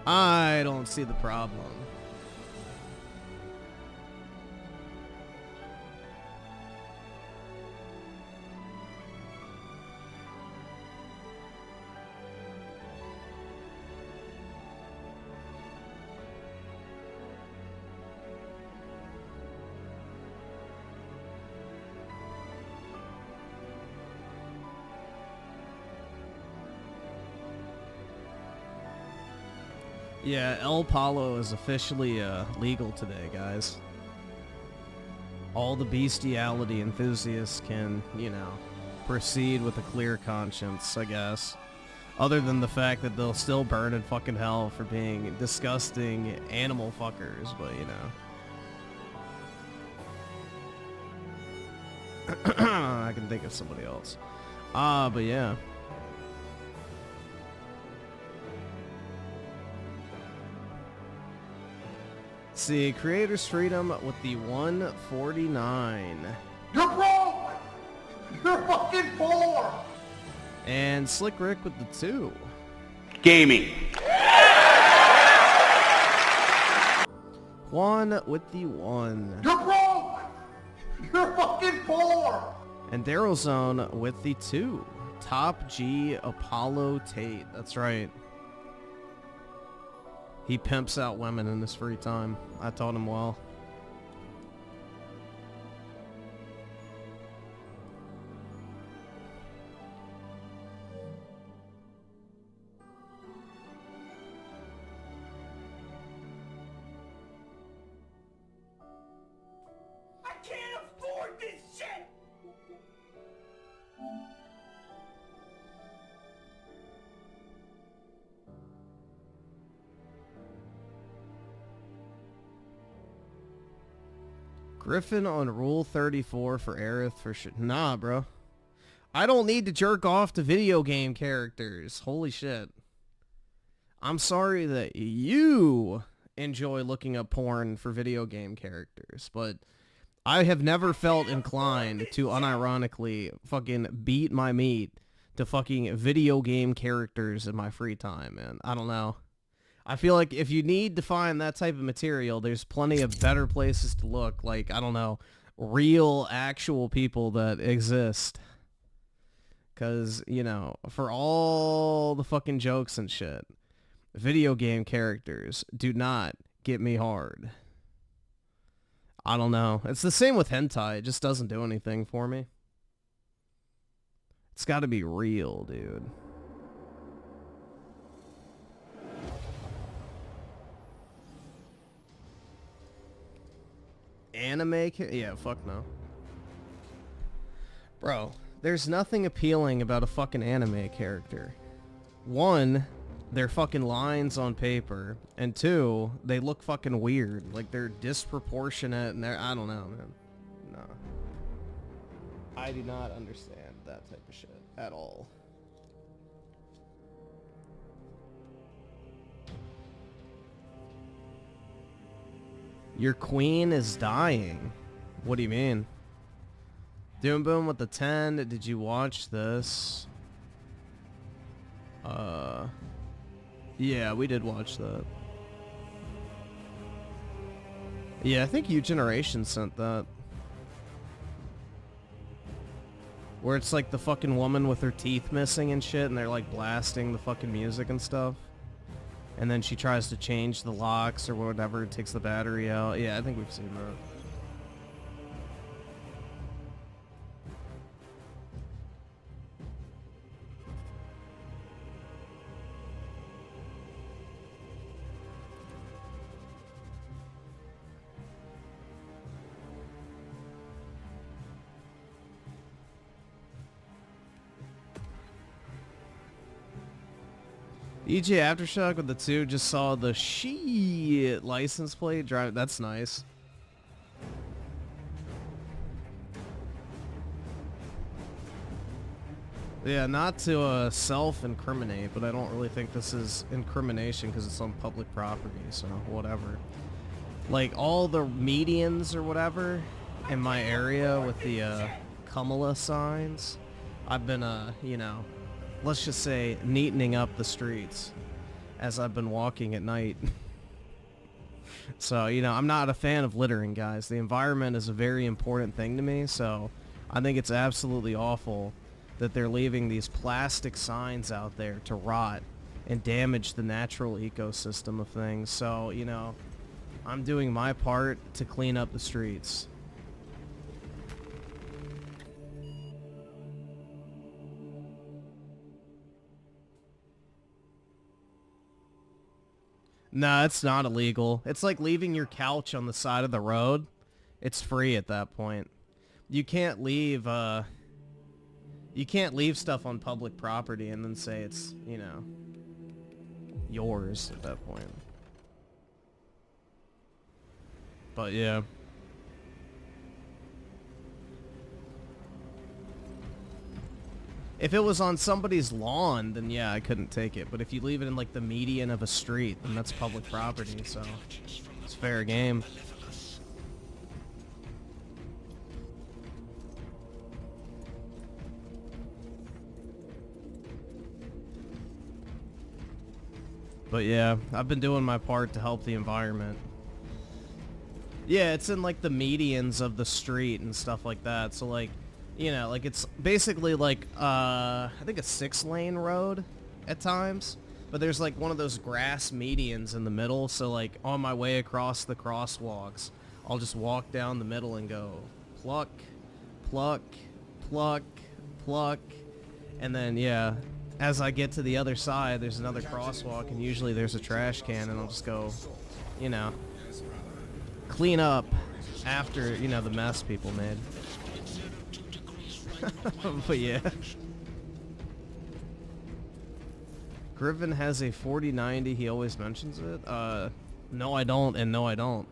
I don't see the problem. Yeah, El Palo is officially legal today, guys. All the bestiality enthusiasts can, you know, proceed with a clear conscience, I guess. Other than the fact that they'll still burn in fucking hell for being disgusting animal fuckers, but you know. I can think of somebody else. But yeah. See, creators freedom with the 149. You're broke! You're fucking poor! And Slick Rick with the 2. Gaming. Juan with the 1. You're broke! You're fucking poor! And Daryl Zone with the 2. Top G Apollo Tate. That's right. He pimps out women in his free time. I taught him well. I can't afford this shit! Griffin on Rule 34 for Aerith for shit. Nah, bro. I don't need to jerk off to video game characters. Holy shit. I'm sorry that you enjoy looking up porn for video game characters, but I have never felt inclined to unironically fucking beat my meat to fucking video game characters in my free time, man. I don't know. I feel like if you need to find that type of material, there's plenty of better places to look, like, I don't know, real, actual people that exist. Because, you know, for all the fucking jokes and shit, video game characters do not get me hard. I don't know. It's the same with hentai. It just doesn't do anything for me. It's got to be real, dude. Anime? Yeah, fuck no. Bro, there's nothing appealing about a fucking anime character. One, they're fucking lines on paper, and two, they look fucking weird. Like, they're disproportionate, and I don't know, man. No. I do not understand that type of shit at all. Your queen is dying. What do you mean? Doom Boom with the 10. Did you watch this? Yeah, we did watch that. Yeah, I think U Generation sent that. Where it's like the fucking woman with her teeth missing and shit, and they're like blasting the fucking music and stuff. And then she tries to change the locks or whatever, takes the battery out. Yeah, I think we've seen that. EJ Aftershock with the 2 just saw the shit license plate drive. That's nice. Yeah, not to self-incriminate, but I don't really think this is incrimination because it's on public property, so whatever. Like, all the medians or whatever in my area with the Kamala signs, I've been, you know, let's just say neatening up the streets. as I've been walking at night. So, you know, I'm not a fan of littering, guys. The environment is a very important thing to me, so I think it's absolutely awful that they're leaving these plastic signs out there to rot and damage the natural ecosystem of things. So, you know, I'm doing my part to clean up the streets. Nah, it's not illegal. It's like leaving your couch on the side of the road. It's free at that point. You can't leave stuff on public property and then say it's, you know, yours at that point. But yeah. If it was on somebody's lawn, then yeah, I couldn't take it. But if you leave it in like the median of a street, then that's public property, so it's fair game. But yeah, I've been doing my part to help the environment. Yeah, it's in like the medians of the street and stuff like that. So like, you know, like it's basically like, I think a 6-lane road at times. But there's like one of those grass medians in the middle. So like on my way across the crosswalks, I'll just walk down the middle and go pluck, pluck, pluck, pluck. And then, yeah, as I get to the other side, there's another crosswalk, and usually there's a trash can, and I'll just go, you know, clean up after, you know, the mess people made. But yeah. Griffin has a 4090, he always mentions it. No I don't, and no I don't.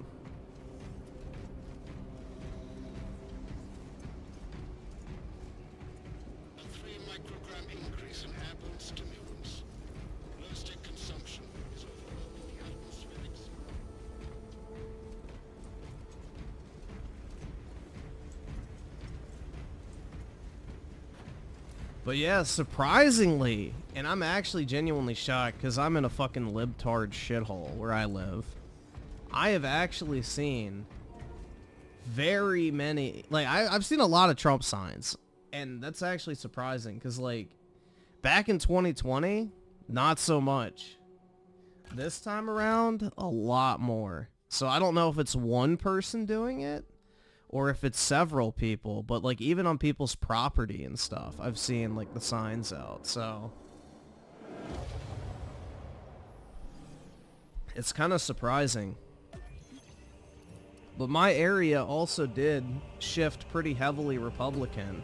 But yeah, surprisingly, and I'm actually genuinely shocked because I'm in a fucking libtard shithole where I live. I have actually seen very many, like, I've seen a lot of Trump signs, and that's actually surprising because, like, back in 2020, not so much. This time around, a lot more. So I don't know if it's one person doing it or if it's several people, but like even on people's property and stuff, I've seen like the signs out, so it's kind of surprising. But my area also did shift pretty heavily Republican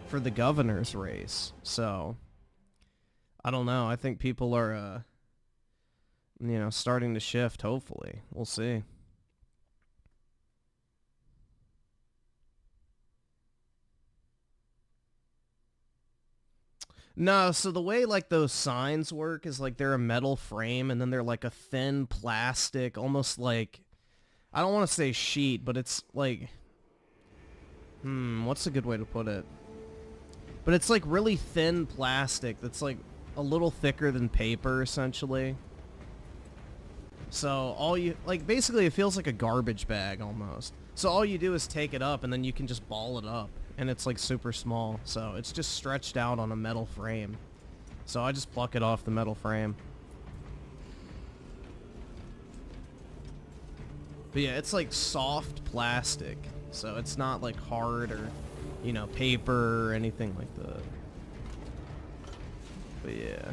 for the governor's race, so I don't know. I think people are, you know, starting to shift, hopefully. We'll see. No, so the way like those signs work is like they're a metal frame and then they're like a thin plastic, almost like, I don't want to say sheet, but it's like, what's a good way to put it? But it's like really thin plastic that's like a little thicker than paper essentially. So all you, like basically it feels like a garbage bag almost. So all you do is take it up and then you can just ball it up. And it's like super small, so it's just stretched out on a metal frame. So I just pluck it off the metal frame. But yeah, it's like soft plastic, so it's not like hard or, you know, paper or anything like that. But yeah.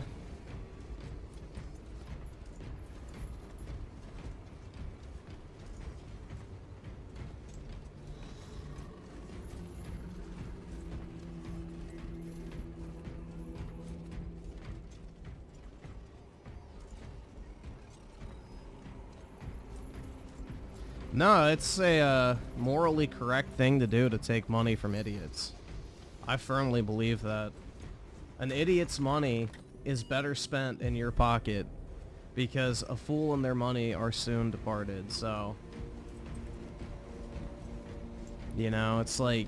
No, it's a morally correct thing to do to take money from idiots. I firmly believe that. An idiot's money is better spent in your pocket because a fool and their money are soon departed, so... You know, it's like...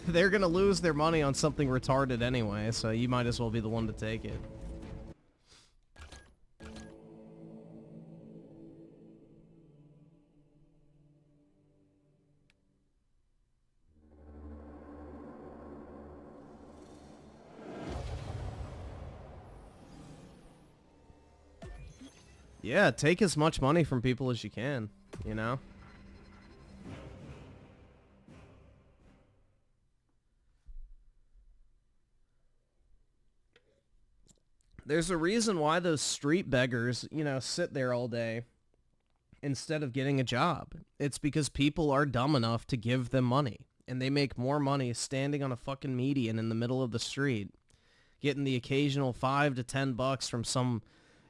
they're gonna lose their money on something retarded anyway, so you might as well be the one to take it. Yeah, take as much money from people as you can, you know? There's a reason why those street beggars, you know, sit there all day instead of getting a job. It's because people are dumb enough to give them money. And they make more money standing on a fucking median in the middle of the street, getting the occasional $5 to $10 from some,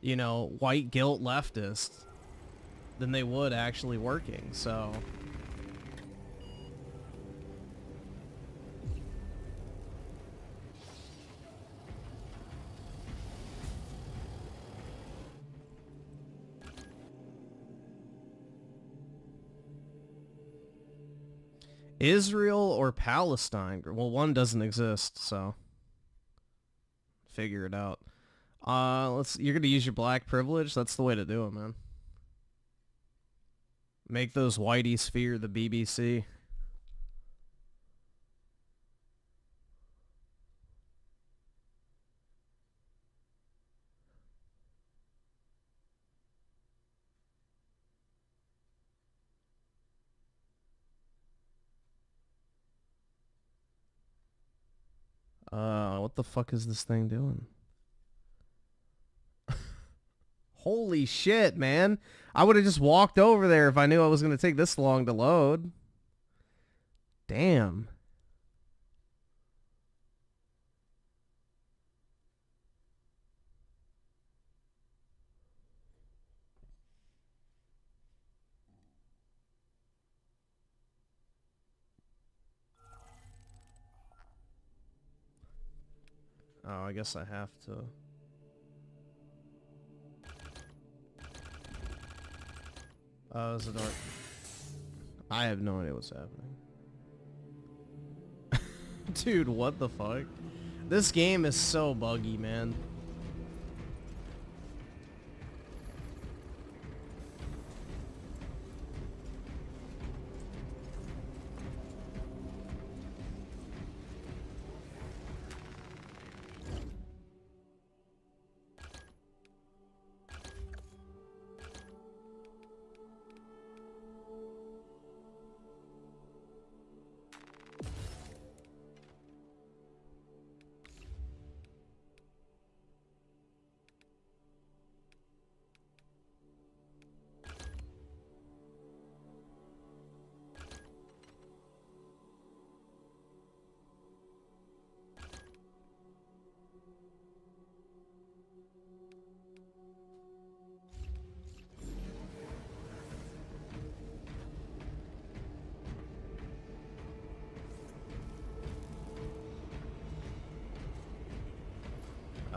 you know, white guilt leftist than they would actually working. So Israel or Palestine? Well, one doesn't exist, so figure it out. You're gonna use your black privilege? That's the way to do it, man. Make those whiteys fear the BBC. What the fuck is this thing doing? Holy shit, man. I would have just walked over there if I knew I was going to take this long to load. Damn. Oh, I guess I have to. Oh, is it dark? I have no idea what's happening. Dude, what the fuck? This game is so buggy, man.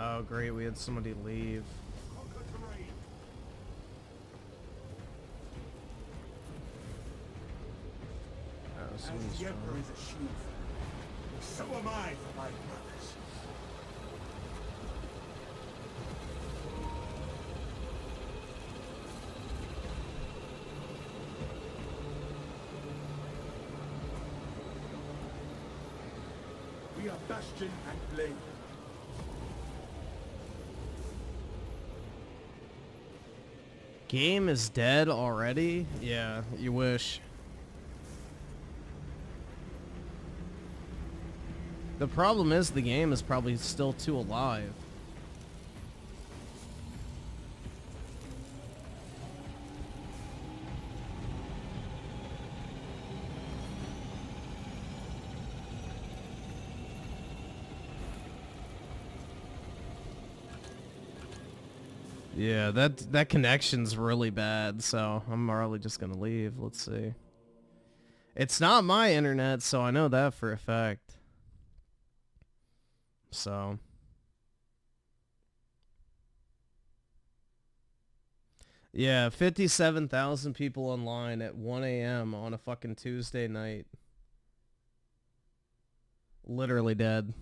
Oh, great, we had somebody leave. Oh, somebody's The Emperor is a shield. So am I for my brothers. We are Bastion and Blade. Game is dead already? Yeah, you wish. The problem is the game is probably still too alive. Yeah, that connection's really bad, so I'm probably just gonna leave. Let's see. It's not my internet, so I know that for a fact. So. Yeah, 57,000 people online at 1 a.m. on a fucking Tuesday night. Literally dead.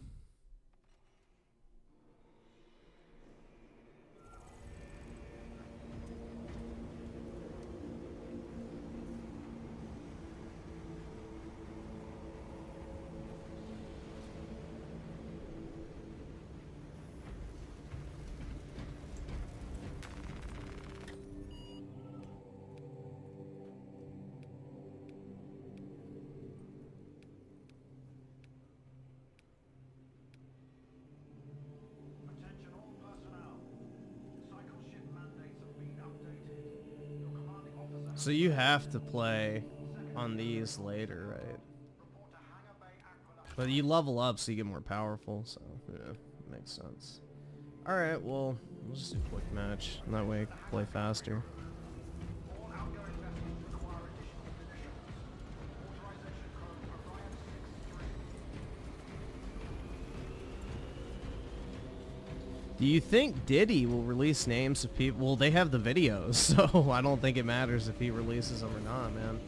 So you have to play on these later, right? But you level up so you get more powerful, so yeah, makes sense. Alright, well, we'll just do a quick match. That way I can play faster. Do you think Diddy will release names of people? Well, they have the videos, so I don't think it matters if he releases them or not, man.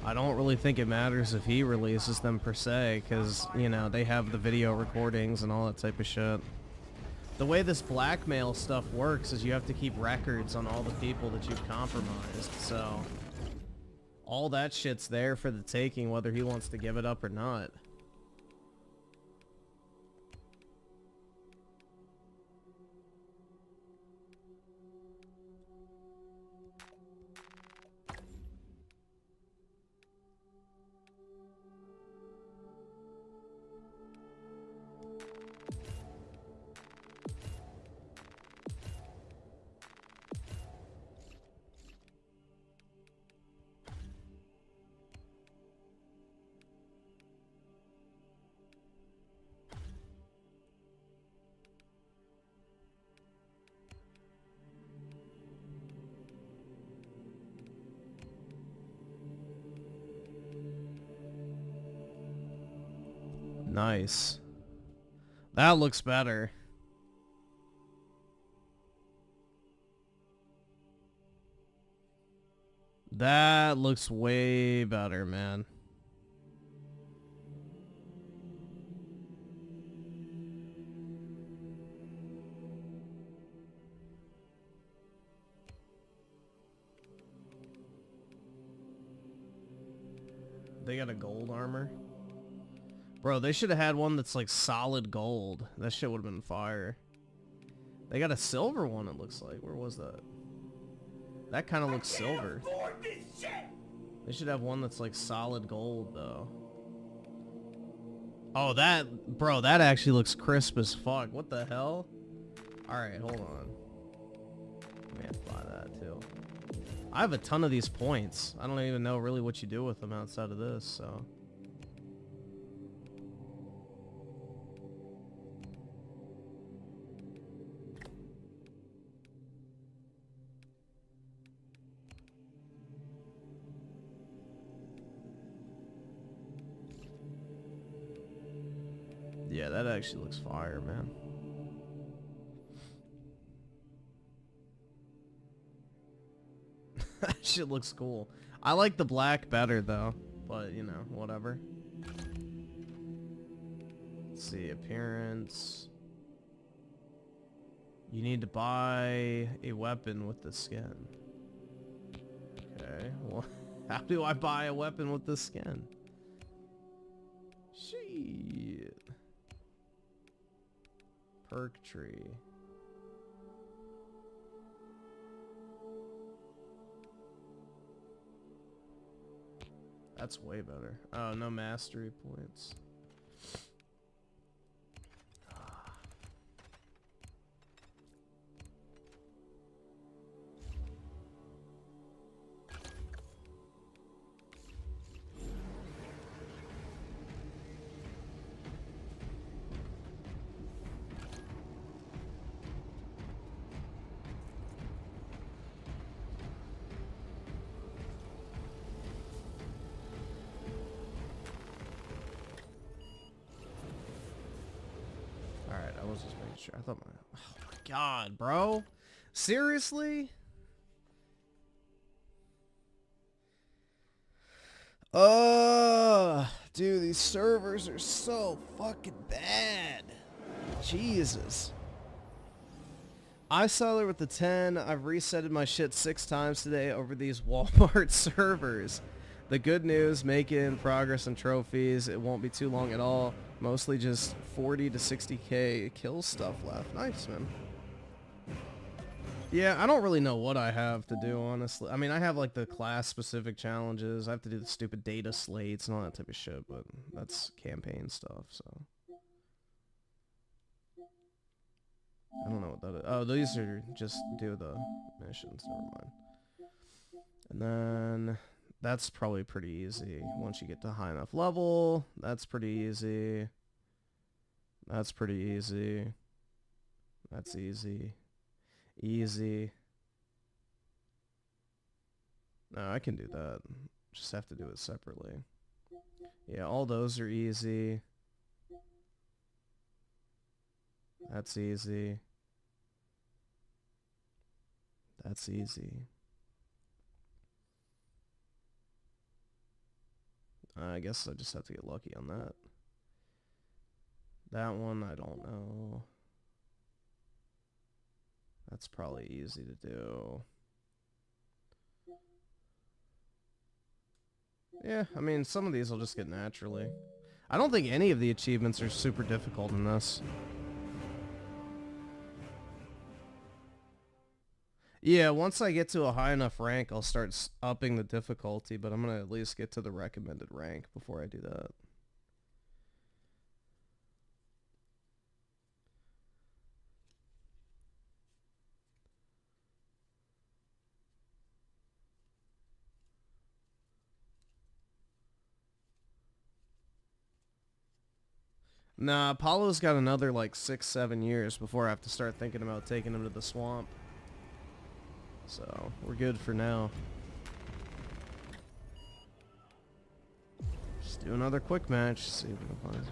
I don't really think it matters if he releases them per se, because, you know, they have the video recordings and all that type of shit. The way this blackmail stuff works is you have to keep records on all the people that you've compromised, so all that shit's there for the taking, whether he wants to give it up or not. Nice. That looks better. That looks way better, man. They got a gold armor. Bro, they should have had one that's like solid gold. That shit would have been fire. They got a silver one, it looks like. Where was that? That kind of looks silver. They should have one that's like solid gold, though. Oh, that... Bro, that actually looks crisp as fuck. What the hell? Alright, hold on. I may have to buy that, too. I have a ton of these points. I don't even know really what you do with them outside of this, so... Yeah, that actually looks fire, man. That shit looks cool. I like the black better, though. But, you know, whatever. Let's see, appearance. You need to buy a weapon with the skin. Okay, well, how do I buy a weapon with the skin? Shit. Perk tree. That's way better. Oh, no mastery points. I was just making sure. I thought oh my god, bro. Seriously? Dude, these servers are so fucking bad. Jesus. I saw there with the 10. I've resetted my shit 6 times today over these Walmart servers. The good news, making progress and trophies. It won't be too long at all. Mostly just 40 to 60k kill stuff left. Nice, man. Yeah, I don't really know what I have to do, honestly. I mean, I have like the class-specific challenges. I have to do the stupid data slates and all that type of shit, but that's campaign stuff, so. I don't know what that is. Oh, these are just do the missions. Never mind. And then that's probably pretty easy. Once you get to high enough level, that's pretty easy. That's pretty easy. That's easy. Easy. No, I can do that. Just have to do it separately. Yeah, all those are easy. That's easy. That's easy. I guess I just have to get lucky on that. That one, I don't know. That's probably easy to do. Yeah, I mean, some of these I'll just get naturally. I don't think any of the achievements are super difficult in this. Yeah, once I get to a high enough rank, I'll start upping the difficulty, but I'm going to at least get to the recommended rank before I do that. Nah, Apollo's got another like 6-7 years before I have to start thinking about taking him to the swamp. So, we're good for now. Just do another quick match, see if we can find it.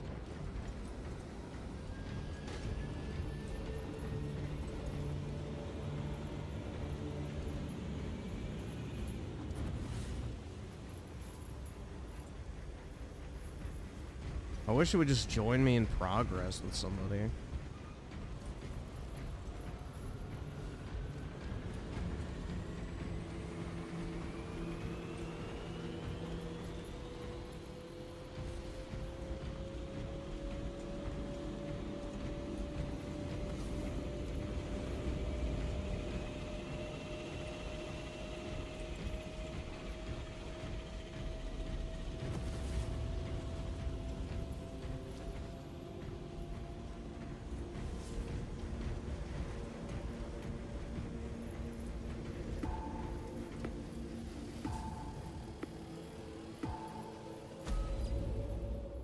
I wish it would just join me in progress with somebody.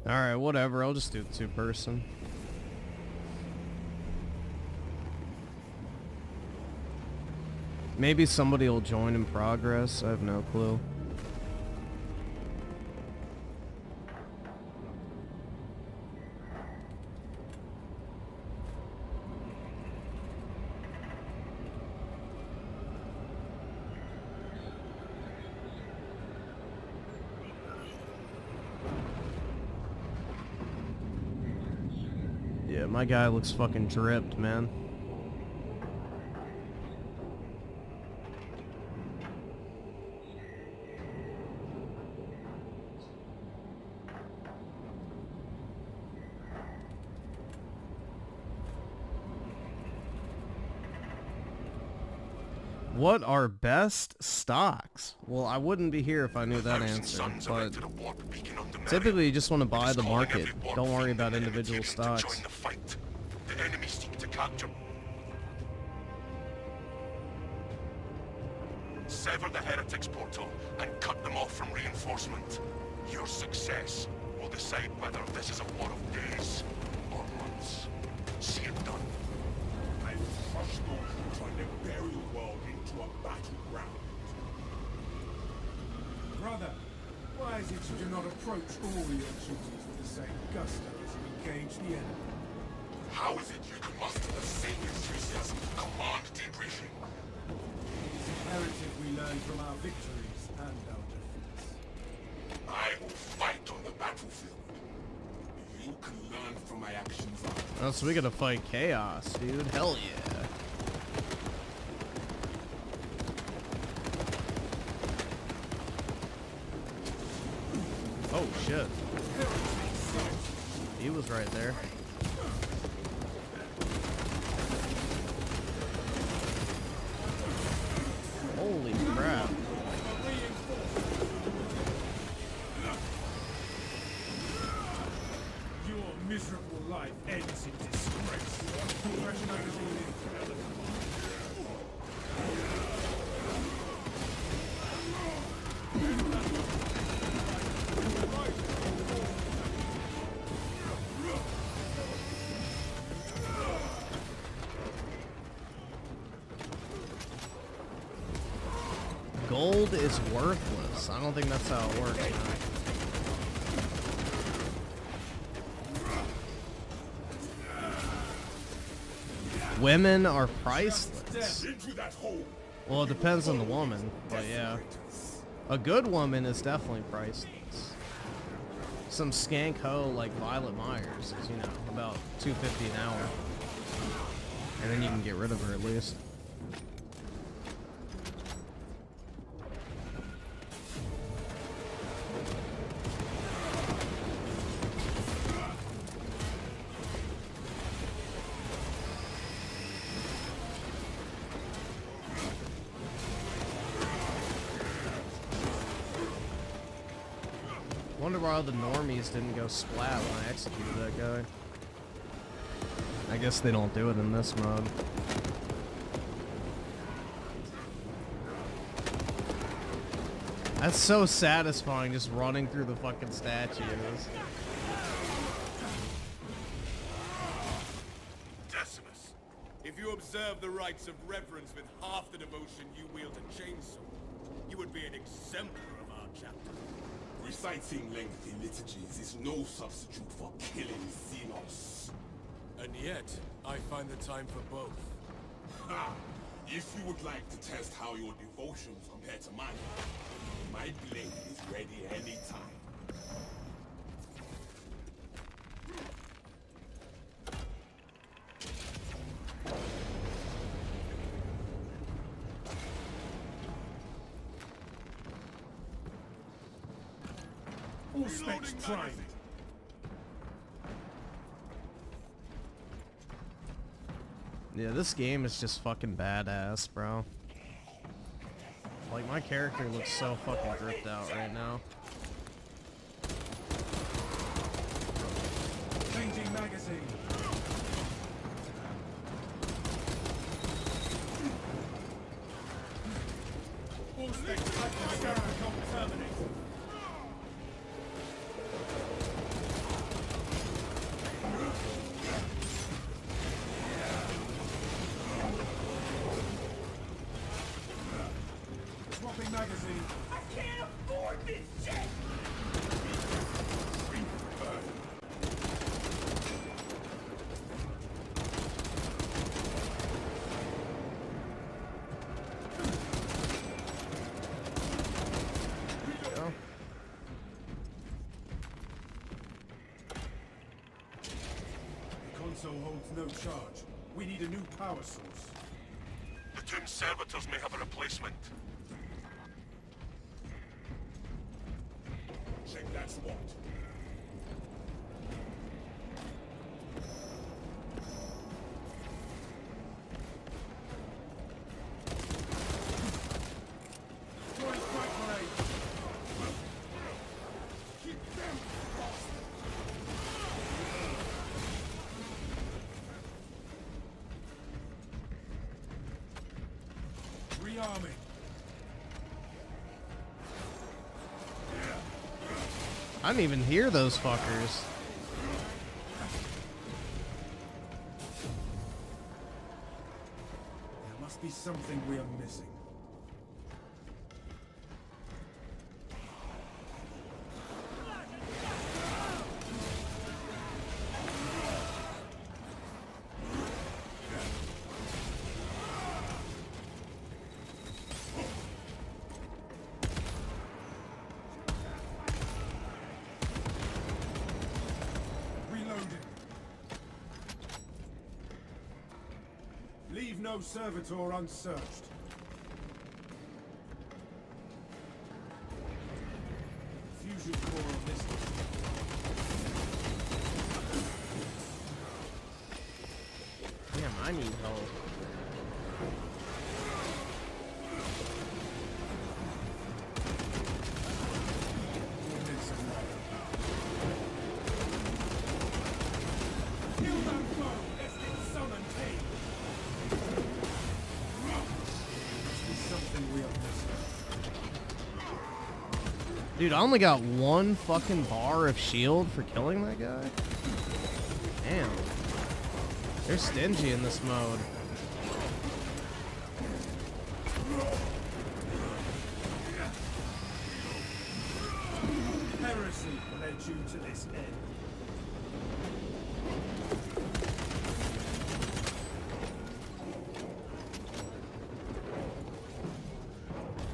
Alright, whatever. I'll just do the two-person. Maybe somebody will join in progress. I have no clue. Yeah, my guy looks fucking dripped, man. What are best stocks? Well, I wouldn't be here if I knew that answer, but typically you just want to buy the market. Don't worry about individual stocks. The enemy seek to capture. Sever the heretics portal and cut them off from reinforcement. Your success will decide whether this is a war of days or months. See it done. I thrust those who turn the burial world into a battleground. Brother, why is it you do not approach all your duties with the same gusto as you engage the enemy? How is it you can muster the same enthusiasm to command debriefing? It is imperative we learn from our victories and our defeats. I will fight on the battlefield. You can learn from my actions. Oh, so we gotta fight chaos, dude. Hell yeah. Oh shit. He was right there. Holy crap. Your miserable life ends in disgrace. Fresh magazine gold is worthless. I don't think that's how it works, man. Women are priceless. Well, it depends on the woman, but yeah. A good woman is definitely priceless. Some skank hoe like Violet Myers is, you know, about $2.50 an hour. And then you can get rid of her at least. Wonder why all the normies didn't go splat when I executed that guy. I guess they don't do it in this mode. That's so satisfying, just running through the fucking statues. Decimus, if you observe the rites of reverence with half the devotion you wield a chainsaw, you would be an exemplar of our chapter. Reciting lengthy liturgies is no substitute for killing Xenos. And yet, I find the time for both. Ha! If you would like to test how your devotions compare to mine, my blade is ready anytime. All specs trained. Yeah, this game is just fucking badass, bro. Like, my character looks so fucking dripped out right now. Changing magazine. All specs terminated. Swapping magazine. I can't afford this shit! The console holds no charge. We need a new power source. The Tomb Servitors may have a replacement. Check that spot. Joint strike parade. Keep them fast. Rearming. I didn't even hear those fuckers. There must be something we are missing. Reloading. Leave no servitor unsearched. Fusion core on this one. Damn, I need help. Ordnance and water. Kill that foe, lest it summon pain. Must be something we are missing. Dude, I only got one fucking bar of shield for killing that guy. Damn. They're stingy in this mode. Heresy led you to this end.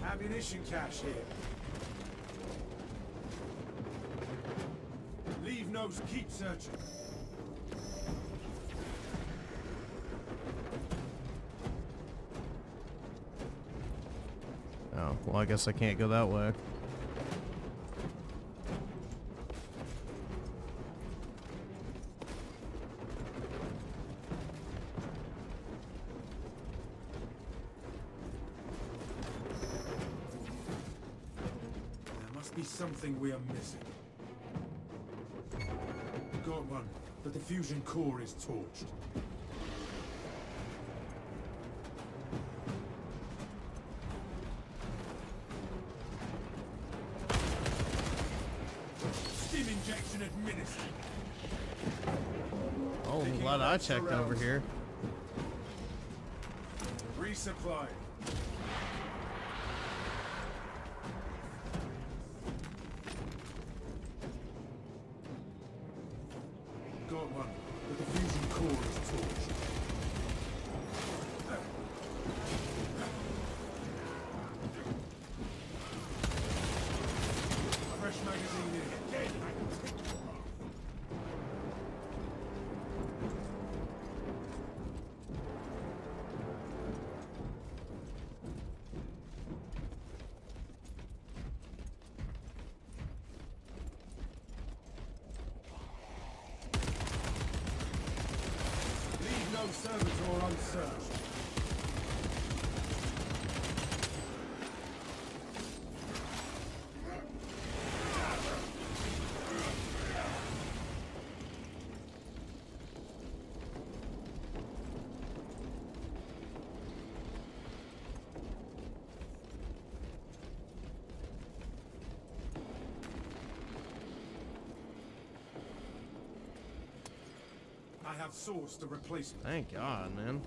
Ammunition cache here. Leave no, keep searching. Oh, well, I guess I can't go that way. There must be something we are missing. Got one. The diffusion core is torched. Stim injection administered. Oh, I'm glad I checked over here. Resupply. Got one. The diffusion core is torched. Fresh magazine in. Leave no servitor unsearched. I have sourced a replacement. Thank God, man.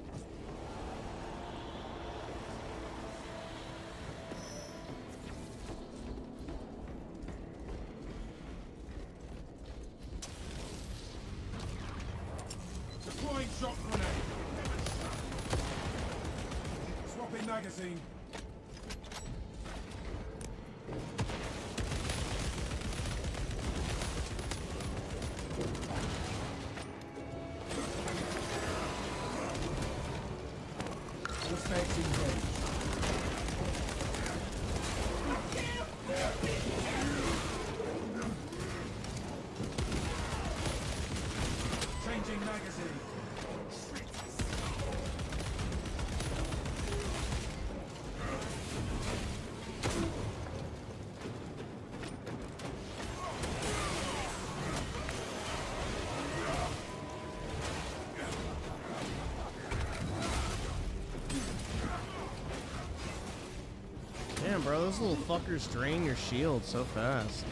Deploying shock grenade. Swapping magazine. Suspects engaged. Changing magazine. Damn, bro, those little fuckers drain your shield so fast.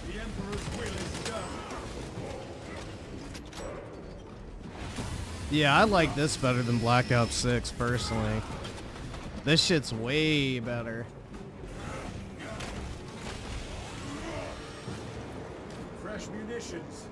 The Emperor's will is done. Yeah, I like this better than Black Ops 6, personally. This shit's way better. Fresh munitions.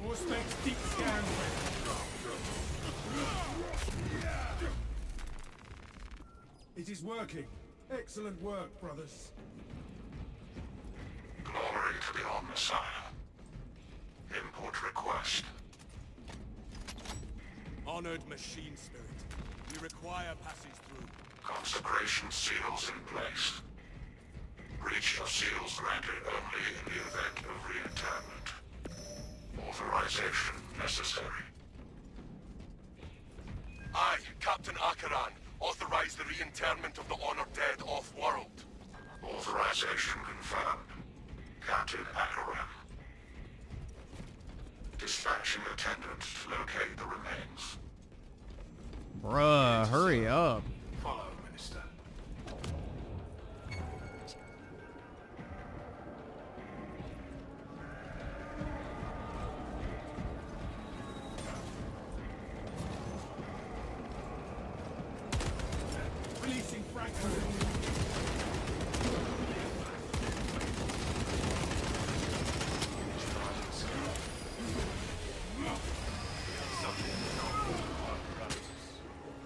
Auspex deep scan. It is working. Excellent work, brothers. Glory to the Omnissiah. Import request. Honored machine spirit, we require passage through. Consecration seals in place. Breach of seals granted only in the event of reinterment. authorization necessary. I, Captain Akaran, authorize the reinterment of the honored dead off-world. Authorization confirmed. Captain Akaran. Dispatching attendants to locate the remains. Bruh, hurry up. Follow, Minister. Releasing fragments.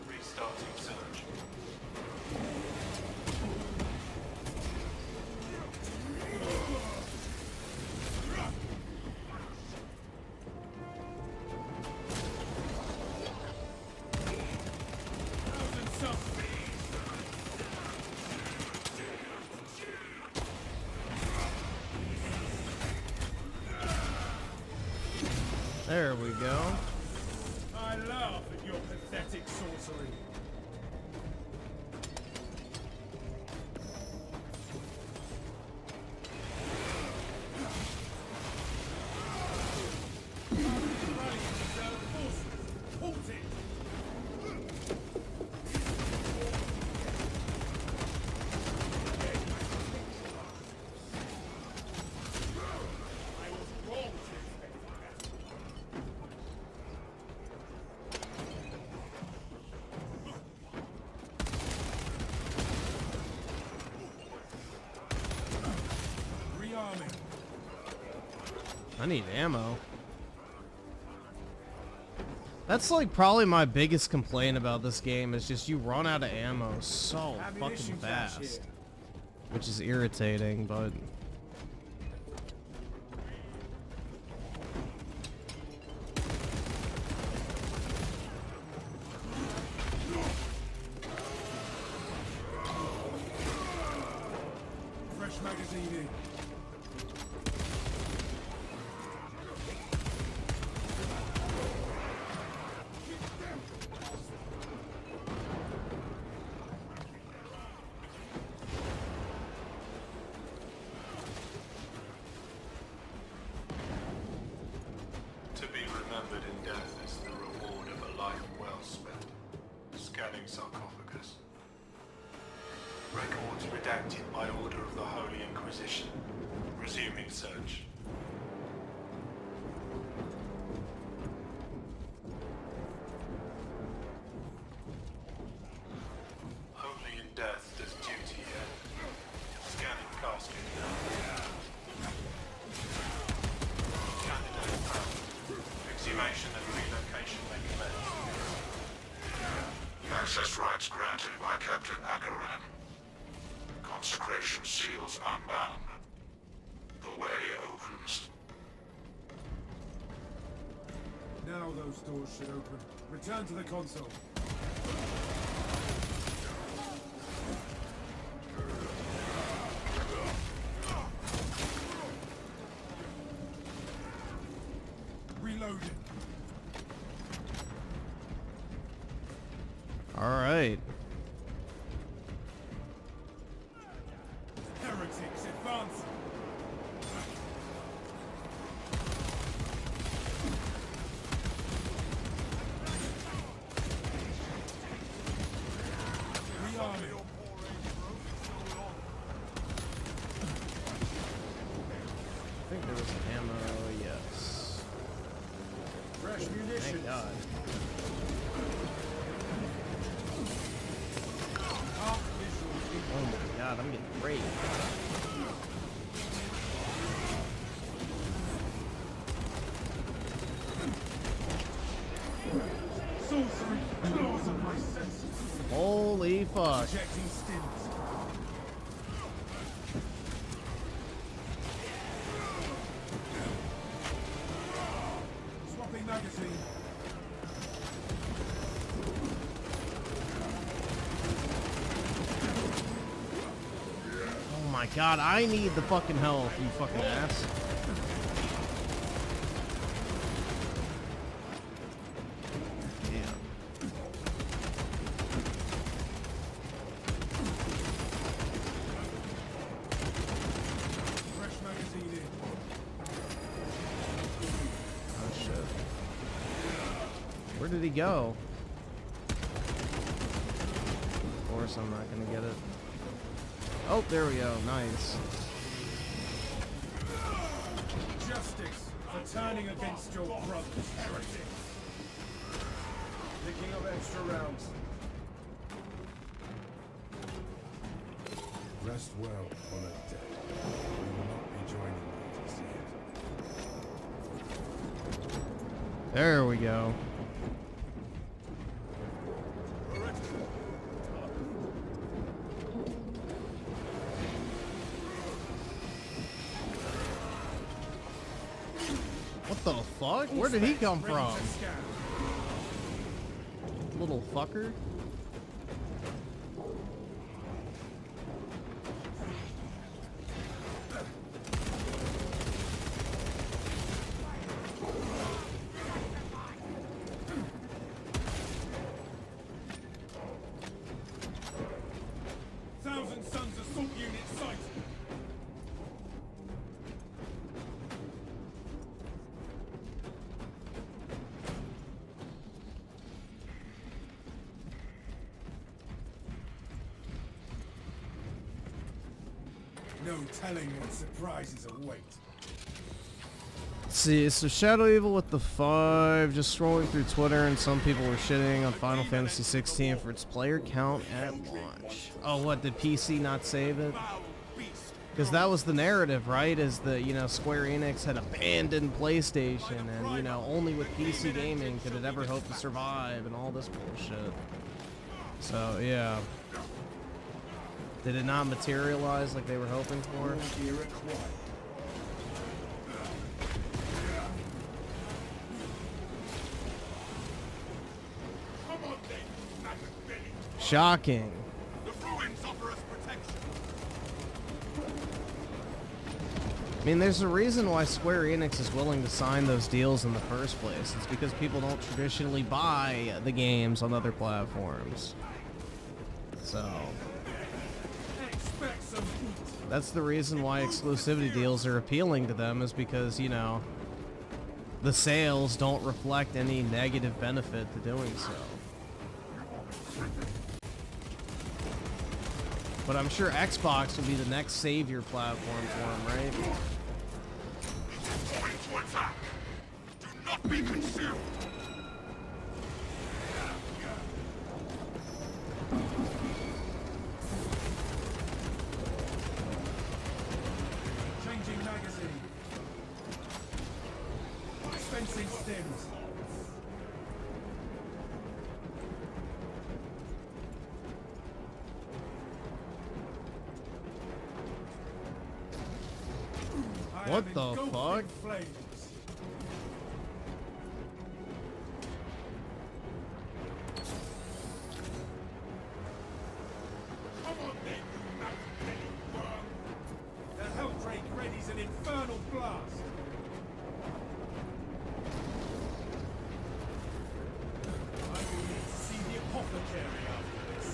Restarting search. Thousand subs. There we go. I laugh at your pathetic sorcery. Rally reserve forces. Halt it! I was wrong to expect that. Rearming. I need ammo. That's like probably my biggest complaint about this game is just you run out of ammo so fucking Ammunition cache fast. here. Which is irritating, but Fresh magazine in. To be remembered in death is the reward of a life well spent. Scanning sarcophagus. Records redacted by order of the Holy Inquisition. Resuming search. Only in death does duty end. Scanning casket. Candidate found. Exhumation and relocation may commence. Access rights granted by Captain Akaran. Consecration seals unbound. The way opens. Now those doors should open. Return to the console. Reloading. all right. Heretics advancing. Rearming. I think there was ammo, yes. Fresh munitions. Thank God. Arc visuals in. Oh my God, I'm getting raped. Sorcery claws at my senses. Holy fuck. Ejecting stims. Swapping magazine. Oh my God, I need the fucking health, you fucking ass. did he go? Of course I'm not gonna get it. Oh, there we go. Nice. Justice for turning against your brothers, heretic. Picking up extra rounds. Rest well, honored dead. We will not be joining you just yet. There we go. What the fuck? Where did he come from? Little fucker. Thousand Sons assault unit sighted. No telling what surprises await. Let's see, so Shadow Evil with the 5, just scrolling through Twitter, and some people were shitting on Final Fantasy 16 for its player count at launch. Oh, what, did PC not save it? Because that was the narrative, right? Is that, you know, Square Enix had abandoned PlayStation, and, you know, only with PC gaming could it ever hope to survive, and all this bullshit. So, yeah. Did it not materialize like they were hoping for? Shocking. I mean, there's a reason why Square Enix is willing to sign those deals in the first place. It's because people don't traditionally buy the games on other platforms. So that's the reason why exclusivity deals are appealing to them, is because, you know, the sales don't reflect any negative benefit to doing so. But I'm sure Xbox will be the next savior platform for them, right? Going to attack. Do not be consumed. Changing magazine. Dispensing stims. What the fuck? Flames. The Helldrake readies an infernal blast. I will need to see the apothecary after this.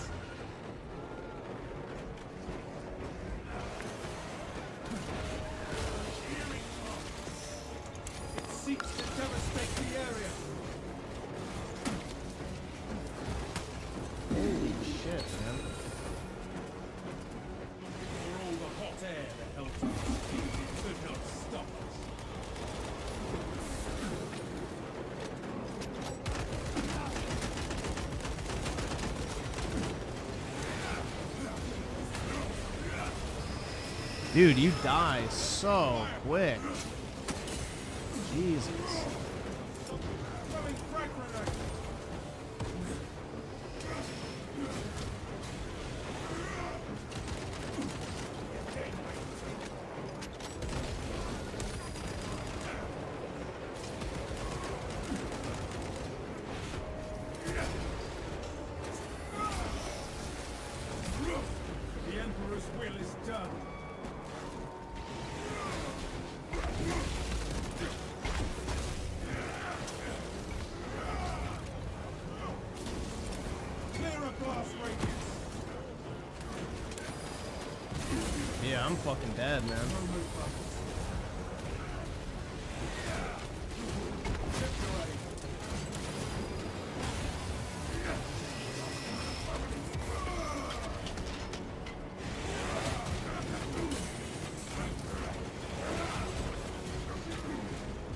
It seeks to devastate the area. Holy shit, man. For all the hot air the Helldrake could not stop us. Dude, you die so quick. Jesus. Throwing frag grenade. The Emperor's will is done. Clear a blast radius. Yeah, I'm fucking dead, man. No move buttons. Separate.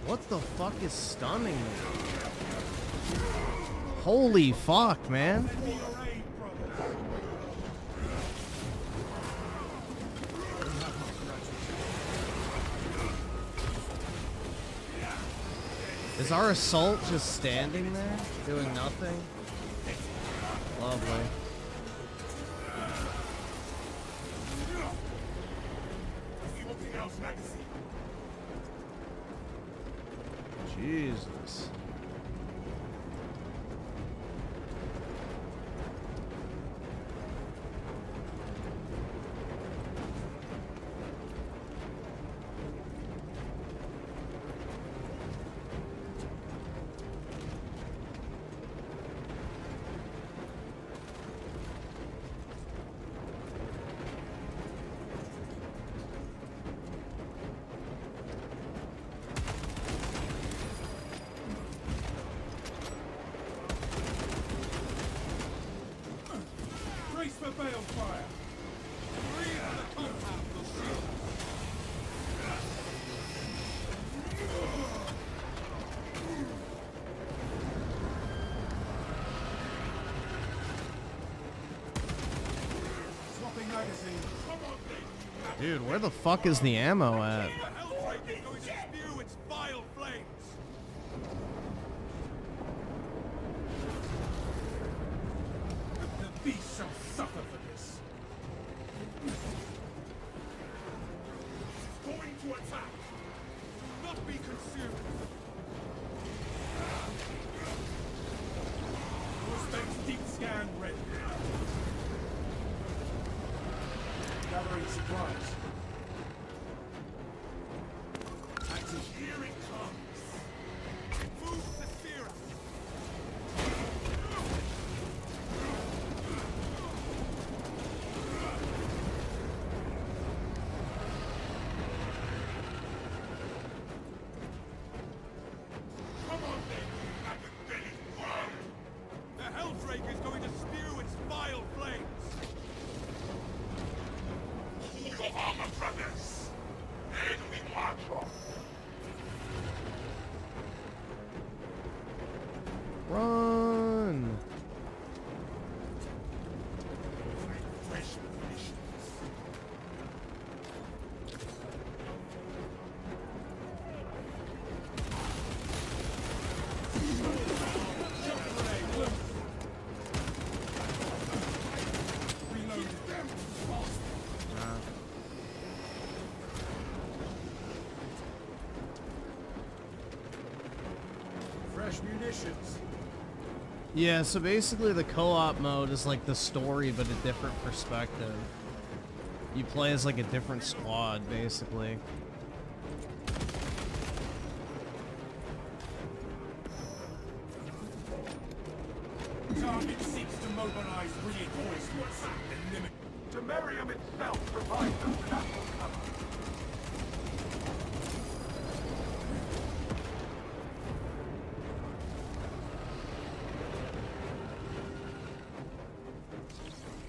What the fuck is stunning me? Holy fuck, man. Is our assault just standing there, doing nothing? Lovely. Jesus. For balefire. Breathe the compound will shield. Swapping magazine. Dude, where the fuck is the ammo at? The Helldrake is going to spew its vile flames. The beast shall suffer for this. Going to attack. Not be consumed. Respects deep scan ready. Gathering supplies. Active. Here it comes. Move the Sierra. Come on then, apathetic worm! The Helldrake is going to spew its vile flames. Hold your armor, brothers! Then we march off. Run! Fresh munitions. Fresh munitions. Yeah, so basically the co-op mode is like the story, but a different perspective. You play as like a different squad, basically. Target seeks to mobilize reinforcements and limit. Demarium itself provides us with ample cover.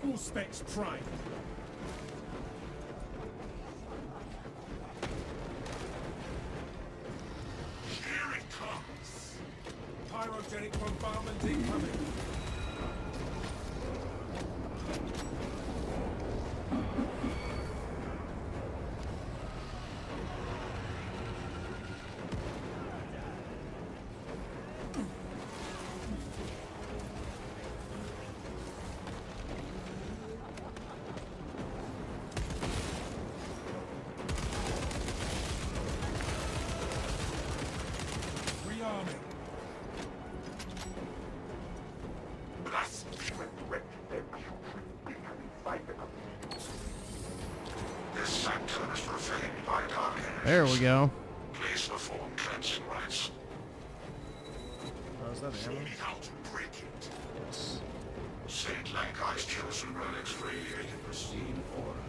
All specs primed. Here it comes. Pyrogenic bombardment incoming. Rearming. Blast. This sanctum is profaned by dark energies. There we go. Please perform cleansing rites. Oh, is that Show ammo? me how to break it. Yes. Saint Lankai's chosen relics radiate in pristine order.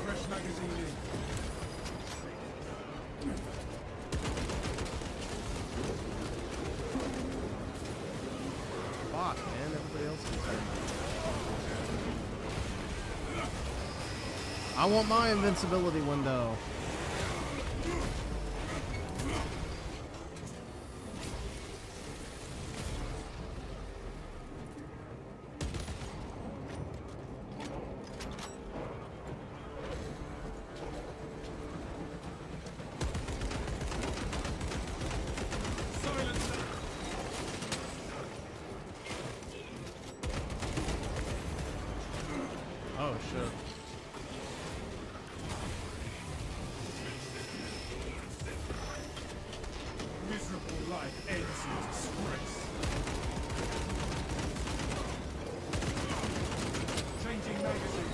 Fresh magazine in. Fuck, man. Everybody else is there. I want my invincibility window. Oh shit. Miserable life ends in disgrace. Changing magazine.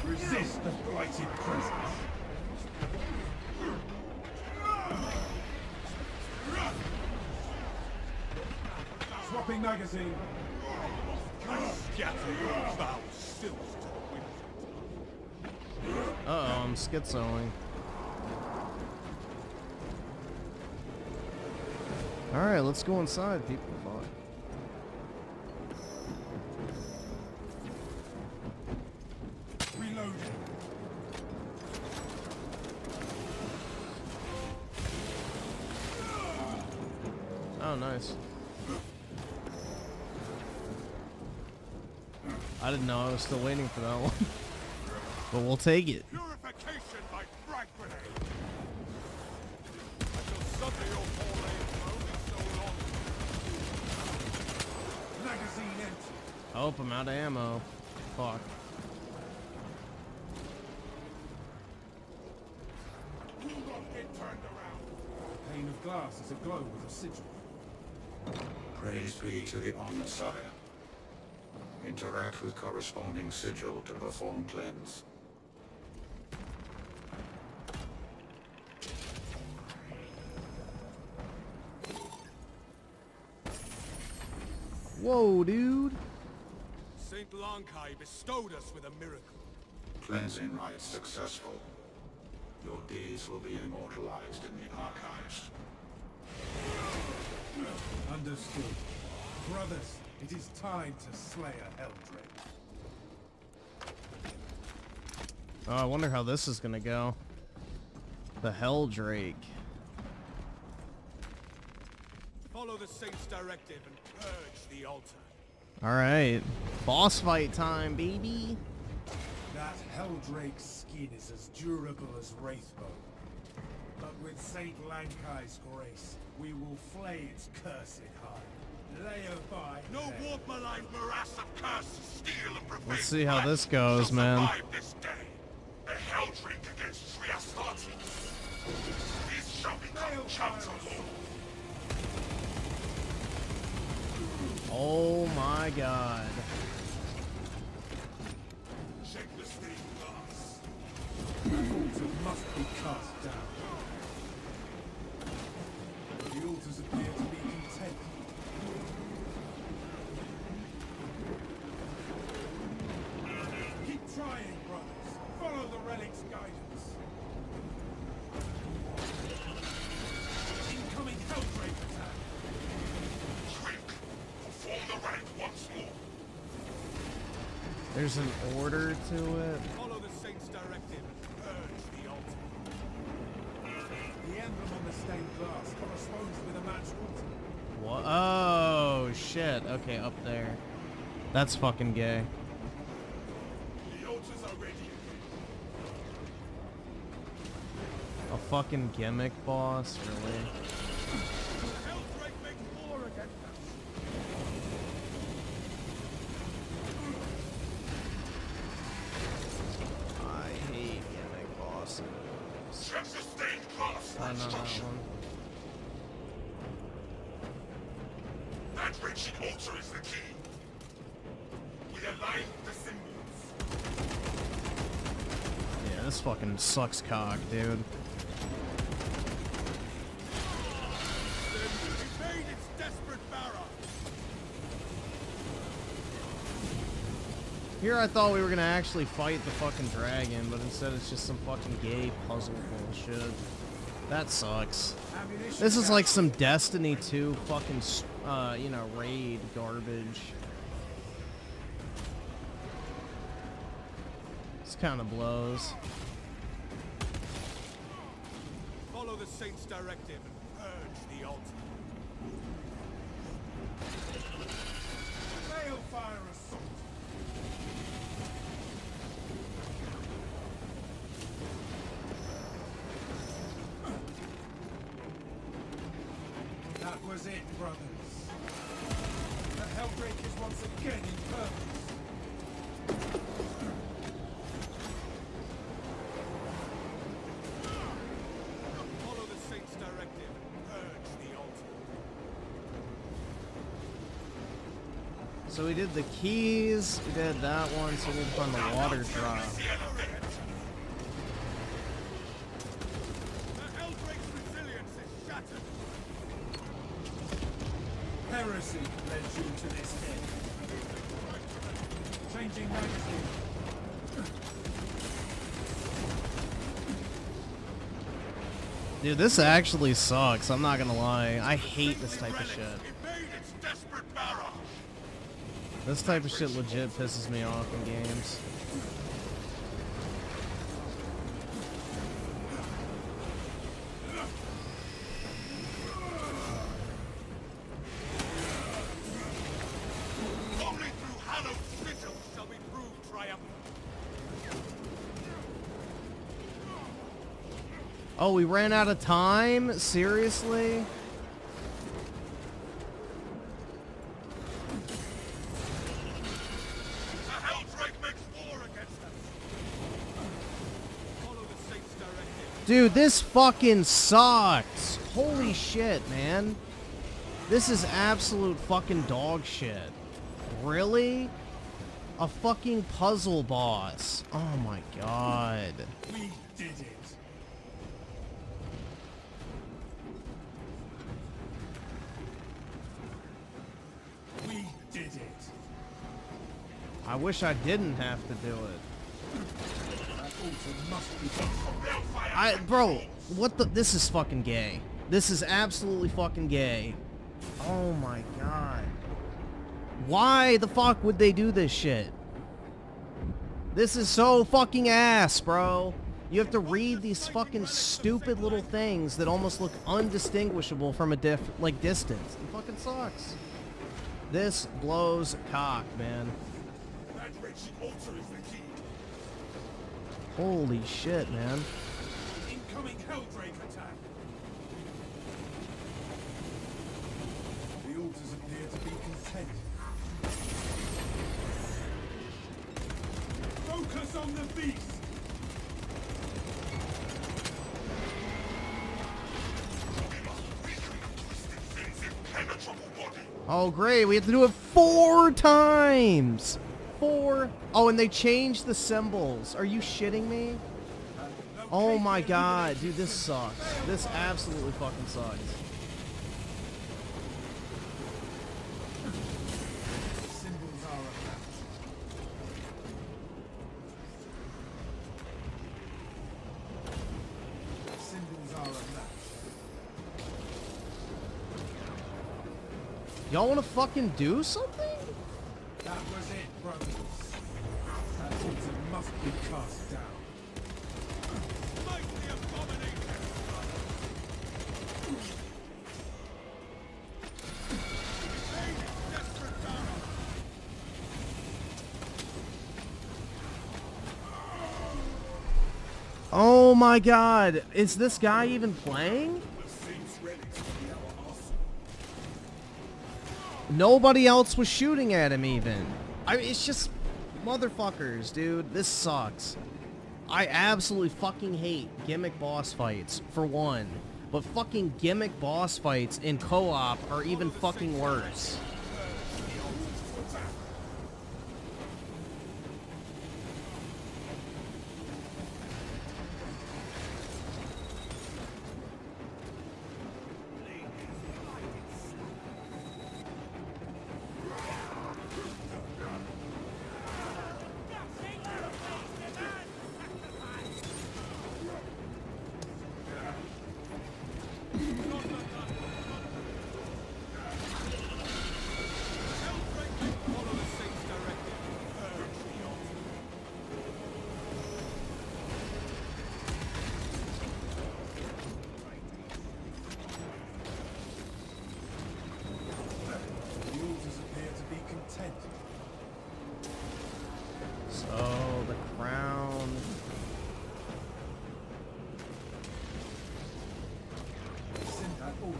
Resist the blighted presence. Swapping magazine. Scatter your foul sills to the wind. Uh-oh, I'm schizoing. Alright, let's go inside, people. Fuck. Reloading. Oh, nice. I didn't know I was still waiting for that one. But we'll take it. Purification by frag grenade. I shall suffer your poor aim for only so long. Magazine empty. Oh, I'm out of ammo. Fuck. Will not get turned around. Pane of glass is aglow with a sigil. Praise be to the Omnissiah. Interact with corresponding sigil to perform cleanse. Whoa, dude. Saint Lankai bestowed us with a miracle. Cleansing rites successful. Your deeds will be immortalized in the archives. Understood. Brothers, it is time to slay a Helldrake. Oh, I wonder how this is gonna go. The Helldrake. Follow the Saint's directive and purge the altar. Alright. Boss fight time, baby. That Helldrake's skin is as durable as Wraithbone. But with Saint Lankai's grace, we will flay its cursed hide. Lay her by. No warp malign morass of curse, steel and profane. Let's see how this flesh goes, shall man. survive this day. The Helldrake against Triastartes. These shall become chapter law. Oh my god. Check the stained glass. That altar must be cast down. The altars appear to be content. Keep trying, brothers. Follow the relic's guidance. Incoming Helldrake attack. Quick, perform the rite once more. There's an order to it. Follow the Saint's directive and purge the altar. The emblem on the stained glass corresponds with a match altar. What? Oh, shit. Okay, up there. That's fucking gay. The altars are ready. A fucking gimmick boss, really? Helldrake makes war against us. I hate gimmick bosses. Check the stained glass for I know that instruction. one. That wretched altar is the key. We align the symbols. Yeah, this fucking sucks cock, dude. Evade its desperate barra. Here I thought we were gonna actually fight the fucking dragon, but instead it's just some fucking gay puzzle bullshit. That sucks. This is like some Destiny 2 fucking, you know, raid garbage. This kind of blows. Follow the Saint's directive and purge the altar. Balefire assault. That was it, brothers. The Helldrake is once again in purpose. Follow the Saint's directive and purge the altar. So we did the keys, we did that one, so we need to find the water drop. The Helldrake's resilience is shattered. Heresy led you to this end. Changing magazine. Dude, this actually sucks, I'm not gonna lie. I hate this type of shit. Evade its desperate barrage. This type of shit legit pisses me off in games. Only through hallowed sigils shall we prove triumphant. Oh, we ran out of time? Seriously? The Helldrake makes war against us. Follow the Saint's directive. Dude, this fucking sucks. Holy shit, man. This is absolute fucking dog shit. Really? A fucking puzzle boss. Oh my god. We did it. We did it. I wish I didn't have to do it. That altar must be done. Bro, what the? This is fucking gay. This is absolutely fucking gay. Oh my god. Why the fuck would they do this shit? This is so fucking ass, bro. You have to read these fucking stupid little things that almost look undistinguishable from a distance. It fucking sucks. This blows cock, man. That wretched altar is the key. Holy shit, man. Incoming Helldrake attack. The altars appear to be content. Focus on the beast. Oh, great. We have to do it 4 times. 4. Oh, and they changed the symbols. Are you shitting me? Oh my god. Dude, this sucks. This absolutely fucking sucks. Symbols are a match. Symbols are a match. Y'all want to fucking do something? That was it, brothers. That altar must be cast down. Smite the abomination. Evade its desperate barrage. Oh my god. Is this guy even playing? The Saint's relics will be our arsenal. Nobody else was shooting at him even. It's just motherfuckers, dude. This sucks. I absolutely fucking hate gimmick boss fights, for one. But fucking gimmick boss fights in co-op are even fucking worse.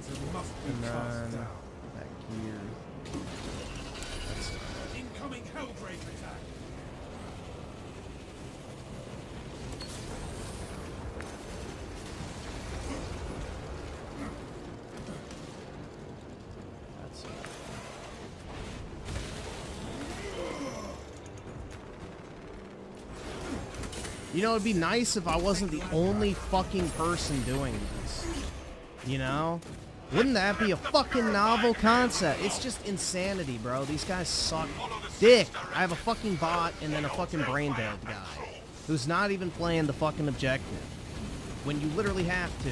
altar must be And cast then down. that gear. That's Incoming Helldrake attack. that's You know, it'd be nice if I wasn't the only fucking person doing this. You know? Wouldn't that be a fucking novel concept? It's just insanity, bro. These guys suck dick. I have a fucking bot and then a fucking brain dead guy who's not even playing the fucking objective when you literally have to.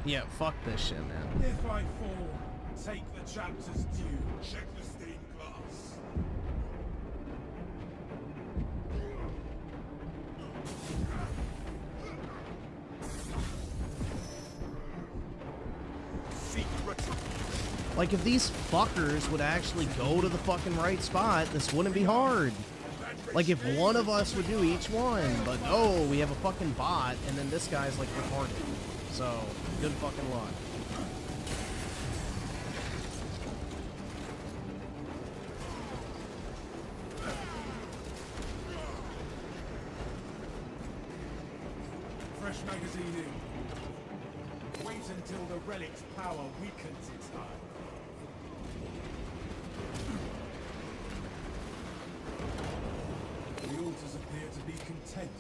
Yeah, fuck this shit, man. If I fall, take the chapter's due. Check the stained glass. Like, if these fuckers would actually go to the fucking right spot, this wouldn't be hard. Like, if one of us would do each one, but no, we have a fucking bot, and then this guy's, like, retarded. So, good fucking luck. Fresh magazine in. Wait until the relic's power weakens its high. The altars appear to be content.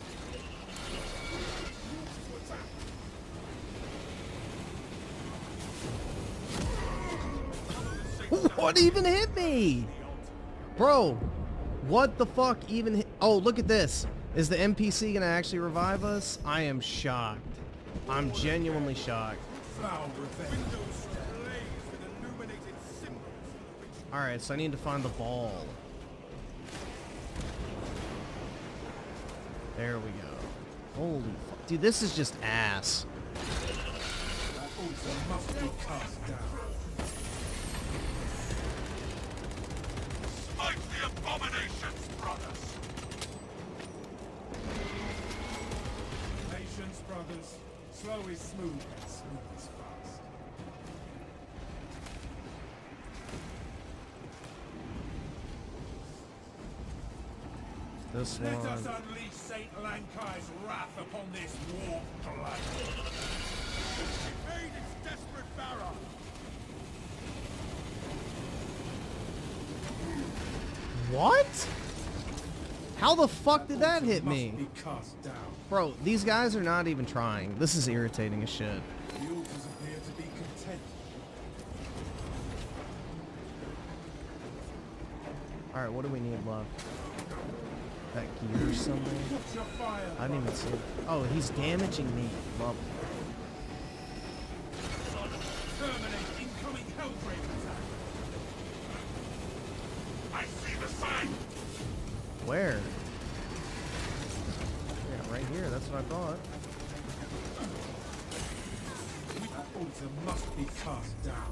What even hit me? Bro, what the fuck even hit? Oh, look at this. Is the NPC gonna actually revive us? I am shocked. I'm genuinely shocked. Foul revenge. Alright, so I need to find the ball. There we go. Holy fuck. Dude, this is just ass. That altar must be cast down. Fight the abominations, brothers! Patience, brothers. Slow is smooth, and smooth is fast. This Let us one. unleash Saint Lankai's wrath upon this warped blood. Aid its desperate barrow. What? How the fuck did that hit Must me? be cast down. Bro, these guys are not even trying. This is irritating as shit. The altars appear to be content. Alright, what do we need left? That gear or something? Put your fire. I didn't even see it. Oh, he's damaging me. Love Terminate incoming Helldrake attack. I see the sign! it. Where? Yeah, right here. That's what I thought. That altar must be cast down.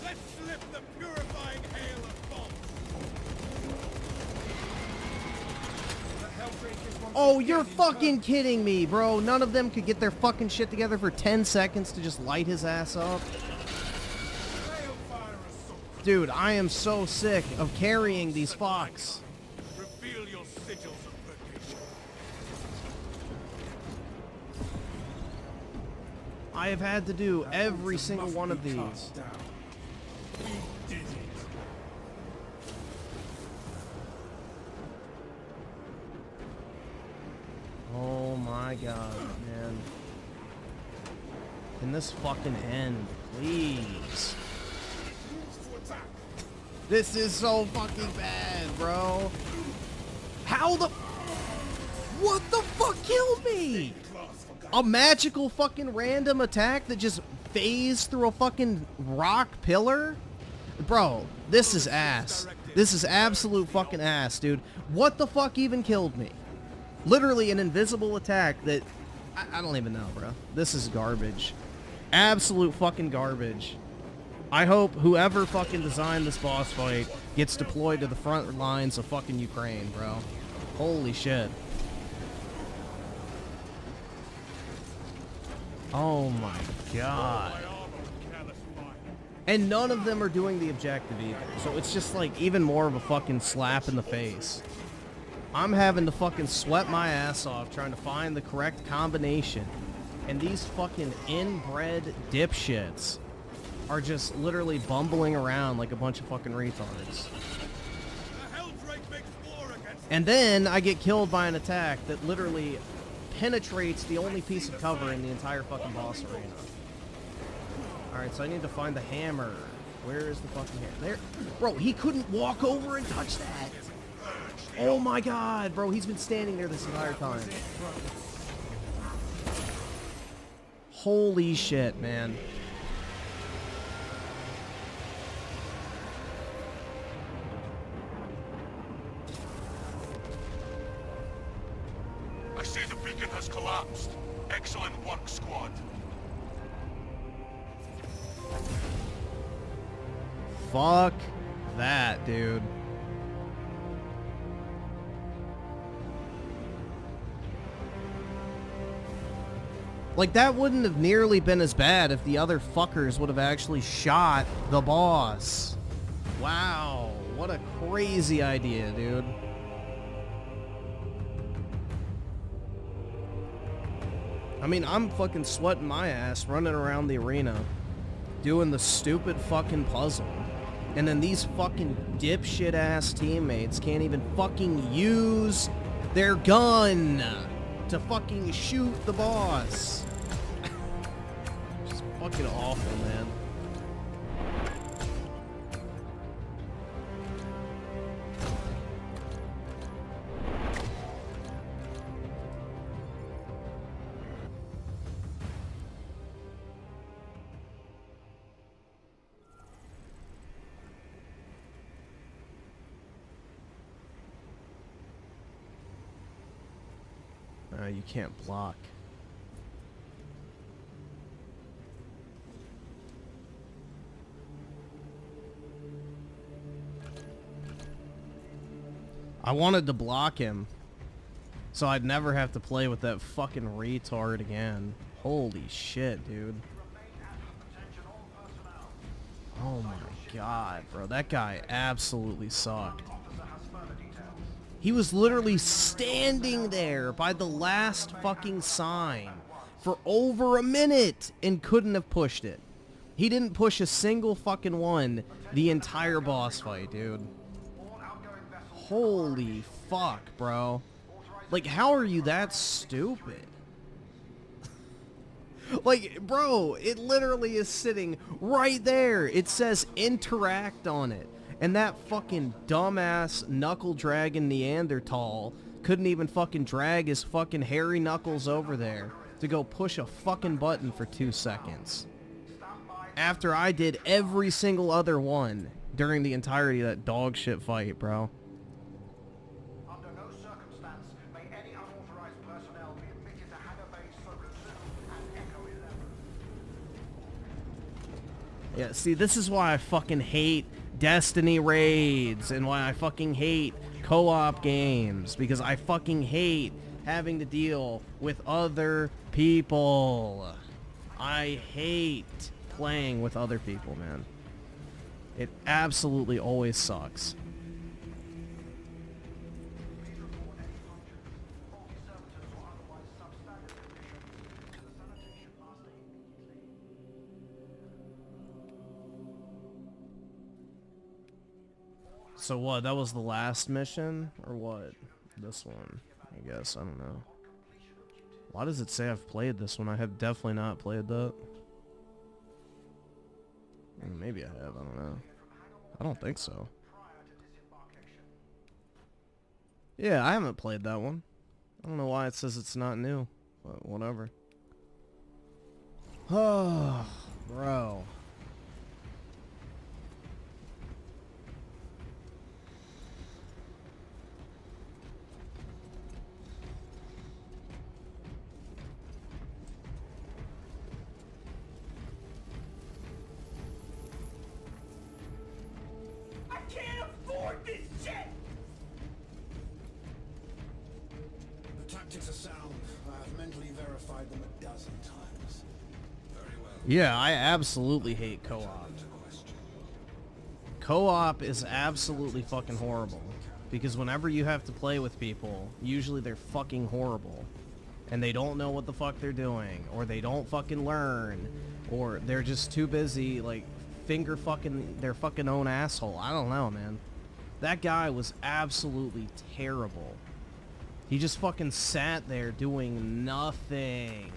Let's slip the purifying hail of bombs. The Helldrake is once Oh, again you're in fucking kidding me, bro. None of them could get their fucking shit together for 10 seconds to just light his ass up. Balefire assault. Dude, I am so sick of carrying these fucks. Reveal your sigils of purgation. I have had to do That every altar single must one of be these. cast down. We did it. Oh my god, man. Can this fucking end, please? This is so fucking bad, bro. How the... What the fuck killed me? A magical fucking random attack that just phased through a fucking rock pillar? Bro, this is ass. This is absolute fucking ass, dude. What the fuck even killed me? Literally an invisible attack that... I don't even know, bro. This is garbage. Absolute fucking garbage. I hope whoever fucking designed this boss fight gets deployed to the front lines of fucking Ukraine, bro. Holy shit. Oh my god. And none of them are doing the objective either. So it's just like even more of a fucking slap in the face. I'm having to fucking sweat my ass off trying to find the correct combination. And these fucking inbred dipshits are just literally bumbling around like a bunch of fucking retards. And then I get killed by an attack that literally penetrates the only piece of cover in the entire fucking boss arena. Alright, so I need to find the hammer. Where is the fucking hammer? There. Bro, he couldn't walk over and touch that. Oh my god, bro, he's been standing there this entire time. Holy shit, man. I see the beacon has collapsed. Excellent work, squad. Fuck that, dude. Like, that wouldn't have nearly been as bad if the other fuckers would have actually shot the boss. Wow, what a crazy idea, dude. I mean, I'm fucking sweating my ass running around the arena doing the stupid fucking puzzle. And then these fucking dipshit ass teammates can't even fucking use their gun to fucking shoot the boss. Just fucking awful, man. You can't block. I wanted to block him so I'd never have to play with that fucking retard again. Holy shit, dude. Oh my god, bro. That guy absolutely sucked. He was literally standing there by the last fucking sign for over a minute and couldn't have pushed it. He didn't push a single fucking one the entire boss fight, dude. Holy fuck, bro. Like, how are you that stupid? Like, bro, it literally is sitting right there. It says interact on it. And that fucking dumbass knuckle dragon Neanderthal couldn't even fucking drag his fucking hairy knuckles over there to go push a fucking button for 2 seconds. After I did every single other one during the entirety of that dog shit fight, bro. Under no circumstance may any unauthorized personnel be admitted to Hangar Base for Resume and Echo 11. Yeah, see, this is why I fucking hate Destiny raids and why I fucking hate co-op games, because I fucking hate having to deal with other people. I hate playing with other people, man. It absolutely always sucks. So what, that was the last mission? Or what? This one, I guess. I don't know. Why does it say I've played this one? I have definitely not played that. Maybe I have, I don't know. I don't think so. Yeah, I haven't played that one. I don't know why it says it's not new, but whatever. Oh, bro. The tactics are sound. I have mentally verified them 12 times. Yeah, I absolutely hate co-op. Co-op is absolutely fucking horrible. Because whenever you have to play with people, usually they're fucking horrible. And they don't know what the fuck they're doing. Or they don't fucking learn. Or they're just too busy, like, finger fucking their fucking own asshole. I don't know, man. That guy was absolutely terrible. He just fucking sat there doing nothing.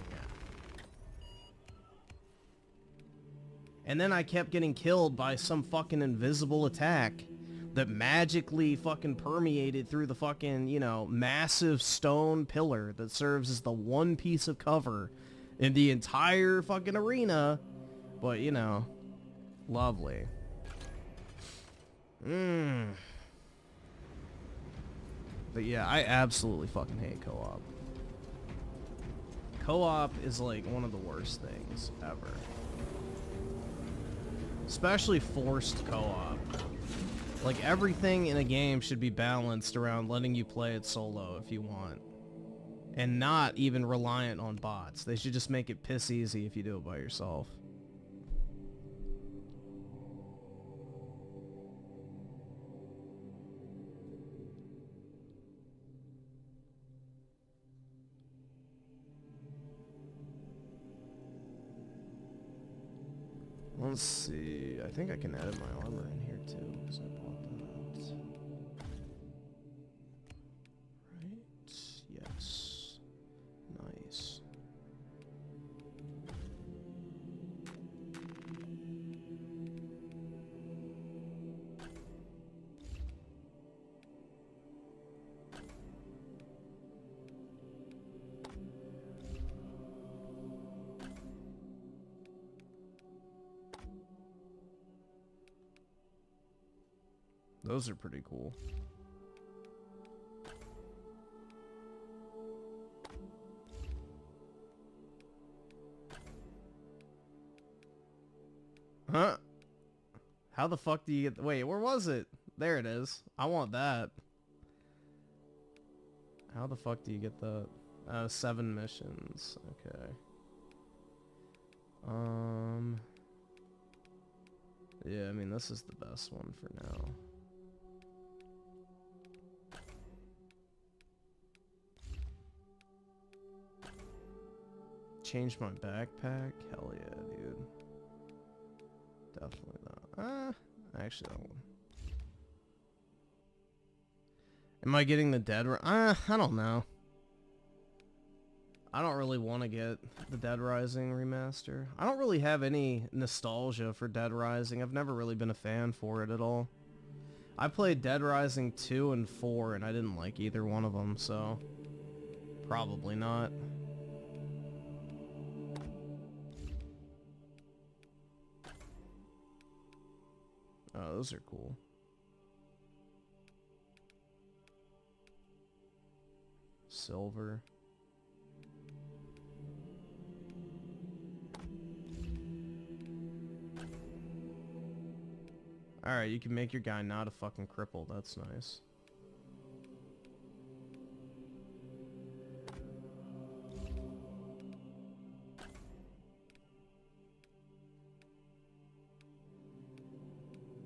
And then I kept getting killed by some fucking invisible attack that magically fucking permeated through the fucking, you know, massive stone pillar that serves as the one piece of cover in the entire fucking arena. But, you know, lovely. But yeah, I absolutely fucking hate co-op. Co-op is like one of the worst things ever. Especially forced co-op. Like, everything in a game should be balanced around letting you play it solo if you want. And not even reliant on bots. They should just make it piss easy if you do it by yourself. Let's see. I think I can edit my armor in here too, because I bought that. Right? Yes. Nice. Those are pretty cool. Huh? How the fuck do you get... Wait, where was it? There it is. I want that. How the fuck do you get the... 7 missions. Okay. Yeah, I mean, this is the best one for now. Change my backpack? Hell yeah, dude. Definitely not. Actually, that one. Am I getting the Dead I don't know. I don't really want to get the Dead Rising remaster. I don't really have any nostalgia for Dead Rising. I've never really been a fan for it at all. I played Dead Rising 2 and 4 and I didn't like either one of them, so probably not. Oh, those are cool. Silver. Alright, you can make your guy not a fucking cripple. That's nice.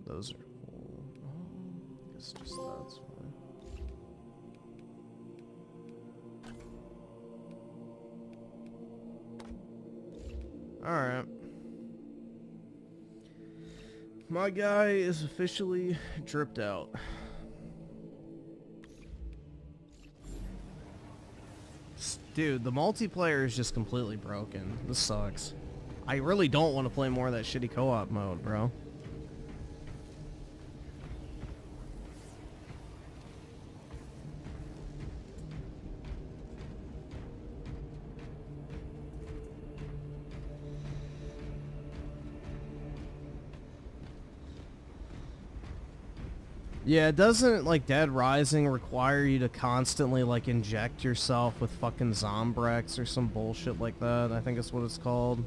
Those are cool. I guess just that's fine. Alright. My guy is officially dripped out. Dude, the multiplayer is just completely broken. This sucks. I really don't want to play more of that shitty co-op mode, bro. Yeah, doesn't, like, Dead Rising require you to constantly, like, inject yourself with fucking Zombrex or some bullshit like that? I think that's what it's called.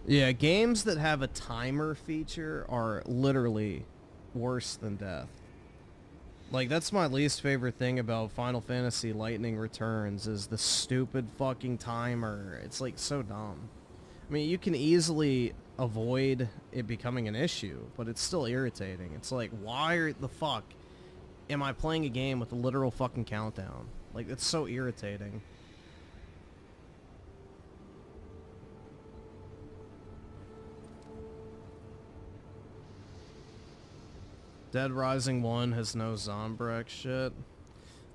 Yeah, games that have a timer feature are literally worse than death. Like, that's my least favorite thing about Final Fantasy Lightning Returns is the stupid fucking timer. It's, like, so dumb. I mean, you can easily avoid it becoming an issue, but it's still irritating. It's like, why the fuck am I playing a game with a literal fucking countdown? Like, it's so irritating. Dead Rising 1 has no Zombrex shit.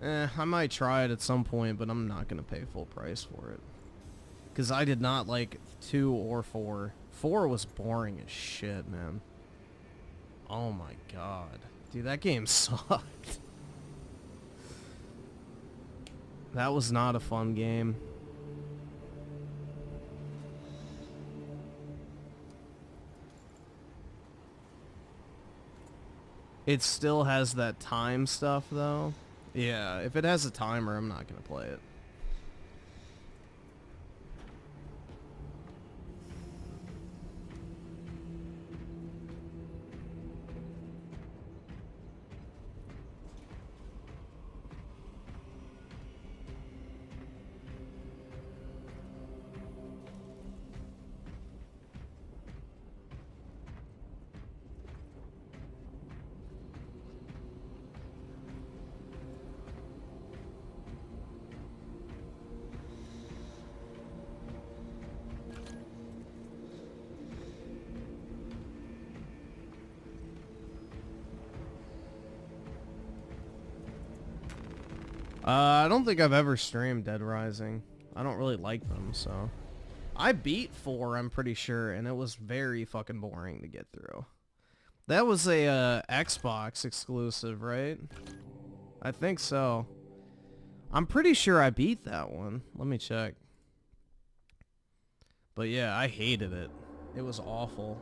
I might try it at some point, but I'm not gonna pay full price for it. Because I did not like 2 or 4. 4 was boring as shit, man. Oh my god. Dude, that game sucked. That was not a fun game. It still has that time stuff, though. Yeah, if it has a timer, I'm not gonna play it. I don't think I've ever streamed Dead Rising. I don't really like them, so. I beat 4, I'm pretty sure, and it was very fucking boring to get through. That was a Xbox exclusive, right? I think so. I'm pretty sure I beat that one. Let me check. But yeah, I hated it. It was awful.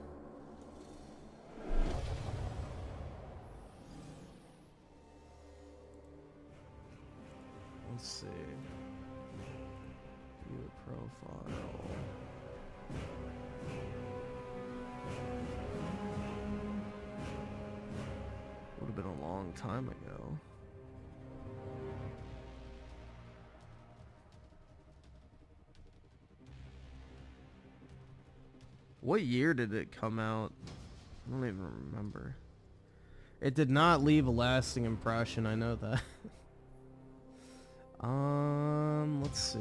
Let's see. View a profile. Would have been a long time ago. What year did it come out? I don't even remember. It did not leave a lasting impression, I know that. Let's see.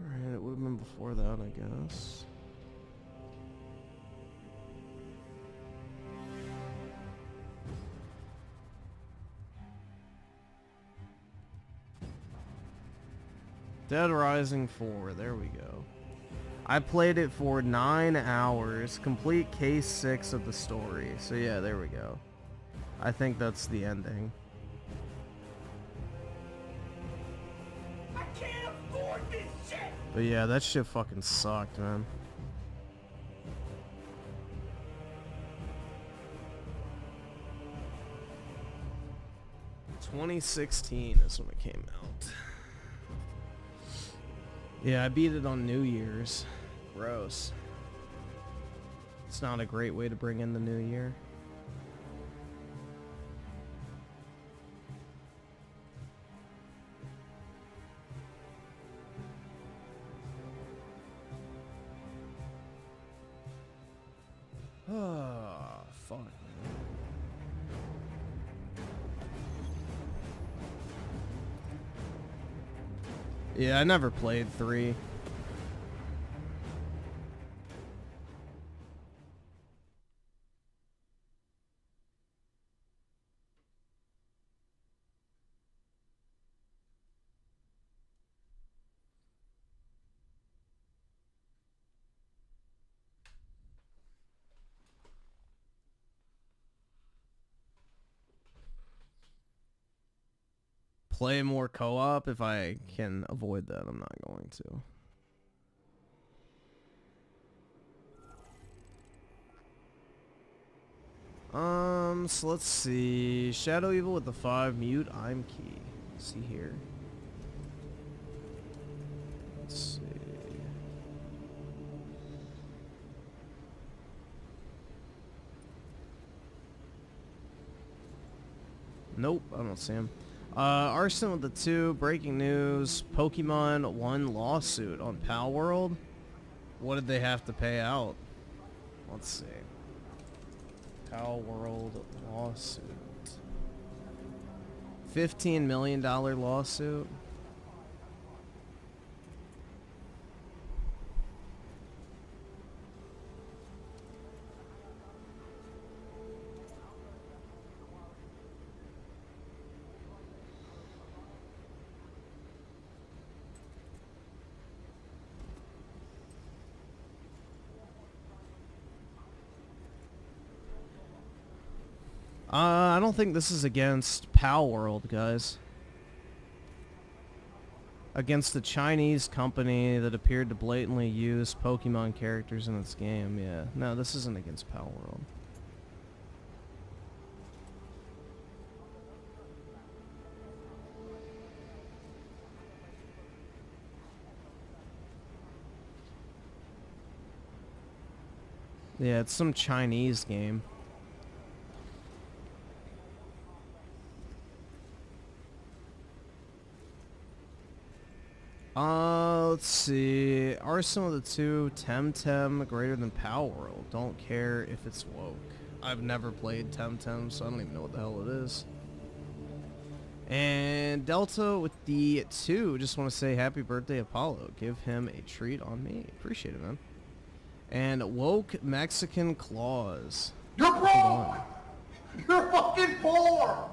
Alright, it would have been before that, I guess. Dead Rising 4, there we go. I played it for 9 hours, complete case 6 of the story. So yeah, there we go. I think that's the ending. I can't afford this shit! But yeah, that shit fucking sucked, man. ...2016 is when it came out. Yeah, I beat it on New Year's. Gross. It's not a great way to bring in the new year. Ah, fuck. Yeah, I never played 3. Play more co-op if I can avoid that. I'm not going to. So let's see. Shadow Evil with the 5. Mute I'm key. Let's see here. Let's see. Nope, I don't see him. Arson with the 2. Breaking news. Pokemon won lawsuit on Pal World. What did they have to pay out? Let's see. Pal World lawsuit. $15 million lawsuit. I don't think this is against Pal World, guys. Against the Chinese company that appeared to blatantly use Pokemon characters in its game, yeah. No, this isn't against Pal World. Yeah, it's some Chinese game. Let's see. Arsenal of the 2, Temtem greater than Pal World. Don't care if it's woke. I've never played Temtem, so I don't even know what the hell it is. And Delta with the 2, just want to say happy birthday, Apollo. Give him a treat on me. Appreciate it, man. And woke Mexican Claus. You're broke! You're fucking poor!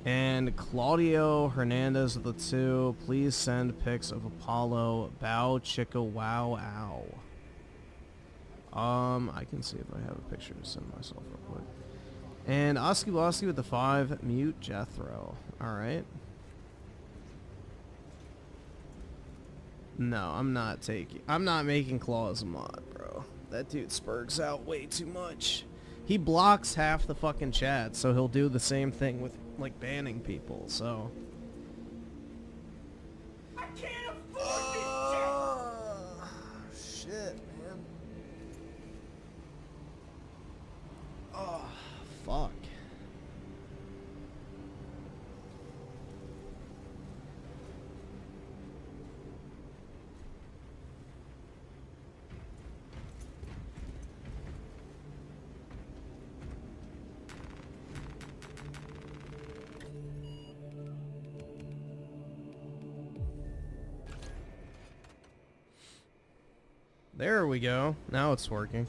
And Claudio Hernandez with the 2. Please send pics of Apollo. Bow chicka wow ow. I can see if I have a picture to send myself real quick. And Oski Woski with the 5. Mute Jethro. Alright. No, I'm not making Claus a mod, bro. That dude spurgs out way too much. He blocks half the fucking chat, so he'll do the same thing with, like, banning people, so. I can't afford this shit! Shit, man. Oh, fuck. There we go. Now it's working.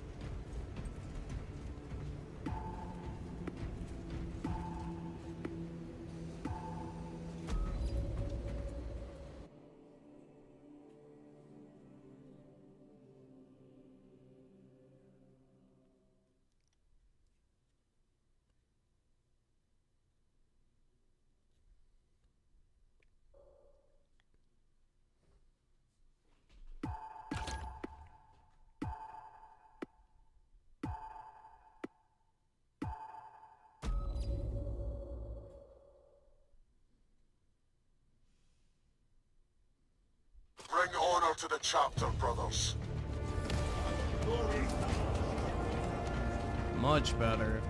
Bring honor to the chapter, brothers. Much better.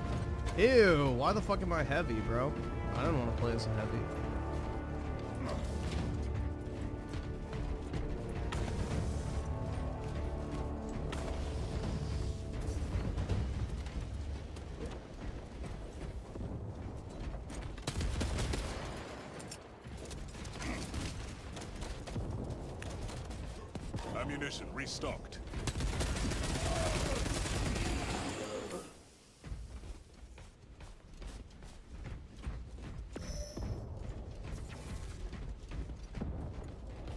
Ew, why the fuck am I heavy, bro? I don't want to play as a heavy. Ammunition restocked.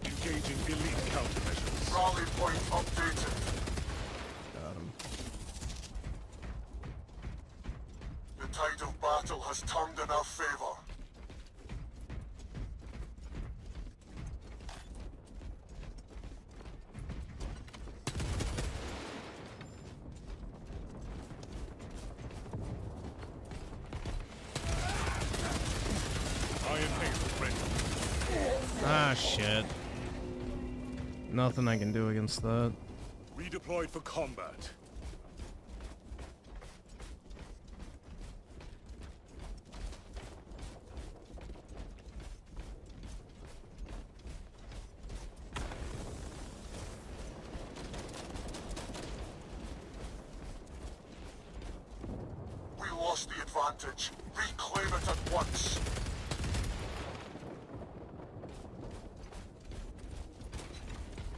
Engaging elite countermeasures. Rally point updated. Got him. The tide of battle has turned in our favor. shit. Nothing I can do against that. Redeployed for combat. We lost the advantage. Reclaim it at once.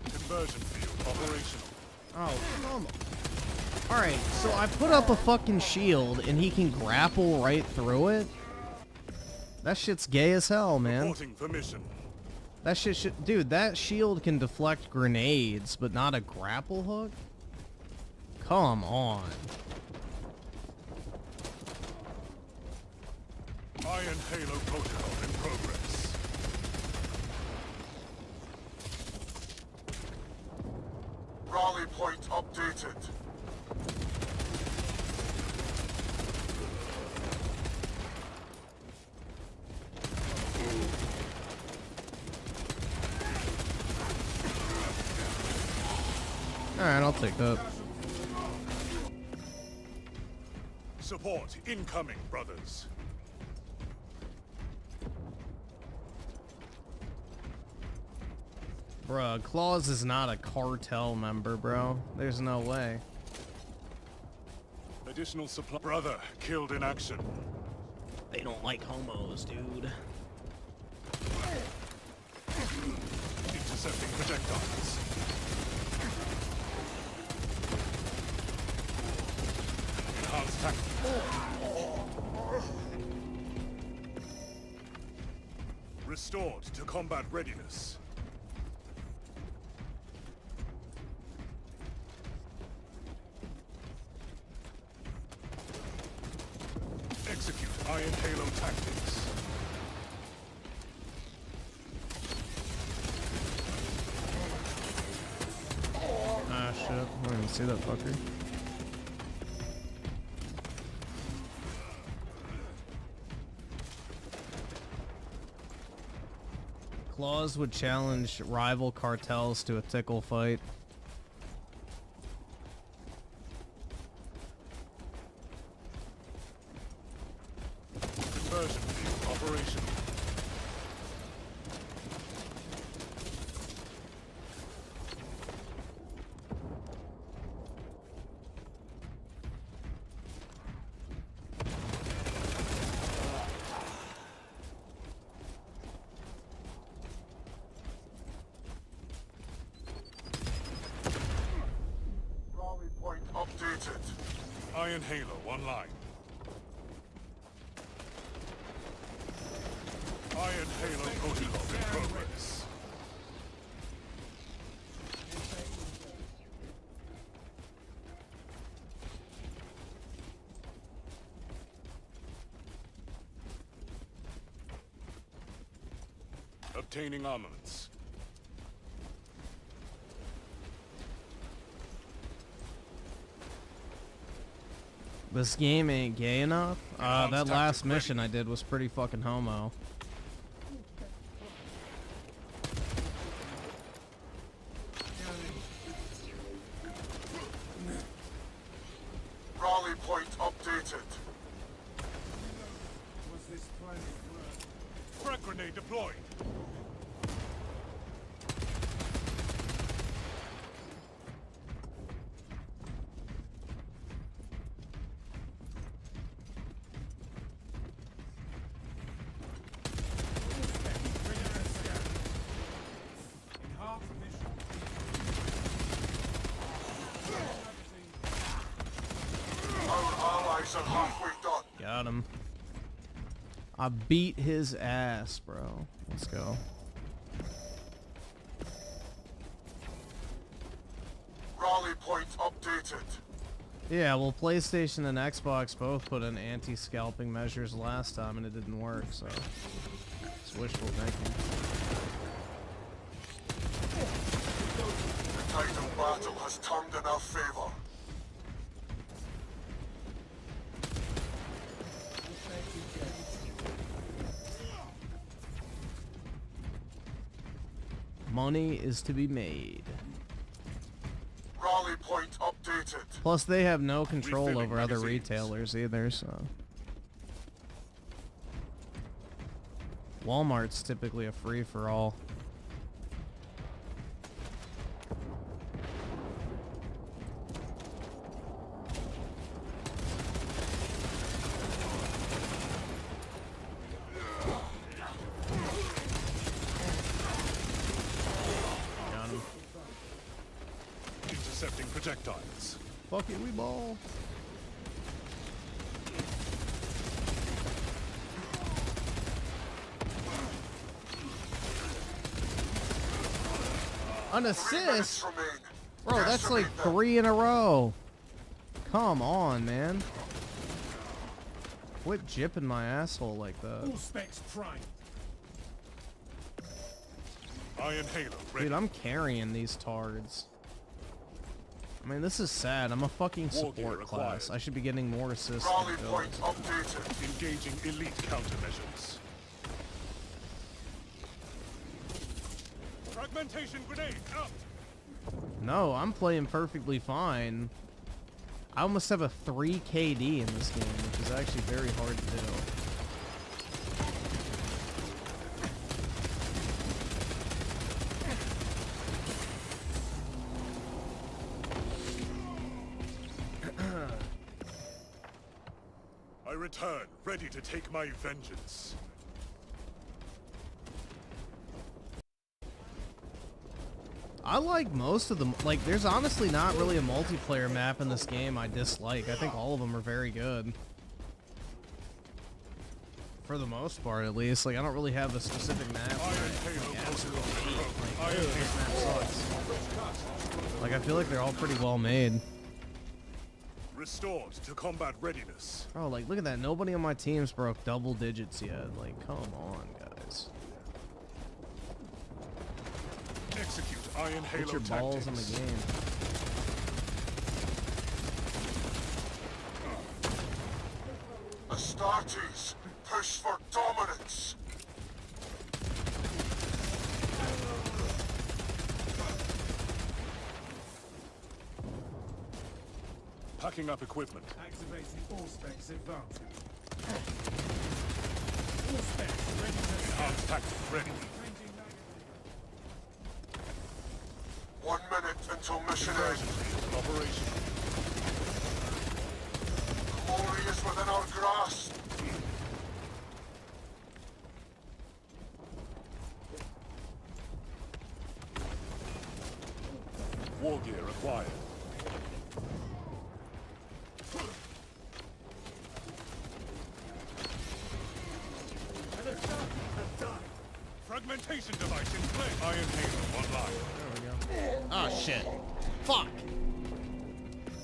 Conversion field operational. Oh, come on. Alright, so I put up a fucking shield and he can grapple right through it? That shit's gay as hell, man. Reporting for mission. That shit should... Dude, that shield can deflect grenades, but not a grapple hook? Come on. Iron Halo protocol in progress. Rally point updated. Alright, I'll take that. Support incoming, brothers. Bruh, Claus is not a cartel member, bro. There's no way. Additional supply. Brother killed in action. They don't like homos, dude. Intercepting projectiles. Enhanced tactics. Restored to combat readiness. Execute Iron Halo tactics. Ah, shit. I didn't even see that fucker. Claus would challenge rival cartels to a tickle fight. Conversion field operational. Rally point updated. Iron Halo online. Iron Halo protocol in progress. Obtaining armaments. This game ain't gay enough? Enhanced That last tactic mission ready. I did was pretty fucking homo. Rally point updated. Was this plan Frag grenade deployed. Our allies are halfway done. Got him. I beat his ass, bro. Let's go. Rally point updated. Yeah, well, PlayStation and Xbox both put in anti-scalping measures last time and it didn't work, so it's wishful thinking. The tide of battle has turned in our favor. money is to be made. Rally point updated. Plus, they have no control Refilling over other magazines. retailers either, so... Walmart's typically a free-for-all. Got him. Intercepting projectiles. Fuck it, we ball. An assist? Bro, that's like 3 in a row. Come on, man. Quit jipping my asshole like that. All specs prime. Iron Halo ready. Dude, I'm carrying these tards. I mean, this is sad. I'm a fucking War gear support required. class. I should be getting more assists Rally than point kills. updated. Engaging elite countermeasures. Fragmentation grenade out. No, I'm playing perfectly fine. I almost have a 3 KD in this game, which is actually very hard to do. I return, ready to take my vengeance. I like most of them. Like, there's honestly not really a multiplayer map in this game I dislike. I think all of them are very good. For the most part, at least. Like, I don't really have a specific map where I think absolutely hate. Like, "Ew, this map sucks." Like, I feel like they're all pretty well made. Restored to combat readiness. Bro, like, look at that. Nobody on my team's broke double digits yet. Like, come on, guys. Execute Iron Halo Put your tactics. balls in the game. Astartes, push for dominance. Packing up equipment. Activating all specs advanced. All specs ready to Enhanced tactic ready. changing magazine. 1 minute until mission Conversion end. field operation. Glory is within our grasp. War gear acquired. Fragmentation device in play. Iron Halo online. There we go. Oh, shit. Fuck.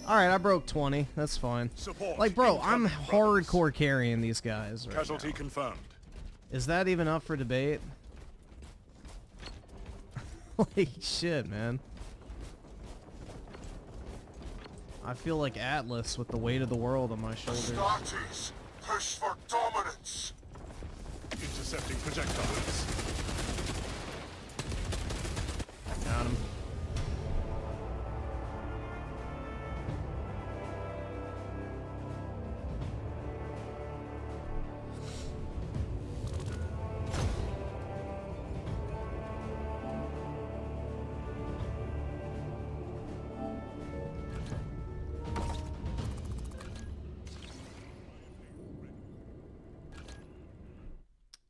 Alright, I broke 20. That's fine. Support. Like, bro, I'm incoming, brothers. hardcore carrying these guys right Casualty now. confirmed. Is that even up for debate? Like, shit, man. I feel like Atlas with the weight of the world on my shoulders. Astartes, push for dominance. Intercepting projectiles. Got him.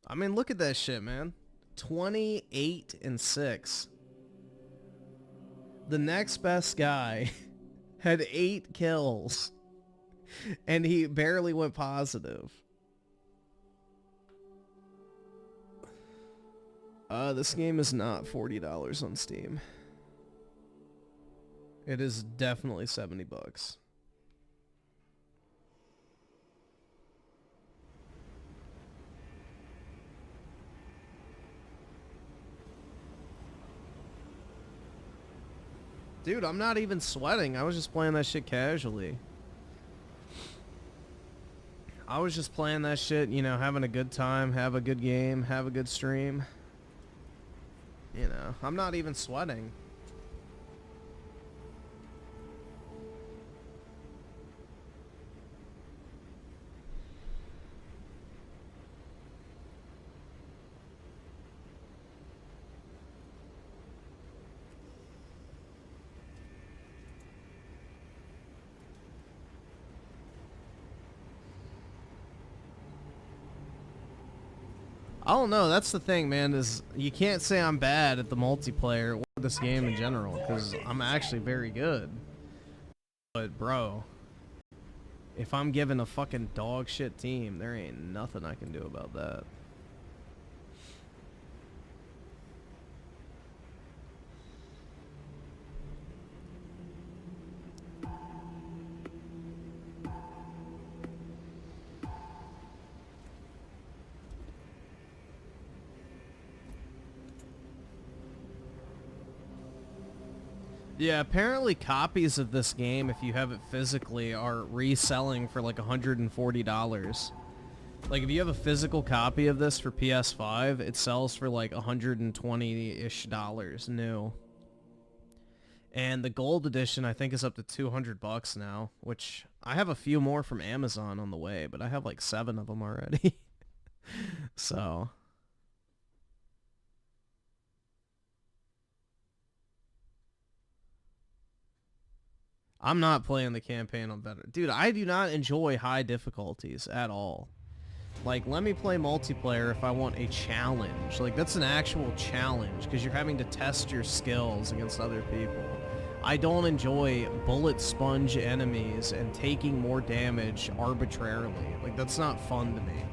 I mean, look at that shit, man. 28 and 6. The next best guy had 8 kills. And he barely went positive. This game is not $40 on Steam. It is definitely $70. Dude, I'm not even sweating. I was just playing that shit casually. I was just playing that shit, you know, having a good time, have a good game, have a good stream. You know, I'm not even sweating. I don't know, that's the thing, man, is you can't say I'm bad at the multiplayer or this game in general, because I'm actually very good. But, bro, if I'm given a fucking dog shit team, there ain't nothing I can do about that. Yeah, apparently copies of this game, if you have it physically, are reselling for like $140. Like, if you have a physical copy of this for PS5, it sells for like $120-ish new. And the gold edition, I think, is up to $200 now, which I have a few more from Amazon on the way, but I have like 7 of them already. So... I'm not playing the campaign on better. Dude, I do not enjoy high difficulties at all. Like, let me play multiplayer if I want a challenge. Like, that's an actual challenge, because you're having to test your skills against other people. I don't enjoy bullet sponge enemies and taking more damage arbitrarily. Like, that's not fun to me.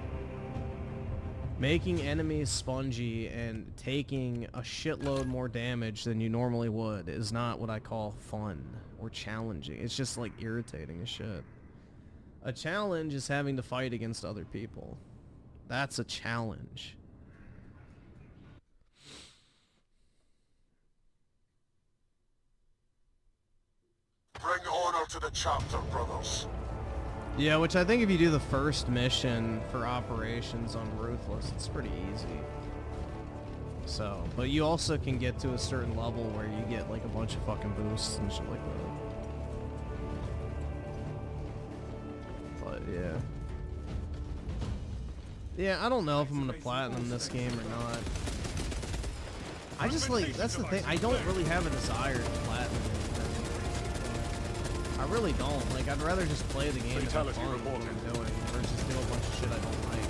Making enemies spongy and taking a shitload more damage than you normally would is not what I call fun or challenging. It's just like irritating as shit. A challenge is having to fight against other people. That's a challenge. Bring honor to the chapter, brothers. Yeah, which I think if you do the first mission for operations on Ruthless, it's pretty easy. So, but you also can get to a certain level where you get like a bunch of fucking boosts and shit like that. But yeah. Yeah, I don't know if I'm gonna platinum this game or not. I just like, that's the thing, I don't really have a desire to platinum it. I really don't. Like, I'd rather just play the game and have fun with what I'm doing versus do a bunch of shit I don't like.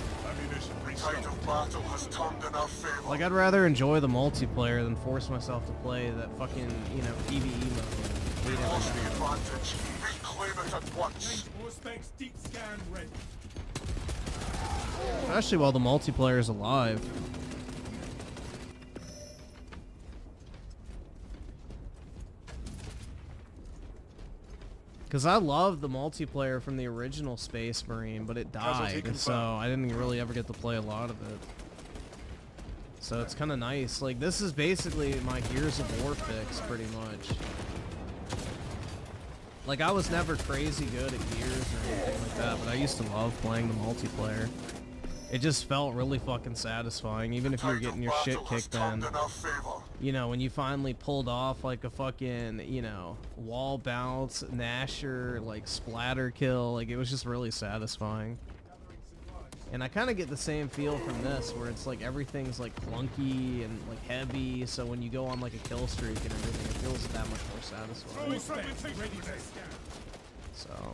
The tide of battle has turned in our favor. Like, I'd rather enjoy the multiplayer than force myself to play that fucking, you know, PvE mode. We lost the advantage. Reclaim it at once. Deep scan ready. Especially while the multiplayer is alive. Because I love the multiplayer from the original Space Marine, but it died, so I didn't really ever get to play a lot of it. So it's kind of nice. Like, this is basically my Gears of War fix, pretty much. Like, I was never crazy good at Gears or anything like that, but I used to love playing the multiplayer. It just felt really fucking satisfying, even if you were getting your shit kicked in. You know, when you finally pulled off, like, a fucking, you know, wall bounce, Nasher, like, splatter kill, like, it was just really satisfying. And I kind of get the same feel from this, where it's like everything's, like, clunky and, like, heavy, so when you go on, like, a kill streak and everything, it feels that much more satisfying. So,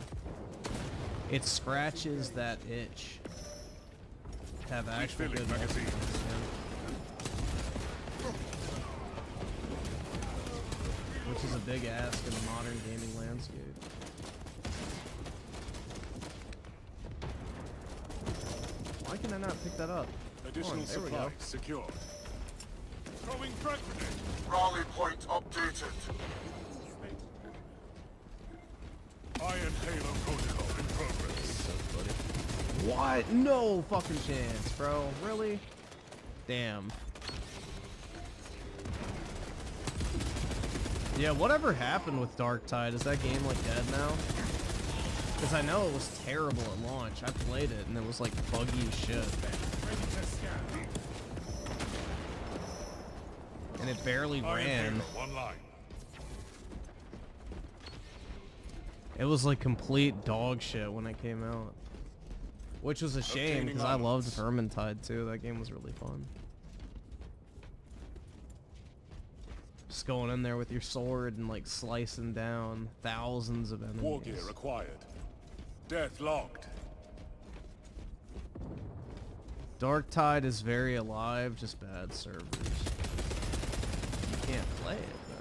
it scratches that itch. Have actually good magazines. Which is a big ask in the modern gaming landscape. Why can I not pick that up? Additional supplies secure. Throwing frag grenade. Rally point updated. Iron Halo protocol in progress. What? No fucking chance, bro. Really? Damn. Yeah, whatever happened with Dark Tide? Is that game, like, dead now? Because I know it was terrible at launch. I played it, and it was, like, buggy as shit. And and it barely ran. One line. It was like complete dog shit when it came out. Which was a shame, because I loved Vermintide too. That game was really fun. Just going in there with your sword and like slicing down thousands of enemies. War gear acquired. Death logged. Darktide is very alive, just bad servers. You can't play it then.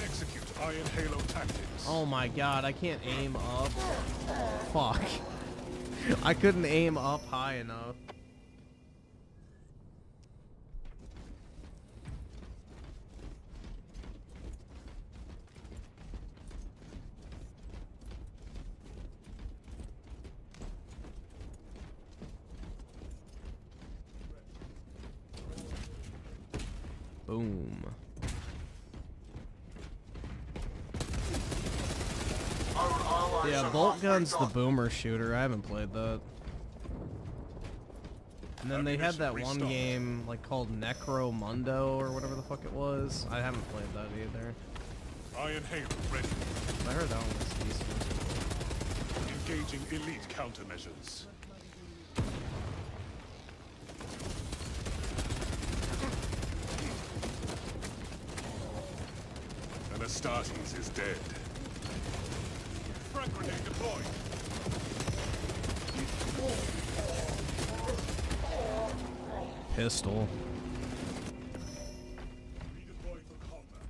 Execute Iron Halo tactics. Oh my god, I can't aim up. Fuck. I couldn't aim up high enough. Boom. Yeah, bolt gun's the boomer shooter. I haven't played that. And then they had that one game like called Necro Mundo or whatever the fuck it was. I haven't played that either. Iron Halo ready. I heard that one was decent. Engaging elite countermeasures. And Astartes is dead. Frag grenade deployed. Pistol. Redeployed for combat.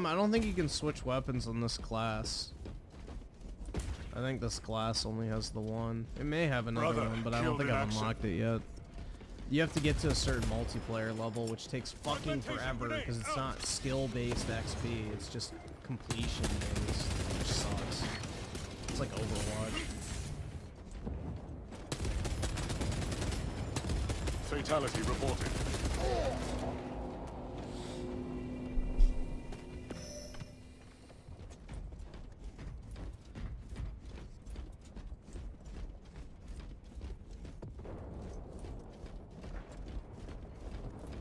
I don't think you can switch weapons on this class. I think this class only has the one. It may have another one, but I don't think I've unlocked it yet. You have to get to a certain multiplayer level, which takes fucking forever because it's not skill-based XP. It's just completion-based, which sucks. It's like Overwatch. Fatality reported.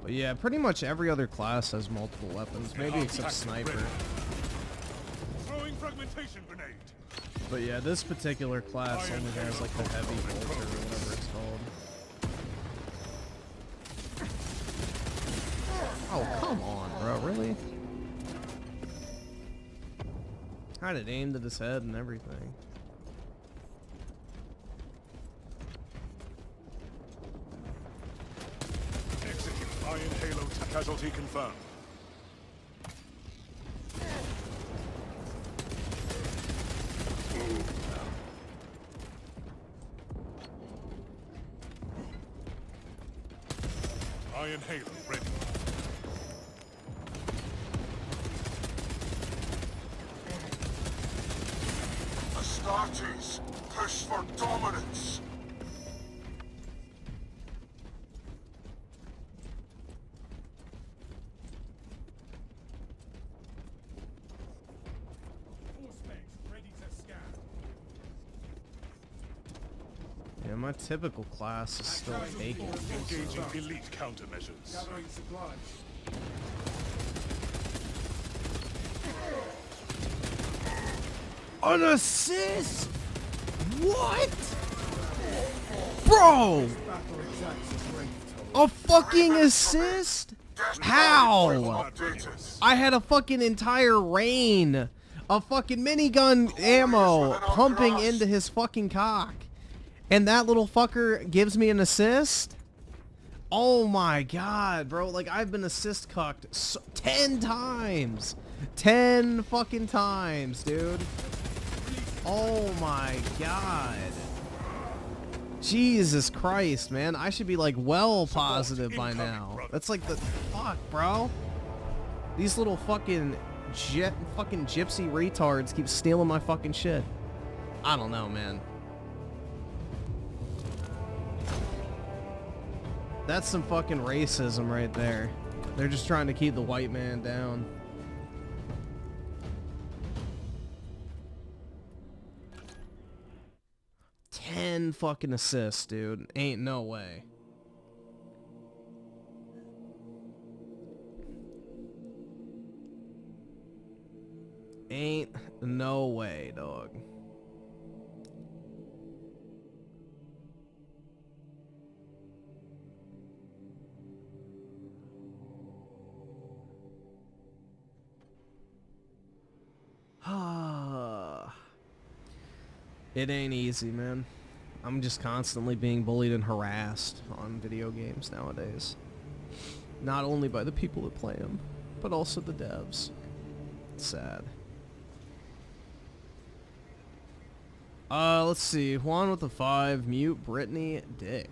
But yeah, pretty much every other class has multiple weapons, maybe except Sniper. Throwing fragmentation grenade. But yeah, this particular class only has like the heavy bolter or whatever it's called. Oh, come on, bro, really? Had it aimed at his head and everything. Execute Iron Halo casualty confirmed. Iron Halo ready. Astartes, push for dominance. Yeah, my typical class is still taken. Engaging elite countermeasures. Gathering supplies. An assist? What? Bro! Battle exacts its rate A fucking assist? How? I had a fucking entire rain of fucking minigun ammo pumping into his fucking cock. And that little fucker gives me an assist? Oh my god, bro. Like, I've been assist cucked 10 times. 10 fucking times, dude. Oh my god. Jesus Christ, man. I should be like well positive by now. That's like the fuck, bro. These little fucking gypsy retards keep stealing my fucking shit. I don't know, man. That's some fucking racism right there. They're just trying to keep the white man down. Ten fucking assists, dude. Ain't no way. Ain't no way, dog. It ain't easy, man. I'm just constantly being bullied and harassed on video games nowadays. Not only by the people that play them, but also the devs. It's sad. Let's see. Juan with the 5. Mute Brittany Dick.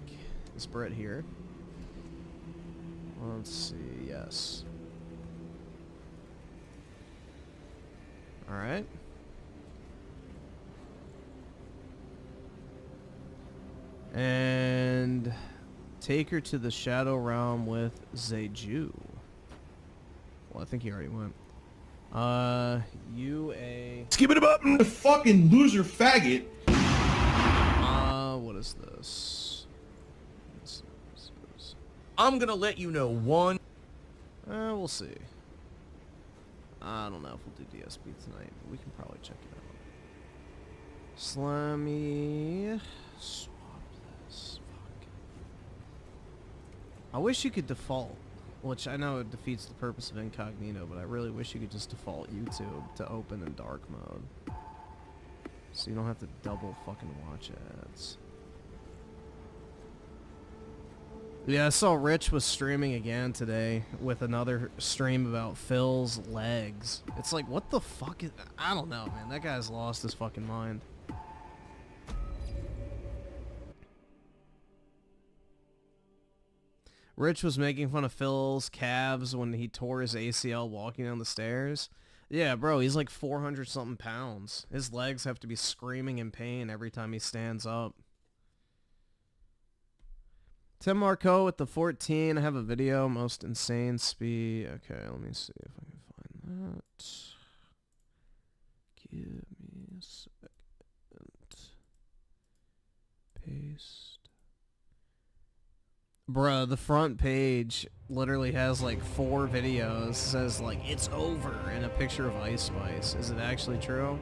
Is Britt here? Let's see. Yes. Alright. And take her to the Shadow Realm with Zeju. Well, I think he already went. Skip it up, the fucking loser faggot. What is this? I'm gonna let you know one. We'll see. I don't know if we'll do DSP tonight, but we can probably check it out. Slammy. Swap this. Fuck. I wish you could default, which I know it defeats the purpose of incognito, but I really wish you could just default YouTube to open in dark mode. So you don't have to double fucking watch ads. Yeah, I saw Rich was streaming again today with another stream about Phil's legs. It's like, what the fuck is... I don't know, man. That guy's lost his fucking mind. Rich was making fun of Phil's calves when he tore his ACL walking down the stairs. Yeah, bro, he's like 400-something pounds. His legs have to be screaming in pain every time he stands up. Tim Marco with the 14. I have a video. Most insane speed. Okay, let me see if I can find that. Give me a second. Paste. Bruh, the front page literally has like 4 videos. It says like, it's over, and a picture of Ice Spice. Is it actually true?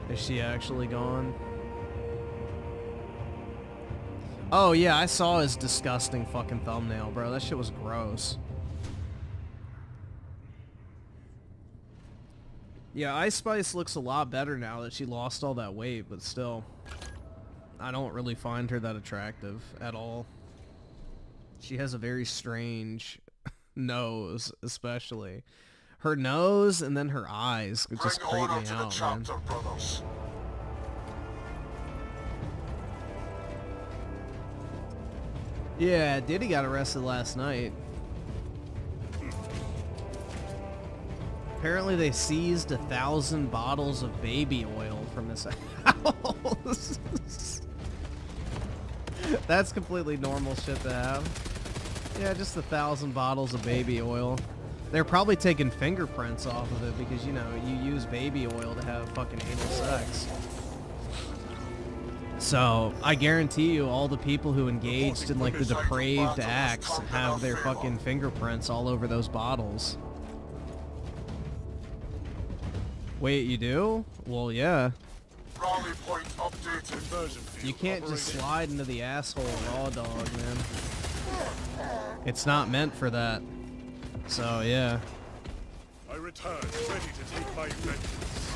Is she actually gone? Oh yeah, I saw his disgusting fucking thumbnail, bro. That shit was gross. Yeah, Ice Spice looks a lot better now that she lost all that weight, but still, I don't really find her that attractive at all. She has a very strange nose, especially. Her nose and then her eyes would just creep me out, man. Yeah, Diddy got arrested last night. Apparently they seized 1,000 bottles of baby oil from his house. That's completely normal shit to have. Yeah, just 1,000 bottles of baby oil. They're probably taking fingerprints off of it because, you know, you use baby oil to have fucking anal sex. So, I guarantee you all the people who engaged in, like, the depraved acts have their fucking fingerprints all over those bottles. Wait, you do? Well, yeah. You can't just slide into the asshole raw dog, man. It's not meant for that. So, yeah. I return, ready to take my vengeance.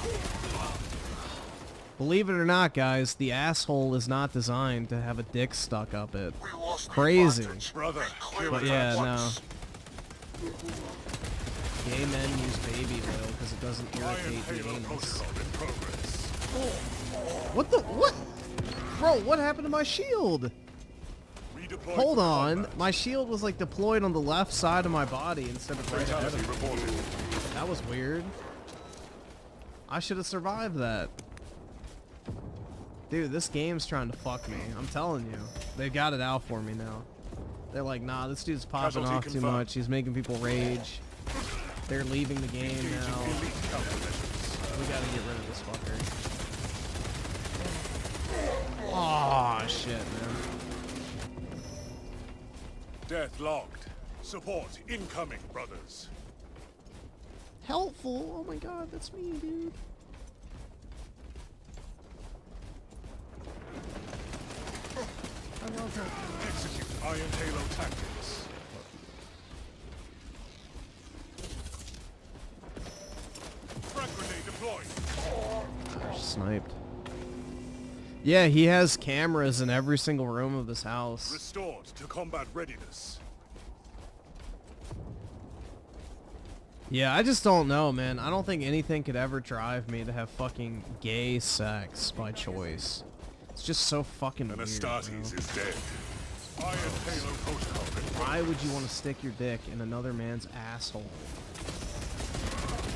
Believe it or not, guys, the asshole is not designed to have a dick stuck up it. Crazy. But yeah, no. Gay men use baby oil because it doesn't irritate the anus. What the? What? Bro, what happened to my shield? Hold on. My shield was like deployed on the left side of my body instead of right ahead of me. That was weird. I should have survived that. Dude, this game's trying to fuck me. I'm telling you. They've got it out for me now. They're like, nah, this dude's popping Casualty off too confirmed. much. He's making people rage. They're leaving the game now. We gotta get rid of this fucker. Aw, shit, man. Death logged. Support incoming, brothers. Helpful? Oh my god, that's me, dude. I love that. Execute Iron Halo tactics. Frag grenade deployed. Sniped. Yeah, he has cameras in every single room of this house. Restored to combat readiness. Yeah, I just don't know, man. I don't think anything could ever drive me to have fucking gay sex by choice. It's just so fucking weird. Anastastes is dead. Iron Halo protocol. Why would you want to stick your dick in another man's asshole?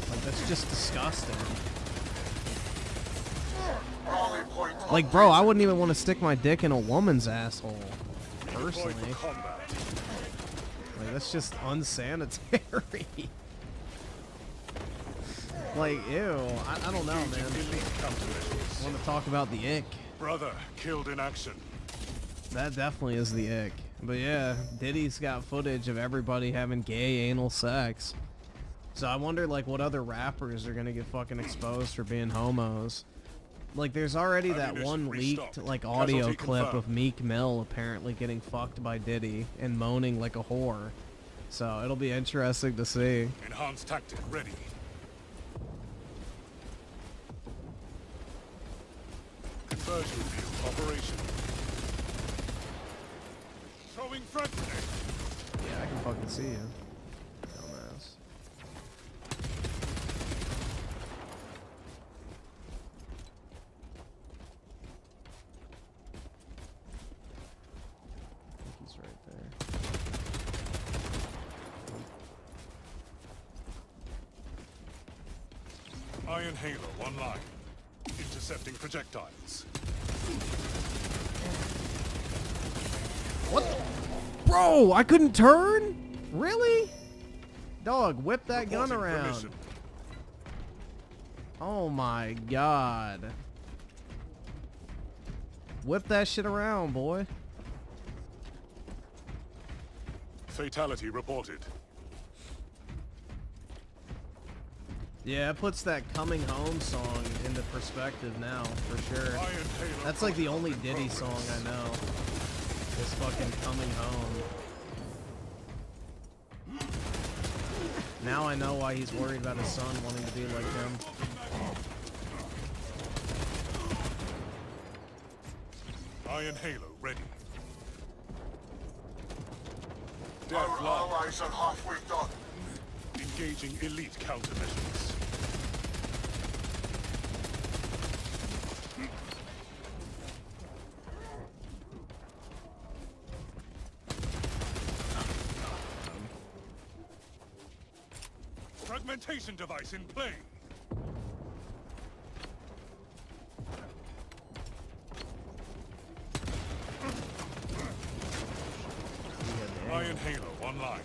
Like, that's just disgusting. Like, bro, I wouldn't even want to stick my dick in a woman's asshole. Personally. Like, that's just unsanitary. Like, ew. I don't know, man. Want to talk about the ick. Brother killed in action. That definitely is the ick. But yeah, Diddy's got footage of everybody having gay anal sex. So I wonder, like, what other rappers are gonna get fucking exposed for being homos. Like, there's already that one leaked, like, audio clip of Meek Mill apparently getting fucked by Diddy and moaning like a whore. So it'll be interesting to see. Enhanced tactic ready. Conversion field operation. Throwing frag grenade. Yeah, I can fucking see you. Dumbass. I think he's right there. Iron Halo online. Intercepting projectiles. What the? Bro, I couldn't turn? Really? Dog, whip that gun around. Permission. Oh my god. Whip that shit around, boy. Fatality reported. Yeah, it puts that Coming Home song into perspective now, for sure. That's like the only Diddy song I know. Is fucking Coming Home. Now I know why he's worried about his son wanting to be like him. Iron Halo ready. Our allies are halfway done. Engaging elite countermeasures. Fragmentation device in play. Iron Halo online.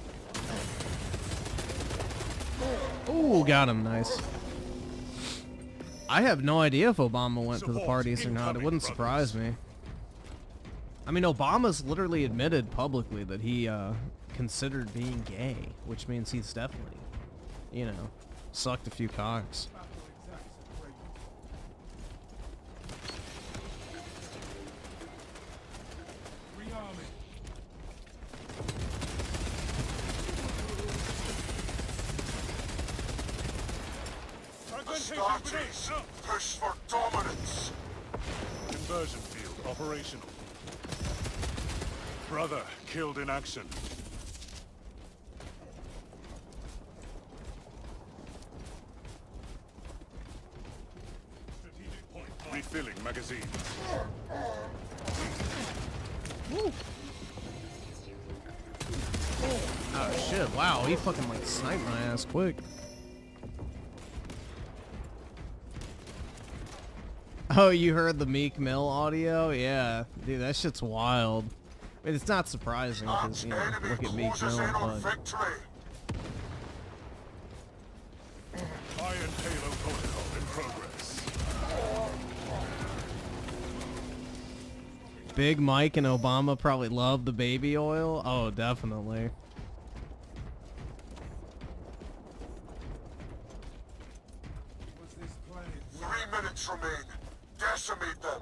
Ooh, got him. Nice. I have no idea if Obama went to the parties or not. It wouldn't surprise me. I mean, Obama's literally admitted publicly that he considered being gay, which means he's definitely, you know, sucked a few cocks. Astartes, push for dominance. Conversion field operational. Brother killed in action. Strategic point. Refilling magazine. Woo. Oh shit, wow, he fucking like sniped my ass quick. Oh, you heard the Meek Mill audio? Yeah, dude, that shit's wild. I mean, it's not surprising because, you know, look at Meek Mill, but... Iron Halo protocol in progress. Big Mike and Obama probably love the baby oil. Oh, definitely. Was this planet 3 minutes remain. Decimate them.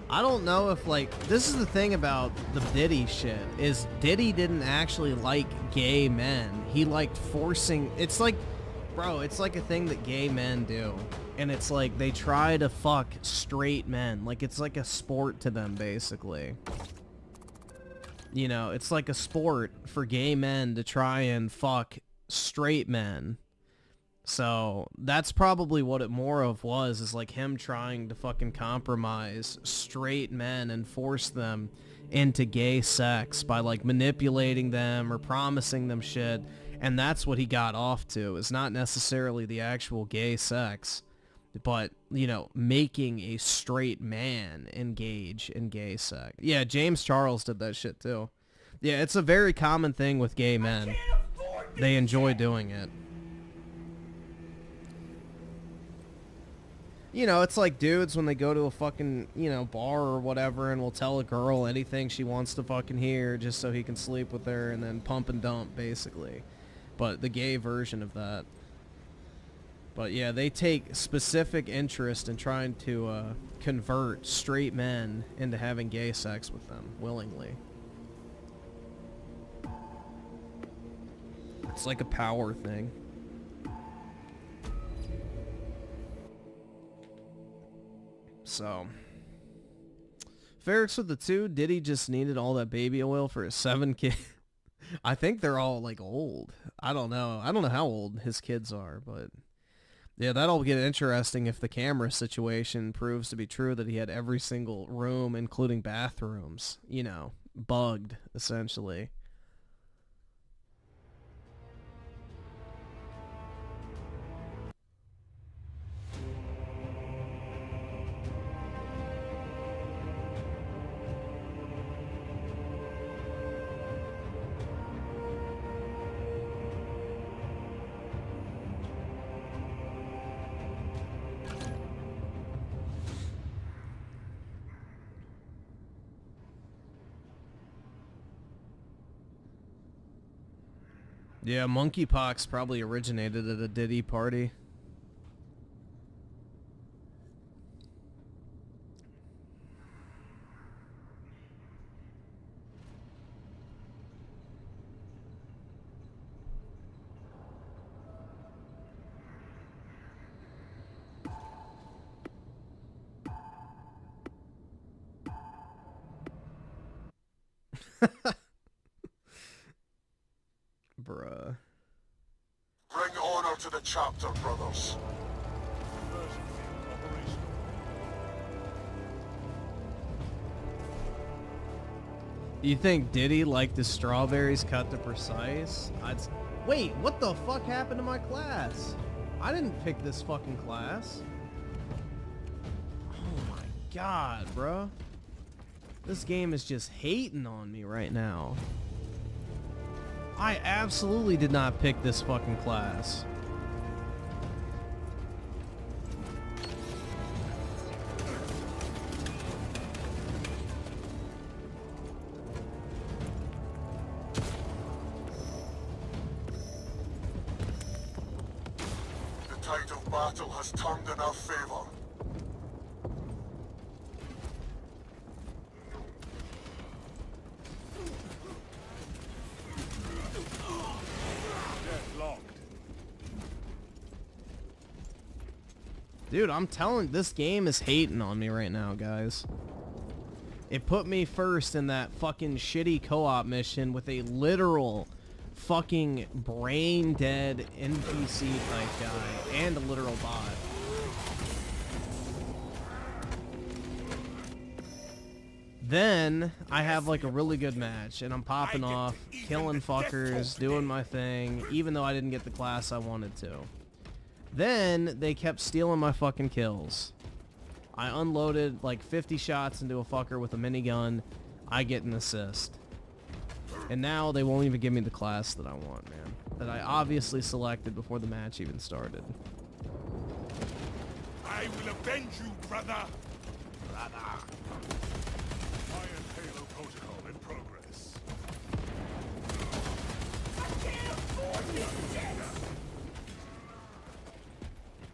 I don't know if, like, this is the thing about the Diddy shit, is Diddy didn't actually like gay men. He liked forcing, it's like, bro, it's like a thing that gay men do. And it's like, they try to fuck straight men. Like, it's like a sport to them, basically. You know, it's like a sport for gay men to try and fuck straight men. So that's probably what it more of was, is like him trying to fucking compromise straight men and force them into gay sex by like manipulating them or promising them shit. And that's what he got off to, is not necessarily the actual gay sex, but, you know, making a straight man engage in gay sex. Yeah, James Charles did that shit too. Yeah, it's a very common thing with gay men. They enjoy doing it. You know, it's like dudes when they go to a fucking, you know, bar or whatever and will tell a girl anything she wants to fucking hear just so he can sleep with her and then pump and dump, basically. But the gay version of that. But yeah, they take specific interest in trying to convert straight men into having gay sex with them, willingly. It's like a power thing. So, Ferrex with the 2, Diddy just needed all that baby oil for his 7 kids. I think they're all like old. I don't know. I don't know how old his kids are, but yeah, that'll get interesting if the camera situation proves to be true, that he had every single room, including bathrooms, you know, bugged, essentially. Yeah, monkeypox probably originated at a Diddy party. Bruh. Bring honor to the chapter, brothers. You think Diddy liked the strawberries cut to precise? Wait, what the fuck happened to my class? I didn't pick this fucking class. Oh my god, bro. This game is just hating on me right now. I absolutely did not pick this fucking class. The tide of battle has turned in our favor. Dude, I'm telling, this game is hating on me right now, guys. It put me first in that fucking shitty co-op mission with a literal fucking brain-dead NPC type guy and a literal bot. Then I have like a really good match, and I'm popping off, killing fuckers, doing my thing, even though I didn't get the class I wanted to. Then they kept stealing my fucking kills. I unloaded like 50 shots into a fucker with a minigun. I get an assist. And now they won't even give me the class that I want, man. That I obviously selected before the match even started. I will avenge you, brother! Iron Halo protocol in progress.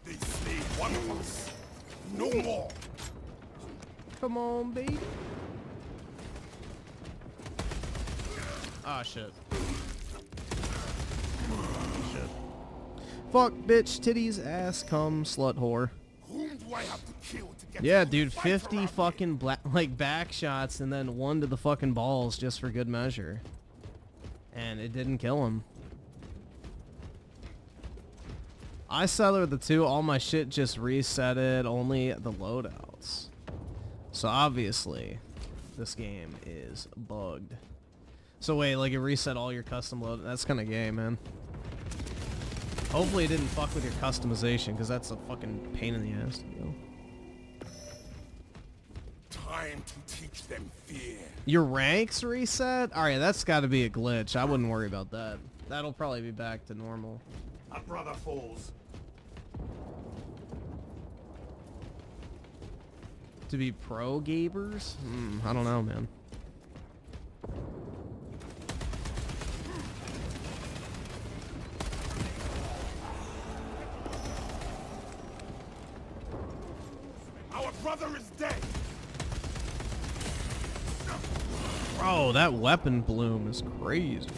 They slay one of us. No more! Come on, baby. Ah, shit. Shit. Fuck, bitch, titties, ass, cum, slut, whore. Whom do I have to kill to get Yeah, to dude, fight 50 around fucking like back shots and then 1 to the fucking balls just for good measure. And it didn't kill him. I cellared the 2, all my shit just resetted, only the loadouts. So obviously, this game is bugged. So wait, like it reset all your custom load? That's kind of gay, man. Hopefully it didn't fuck with your customization, because that's a fucking pain in the ass to do. Time to teach them fear. Your ranks reset? Alright, that's got to be a glitch. I wouldn't worry about that. That'll probably be back to normal. A brother falls. To be pro gamers? I don't know, man. Our brother is dead. Bro, that weapon bloom is crazy.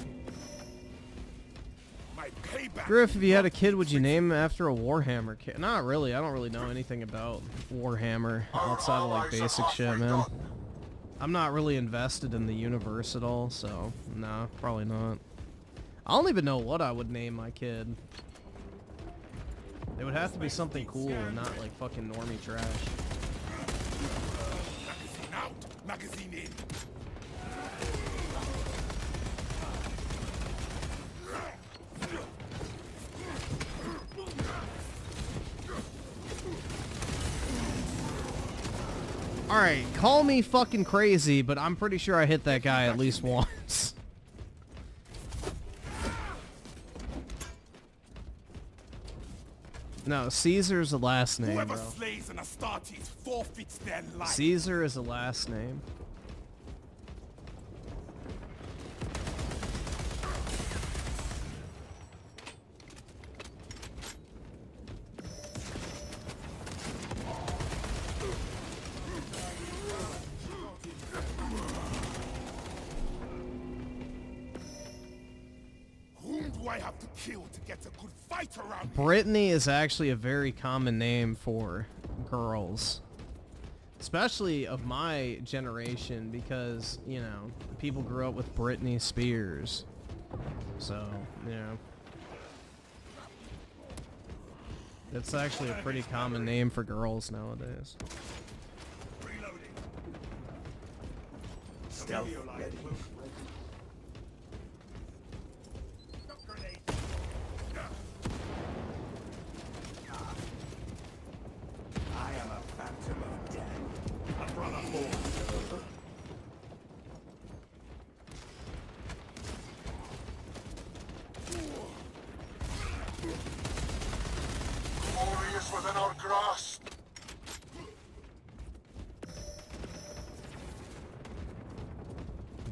My payback. Griff, if you had a kid, would you name him after a Warhammer kid? Not really. I don't really know anything about Warhammer outside of like basic shit, man. I'm not really invested in the universe at all, so nah, probably not. I don't even know what I would name my kid. It would have to be something cool and not like fucking normie trash. Magazine out. Magazine in. Alright, call me fucking crazy, but I'm pretty sure I hit that guy at least once. No, Caesar's the last name, Whoever bro. slays an Astartes forfeits their life. Caesar is the last name. Whom do I have to kill to get a good fight around here? Brittany is actually a very common name for girls. Especially of my generation because, you know, people grew up with Britney Spears. So, you know. It's actually a pretty common name for girls nowadays. Reloading. Stealth ready. Grenade. I am a phantom of death. A brother falls. Glory is within our grasp.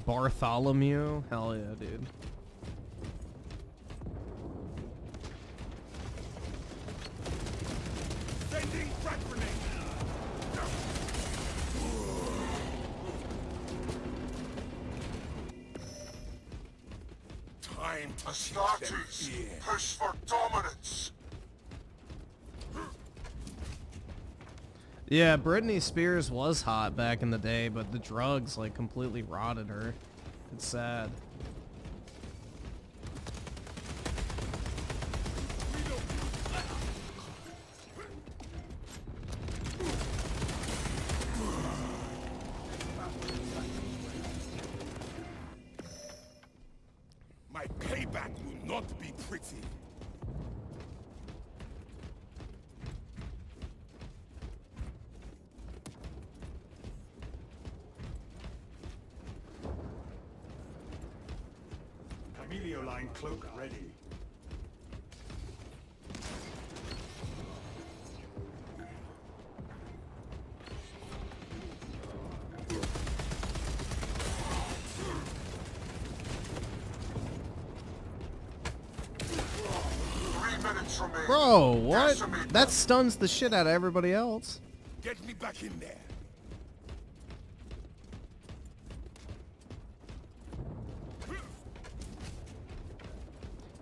Bartholomew? Hell yeah, dude. Sending frag grenade. Time to teach them Astartes, fear. push for dominance. Yeah, Britney Spears was hot back in the day, but the drugs like completely rotted her. It's sad. not be pretty. Emilio line cloak ready. Bro, what? That stuns the shit out of everybody else. Get me back in there.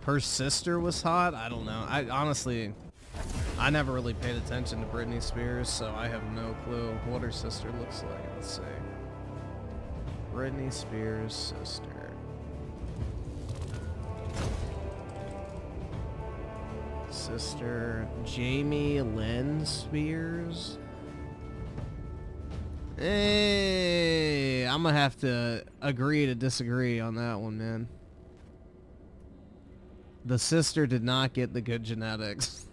Her sister was hot? I don't know. I honestly, I never really paid attention to Britney Spears, so I have no clue what her sister looks like. Let's see. Britney Spears' sister. Sister Jamie Lynn Spears. Hey, I'm gonna have to agree to disagree on that one, man. The sister did not get the good genetics.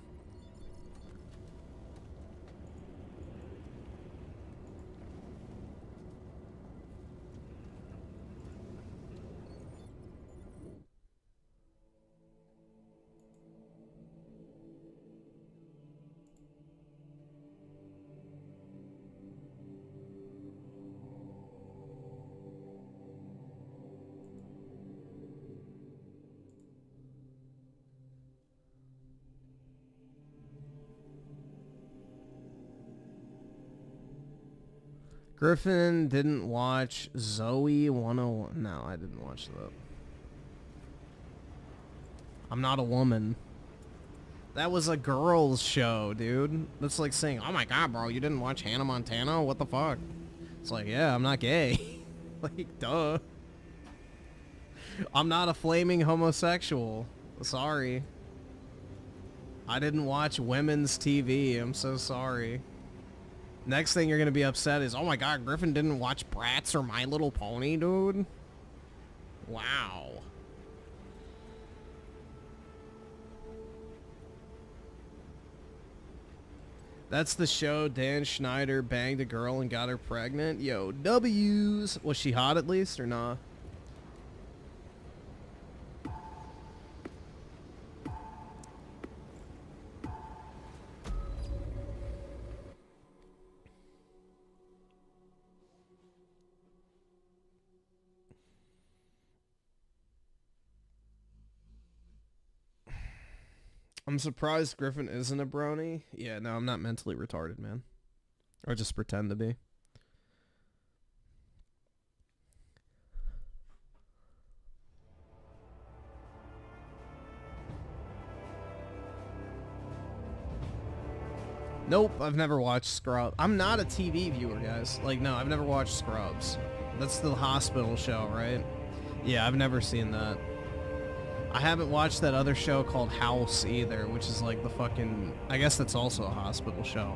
Griffin didn't watch Zoe 101. No, I didn't watch that. I'm not a woman. That was a girl's show, dude. That's like saying, oh my god, bro, you didn't watch Hannah Montana? What the fuck? It's like, yeah, I'm not gay. Like, duh. I'm not a flaming homosexual. Sorry. I didn't watch women's TV. I'm so sorry. Next thing you're gonna be upset is, oh my god, Griffin didn't watch Bratz or My Little Pony, dude. Wow. That's the show Dan Schneider banged a girl and got her pregnant. Yo, W's. Was she hot at least or nah? I'm surprised Griffin isn't a brony. Yeah, no, I'm not mentally retarded, man. Or just pretend to be. Nope, I've never watched Scrubs. I'm not a TV viewer, guys. Like, no, I've never watched Scrubs. That's the hospital show, right? Yeah, I've never seen that. I haven't watched that other show called House either, which is like the fucking... I guess that's also a hospital show.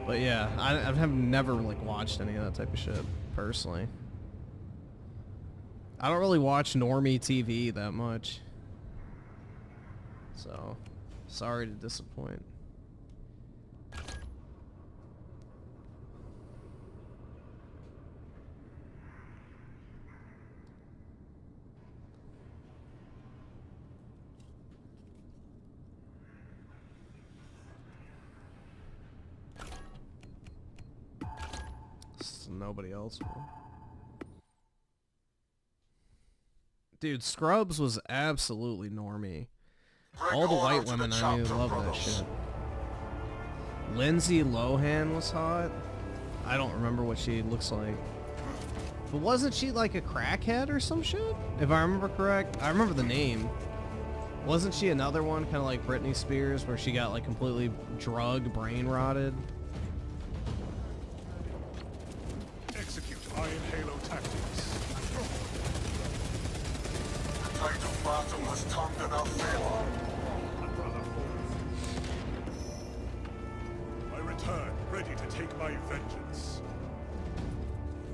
But yeah, I have never like watched any of that type of shit, personally. I don't really watch normie TV that much. So, sorry to disappoint. Nobody else will. Dude, Scrubs was absolutely normie. All the white women I knew loved that shit. Lindsay Lohan was hot. I don't remember what she looks like. But wasn't she like a crackhead or some shit? If I remember correct. I remember the name. Wasn't she another one, kind of like Britney Spears, where she got like completely drugged, brain rotted? Iron Halo tactics. The tide of battle has turned in our favor. I return, ready to take my vengeance.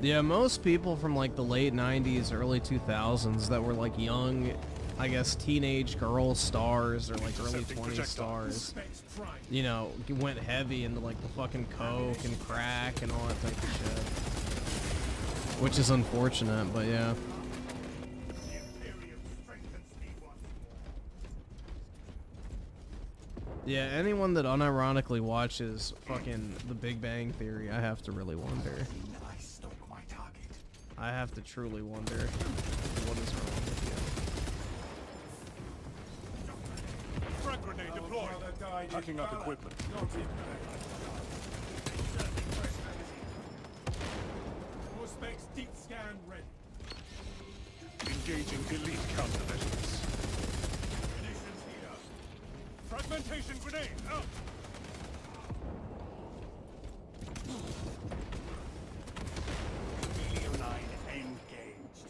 Yeah, most people from like the late 90s, early 2000s that were like young I guess, teenage girl stars or like early 20 stars, you know, went heavy into like the fucking coke and crack and all that type of shit. Which is unfortunate, but yeah. Yeah, anyone that unironically watches fucking The Big Bang Theory, I have to really wonder. I have to truly wonder what is wrong with you. Frag grenade deployed. Hacking up equipment. More specs deep scan ready. Engaging elite countermeasures. Munitions here. Fragmentation grenade out. Melee line engaged.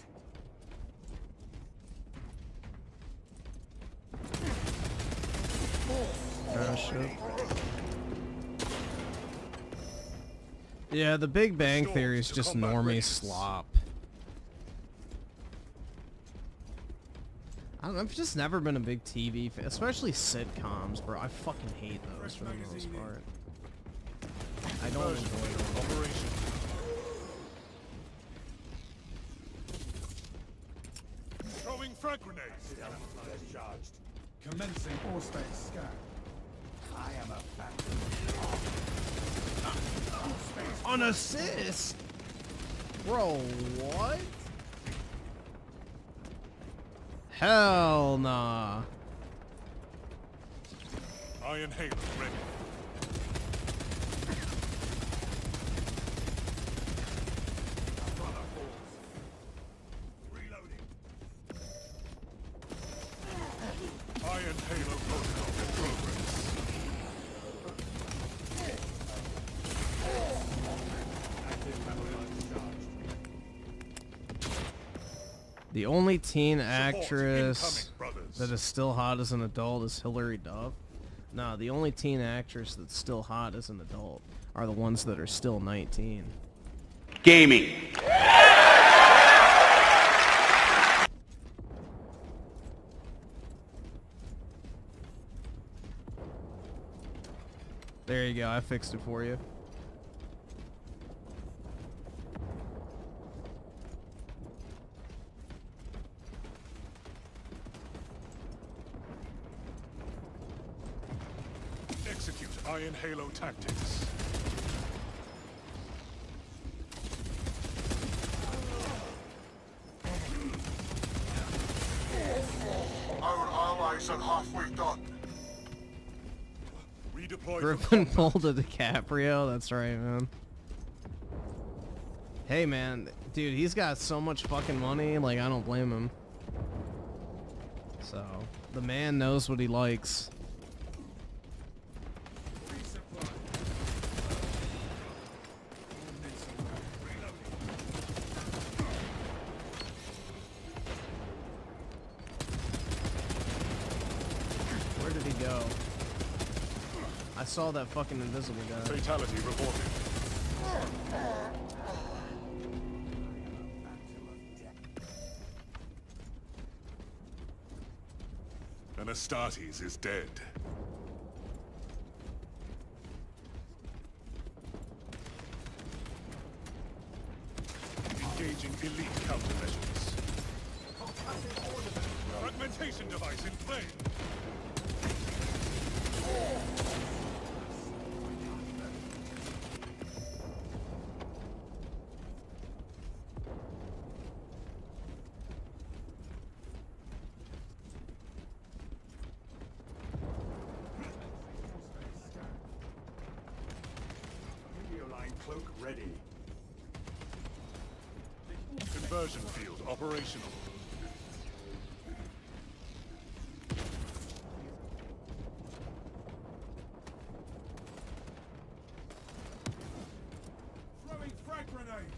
Oh shit. Yeah, The Big Bang Theory is just normie slop. I don't know, I've just never been a big TV fan, especially sitcoms, bro. I fucking hate those for the most part. I don't enjoy them. Throwing frag grenades. Charged. Commencing all space scan. I am a phantom. On assist? Bro, what? Hell nah. Iron Halo ready. Reloading. Iron Halo protocol in progress. The only teen actress that is still hot as an adult is Hilary Duff. No, the only teen actress that's still hot as an adult are the ones that are still 19. Gaming. There you go, I fixed it for you. Execute Iron Halo tactics. Our allies are halfway done. Redeploy. Griffin pulled a DiCaprio, that's right, man. Hey, man, dude, he's got so much fucking money, like, I don't blame him. So, the man knows what he likes. Where did he go? I saw that fucking invisible guy. Fatality reported. Astartes is dead. Engaging elite countermeasures. Fragmentation device in play. Cloak ready. Conversion field operational. Throwing frag grenade.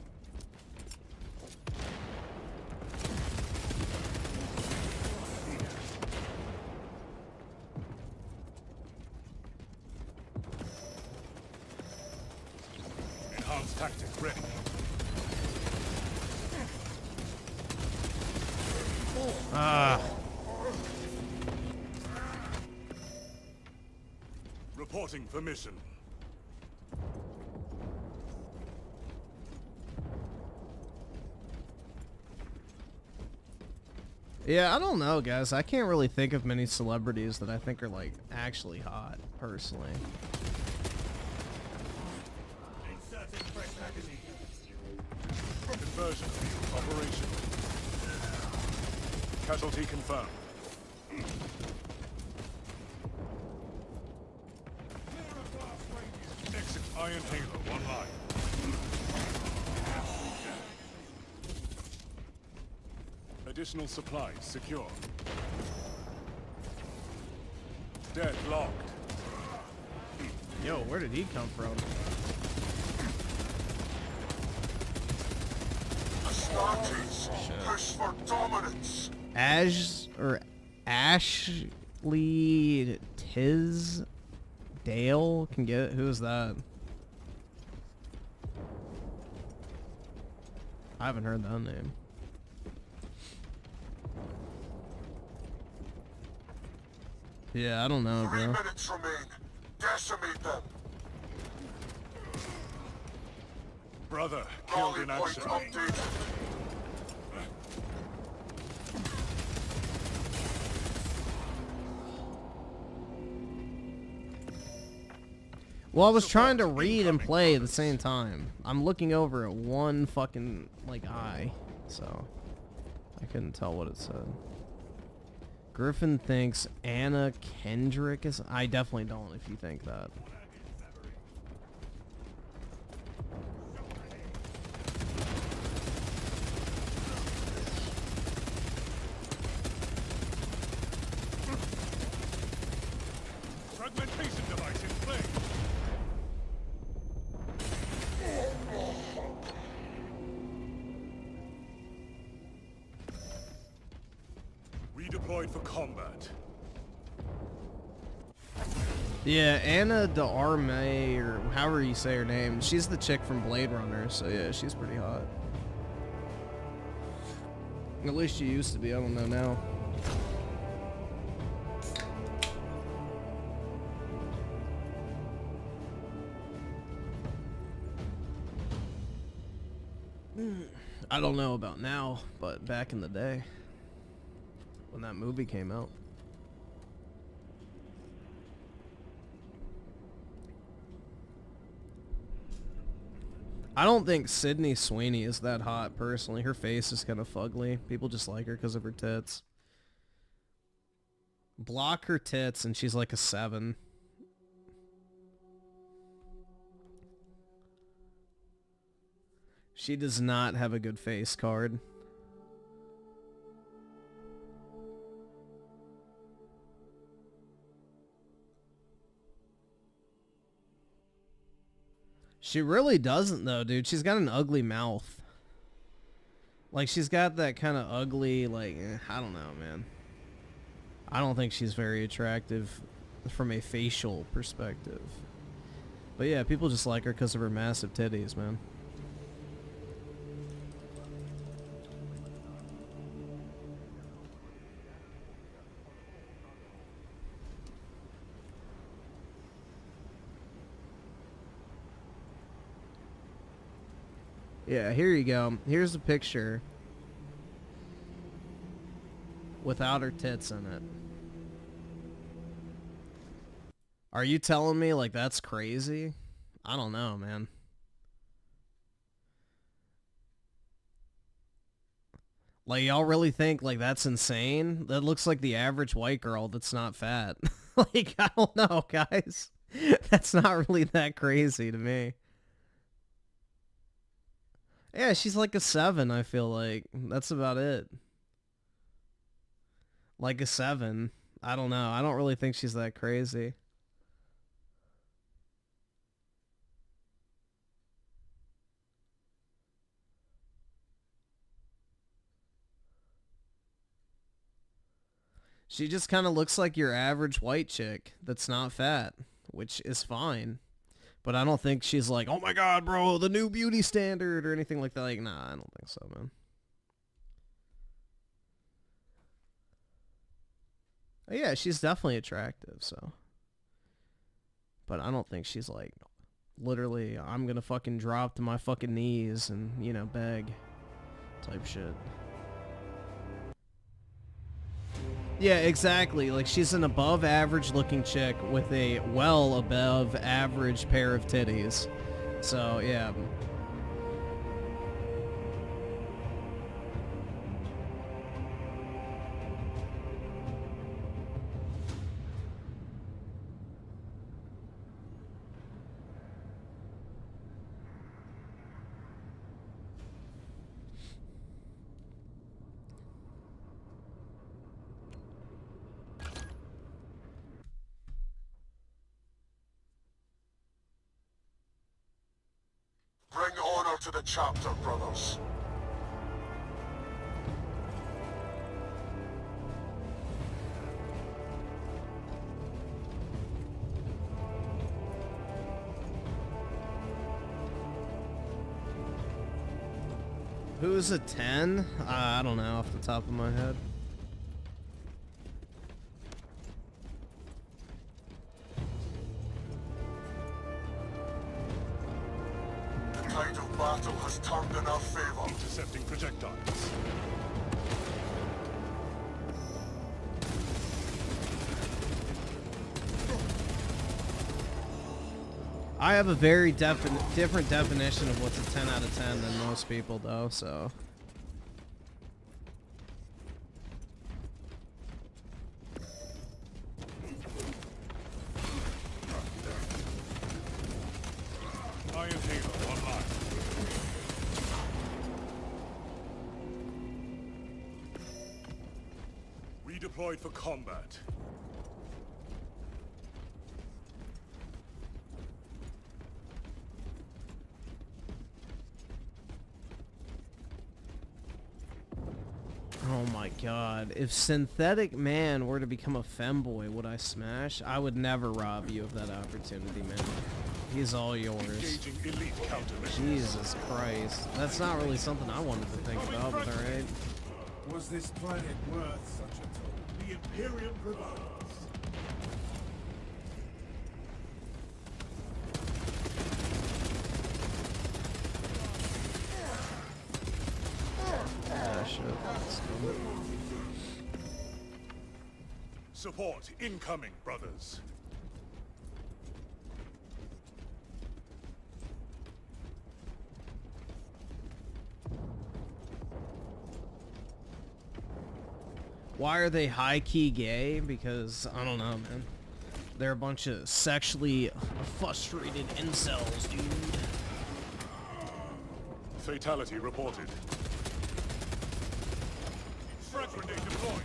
Enhanced tactic ready. Ah. Reporting for mission. Yeah, I don't know, guys. I can't really think of many celebrities that I think are, like, actually hot, personally. Conversion operation. Casualty confirmed. Exit Iron Halo online. Additional supplies secure. Deadlocked. Yo, where did he come from? Astartes, push for dominance. Ashley Tisdale can get it. Who is that? I haven't heard that name. Yeah, I don't know, 3 bro. minutes remain. Decimate them. Brother, killed in Rally point action. updated. Well, I was trying to read and play at the same time. I'm looking over at one fucking, like, eye, so I couldn't tell what it said. Griffin thinks Anna Kendrick is... I definitely don't if you think that. Fragmentation device in play. Redeployed for combat. Yeah, Anna de Armas, or however you say her name. She's the chick from Blade Runner, so yeah, she's pretty hot. At least she used to be, I don't know now. I don't know about now, but back in the day, when that movie came out. I don't think Sydney Sweeney is that hot, personally. Her face is kind of fugly. People just like her because of her tits. Block her tits and she's like a 7. She does not have a good face card. She really doesn't, though, dude. She's got an ugly mouth. Like, she's got that kind of ugly, like, I don't know, man. I don't think she's very attractive from a facial perspective. But yeah, people just like her because of her massive titties, man. Yeah, here you go. Here's a picture without her tits in it. Are you telling me, like, that's crazy? I don't know, man. Like, y'all really think, like, that's insane? That looks like the average white girl that's not fat. Like, I don't know, guys. That's not really that crazy to me. Yeah, she's like a 7, I feel like. That's about it. Like a 7. I don't know. I don't really think she's that crazy. She just kind of looks like your average white chick that's not fat, which is fine. But I don't think she's like, oh my god, bro, the new beauty standard or anything like that. Like, nah, I don't think so, man. Yeah, she's definitely attractive, so. But I don't think she's like, literally, I'm gonna fucking drop to my fucking knees and, you know, beg type shit. Yeah, exactly. Like, she's an above average looking chick with a well above average pair of titties. So, yeah. Bring honor to the chapter, brothers. Who's a 10? I don't know off the top of my head. The tide of battle has turned in our favor. Intercepting projectiles. I have a very different definition of what's a 10 out of 10 than most people, though, so... Iron Halo online. Redeployed for combat. Oh my god. If Synthetic Man were to become a femboy, would I smash? I would never rob you of that opportunity, man. He's all yours. Engaging elite countermeasures. Jesus Christ. That's not really something I wanted to think about, but alright. Was this planet worth such a toll? The Imperium provides. Ah, shit. Support incoming, brothers. Why are they high-key gay? Because, I don't know, man. They're a bunch of sexually frustrated incels, dude. Fatality reported. Frag grenade deployed.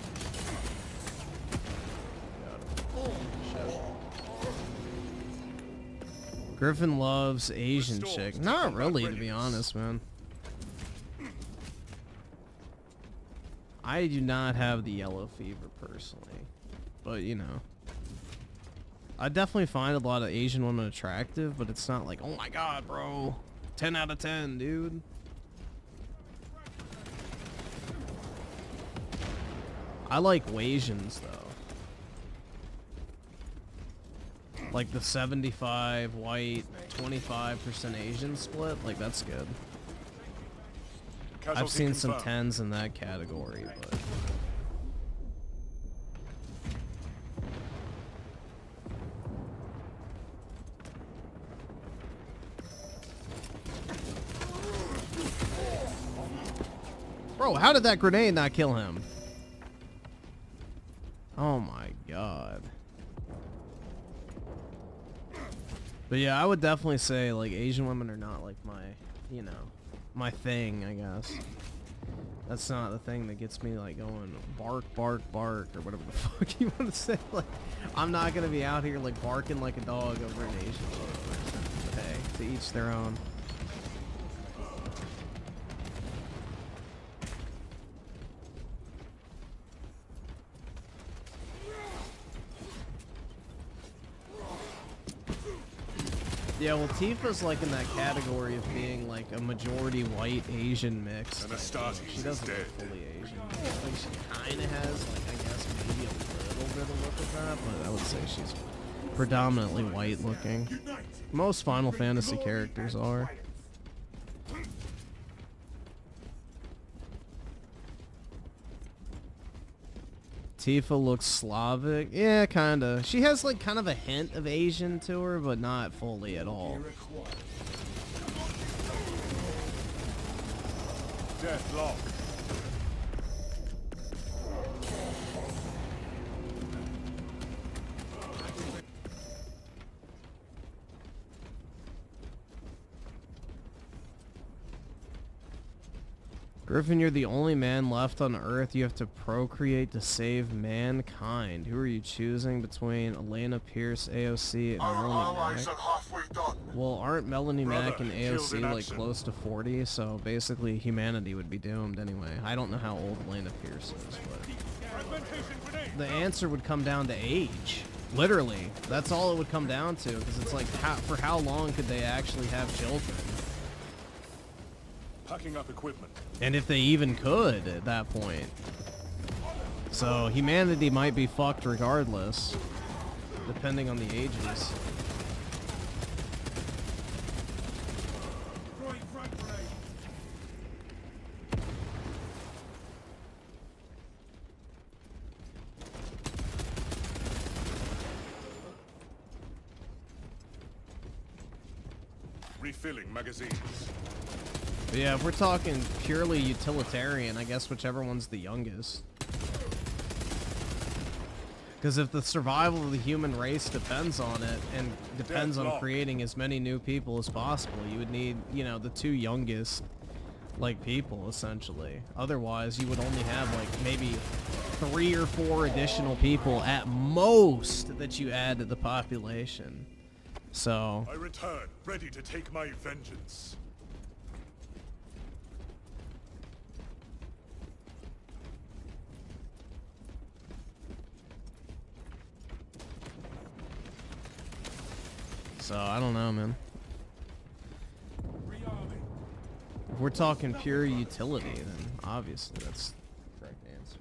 Griffin loves Asian chick. Not really, to be honest, man. I do not have the yellow fever personally, but you know, I definitely find a lot of Asian women attractive, but it's not like, oh my god, bro, 10 out of 10, dude. I like Wasians though. Like the 75 white, 25% Asian split, like that's good. I've seen some 10s in that category, but... Bro, how did that grenade not kill him? Oh my god. But yeah, I would definitely say, like, Asian women are not, like, my, you know, my thing, I guess. That's not the thing that gets me, like, going bark, bark, bark, or whatever the fuck you want to say. Like, I'm not gonna be out here, like, barking like a dog over an Asian chick. But hey, to each their own. Yeah, well, Tifa's like in that category of being like a majority white Asian mix. And Astartes she doesn't look fully Asian. Like she kind of has, like, I guess maybe a little bit of look of that, but I would say she's predominantly white looking. Most Final Fantasy characters are. Tifa looks Slavic. Yeah, kinda. She has like kind of a hint of Asian to her, but not fully at all. Deathlock. Griffin, you're the only man left on Earth. You have to procreate to save mankind. Who are you choosing between Elena Pierce, AOC, and Melanie Mac? Well, aren't Melanie Mac and AOC like close to 40? So basically humanity would be doomed anyway. I don't know how old Elena Pierce is, but the answer would come down to age. Literally. That's all it would come down to, because it's like, for how long could they actually have children? Packing up equipment. And if they even could at that point. So humanity might be fucked regardless, depending on the ages. Refilling magazines. But yeah, if we're talking purely utilitarian, I guess whichever one's the youngest. Because if the survival of the human race depends on it, and depends on creating as many new people as possible, you would need, you know, the two youngest, like, people, essentially. Otherwise, you would only have, like, maybe 3 or 4 additional people at most that you add to the population. So... I return, ready to take my vengeance. So, I don't know, man. If we're talking pure utility, then obviously that's the correct answer.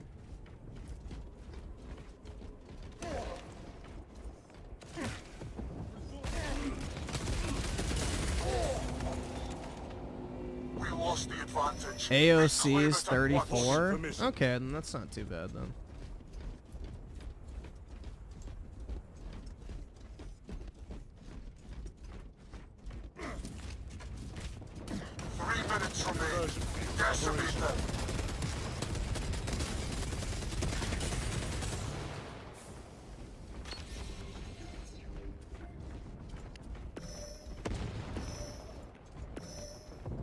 We lost the advantage. AOC is 34? Okay, then that's not too bad, then.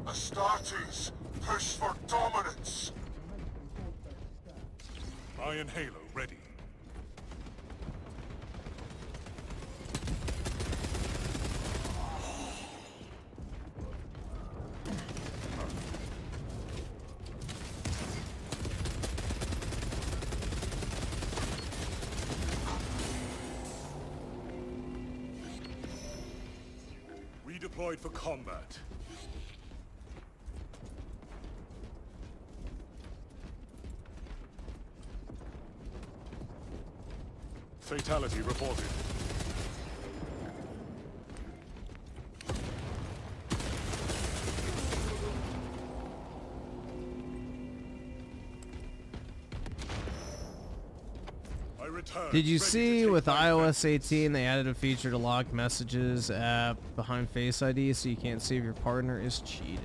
Astartes, push for dominance. Iron Halo ready. Redeployed for combat. Fatality reported. I return. Did you see with iOS 18 they added a feature to lock messages app behind Face ID so you can't see if your partner is cheating?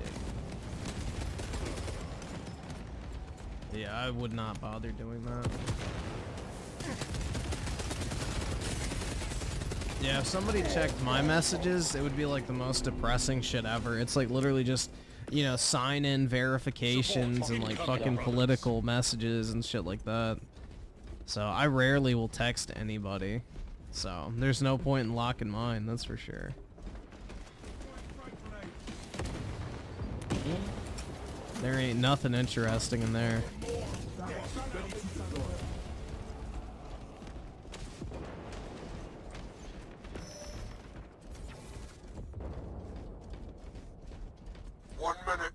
Yeah, I would not bother doing that. Yeah, if somebody checked my messages, it would be like the most depressing shit ever. It's like literally just, you know, sign-in verifications and like fucking political messages and shit like that. So I rarely will text anybody. So there's no point in locking mine, that's for sure. There ain't nothing interesting in there.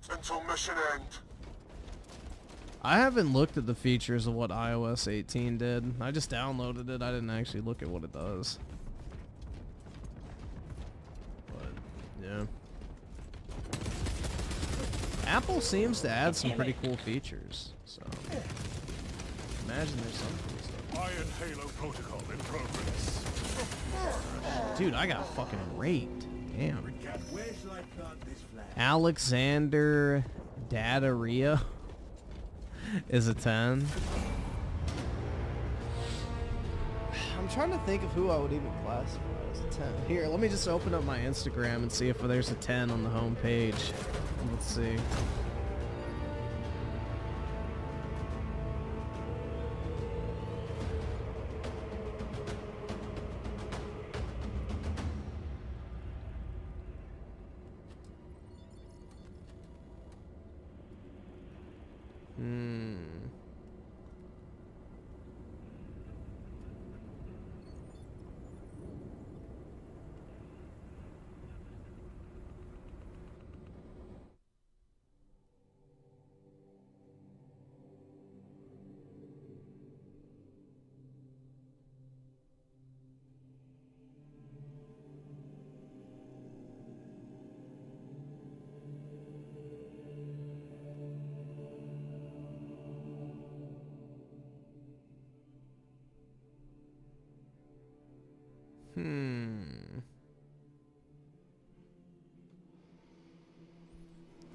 Until mission end. I haven't looked at the features of what iOS 18 did. I just downloaded it. I didn't actually look at what it does. Yeah. Apple seems to add some pretty cool features, so imagine there's some cool stuff. Iron Halo protocol in progress. Dude, I got fucking raped. Damn. Where shall I plant this flag? Alexander Daddaria is a 10. I'm trying to think of who I would even classify as a 10. Here, let me just open up my Instagram and see if there's a 10 on the home page. Let's see.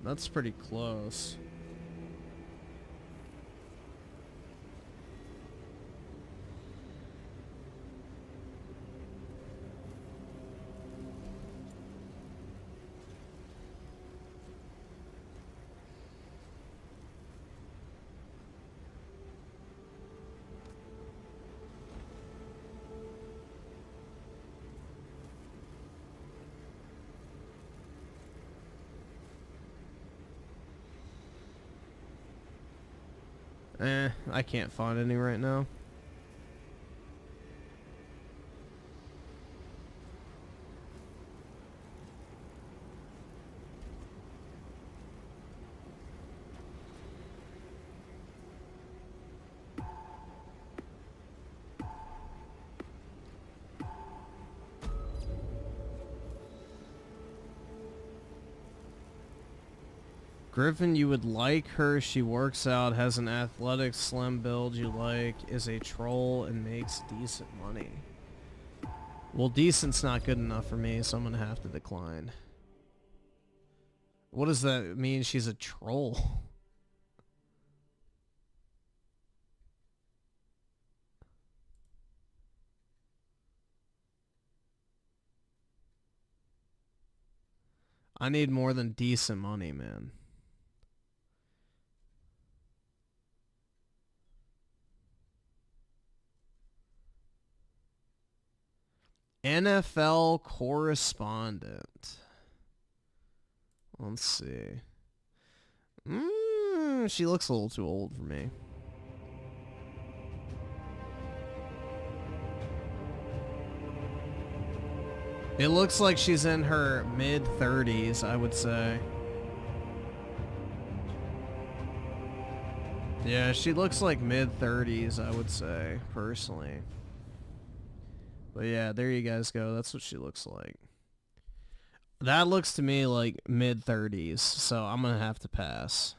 That's pretty close. I can't find any right now. Griffin, you would like her. She works out, has an athletic, slim build you like, is a troll, and makes decent money. Well, decent's not good enough for me, so I'm gonna have to decline. What does that mean? She's a troll? I need more than decent money, man. NFL correspondent. Let's see. She looks a little too old for me. It looks like she's in her mid-30s, I would say. Yeah, she looks like mid-30s, I would say, personally. But yeah, there you guys go. That's what she looks like. That looks to me like mid-30s, so I'm going to have to pass.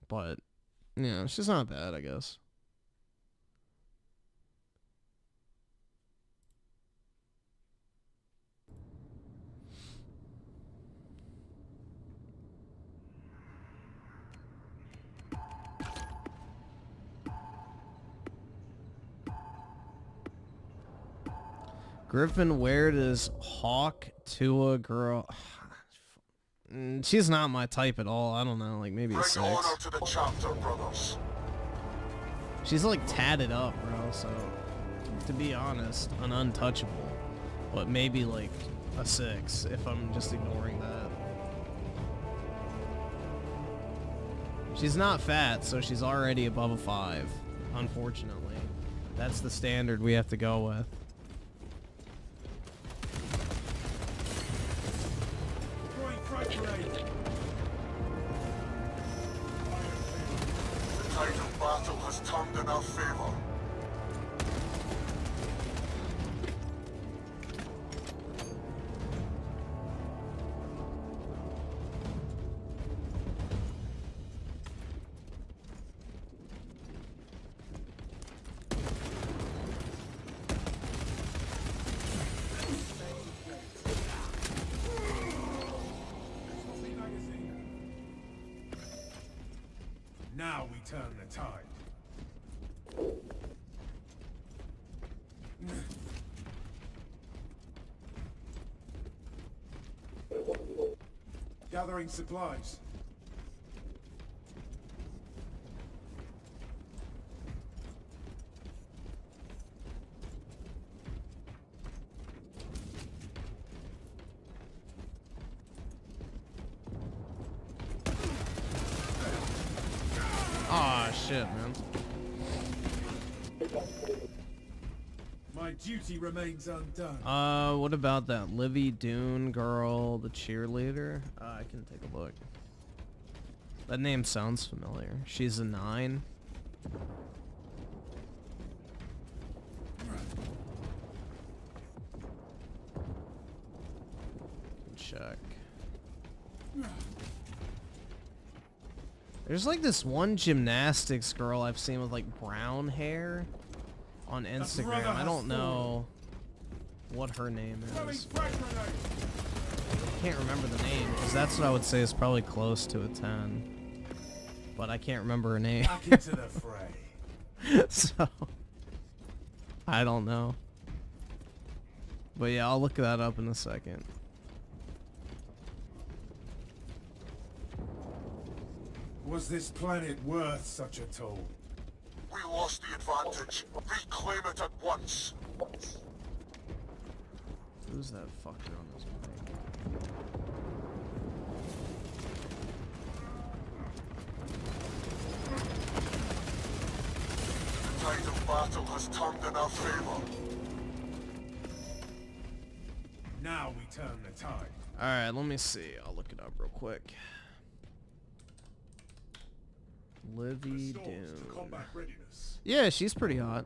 But, you know, she's not bad, I guess. Griffin, where does Hawk to a girl? She's not my type at all. I don't know, like maybe a 6. To the chapter, brothers. She's like tatted up, bro, so to be honest, an untouchable. But maybe like a 6 if I'm just ignoring that. She's not fat, so she's already above a 5, unfortunately. That's the standard we have to go with. The tide of battle has turned in our favor. tide. Gathering supplies. Aw, shit, man. My duty remains undone. What about that Livy Dune girl, the cheerleader? I can take a look. That name sounds familiar. She's a 9. Check. There's like this one gymnastics girl I've seen with like brown hair on Instagram. I don't know what her name is. I can't remember the name because that's what I would say is probably close to a 10. But I can't remember her name. Back into the fray. So I don't know. But yeah, I'll look that up in a second. Was this planet worth such a toll? We lost the advantage. Reclaim it at once. Who's that fucker on this mic? The tide of battle has turned in our favor. Now we turn the tide. Alright, let me see. I'll look it up real quick. Livy Dune. Yeah, she's pretty hot.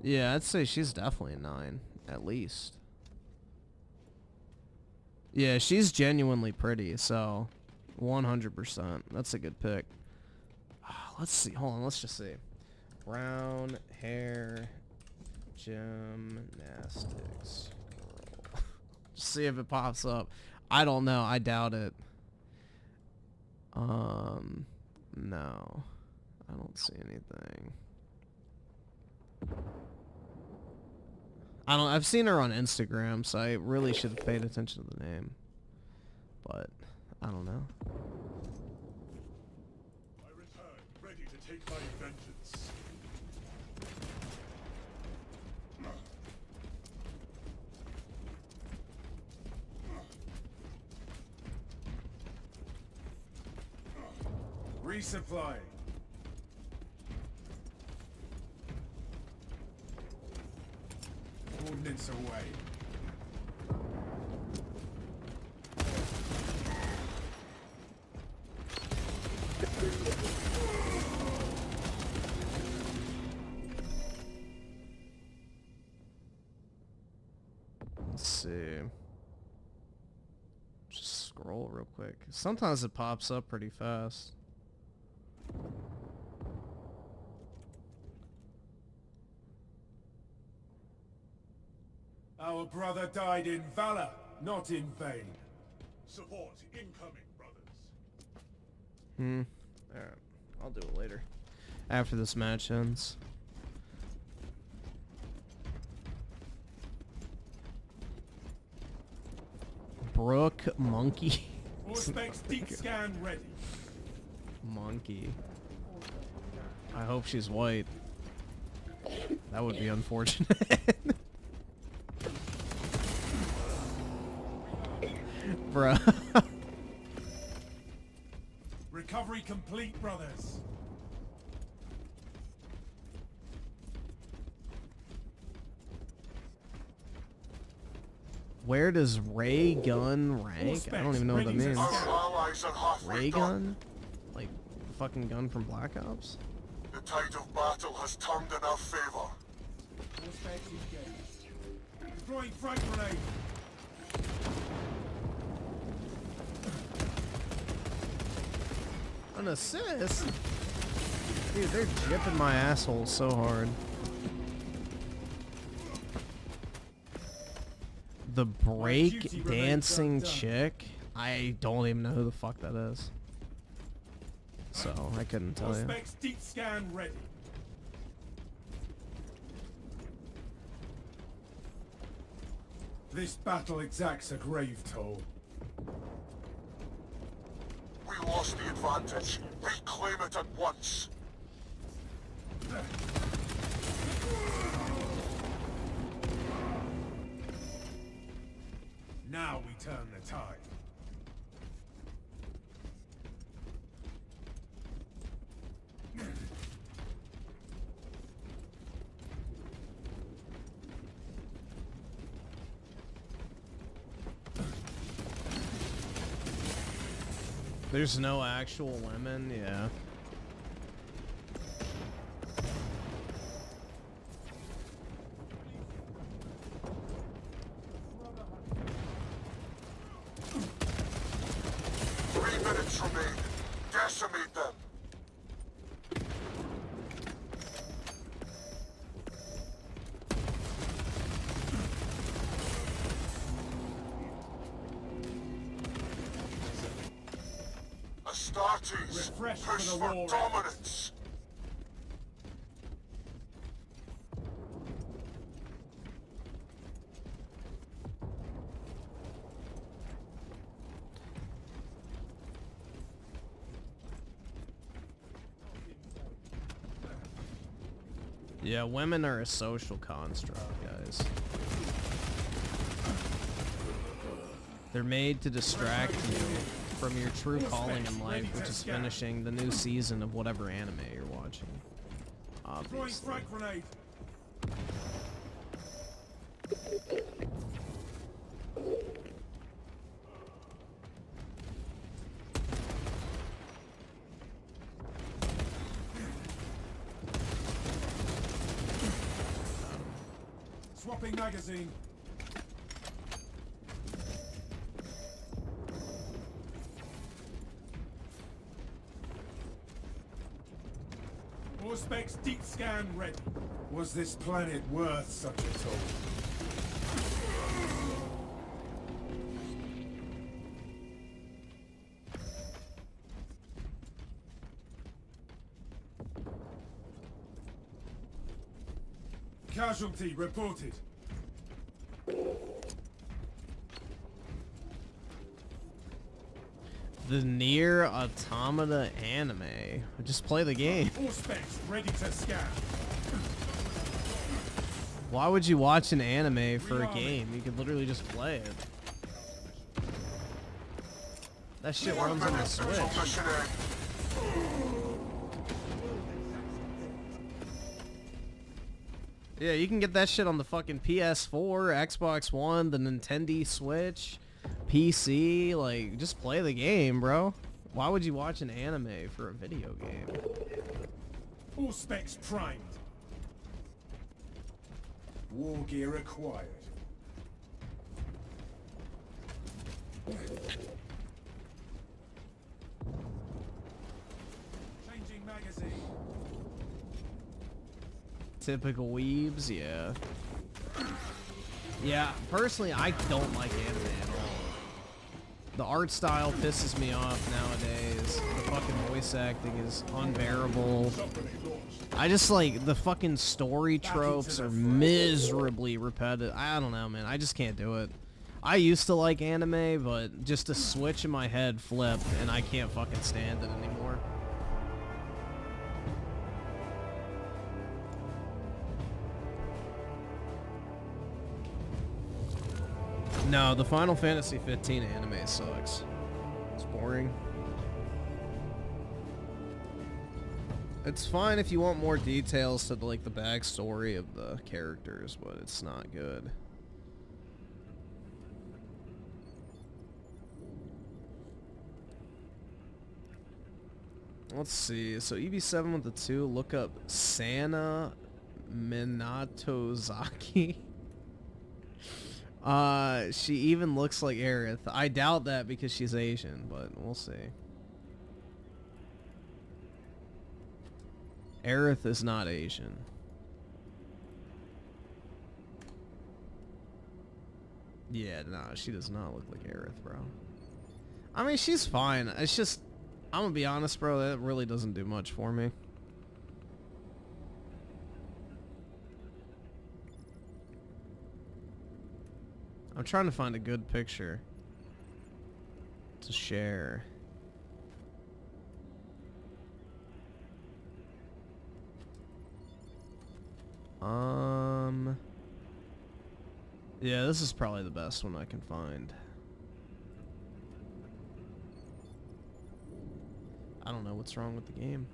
Yeah, I'd say she's definitely a 9, at least. Yeah, she's genuinely pretty, so 100%. That's a good pick. Let's see. Hold on, let's just see. Brown hair gymnastics girl. Just see if it pops up. I don't know. I doubt it. No. I don't see anything. I've seen her on Instagram, so I really should have paid attention to the name. But, I don't know. I return, ready to take my vengeance. Resupply. Ordnance away. Let's see. Just scroll real quick. Sometimes it pops up pretty fast. Our brother died in valor, not in vain. Support incoming, brothers. Alright. I'll do it later. After this match ends. Brooke Monkey. All specs deep scan ready. Monkey. I hope she's white. That would be unfortunate. Bruh. Recovery complete, brothers. Where does Ray Gun rank? I don't even know what that means. Our allies are halfway Ray done. Gun? Like the fucking gun from Black Ops? The tide of battle has turned in our favor. All specs engaged. Deploying frag grenade. An assist? Dude, they're jipping my asshole so hard. The break dancing chick? I don't even know who the fuck that is. so I couldn't tell you. Prospects deep scan ready. This battle exacts a grave toll. We lost the advantage. Reclaim it at once. Now we turn the tide. There's no actual women, yeah. Remain. Decimate them. Astartes, Refresh push for the for war dominance. Yeah, women are a social construct, guys. They're made to distract you from your true calling in life, which is finishing the new season of whatever anime you're watching. Obviously. Frag grenade. Swapping magazine. More specs deep scan ready. Was this planet worth such a toll? Casualty reported. The Nier Automata anime. Just play the game. All specs ready to scan. Why would you watch an anime for a game? You could literally just play it. That shit runs on the Switch. Yeah, you can get that shit on the fucking PS4, Xbox One, the Nintendo Switch, PC. Like, just play the game, bro. Why would you watch an anime for a video game? All specs primed. War gear acquired. Changing magazine. Typical weebs, yeah. Yeah, personally, I don't like anime at all. The art style pisses me off nowadays. The fucking voice acting is unbearable. I just like the fucking story tropes are miserably repetitive. I don't know, man. I just can't do it. I used to like anime, but just a switch in my head flipped, and I can't fucking stand it anymore. No, the Final Fantasy 15 anime sucks. It's boring. It's fine if you want more details to like the backstory of the characters, but it's not good. Let's see. So EB7 with the 2, look up Sana Minatozaki. She even looks like Aerith. I doubt that because she's Asian, but we'll see. Aerith is not Asian. Yeah, no, she does not look like Aerith, bro. I mean, she's fine. It's just, I'm gonna be honest, bro, that really doesn't do much for me. I'm trying to find a good picture to share. Yeah, this is probably the best one I can find. I don't know what's wrong with the game.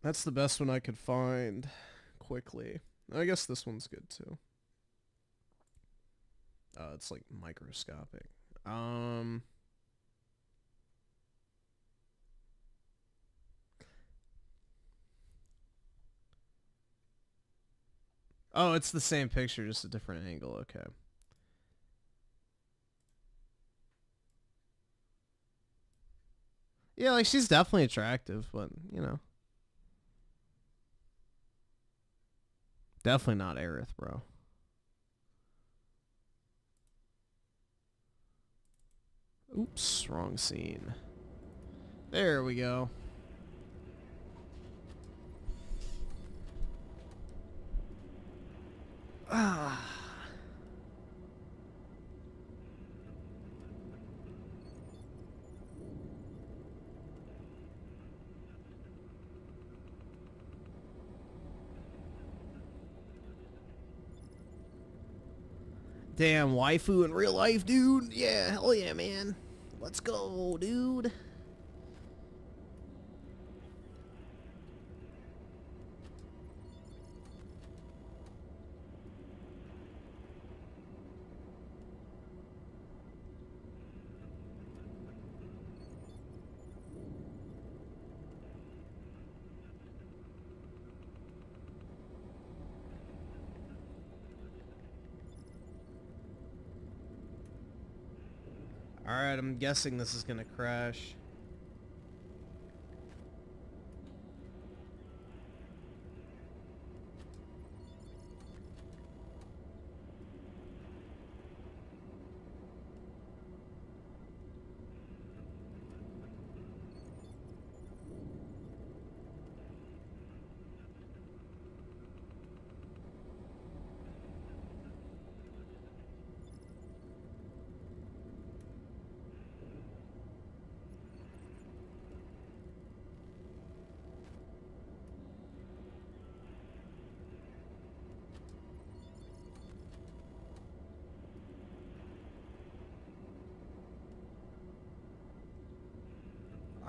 That's the best one I could find quickly. I guess this one's good too. It's like microscopic. Oh, it's the same picture, just a different angle. Okay. Yeah, like, she's definitely attractive, but, you know. Definitely not Aerith, bro. Oops, wrong scene. There we go. Ah. Damn, waifu in real life, dude. Yeah, hell yeah, man. Let's go, dude. Alright, I'm guessing this is gonna crash.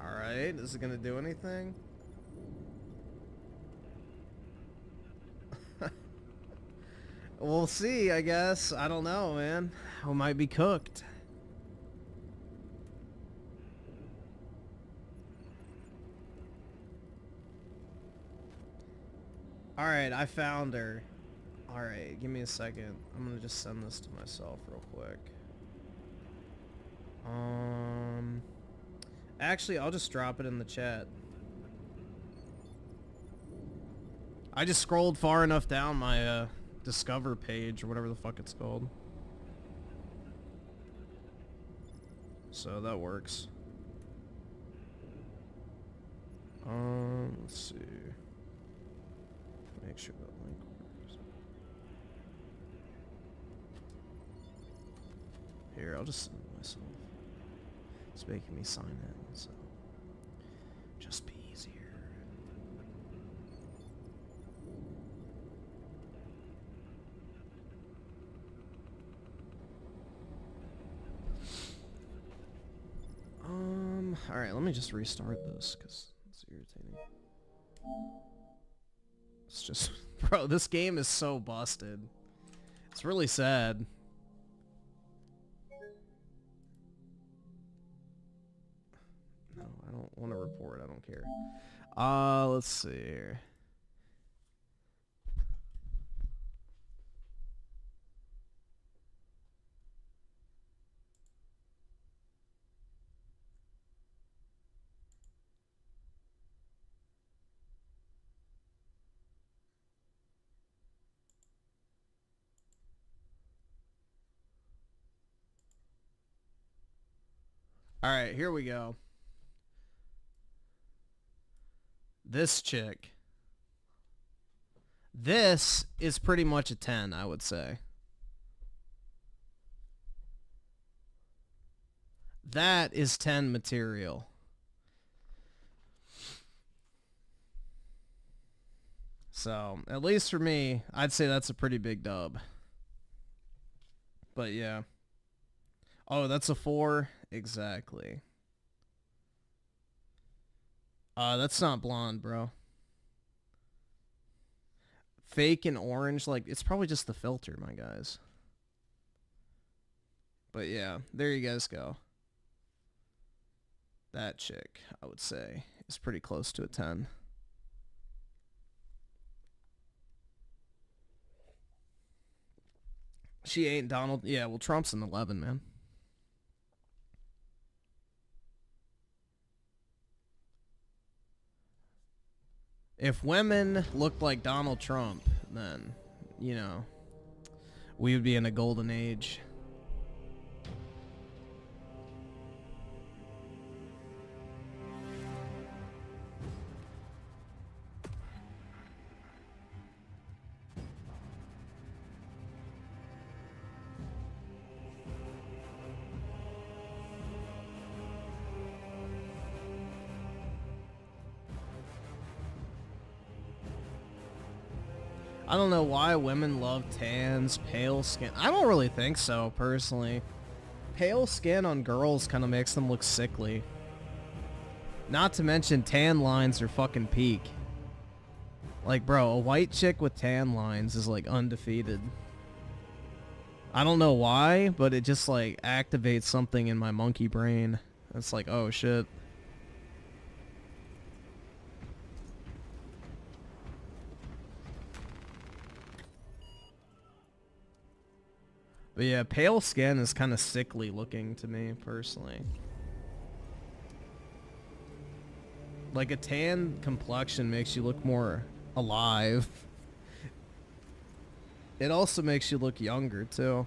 Alright, is it gonna do anything? We'll see, I guess. I don't know, man. We might be cooked. Alright, I found her. Alright, give me a second. I'm gonna just send this to myself real quick. Actually, I'll just drop it in the chat. I just scrolled far enough down my, Discover page, or whatever the fuck it's called. So that works. Let's see. Make sure that link works. Here, I'll just send it myself. It's making me sign in, so just be easier. Alright, let me just restart this, because it's irritating. It's just... Bro, this game is so busted. It's really sad. No, I don't want to report. I don't care. Let's see here. All right, here we go. This chick. This is pretty much a 10, I would say. That is 10 material. So, at least for me, I'd say that's a pretty big dub. But yeah. Oh, that's a 4? Exactly. That's not blonde, bro. Fake and orange, like, it's probably just the filter, my guys. But yeah, there you guys go. That chick, I would say, is pretty close to a 10. She ain't Donald. Yeah, well, Trump's an 11, man. If women looked like Donald Trump, then, you know, we would be in a golden age. I don't know why women love tans, pale skin. I don't really think so, personally. Pale skin on girls kind of makes them look sickly. Not to mention tan lines are fucking peak. Like, bro, a white chick with tan lines is like undefeated. I don't know why, but it just like activates something in my monkey brain. It's like, oh shit. But yeah, pale skin is kind of sickly looking to me, personally. Like, a tan complexion makes you look more alive. It also makes you look younger, too.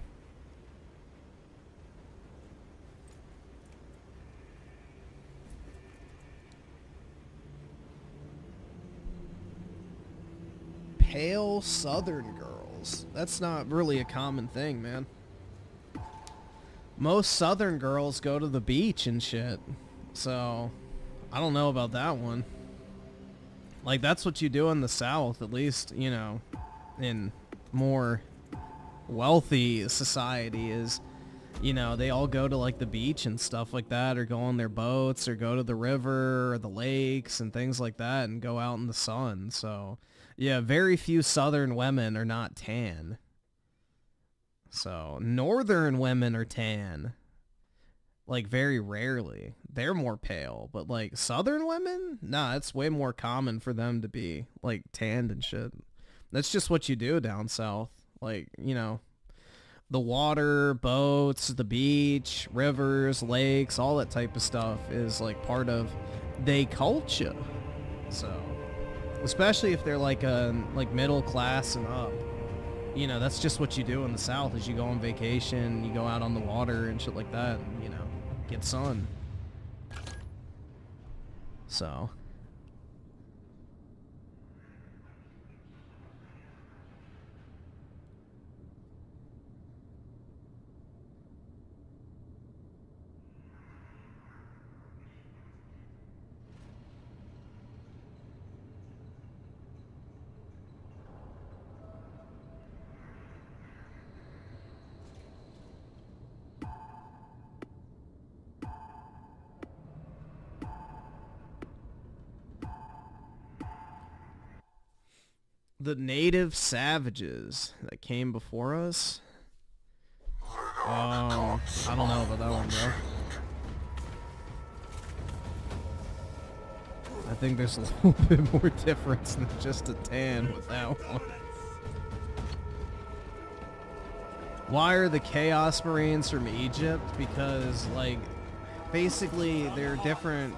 Pale Southern girls. That's not really a common thing, man. Most Southern girls go to the beach and shit. So, I don't know about that one. Like, that's what you do in the South, at least, you know, in more wealthy society is, you know, they all go to, like, the beach and stuff like that, or go on their boats, or go to the river, or the lakes, and things like that, and go out in the sun. So, yeah, very few Southern women are not tan. So, Northern women are tan. Like, very rarely. They're more pale. But, like, Southern women? Nah, it's way more common for them to be, like, tanned and shit. That's just what you do down south. Like, you know, the water, boats, the beach, rivers, lakes, all that type of stuff is, like, part of they culture. So, especially if they're, like, middle class and up. You know, that's just what you do in the South is you go on vacation, you go out on the water and shit like that, and, you know, get sun. So. The native savages that came before us. I don't know about that one, bro. I think there's a little bit more difference than just a tan with that one. Why are the Chaos Marines from Egypt? Because, like, basically they're different.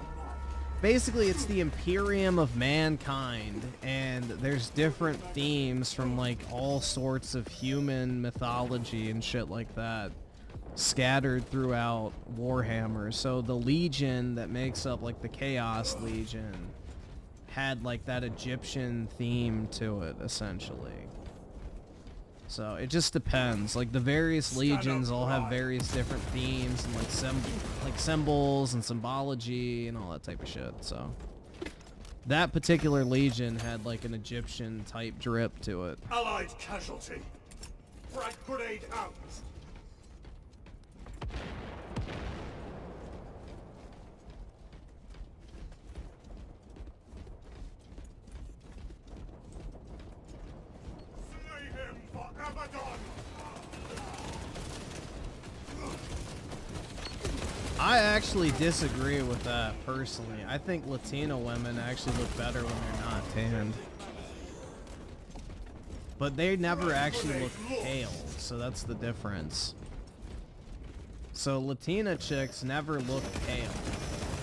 Basically, it's the Imperium of mankind, and there's different themes from, like, all sorts of human mythology and shit like that. scattered throughout Warhammer. So the Legion that makes up like the Chaos Legion had like that Egyptian theme to it, essentially. So it just depends. Like the various legions all have various different themes and like symbols and symbology and all that type of shit. So that particular legion had like an Egyptian type drip to it. Allied casualty. Frag grenade out. I actually disagree with that personally. I think Latino women actually look better when they're not tanned. But they never actually look pale, so that's the difference. So Latina chicks never look pale.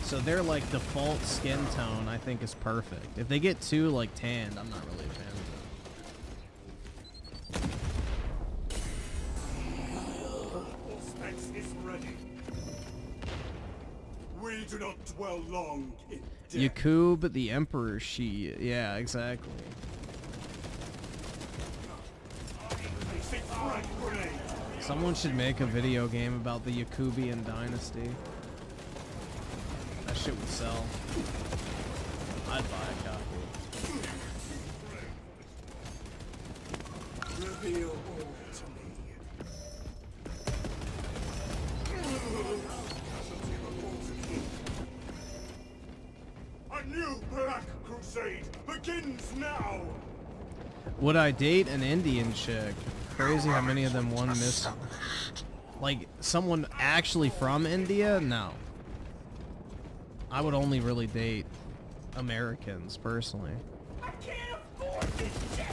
So their like default skin tone I think is perfect. If they get too like tanned, I'm not really a fan of it. Is ready. We do not dwell long in death. Yakub, the Emperor she. Yeah, exactly. Someone should make a video game about the Yakubian dynasty. That shit would sell. I'd buy a copy. Reveal all to me. A new Black Crusade begins now. Would I date an Indian chick? Crazy how many of them one miss. Like, someone actually from India? No. I would only really date Americans, personally. I can't afford this shit.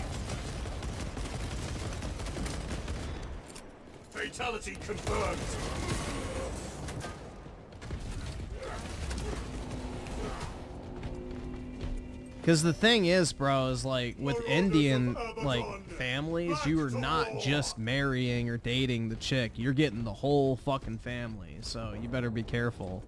Fatality confirmed. Because the thing is, bro, is like with Indian like families, you are not just marrying or dating the chick. You're getting the whole fucking family. So you better be careful.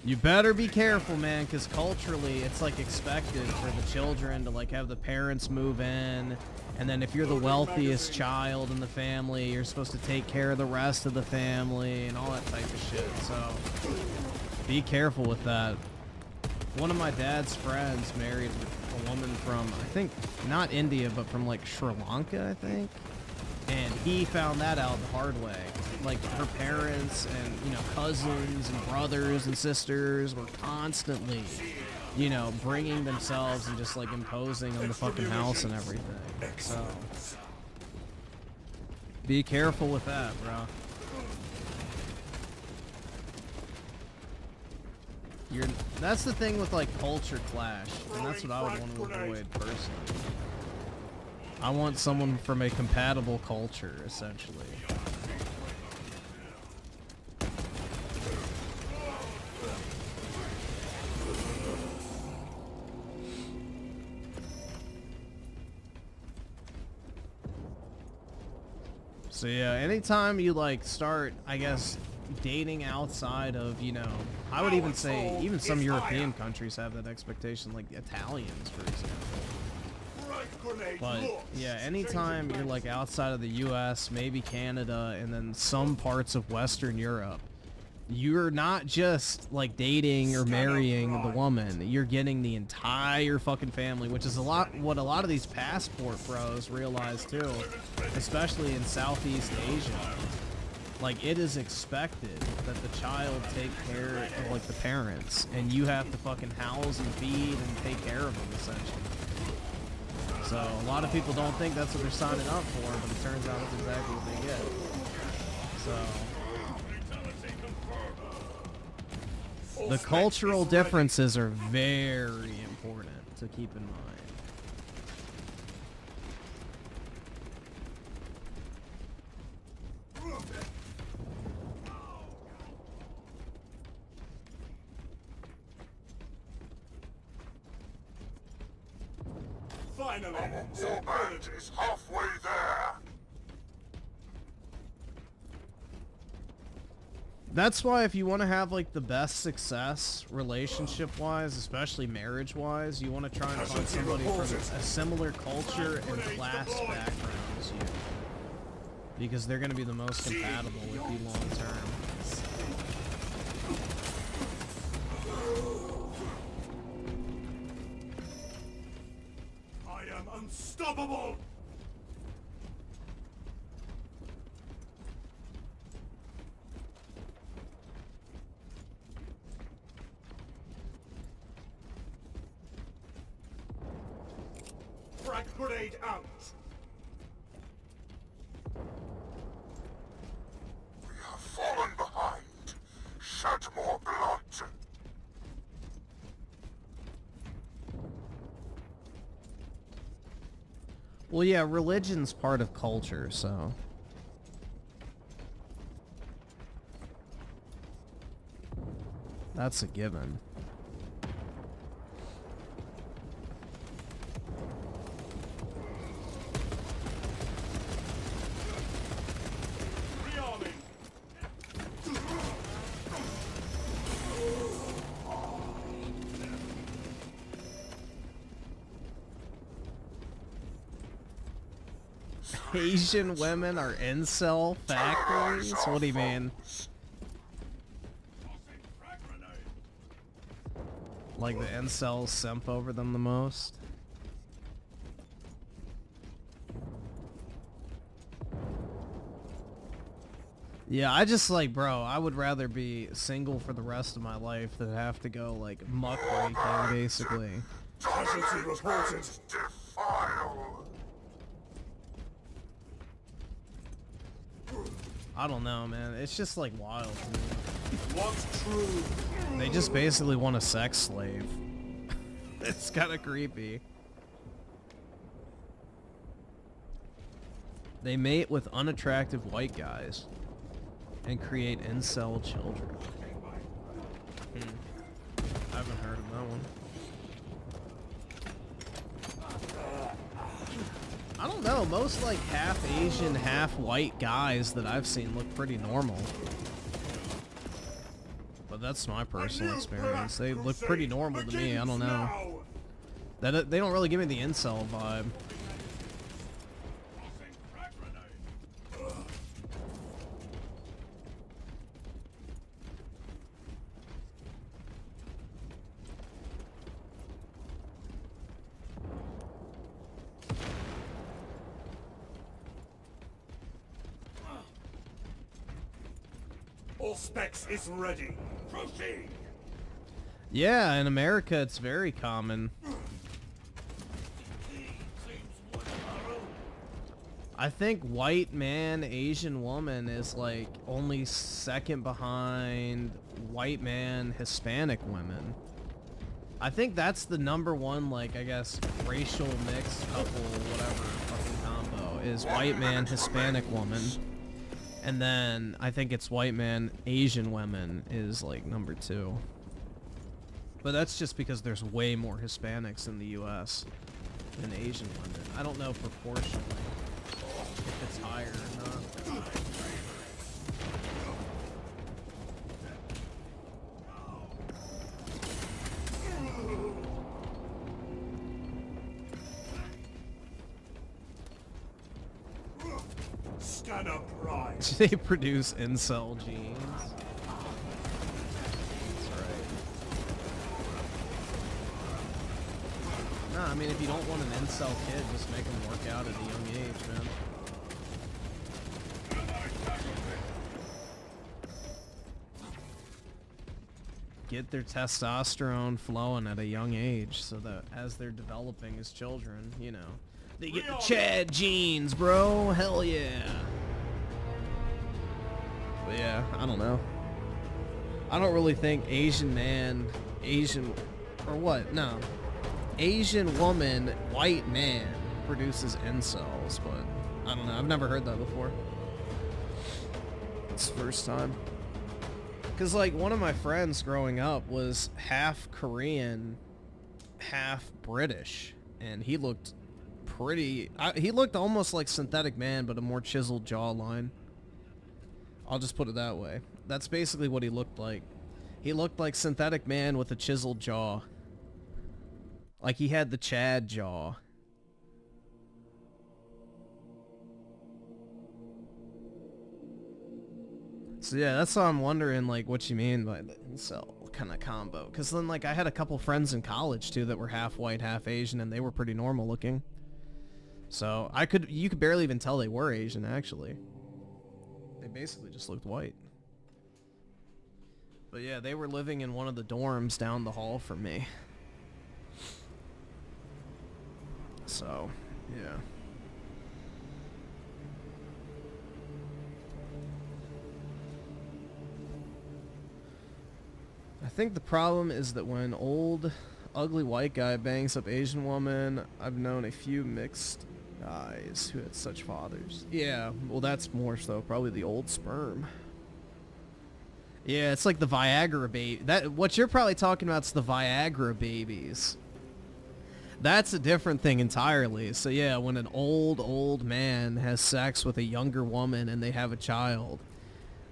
You better be careful, man, because culturally it's like expected for the children to like have the parents move in, and then if you're the wealthiest child in the family, you're supposed to take care of the rest of the family and all that type of shit. So be careful with that. One of my dad's friends married a woman from, I think, not India, but from like Sri Lanka, I think. And he found that out the hard way. Like her parents and, you know, cousins and brothers and sisters were constantly, you know, bringing themselves and just like imposing on the fucking house and everything. So be careful with that, bro. That's the thing with like culture clash, and that's what I would want to avoid personally. I want someone from a compatible culture, essentially. So yeah, anytime you like start, I guess, dating outside of, you know, I would even say even some European countries have that expectation, like Italians, for example. But yeah, anytime you're like outside of the US, maybe Canada, and then some parts of Western Europe, you're not just like dating or marrying the woman, you're getting the entire fucking family, which is what a lot of these passport bros realize too, especially in Southeast Asia. Like, it is expected that the child take care of like the parents, and you have to fucking house and feed and take care of them, essentially. So a lot of people don't think that's what they're signing up for, but it turns out that's exactly what they get. So the cultural differences are very important to keep in mind. Our band is halfway there. That's why if you want to have like the best success relationship-wise, especially marriage-wise, you want to try and find somebody from a similar culture and class background as you. Because they're going to be the most compatible with you long-term. I am unstoppable! Frag grenade out! We have fallen behind. Shed more blood. Well, yeah, religion's part of culture, so... That's a given. Asian women are incel factories? What do you mean? Like the incels simp over them the most? Yeah, I just like, bro, I would rather be single for the rest of my life than have to go like muckraking, basically. Casualty reported! I don't know, man. It's just like wild to me. What's true? They just basically want a sex slave. It's kind of creepy. They mate with unattractive white guys and create incel children. I haven't heard of that one. I don't know, most like half Asian, half white guys that I've seen look pretty normal. But that's my personal experience. They look pretty normal to me, I don't know. They don't really give me the incel vibe. All specs is ready. Proceed. Yeah, in America it's very common. I think white man, Asian woman is like only second behind white man, Hispanic women. I think that's the #1, like, I guess, racial mixed couple, whatever fucking combo, is white man, Hispanic woman. And then I think it's white man, Asian women is like #2. But that's just because there's way more Hispanics in the US than Asian women. I don't know proportionally if it's higher or not. Scanner prime. They produce incel genes. That's right. Nah, I mean, if you don't want an incel kid, just make them work out at a young age, man. Get their testosterone flowing at a young age so that as they're developing as children, you know, they get the Chad genes, bro. Hell yeah. But yeah, I don't know. I don't really think Asian man, or what? No. Asian woman, white man produces incels, but I don't know. I've never heard that before. It's the first time. Because, like, one of my friends growing up was half Korean, half British, and he looked pretty... he looked almost like Synthetic Man, but a more chiseled jawline. I'll just put it that way. That's basically what he looked like. He looked like Synthetic Man with a chiseled jaw. Like he had the Chad jaw. So yeah, that's why I'm wondering, like, what you mean by the incel kind of combo. Because then, like, I had a couple friends in college, too, that were half white, half Asian, and they were pretty normal looking. So you could barely even tell they were Asian, actually. They basically just looked white. But yeah, they were living in one of the dorms down the hall from me. So, yeah. I think the problem is that when old, ugly white guy bangs up Asian woman, I've known a few mixed guys who had such fathers. Yeah, well that's more so probably the old sperm. Yeah, it's like the Viagra baby. What you're probably talking about is the Viagra babies. That's a different thing entirely. So yeah, when an old man has sex with a younger woman and they have a child,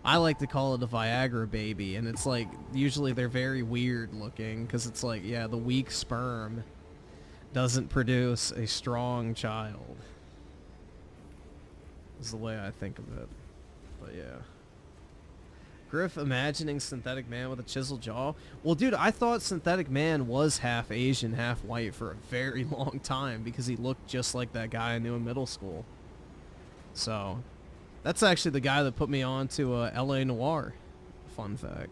I like to call it a Viagra baby, and it's like, usually they're very weird looking, because it's like, yeah, the weak sperm doesn't produce a strong child. Is the way I think of it. But yeah. Griff imagining Synthetic Man with a chiseled jaw. Well, dude, I thought Synthetic Man was half Asian, half white for a very long time, because he looked just like that guy I knew in middle school. So... that's actually the guy that put me on to LA Noire. Fun fact.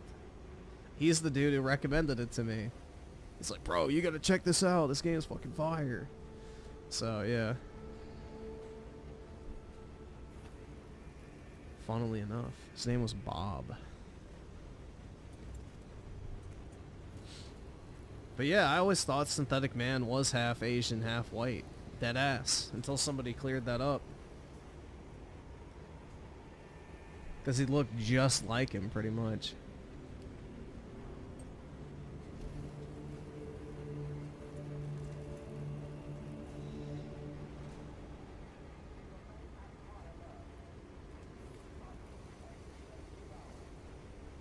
He's the dude who recommended it to me. He's like, bro, you gotta check this out. This game's fucking fire. So, yeah. Funnily enough, his name was Bob. But yeah, I always thought Synthetic Man was half Asian, half white. Dead ass. Until somebody cleared that up. Because he looked just like him, pretty much.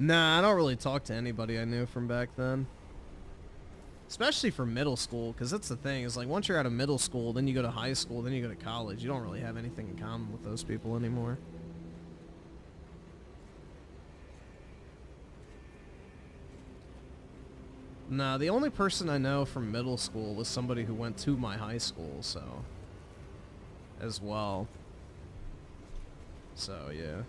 Nah, I don't really talk to anybody I knew from back then. Especially for middle school, because that's the thing. Is like, once you're out of middle school, then you go to high school, then you go to college. You don't really have anything in common with those people anymore. Nah, the only person I know from middle school was somebody who went to my high school, so... as well. So, yeah.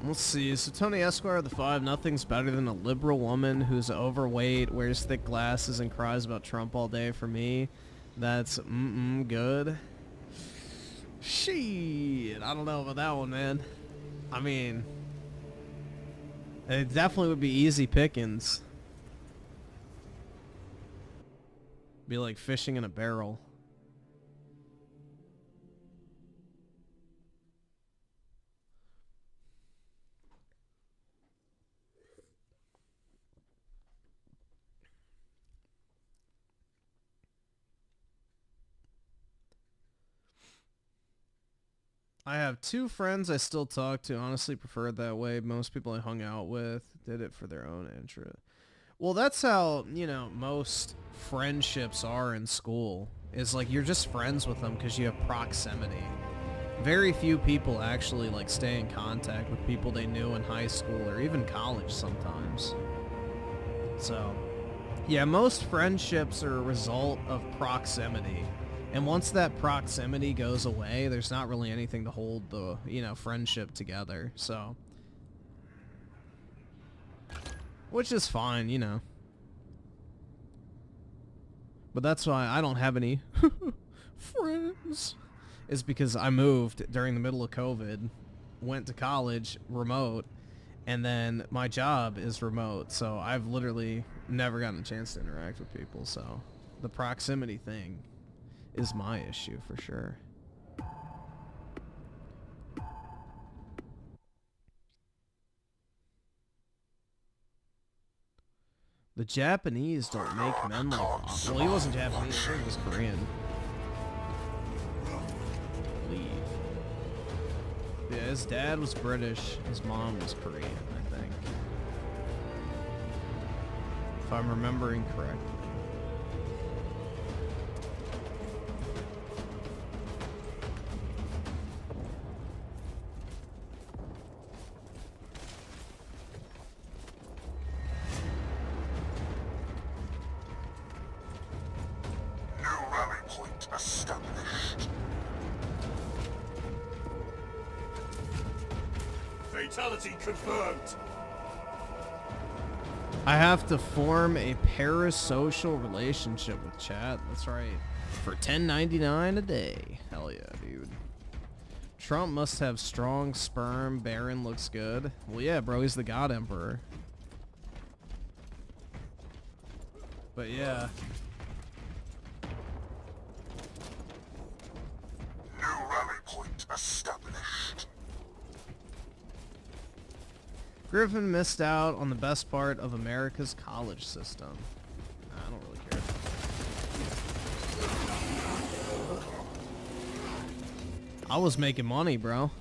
Let's see, so Tony Esquire of the 5, nothing's better than a liberal woman who's overweight, wears thick glasses, and cries about Trump all day for me. That's, good. Shit, I don't know about that one, man. I mean, it definitely would be easy pickings. Be like fishing in a barrel. I have 2 friends I still talk to. Honestly, prefer it that way. Most people I hung out with did it for their own interest. Well, that's how, you know, most friendships are in school. Is like you're just friends with them because you have proximity. Very few people actually like stay in contact with people they knew in high school or even college sometimes. So, yeah, most friendships are a result of proximity. And once that proximity goes away, there's not really anything to hold the, you know, friendship together, so. Which is fine, you know. But that's why I don't have any friends. Is because I moved during the middle of COVID, went to college remote, and then my job is remote. So I've literally never gotten a chance to interact with people, so the proximity thing is my issue for sure. The Japanese don't make men like Bob. Well, he wasn't Japanese, I think he was Korean. Leave. Yeah, his dad was British, his mom was Korean, I think. If I'm remembering correctly. Fatality confirmed. I have to form a parasocial relationship with chat. That's right. For $10.99 a day. Hell yeah, dude. Trump must have strong sperm. Baron looks good. Well, yeah, bro. He's the God Emperor. But yeah. New rally point established. Griffin missed out on the best part of America's college system. I don't really care. I was making money, bro.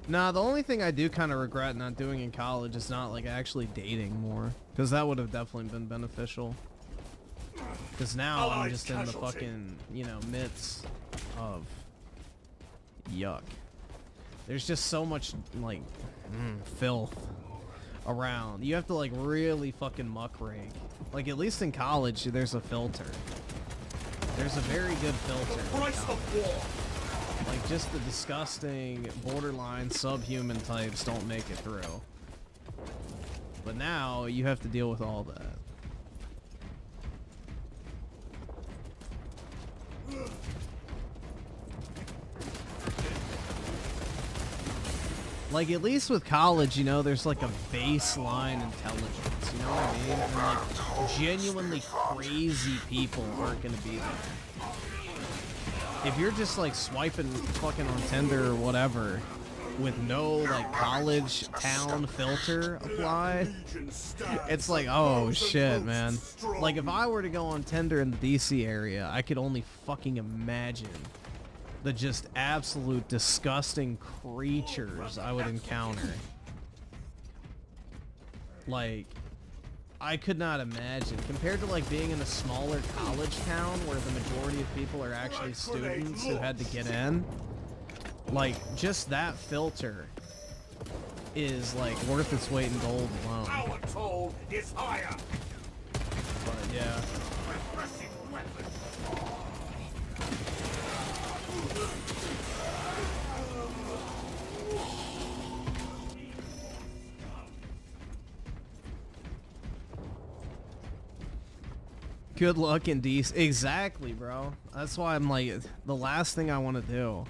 Nah, the only thing I do kind of regret not doing in college is not, like, actually dating more. Because that would have definitely been beneficial. Because now I'm just in the fucking, you know, midst of yuck. There's just so much, like, filth around. You have to, like, really fucking muckrake. Like, at least in college, there's a filter. There's a very good filter. Like, just the disgusting, borderline, subhuman types don't make it through. But now, you have to deal with all that. Like, at least with college, you know, there's like a baseline intelligence, you know what I mean? And like, genuinely crazy people aren't gonna be there. If you're just like swiping fucking on Tinder or whatever, with no like college town filter applied, it's like, oh shit, man. Like, if I were to go on Tinder in the DC area, I could only fucking imagine the just absolute disgusting creatures I would encounter. Like, I could not imagine. Compared to like being in a smaller college town where the majority of people are actually students who had to get in, like, just that filter is like worth its weight in gold alone. Our toll is higher. But yeah. Good luck in DC. Exactly, bro. That's why I'm like, the last thing I want to do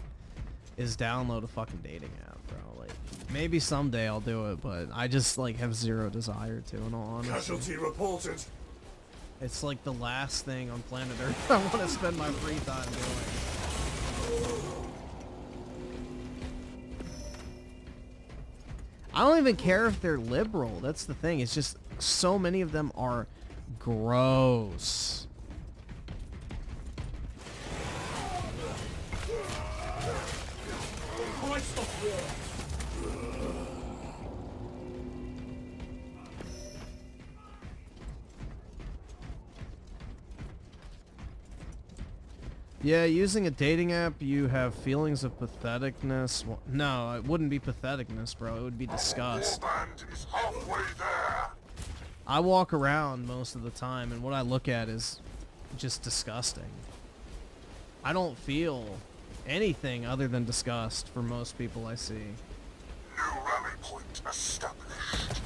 is download a fucking dating app, bro. Like, maybe someday I'll do it, but I just like have zero desire to, in all honesty. Casualty reported. It's like the last thing on planet Earth I want to spend my free time doing. I don't even care if they're liberal. That's the thing. It's just so many of them are gross. Yeah, using a dating app, you have feelings of patheticness. Well, no, it wouldn't be patheticness, bro. It would be disgust. I walk around most of the time, and what I look at is just disgusting. I don't feel anything other than disgust for most people I see. New rally point established.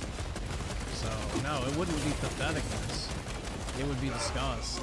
So, no, it wouldn't be patheticness. It would be disgust.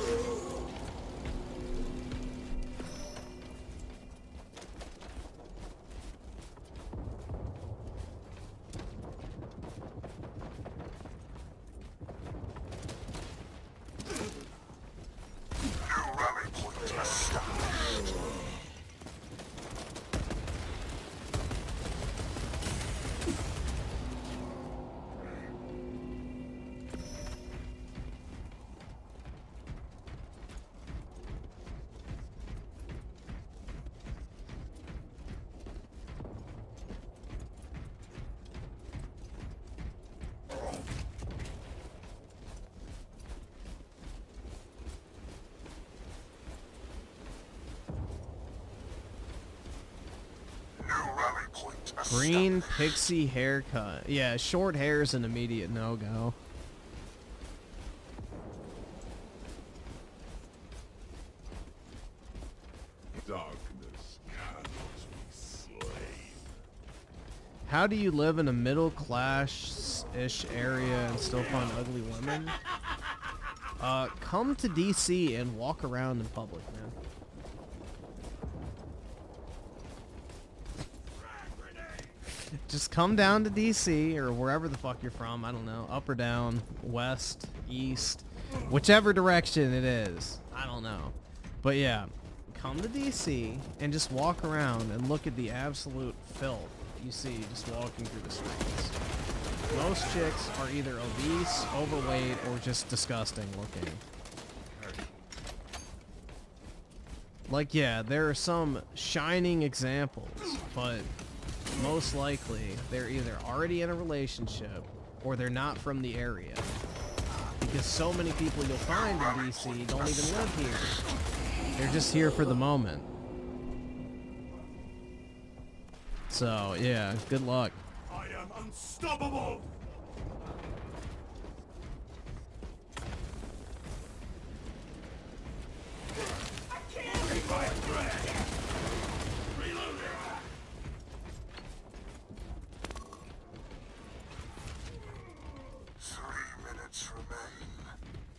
Green pixie haircut. Yeah, short hair is an immediate no-go. Darkness cannot be slain. How do you live in a middle class-ish area and still find ugly women? Come to DC and walk around in public, man. Just come down to DC or wherever the fuck you're from. I don't know. Up or down, west, east, whichever direction it is. I don't know. But yeah, come to DC and just walk around and look at the absolute filth you see just walking through the streets. Most chicks are either obese, overweight, or just disgusting looking. Like, yeah, there are some shining examples, but most likely they're either already in a relationship or they're not from the area. Because so many people you'll find in DC don't even live here. They're just here for the moment. So, yeah, good luck. I am unstoppable!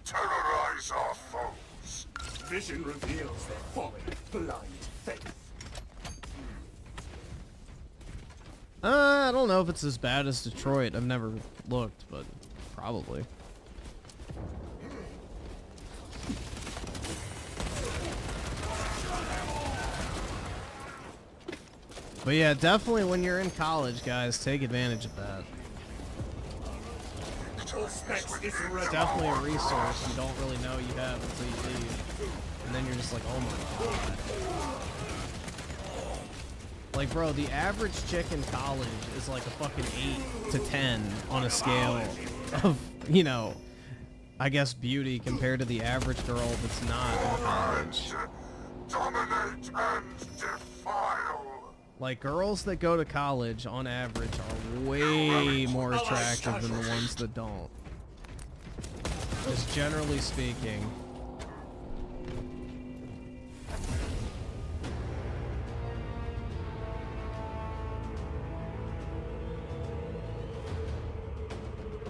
Terrorize our foes. Vision reveals their folly, blind faith. I don't know if it's as bad as Detroit. I've never looked, but probably. But yeah, definitely when you're in college, guys, take advantage of that. It's definitely a resource you don't really know you have until you leave. And then you're just like, oh my god. Like, bro, the average chick in college is like a fucking 8 to 10 on a scale of, you know, I guess beauty compared to the average girl that's not in college. Dominate and defile. Like, girls that go to college, on average, are way more attractive than the ones that don't. Just generally speaking.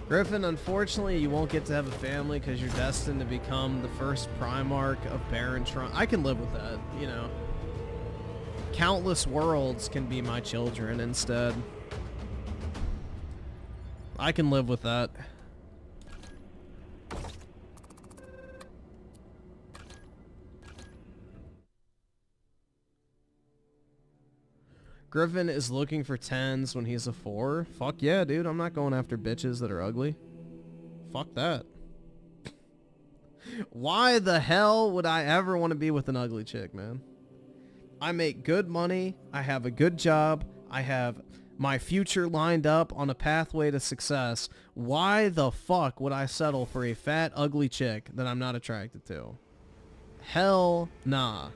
Griffin, unfortunately, you won't get to have a family because you're destined to become the first Primarch of Baron Trump. I can live with that, you know. Countless worlds can be my children instead. I can live with that. Griffin is looking for 10s when he's a 4. Fuck yeah, dude. I'm not going after bitches that are ugly. Fuck that. Why the hell would I ever want to be with an ugly chick, man? I make good money. I have a good job. I have my future lined up on a pathway to success. Why the fuck would I settle for a fat, ugly chick that I'm not attracted to? Hell nah.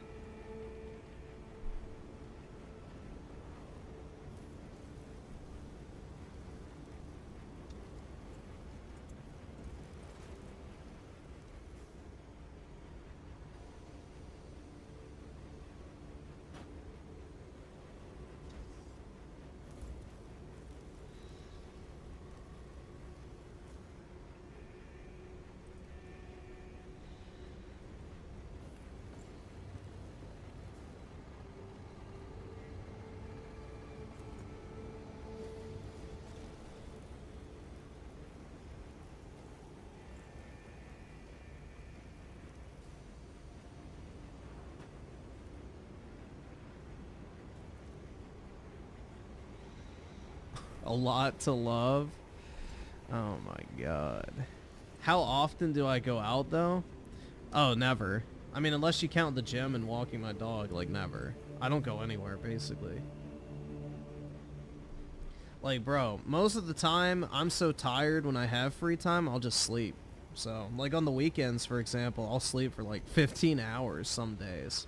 A lot to love. Oh my god. How often do I go out though? Oh, never. I mean, unless you count the gym and walking my dog, like never. I don't go anywhere basically. Like, bro, most of the time I'm so tired when I have free time, I'll just sleep. So, like on the weekends, for example, I'll sleep for like 15 hours some days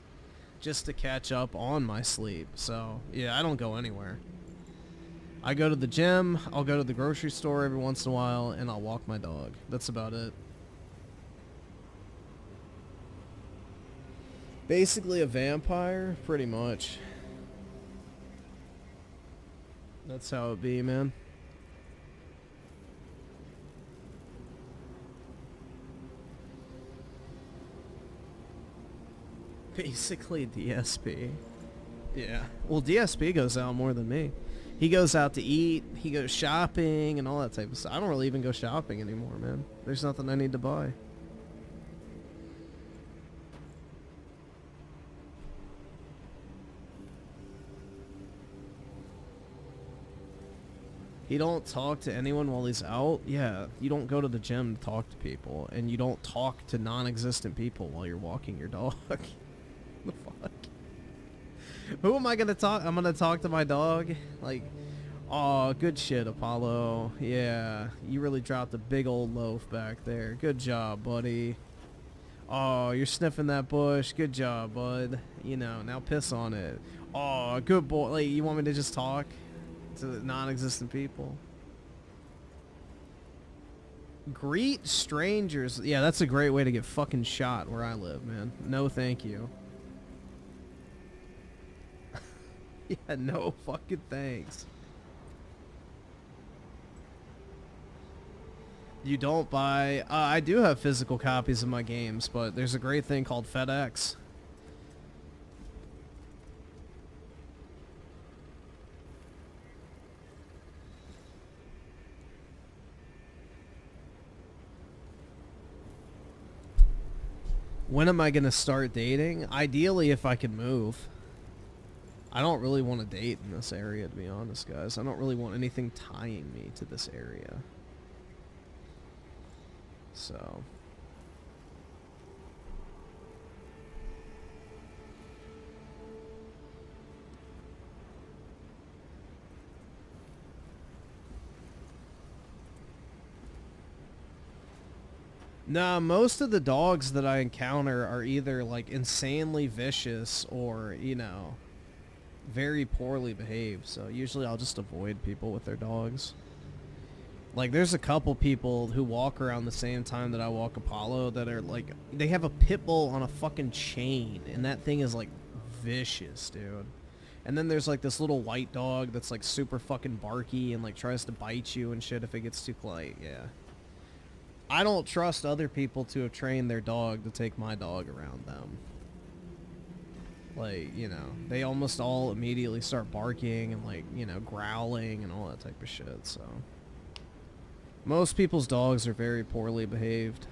just to catch up on my sleep. So, yeah, I don't go anywhere. I go to the gym, I'll go to the grocery store every once in a while, and I'll walk my dog. That's about it. Basically a vampire, pretty much. That's how it be, man. Basically DSP. Yeah. Well, DSP goes out more than me. He goes out to eat, he goes shopping, and all that type of stuff. I don't really even go shopping anymore, man. There's nothing I need to buy. He don't talk to anyone while he's out? Yeah, you don't go to the gym to talk to people, and you don't talk to non-existent people while you're walking your dog. The fuck? Who am I gonna talk? I'm gonna talk to my dog? Like, oh, good shit, Apollo. Yeah, you really dropped a big old loaf back there. Good job, buddy. Oh, you're sniffing that bush. Good job, bud. You know, now piss on it. Oh, good boy. Like, you want me to just talk to the non-existent people? Greet strangers. Yeah, that's a great way to get fucking shot where I live, man. No thank you. Yeah, no fucking thanks. You don't buy... I do have physical copies of my games, but there's a great thing called FedEx. When am I going to start dating? Ideally, if I can move. I don't really want to date in this area, to be honest, guys. I don't really want anything tying me to this area. So... Nah, most of the dogs that I encounter are either, like, insanely vicious or, you know, very poorly behaved. So usually I'll just avoid people with their dogs. Like, there's a couple people who walk around the same time that I walk Apollo that are, like, they have a pit bull on a fucking chain, and that thing is, like, vicious, dude. And then there's, like, this little white dog that's, like, super fucking barky and, like, tries to bite you and shit if it gets too close. Yeah. I don't trust other people to have trained their dog to take my dog around them. Like, you know, they almost all immediately start barking and, like, you know, growling and all that type of shit, so. Most people's dogs are very poorly behaved.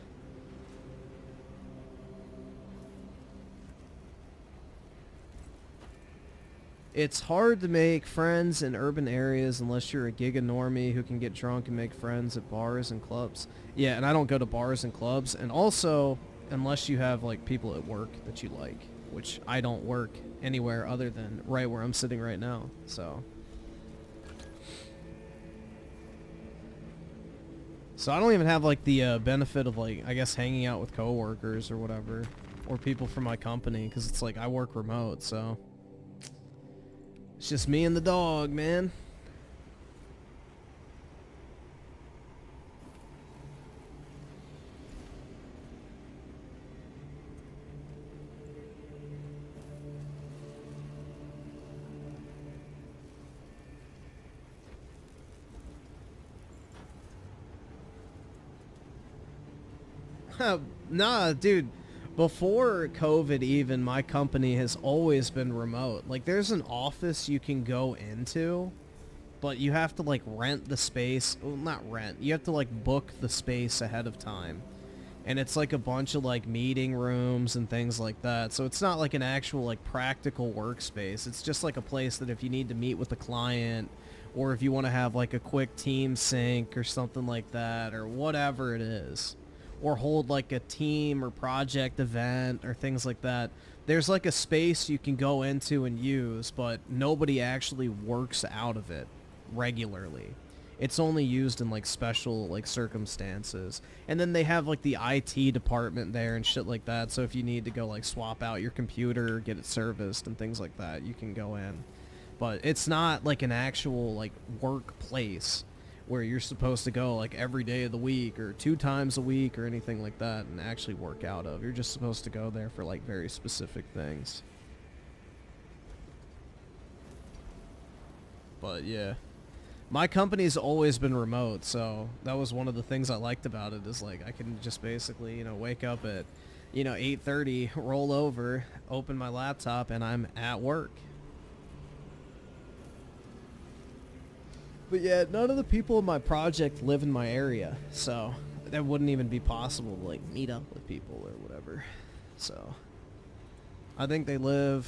It's hard to make friends in urban areas unless you're a giga normie who can get drunk and make friends at bars and clubs. Yeah, and I don't go to bars and clubs. And also, unless you have, like, people at work that you like, which I don't work anywhere other than right where I'm sitting right now, so. So I don't even have, like, the benefit of, like, I guess hanging out with coworkers or whatever, or people from my company, because it's like I work remote, so. It's just me and the dog, man. Nah, dude. Before COVID even, my company has always been remote. Like, there's an office you can go into, but you have to, like, rent the space. Well, not rent. You have to, like, book the space ahead of time. And it's, like, a bunch of, like, meeting rooms and things like that. So it's not, like, an actual, like, practical workspace. It's just, like, a place that if you need to meet with a client, or if you want to have, like, a quick team sync or something like that, or whatever it is, or hold, like, a team or project event or things like that. There's, like, a space you can go into and use, but nobody actually works out of it regularly. It's only used in, like, special, like, circumstances. And then they have, like, the IT department there and shit like that, so if you need to go, like, swap out your computer, get it serviced and things like that, you can go in. But it's not like an actual like workplace where you're supposed to go like every day of the week or 2 times a week or anything like that and actually work out of. You're just supposed to go there for like very specific things. But yeah, my company's always been remote, so that was one of the things I liked about it, is like I can just basically, you know, wake up at, you know, 8:30, roll over, open my laptop, and I'm at work. But yeah, none of the people in my project live in my area, so that wouldn't even be possible to like meet up with people or whatever. So I think they live,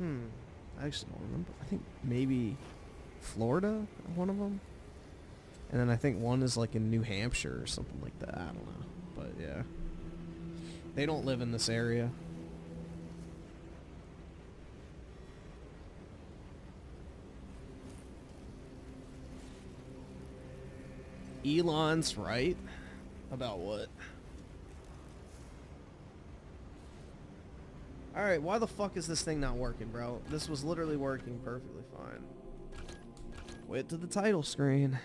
I actually don't remember. I think maybe Florida, one of them. And then I think one is like in New Hampshire or something like that. I don't know. But yeah. They don't live in this area. Elon's right. About what? Alright, why the fuck is this thing not working, bro? This was literally working perfectly fine. Wait to the title screen.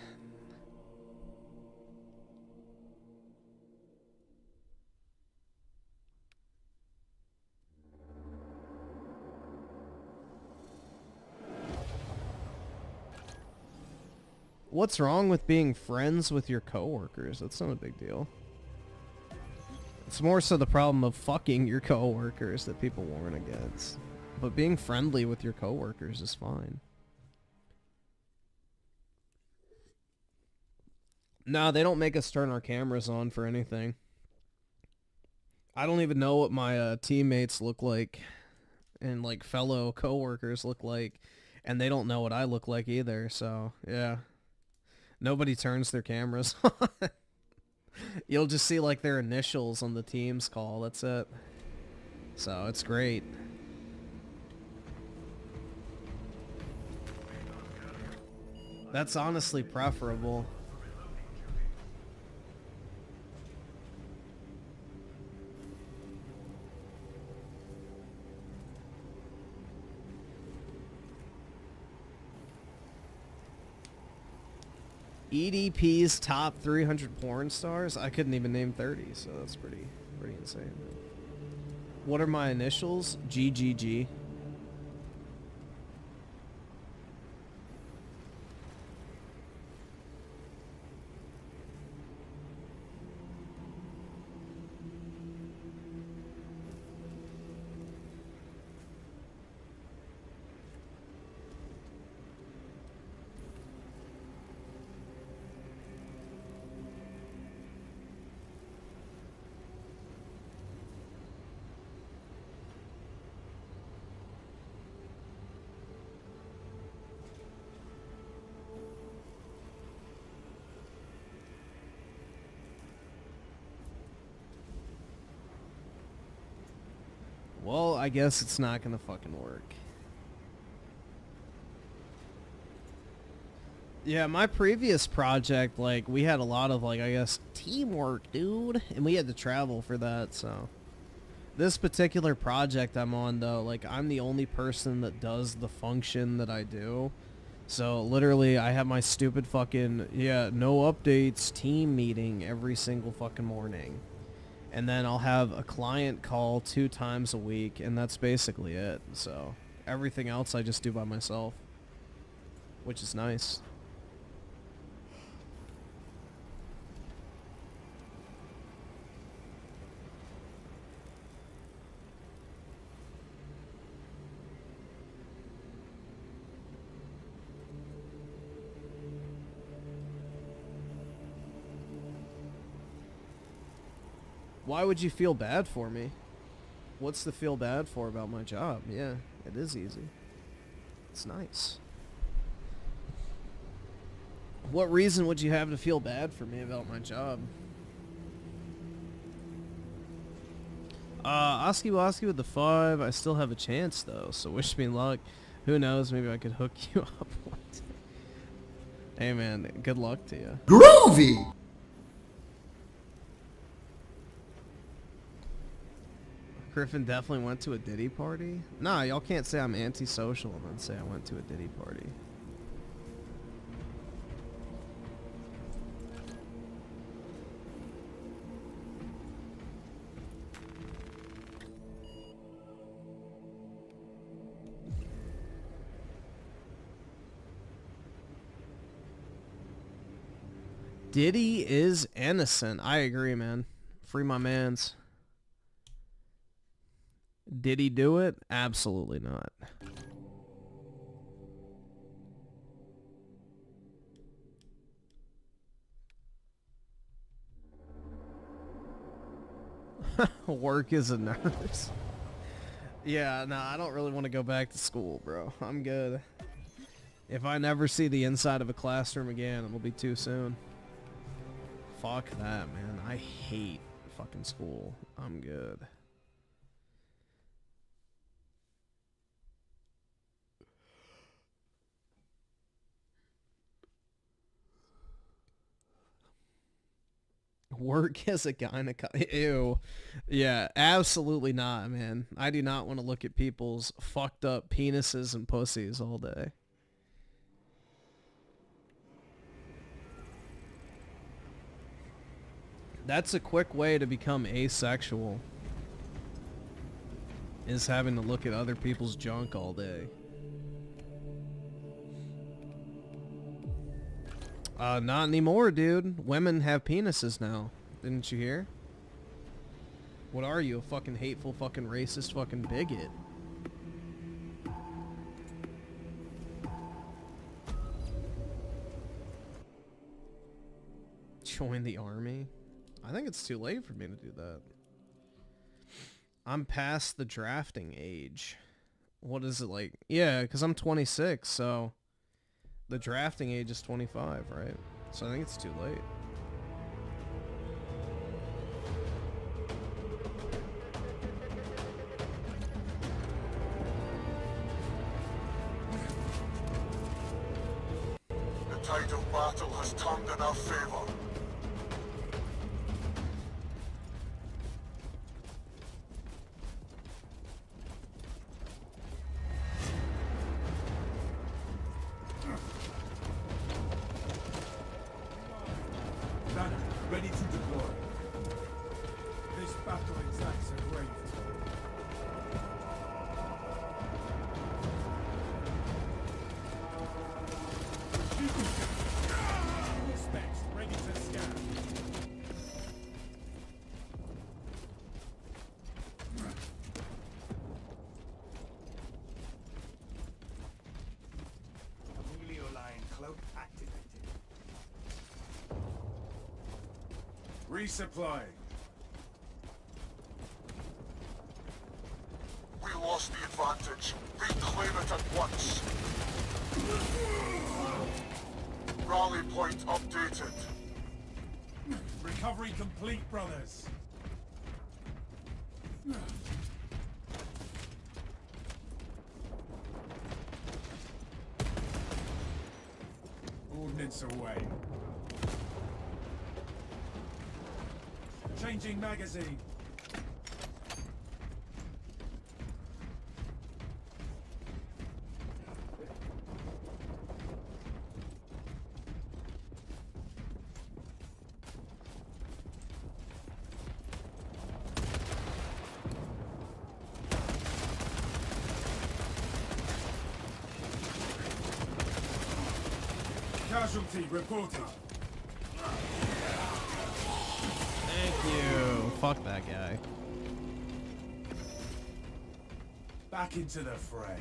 What's wrong with being friends with your coworkers? That's not a big deal. It's more so the problem of fucking your coworkers that people warn against. But being friendly with your coworkers is fine. Nah, they don't make us turn our cameras on for anything. I don't even know what my teammates look like and like fellow coworkers look like, and they don't know what I look like either, so yeah. Nobody turns their cameras on. You'll just see like their initials on the Teams call, that's it. So it's great. That's honestly preferable. EDP's top 300 porn stars? I couldn't even name 30, so that's pretty insane. What are my initials? GGG. Well, I guess it's not gonna fucking work. Yeah, my previous project, like, we had a lot of, like, I guess, teamwork, dude. And we had to travel for that, so. This particular project I'm on, though, like, I'm the only person that does the function that I do. So, literally, I have my stupid fucking, no updates team meeting every single fucking morning. And then I'll have a client call 2 times a week, and that's basically it. So, everything else I just do by myself, which is nice. Why would you feel bad for me? What's to feel bad for about my job? Yeah, it is easy. It's nice. What reason would you have to feel bad for me about my job? Oski Woski with the 5. I still have a chance, though, so wish me luck. Who knows, maybe I could hook you up one day. Hey, man, good luck to you. Griffin definitely went to a Diddy party. Nah, y'all can't say I'm antisocial and then say I went to a Diddy party. Diddy is innocent. I agree, man. Free my mans. Did he do it? Absolutely not. Work as a nurse. Yeah, no, I don't really want to go back to school, bro. I'm good. If I never see the inside of a classroom again, it'll be too soon. Fuck that, man. I hate fucking school. I'm good. Work as a gynecologist. Ew. Yeah, absolutely not, man. I do not want to look at people's fucked up penises and pussies all day. That's a quick way to become asexual, is having to look at other people's junk all day. Not anymore, dude. Women have penises now. Didn't you hear? What are you, a fucking hateful, fucking racist, fucking bigot? Join the army? I think it's too late for me to do that. I'm past the drafting age. What is it like? Yeah, because I'm 26, so the drafting age is 25, right? So I think it's too late. The tide of battle has turned in our favor. Ready to deploy. This battle exacts a grave toll. Specs ready to scan. Emilio line cloak activated. Resupply. We lost the advantage. Reclaim it at once. Rally point updated. Recovery complete, brothers. Ordnance away. Changing magazine. Casualty reported. Thank you. Fuck that guy. Back into the fray.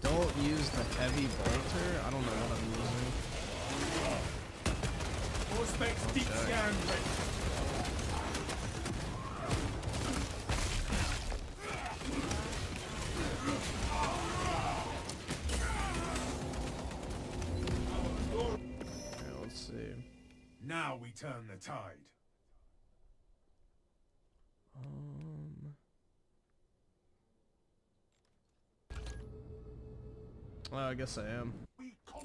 Don't use the heavy bolter. I don't know what I'm using. All specs deep scan ready. Now we turn the tide. Well, I guess I am.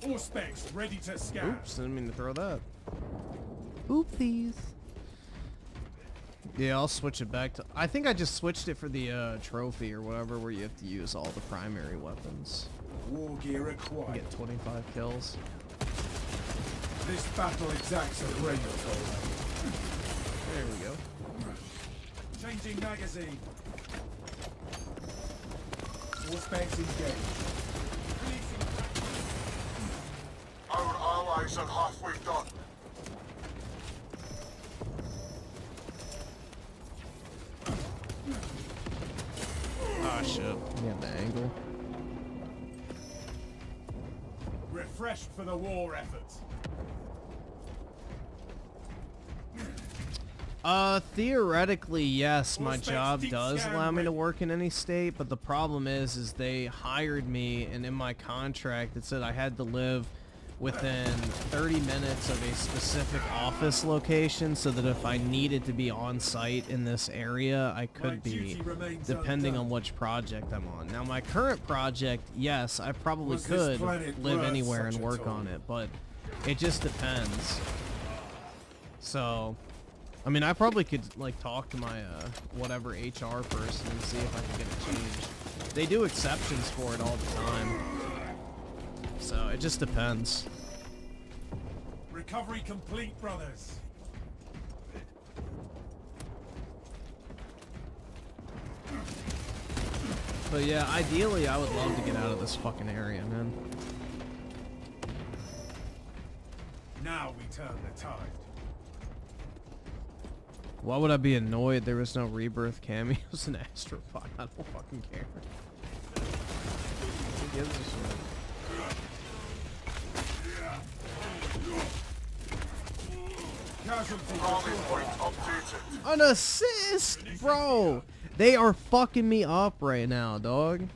All specs ready to scout. Oops, didn't mean to throw that. Oopsies. Yeah, I'll switch it back to... I think I just switched it for the trophy or whatever, where you have to use all the primary weapons. War gear acquired. Get 25 kills. This battle exacts a great toll. There we go. Changing magazine. All specs engaged. Our allies are halfway done. Ah, shit. Yeah, the angle. Refreshed for the war effort. Theoretically, yes, my job does allow me to work in any state, but the problem is they hired me, and in my contract it said I had to live within 30 minutes of a specific office location, so that if I needed to be on site in this area, I could be, depending on which project I'm on. Now, my current project, yes, I probably could live anywhere and work on it, but it just depends. So... I mean, I probably could, like, talk to my, whatever HR person and see if I can get it changed. They do exceptions for it all the time. So, it just depends. Recovery complete, brothers. But yeah, ideally, I would love to get out of this fucking area, man. Now we turn the tide. Why would I be annoyed there was no rebirth cameos in Astropod? I don't fucking care. Who gives a shit? An assist, bro! They are fucking me up right now, dog.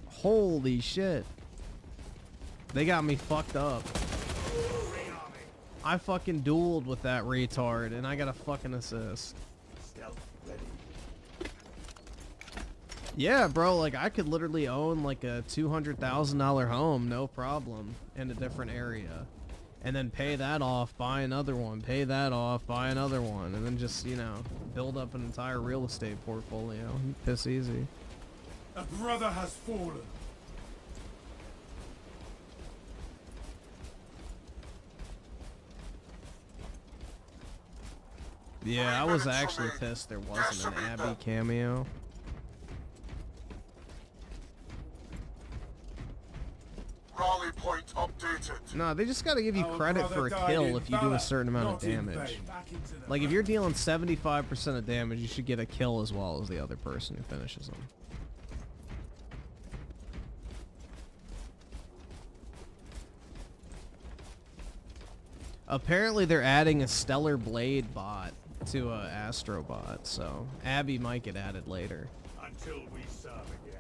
Holy shit. They got me fucked up. I fucking dueled with that retard, and I got a fucking assist. Yeah, bro, like, I could literally own, like, a $200,000 home, no problem, in a different area. And then pay that off, buy another one, pay that off, buy another one, and then just, you know, build up an entire real estate portfolio. Piss easy. A brother has fallen. Yeah, I was actually pissed there wasn't an Abby cameo. Rally point updated. No, they just gotta give you credit for a kill if you do a certain amount of damage. Like, if you're dealing 75% of damage, you should get a kill as well as the other person who finishes them. Apparently they're adding a Stellar Blade bot to Astrobot, so Abby might get added later. Until we serve again.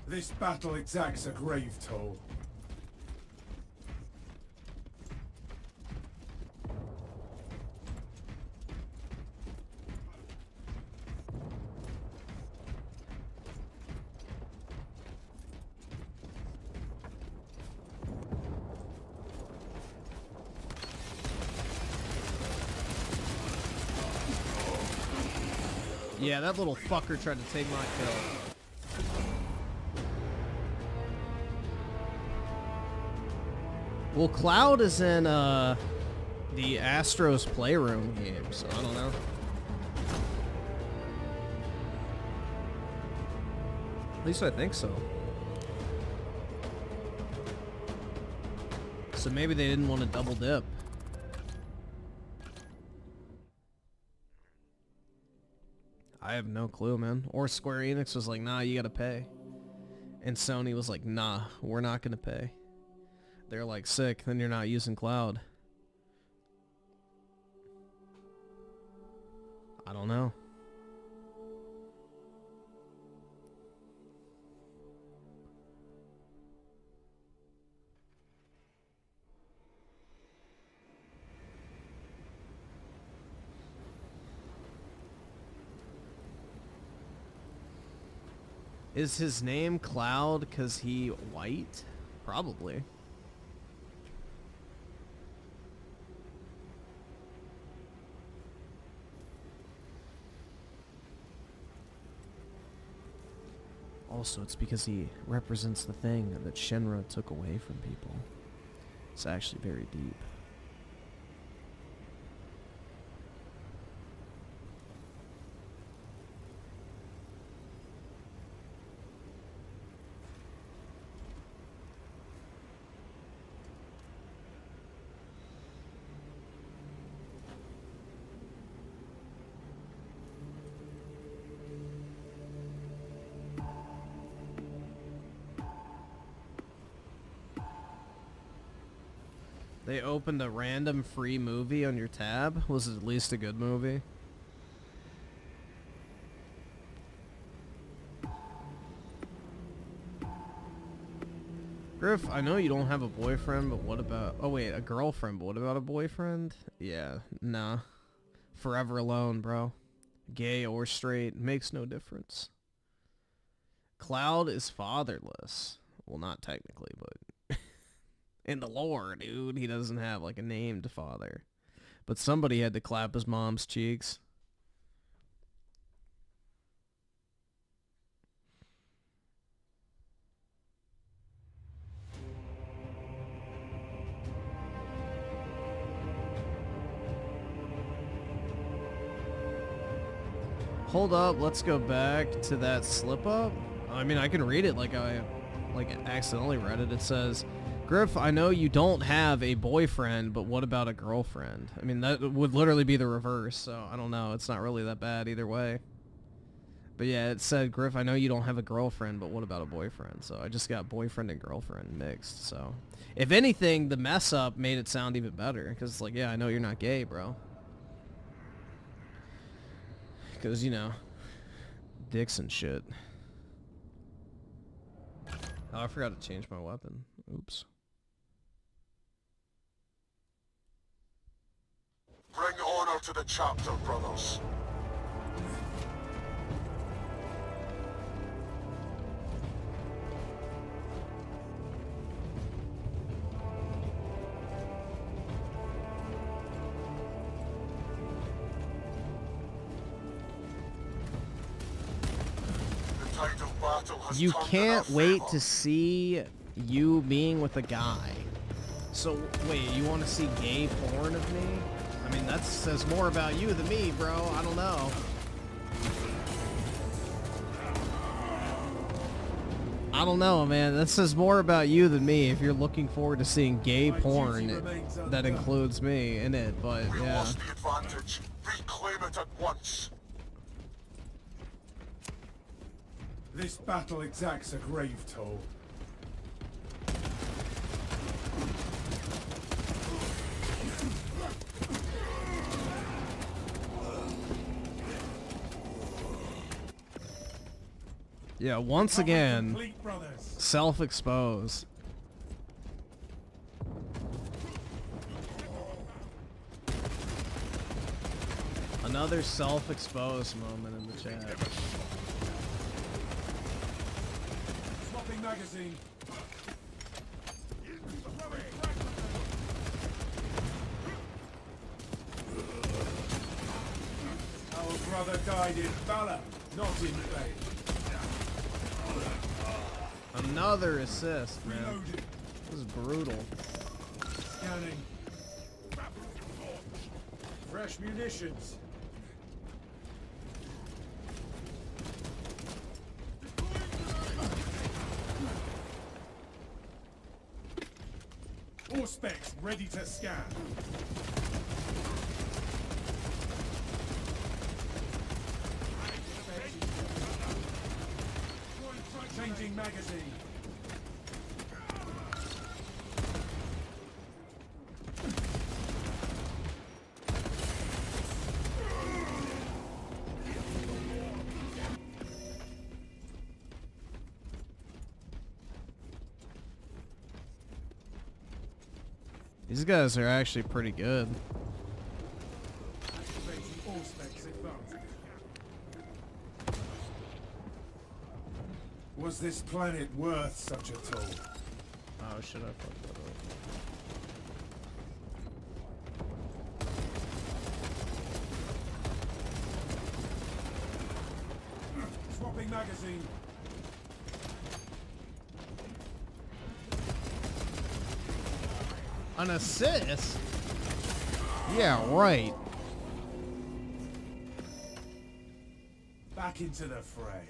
This battle exacts a grave toll. Yeah, that little fucker tried to take my kill. Well, Cloud is in the Astros Playroom game, so I don't know. At least I think so. So maybe they didn't want to double dip. I have no clue, man. Or Square Enix was like, nah, you gotta pay. And Sony was like, nah, we're not gonna pay. They're like, sick, then you're not using Cloud. I don't know. Is his name Cloud because he white? Probably. Also, it's because he represents the thing that Shinra took away from people. It's actually very deep. They opened a random free movie on your tab. Was it at least a good movie? Griff, I know you don't have a boyfriend, but what about... Oh wait, a girlfriend, but what about a boyfriend? Yeah, nah. Forever alone, bro. Gay or straight, makes no difference. Cloud is fatherless. Well, not technically, but... in the lore, dude, he doesn't have, like, a named father. But somebody had to clap his mom's cheeks. Hold up, let's go back to that slip-up. I mean, I can read it like I, accidentally read it. It says... Griff, I know you don't have a boyfriend, but what about a girlfriend? I mean, that would literally be the reverse, so I don't know. It's not really that bad either way. But yeah, it said, Griff, I know you don't have a girlfriend, but what about a boyfriend? So I just got boyfriend and girlfriend mixed, so... If anything, the mess up made it sound even better, because it's like, yeah, I know you're not gay, bro. Because, you know, dicks and shit. Oh, I forgot to change my weapon. Oops. Bring honor to the chapter, brothers. The tide of battle has You turned in can't our wait favor. to see you being with a guy. So, wait, you want to see gay porn of me? I mean, that says more about you than me, bro. I don't know. I don't know, man. That says more about you than me if you're looking forward to seeing gay porn that includes me in it, but We yeah. lost the advantage. Reclaim it at once. This battle exacts a grave toll. Yeah, once again, Complete, brothers. self-expose. Another self-exposed moment in the chat. Swapping magazine. Our brother died in valor, not in vain. Another assist, man. Reloading. This is brutal. Scanning. Fresh munitions. All specs ready to scan. Changing magazine. These guys are actually pretty good. Activating all specs advanced. Was this planet worth such a toll? Oh, should I fuck that up? Swapping magazine. An assist? Yeah, right. Back into the fray.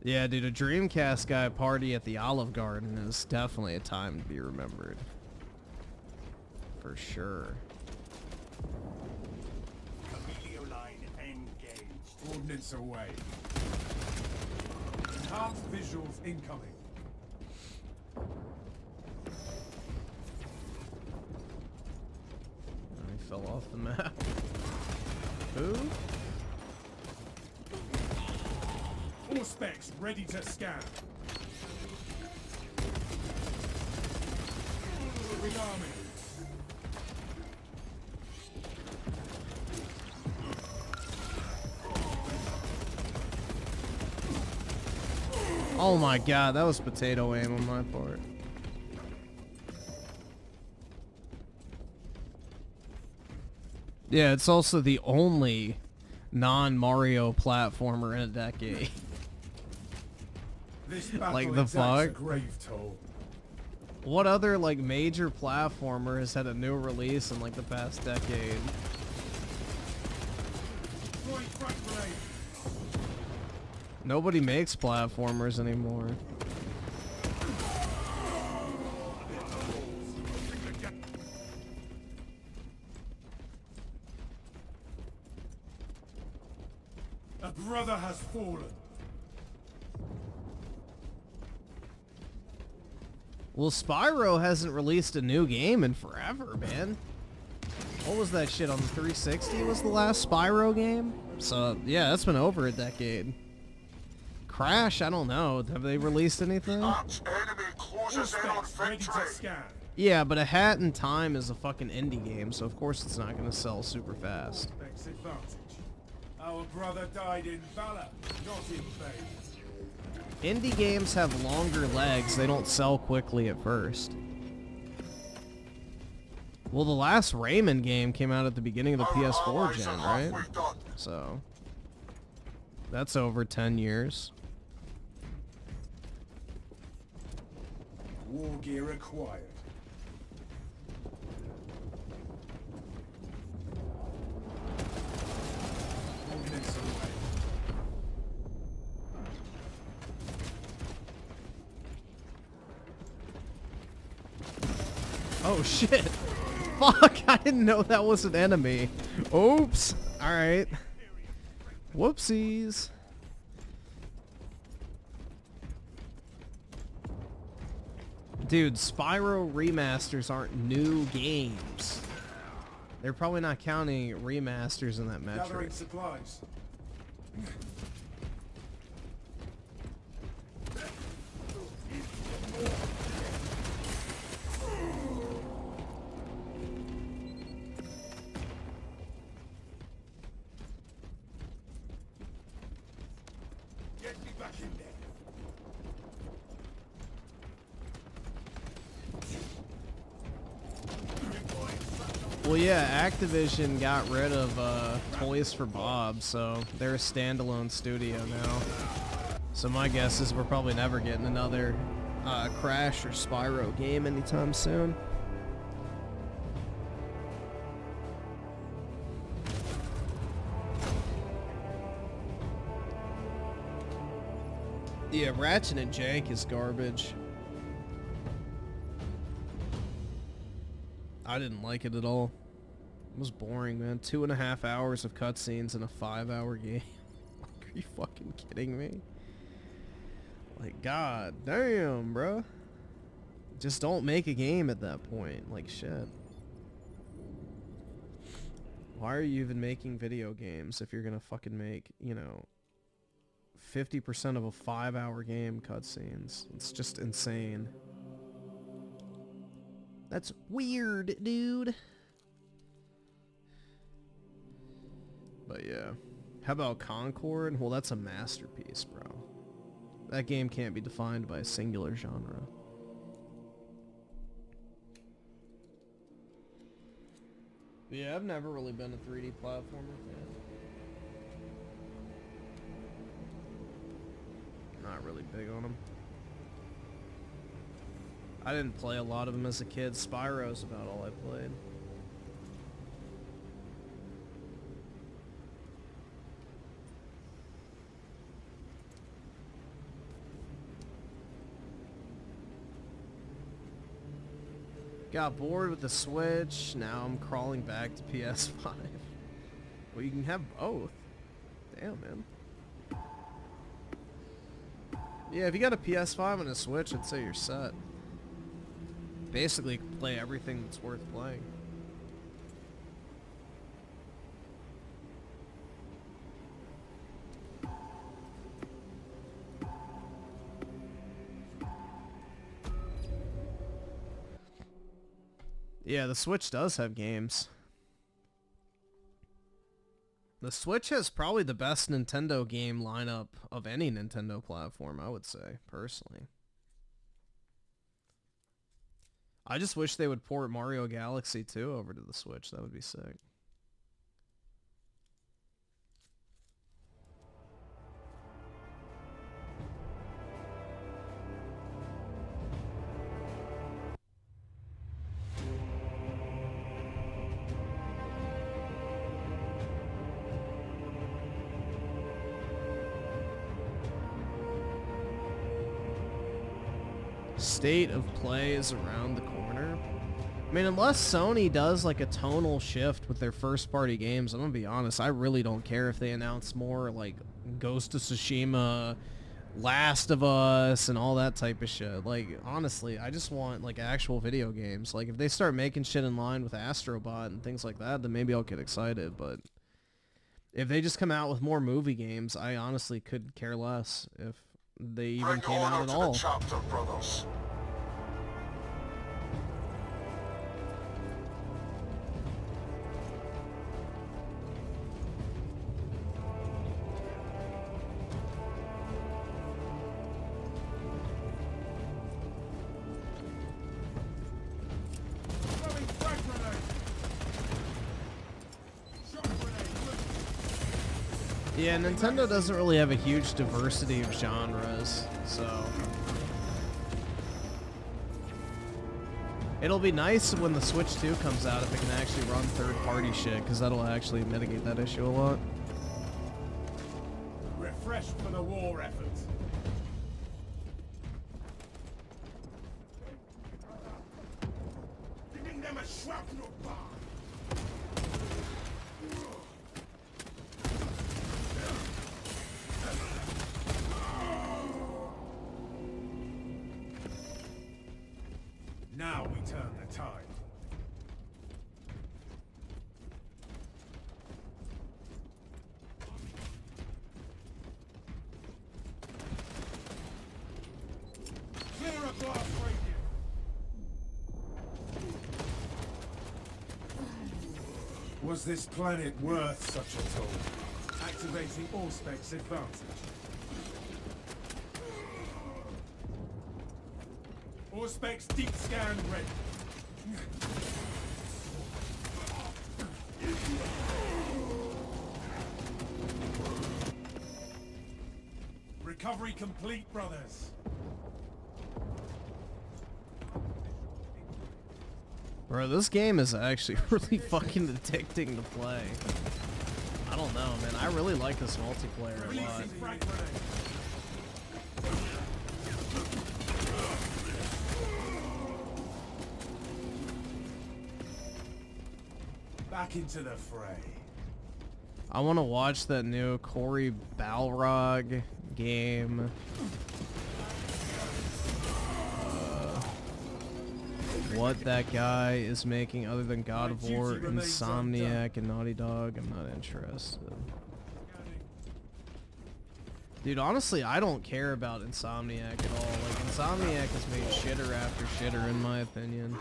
Yeah, dude, a Dreamcast guy party at the Olive Garden is definitely a time to be remembered. For sure. Emilio line engaged. Ordnance away. Enhanced visuals incoming. He fell off the map. Who? All specs ready to scan. Rearming. Oh my god, that was potato aim on my part. Yeah, it's also the only non-Mario platformer in a decade. This battle Like the exacts a fuck? grave toll. What other like major platformer has had a new release in like the past decade? Throwing frag grenade. Nobody makes platformers anymore. A brother has fallen. Well, Spyro hasn't released a new game in forever, man. What was that shit on the 360? Was the last Spyro game? So, yeah, that's been over a decade. Crash, I don't know. Have they released anything? All specs ready to scan. Yeah, but A Hat in Time is a fucking indie game, so of course it's not gonna sell super fast. Specs advantage. Our brother died in valor, not in vain. Indie games have longer legs. They don't sell quickly at first. Well, the last Rayman game came out at the beginning of the PS4 gen, right? So, that's over 10 years. War gear acquired. Ordnance away. Oh shit! Fuck! I didn't know that was an enemy. Oops! Alright. Whoopsies. Dude, Spyro remasters aren't new games. They're probably not counting remasters in that metric. Gathering supplies. Get me back in there. Well, yeah, Activision got rid of Toys for Bob, so they're a standalone studio now. So my guess is we're probably never getting another Crash or Spyro game anytime soon. Yeah, Ratchet and Jank is garbage. I didn't like it at all. It was boring, man. 2.5 hours of cutscenes in a 5-hour game. Like, are you fucking kidding me? Like, god damn, bro. Just don't make a game at that point. Like, shit. Why are you even making video games if you're gonna fucking make, you know, 50% of a 5-hour game cutscenes? It's just insane. That's weird, dude. But yeah. How about Concord? Well, that's a masterpiece, bro. That game can't be defined by a singular genre. Yeah, I've never really been a 3D platformer fan. Not really big on them. I didn't play a lot of them as a kid. Spyro's about all I played. Got bored with the Switch. Now I'm crawling back to PS5. Well, you can have both. Damn, man. Yeah, if you got a PS5 and a Switch, I'd say you're set. Basically, you can play everything that's worth playing. Yeah, the Switch does have games. The Switch has probably the best Nintendo game lineup of any Nintendo platform, I would say, personally. I just wish they would port Mario Galaxy 2 over to the Switch. That would be sick. State of Play is around the corner. I mean, unless Sony does like a tonal shift with their first party games, I'm gonna be honest, I really don't care if they announce more like Ghost of Tsushima, Last of Us, and all that type of shit. Like, honestly, I just want like actual video games. Like, if they start making shit in line with Astrobot and things like that, then maybe I'll get excited, but if they just come out with more movie games, I honestly could care less if they even came out at all. Chapter, brothers. Yeah, Nintendo doesn't really have a huge diversity of genres, so it'll be nice when the Switch 2 comes out if it can actually run third-party shit, because that'll actually mitigate that issue a lot. Refreshed for the war effort. Giving them a shrapnel bomb. Now we turn the tide. Clear a blast radius. Was this planet worth such a toll? Activating Allspec's advantage. Allspec's deep scan ready. Recovery complete, brothers. Bro, this game is actually really fucking addicting to play. I don't know, man. I really like this multiplayer a lot. Releasing frag grenade. Back into the fray. I want to watch that new Cory Balrog game. What that guy is making other than God of War, Insomniac, and Naughty Dog, I'm not interested. Dude, honestly, I don't care about Insomniac at all. Like, Insomniac has made shitter after shitter, in my opinion.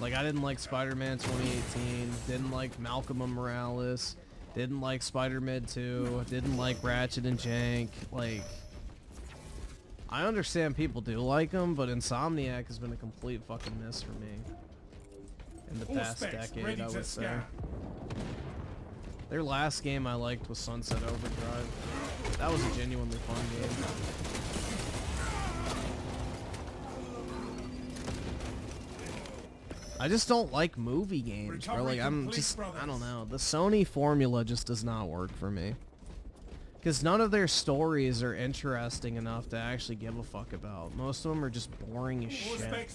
Like, I didn't like Spider-Man 2018, didn't like Malcolm Morales, Didn't like Spider-Man 2. Didn't like Ratchet and Jank. Like, I understand people do like them, but Insomniac has been a complete fucking miss for me in the past decade, I would say. Their last game I liked was Sunset Overdrive. That was a genuinely fun game. I just don't like movie games, bro. Like, I don't know. The Sony formula just does not work for me. Because none of their stories are interesting enough to actually give a fuck about. Most of them are just boring as shit.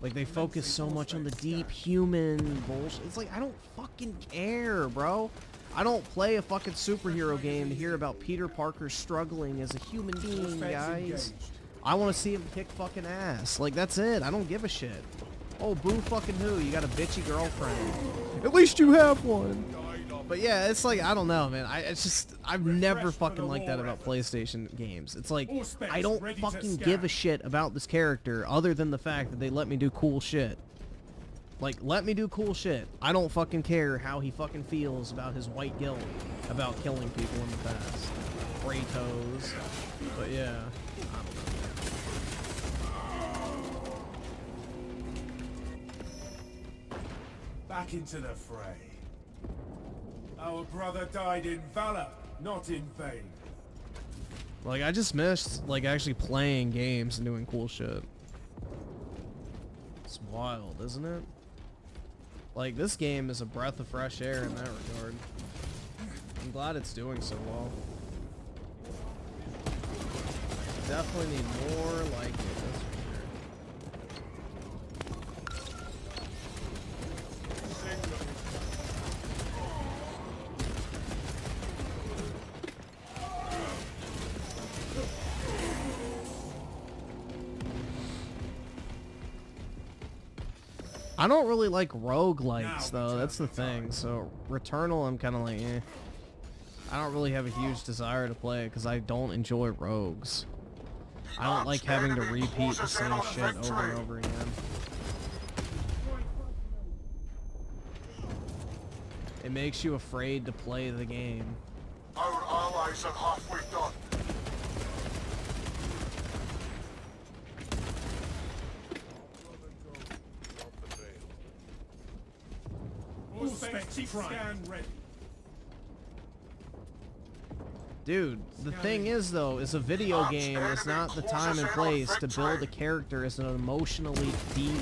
Like, they focus so much on the deep human bullshit. It's like, I don't fucking care, bro. I don't play a fucking superhero game to hear about Peter Parker struggling as a human being, guys. I want to see him kick fucking ass. Like, that's it. I don't give a shit. Oh, boo fucking who? You got a bitchy girlfriend. At least you have one. But yeah, it's like, I don't know, man. I've never fucking liked that about PlayStation games. It's like, I don't fucking give a shit about this character other than the fact that they let me do cool shit. Like, let me do cool shit. I don't fucking care how he fucking feels about his white guilt about killing people in the past. Kratos. But yeah, I don't know. Back into the fray. Our brother died in valor, not in vain. Like, I just missed, like, actually playing games and doing cool shit. It's wild, isn't it? Like, this game is a breath of fresh air in that regard. I'm glad it's doing so well. Definitely need more like it, that's for sure. I don't really like roguelikes, though. That's the thing. So, Returnal, I'm kind of like, eh. I don't really have a huge desire to play it because I don't enjoy rogues. I don't like having to repeat the same shit over and over again. It makes you afraid to play the game. Our allies are halfway done. Dude, the thing is, though, is a video game is not the time and place to build a character as an emotionally deep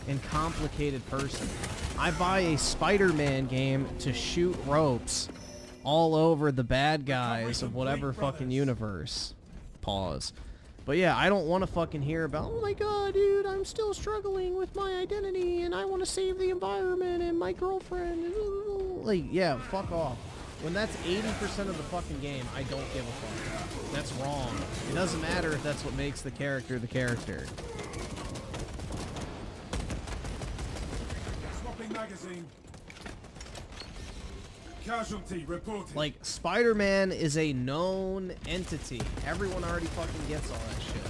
and complicated person. I buy a Spider-Man game to shoot ropes all over the bad guys of whatever fucking universe. Pause. But yeah, I don't want to fucking hear about, oh my god, dude, I'm still struggling with my identity, and I want to save the environment and my girlfriend. Like, yeah, fuck off. When that's 80% of the fucking game, I don't give a fuck. That's wrong. It doesn't matter if that's what makes the character the character. Swapping magazine. Casualty reported. Like, Spider-Man is a known entity. Everyone already fucking gets all that shit.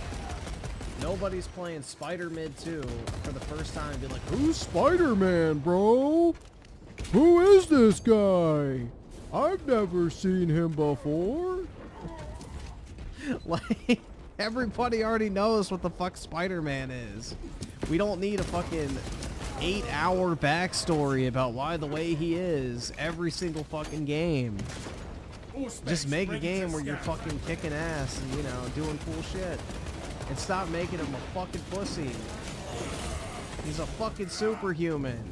Nobody's playing Spider-Man 2 for the first time and be like, who's Spider-Man, bro? Who is this guy? I've never seen him before. Like, everybody already knows what the fuck Spider-Man is. We don't need a fucking 8-hour backstory about why the way he is every single fucking game. Just make a game where you're fucking kicking ass and, you know, doing cool shit. And stop making him a fucking pussy. He's a fucking superhuman.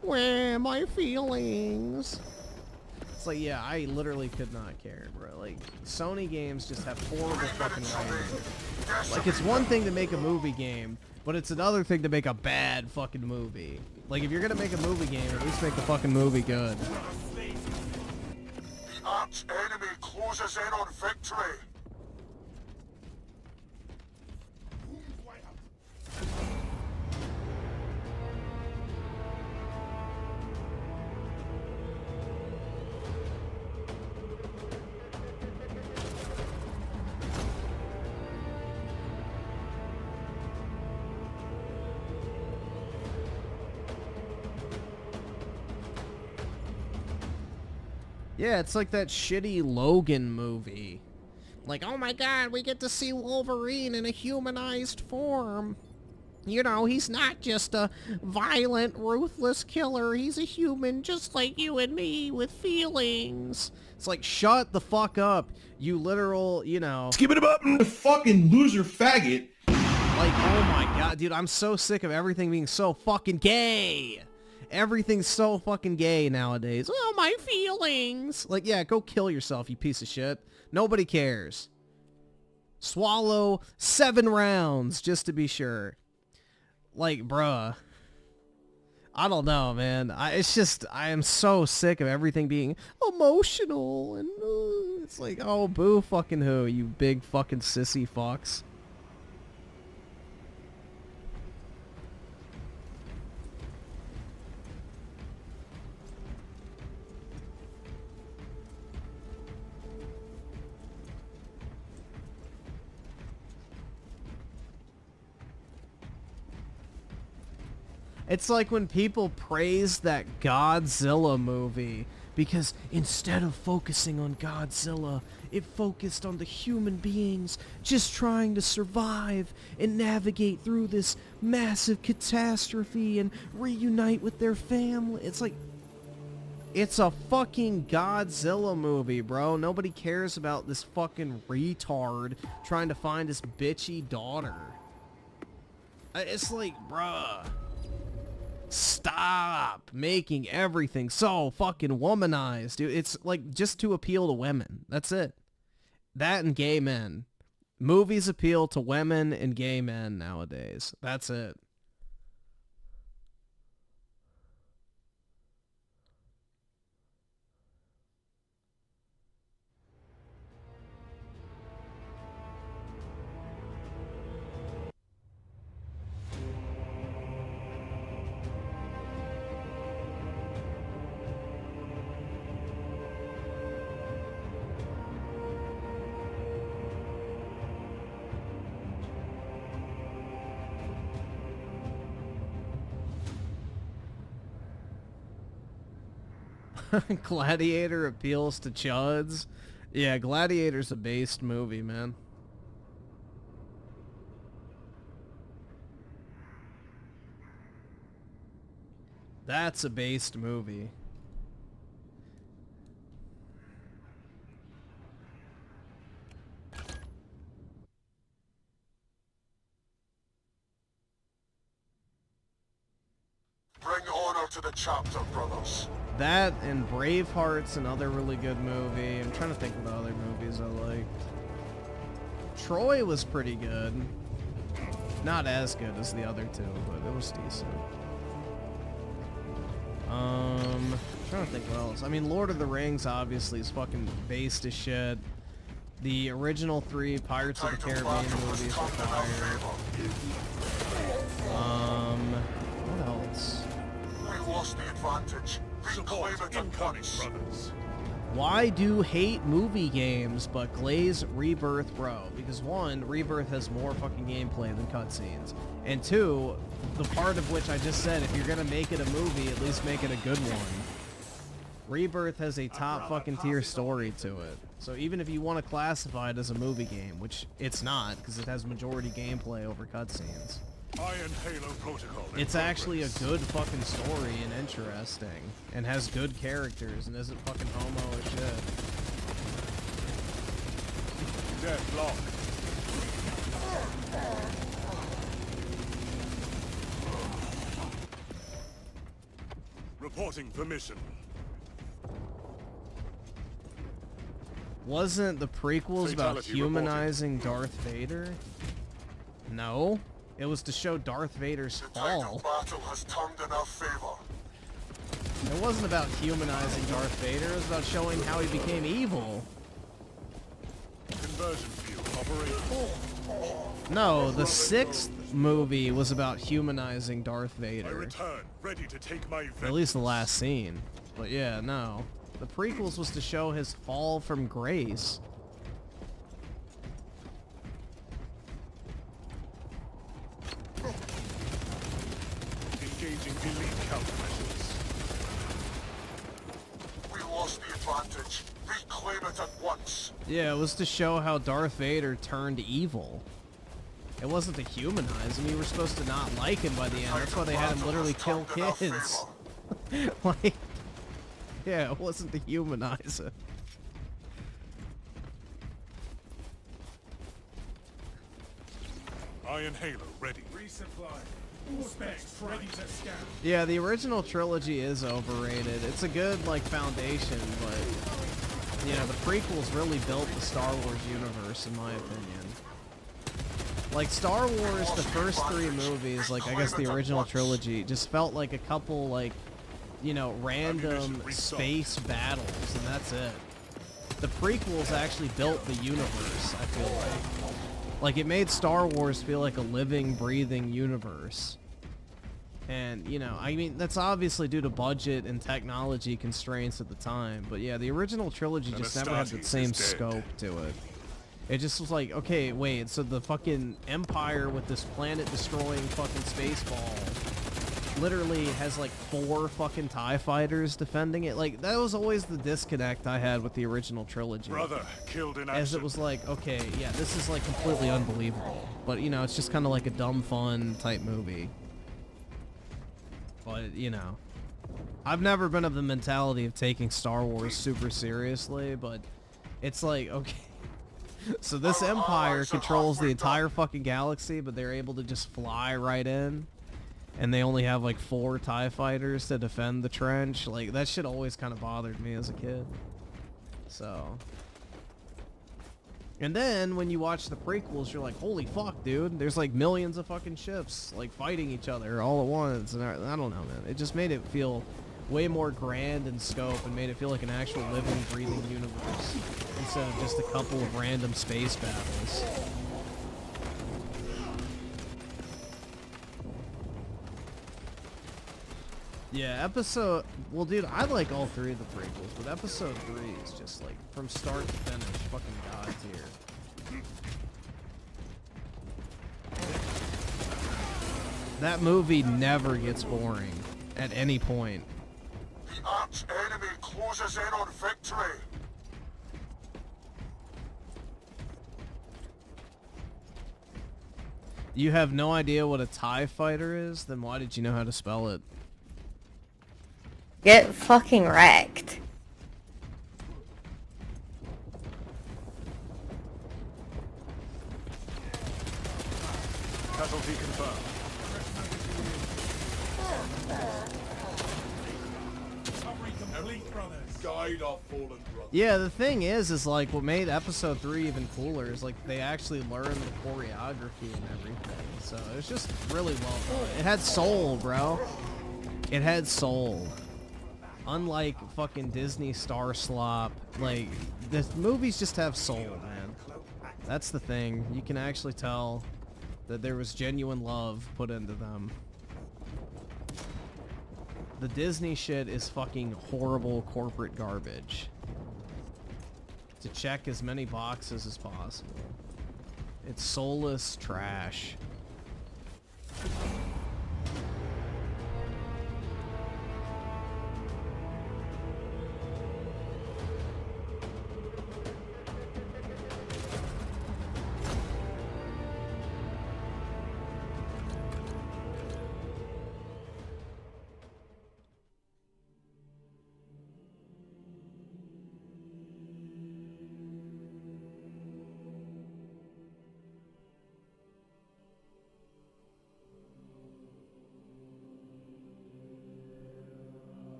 Where are my feelings? It's like, yeah, I literally could not care, bro. Like, Sony games just have horrible fucking writing. Like, it's one thing to make a movie game, but it's another thing to make a bad fucking movie. Like, if you're gonna make a movie game, at least make the fucking movie good. The arch enemy closes in on victory. Yeah, it's like that shitty Logan movie. Like, oh my god, we get to see Wolverine in a humanized form. You know, he's not just a violent, ruthless killer. He's a human just like you and me with feelings. It's like, shut the fuck up, you literal, you know. Skip it up, fucking loser faggot. Like, oh my god, dude, I'm so sick of everything being so fucking gay. Everything's so fucking gay nowadays. Oh, my feelings. Like, yeah, go kill yourself, you piece of shit. Nobody cares. Swallow 7 rounds, just to be sure. Like, bruh. I don't know, man. It's just, I am so sick of everything being emotional. And it's like, oh, boo fucking who, you big fucking sissy fox. It's like when people praise that Godzilla movie because instead of focusing on Godzilla, it focused on the human beings just trying to survive and navigate through this massive catastrophe and reunite with their family. It's like, it's a fucking Godzilla movie, bro. Nobody cares about this fucking retard trying to find his bitchy daughter. It's like, bruh. Stop making everything so fucking womanized, dude. It's like just to appeal to women. That's it. That and gay men. Movies appeal to women and gay men nowadays. That's it. Gladiator appeals to chuds. Yeah, Gladiator's a based movie, man. That's a based movie. Bring honor to the chapter, brothers. That and Braveheart's another really good movie. I'm trying to think of the other movies I liked. Troy was pretty good. Not as good as the other two, but it was decent. I'm trying to think what else. I mean, Lord of the Rings obviously is fucking based as shit. The original 3 Pirates of the Caribbean movies were fire. What else? We've lost the advantage. Reclaim it at once. Why do hate movie games but glaze Rebirth, bro? Because 1, Rebirth has more fucking gameplay than cutscenes. And 2, the part of which I just said, if you're gonna make it a movie, at least make it a good one. Rebirth has a top fucking tier story to it. So even if you want to classify it as a movie game, which it's not, because it has majority gameplay over cutscenes. Iron Halo Protocol. It's actually a good fucking story and interesting, and has good characters, and isn't fucking homo as shit. Deadlock. Reporting for mission. Wasn't the prequels about humanizing Darth Vader? No. It was to show Darth Vader's fall. Battle has turned in our favor. It wasn't about humanizing Darth Vader, it was about showing how he became evil. Conversion field operating. No, the 6th movie was about humanizing Darth Vader. I return, ready to take my vengeance. At least the last scene. But yeah, no. The prequels was to show his fall from grace. Engaging elite countermeasures. lost the advantage. Reclaim it at once. Yeah, it was to show how Darth Vader turned evil. It wasn't to humanize him. You were supposed to not like him by the end. That's why they had him literally kill kids. Like, yeah, it wasn't to humanize him. Iron Halo ready. Resupply. All specs ready to scan. Yeah, the original trilogy is overrated. It's a good, like, foundation, but, you know, the prequels really built the Star Wars universe, in my opinion. Like, Star Wars, the first 3 movies, like, I guess the original trilogy, just felt like a couple, like, you know, random space battles, and that's it. The prequels actually built the universe, I feel like. Like, it made Star Wars feel like a living, breathing universe. And, you know, I mean, that's obviously due to budget and technology constraints at the time. But yeah, the original trilogy just never had the same scope to it. It just was like, okay, wait, so the fucking Empire with this planet-destroying fucking space ball literally has like 4 fucking TIE fighters defending it. Like, that was always the disconnect I had with the original trilogy. Brother killed in action. As it was like, okay, yeah, this is like completely unbelievable. But, you know, it's just kind of like a dumb fun type movie. But, you know, I've never been of the mentality of taking Star Wars super seriously, but it's like, okay. So this Empire controls the entire fucking galaxy, but they're able to just fly right in. And they only have like 4 TIE fighters to defend the trench. Like, that shit always kind of bothered me as a kid. So. And then when you watch the prequels, you're like, holy fuck, dude. There's like millions of fucking ships like fighting each other all at once. And I don't know, man. It just made it feel way more grand in scope and made it feel like an actual living, breathing universe instead of just a couple of random space battles. Yeah, well, dude, I like all 3 of the prequels, but episode 3 is just like, from start to finish, fucking god tier. That movie never gets boring, at any point. The arch enemy closes in on victory. You have no idea what a TIE fighter is? Then why did you know how to spell it? Get fucking wrecked. Casualty confirmed. Guide our fallen brothers. Yeah, the thing is like, what made episode 3 even cooler is like, they actually learned the choreography and everything. So it was just really well done. It had soul, bro. It had soul. Unlike fucking Disney Star Slop, like, the movies just have soul, man. That's the thing. You can actually tell that there was genuine love put into them. The Disney shit is fucking horrible corporate garbage. To check as many boxes as possible. It's soulless trash.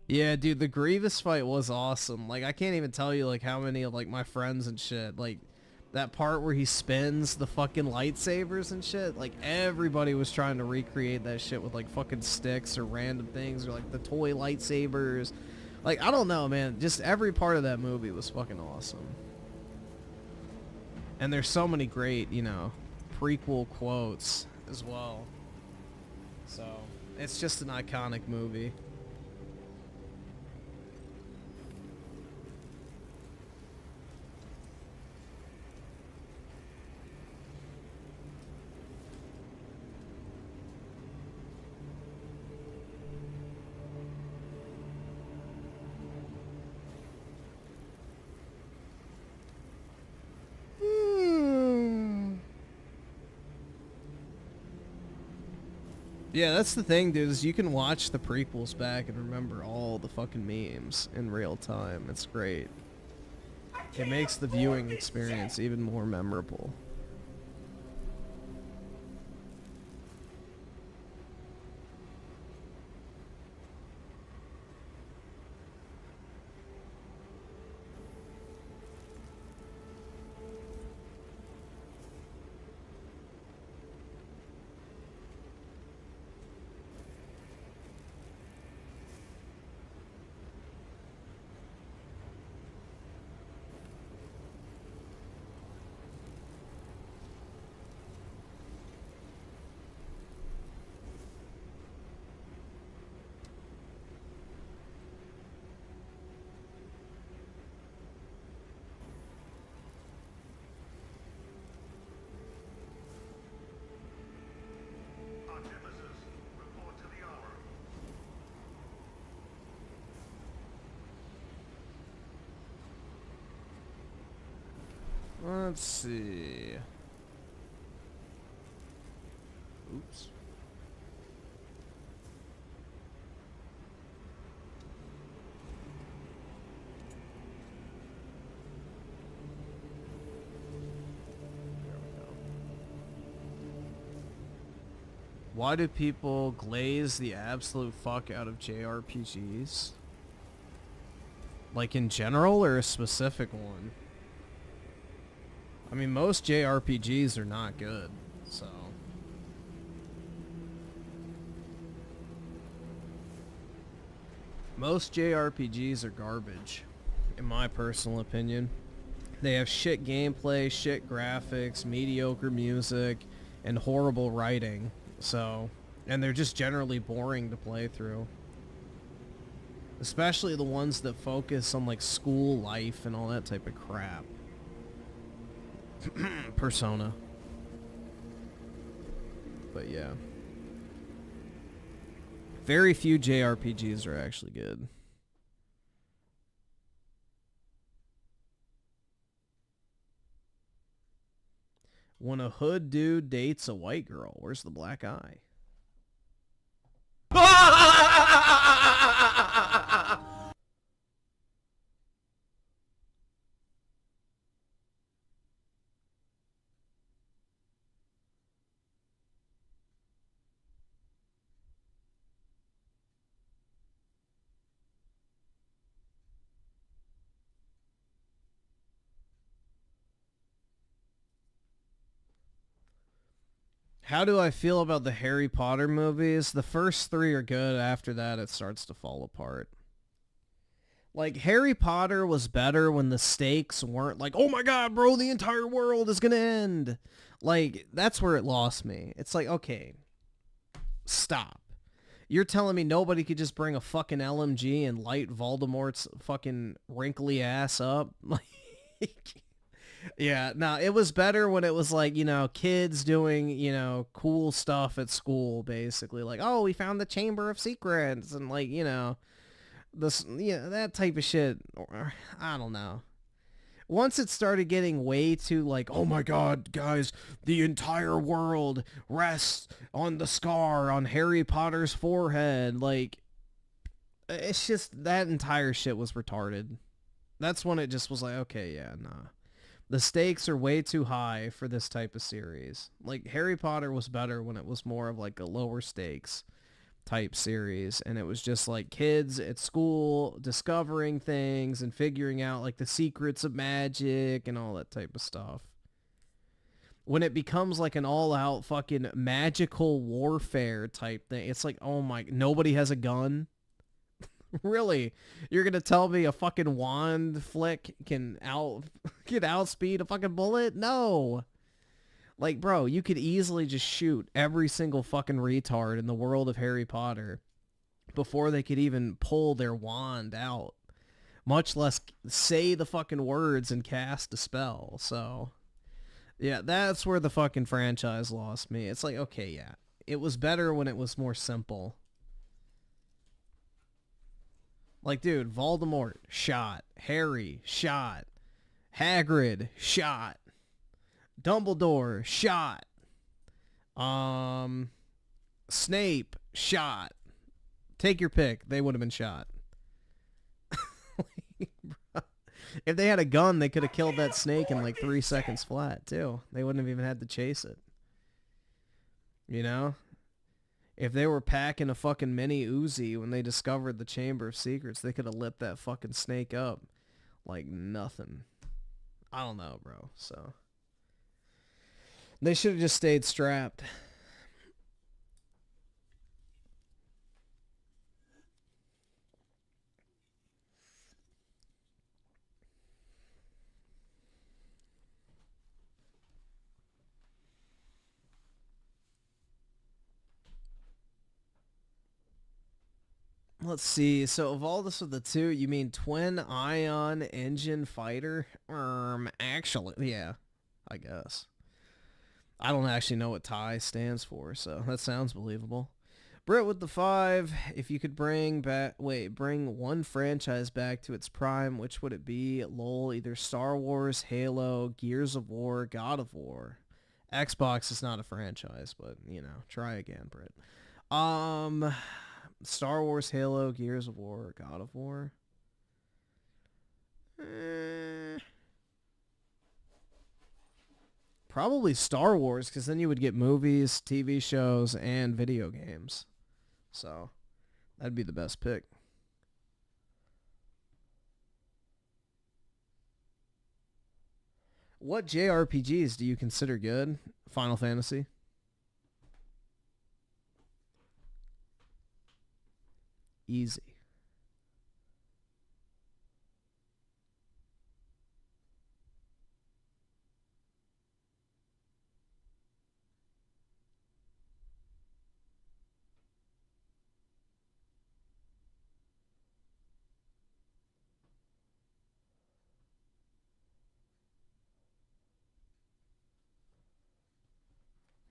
Yeah, dude, the Grievous fight was awesome. Like, I can't even tell you, like, how many of, like, my friends and shit, like, that part where he spins the fucking lightsabers and shit, like, everybody was trying to recreate that shit with, like, fucking sticks or random things, or, like, the toy lightsabers. Like, I don't know, man. Just every part of that movie was fucking awesome. And there's so many great, you know, prequel quotes as well. So, it's just an iconic movie. Yeah, that's the thing, dude, is you can watch the prequels back and remember all the fucking memes in real time. It's great. It makes the viewing experience even more memorable. Let's see. Oops. Why do people glaze the absolute fuck out of JRPGs? Like in general or a specific one? I mean, most JRPGs are not good, so... Most JRPGs are garbage, in my personal opinion. They have shit gameplay, shit graphics, mediocre music, and horrible writing, so... And they're just generally boring to play through. Especially the ones that focus on, like, school life and all that type of crap. Persona. But yeah. Very few JRPGs are actually good. When a hood dude dates a white girl, where's the black eye? How do I feel about the Harry Potter movies? The first 3 are good. After that, it starts to fall apart. Like, Harry Potter was better when the stakes weren't like, oh my god, bro, the entire world is gonna end. Like, that's where it lost me. It's like, okay, stop. You're telling me nobody could just bring a fucking LMG and light Voldemort's fucking wrinkly ass up? Like... Yeah, no, it was better when it was like, you know, kids doing, you know, cool stuff at school, basically. Like, oh, we found the Chamber of Secrets, and like, you know, this, yeah, that type of shit. Or, I don't know. Once it started getting way too like, oh my god, guys, the entire world rests on the scar on Harry Potter's forehead. Like, it's just, that entire shit was retarded. That's when it just was like, okay, yeah, nah. The stakes are way too high for this type of series. Like, Harry Potter was better when it was more of like a lower stakes type series, and it was just like kids at school discovering things and figuring out like the secrets of magic and all that type of stuff. When it becomes like an all-out fucking magical warfare type thing, it's like, oh my, nobody has a gun? Really? You're gonna tell me a fucking wand flick can outspeed a fucking bullet? No. Like, bro, you could easily just shoot every single fucking retard in the world of Harry Potter before they could even pull their wand out. Much less say the fucking words and cast a spell. So, yeah, that's where the fucking franchise lost me. It's like, okay, yeah. It was better when it was more simple. Like, dude, Voldemort, shot. Harry, shot. Hagrid, shot. Dumbledore, shot. Snape, shot. Take your pick. They would have been shot. If they had a gun, they could have killed that snake in like 3 seconds flat, too. They wouldn't have even had to chase it. You know? If they were packing a fucking mini Uzi when they discovered the Chamber of Secrets, they could have lit that fucking snake up like nothing. I don't know, bro. So they should have just stayed strapped. Let's see. So of all this with the two, you mean twin ion engine fighter? Actually, yeah, I guess. I don't actually know what TIE stands for, so that sounds believable. Britt with the 5. If you could bring one franchise back to its prime, which would it be? LOL, either Star Wars, Halo, Gears of War, God of War. Xbox is not a franchise, but, you know, try again, Britt. Star Wars, Halo, Gears of War, God of War. Probably Star Wars, because then you would get movies, TV shows, and video games. So, that'd be the best pick. What JRPGs do you consider good? Final Fantasy? Easy.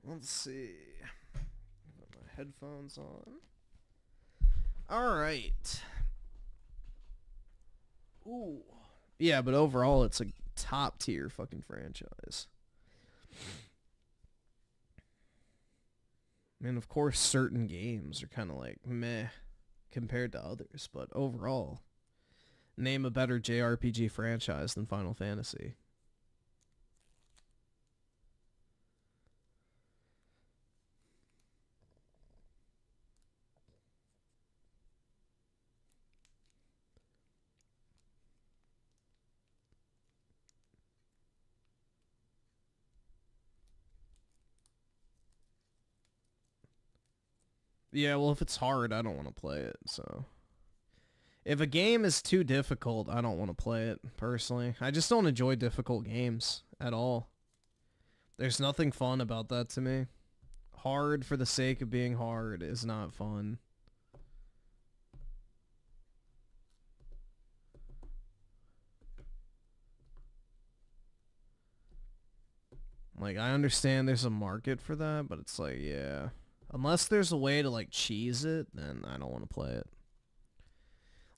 Let's see. Put my headphones on. All right. Ooh. Yeah, but overall, it's a top tier fucking franchise. And of course, certain games are kind of like meh compared to others, but overall, name a better JRPG franchise than Final Fantasy. Yeah, well, if it's hard, I don't want to play it, so. If a game is too difficult, I don't want to play it, personally. I just don't enjoy difficult games at all. There's nothing fun about that to me. Hard for the sake of being hard is not fun. Like, I understand there's a market for that, but it's like, yeah. Unless there's a way to, like, cheese it, then I don't want to play it.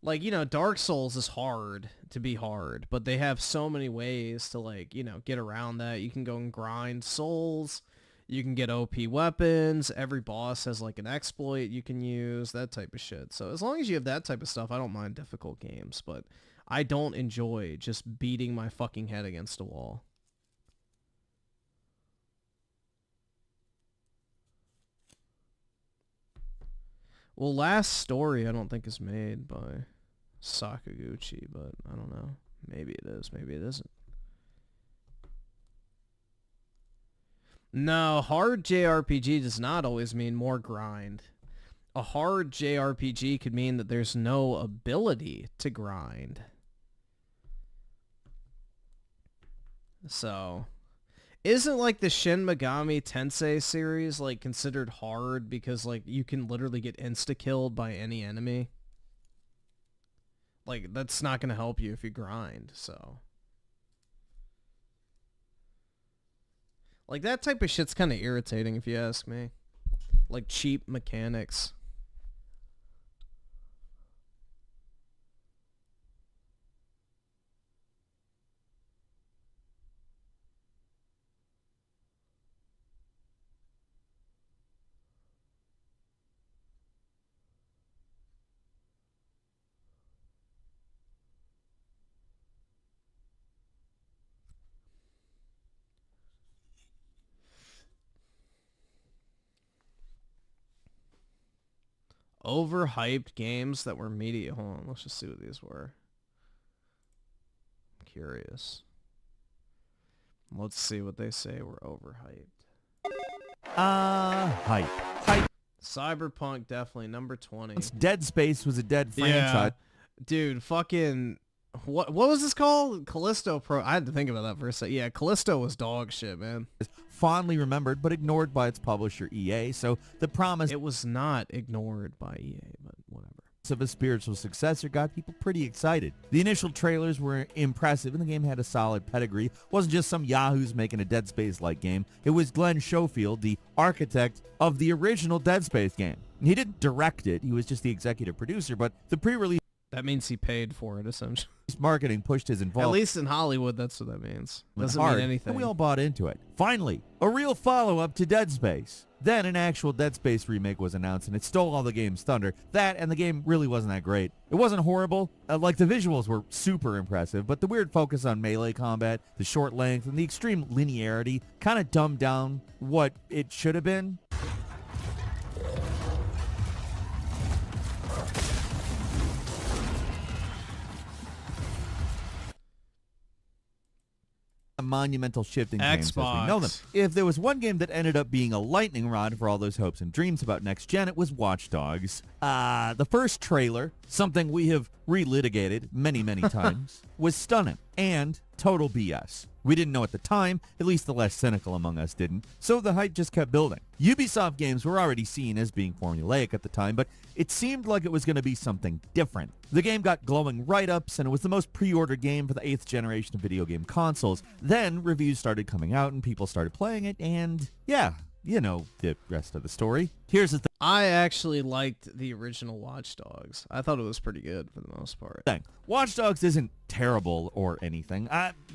Like, you know, Dark Souls is hard to be hard, but they have so many ways to, like, you know, get around that. You can go and grind souls. You can get OP weapons. Every boss has, like, an exploit you can use, that type of shit. So as long as you have that type of stuff, I don't mind difficult games, but I don't enjoy just beating my fucking head against a wall. Well, Last Story I don't think is made by Sakaguchi, but I don't know. Maybe it is. Maybe it isn't. No, hard JRPG does not always mean more grind. A hard JRPG could mean that there's no ability to grind. So, isn't like the Shin Megami Tensei series like considered hard because like you can literally get insta-killed by any enemy? Like, that's not going to help you if you grind, so. Like, that type of shit's kind of irritating if you ask me. Like, cheap mechanics. Overhyped games that were media. Hold on, let's just see what these were. I'm curious. Let's see what they say were overhyped. Hype. Cyberpunk, definitely number 20. Dead Space was a dead franchise. Yeah. Dude, fucking... What was this called? Callisto Pro. I had to think about that for a second. Yeah, Callisto was dog shit, man. Fondly remembered, but ignored by its publisher EA, so the promise... It was not ignored by EA, but whatever. ...of a spiritual successor got people pretty excited. The initial trailers were impressive, and the game had a solid pedigree. It wasn't just some yahoos making a Dead Space-like game. It was Glenn Schofield, the architect of the original Dead Space game. He didn't direct it, he was just the executive producer, but the pre-release... That means he paid for it, essentially. Marketing pushed his involvement. At least in Hollywood, that's what that means. Doesn't mean anything. And we all bought into it. Finally, a real follow-up to Dead Space. Then an actual Dead Space remake was announced, and it stole all the game's thunder. That, and the game really wasn't that great. It wasn't horrible. Like, the visuals were super impressive, but the weird focus on melee combat, the short length, and the extreme linearity kind of dumbed down what it should have been. A monumental shift in games as we know them. If there was one game that ended up being a lightning rod for all those hopes and dreams about next gen, it was Watch Dogs. The first trailer, something we have relitigated many, many times, was stunning and total BS. We didn't know at the time, at least the less cynical among us didn't, so the hype just kept building. Ubisoft games were already seen as being formulaic at the time, but it seemed like it was going to be something different. The game got glowing write-ups, and it was the most pre-ordered game for the 8th generation of video game consoles. Then reviews started coming out, and people started playing it, and yeah, you know the rest of the story. Here's the thing. I actually liked the original Watch Dogs. I thought it was pretty good for the most part. Watch Dogs isn't terrible or anything,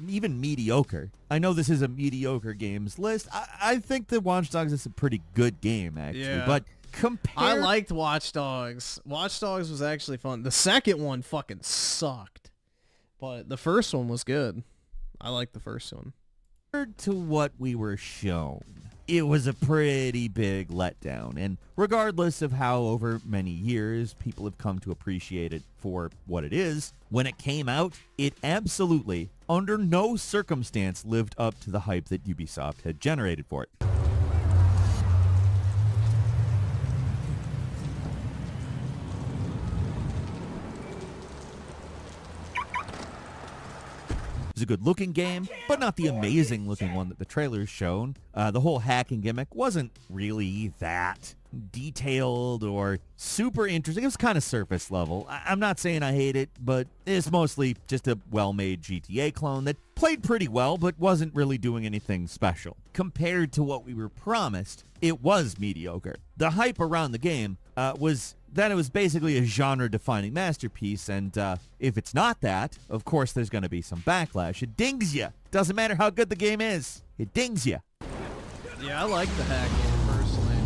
even mediocre. I know this is a mediocre games list. I think that Watch Dogs is a pretty good game, actually, but I liked Watch Dogs. Watch Dogs was actually fun. The second one fucking sucked, but the first one was good. I liked the first one. Compared to what we were shown, it was a pretty big letdown, and regardless of how over many years people have come to appreciate it for what it is, when it came out, it absolutely, under no circumstance, lived up to the hype that Ubisoft had generated for it. It was a good-looking game, but not the amazing-looking one that the trailer's shown. The whole hacking gimmick wasn't really that detailed or super interesting. It was kind of surface level. I'm not saying I hate it, but it's mostly just a well-made GTA clone that played pretty well, but wasn't really doing anything special. Compared to what we were promised, it was mediocre. The hype around the game was that it was basically a genre-defining masterpiece, and if it's not that, of course there's going to be some backlash. It dings you. Doesn't matter how good the game is. It dings you. Yeah, I like the hacking, personally.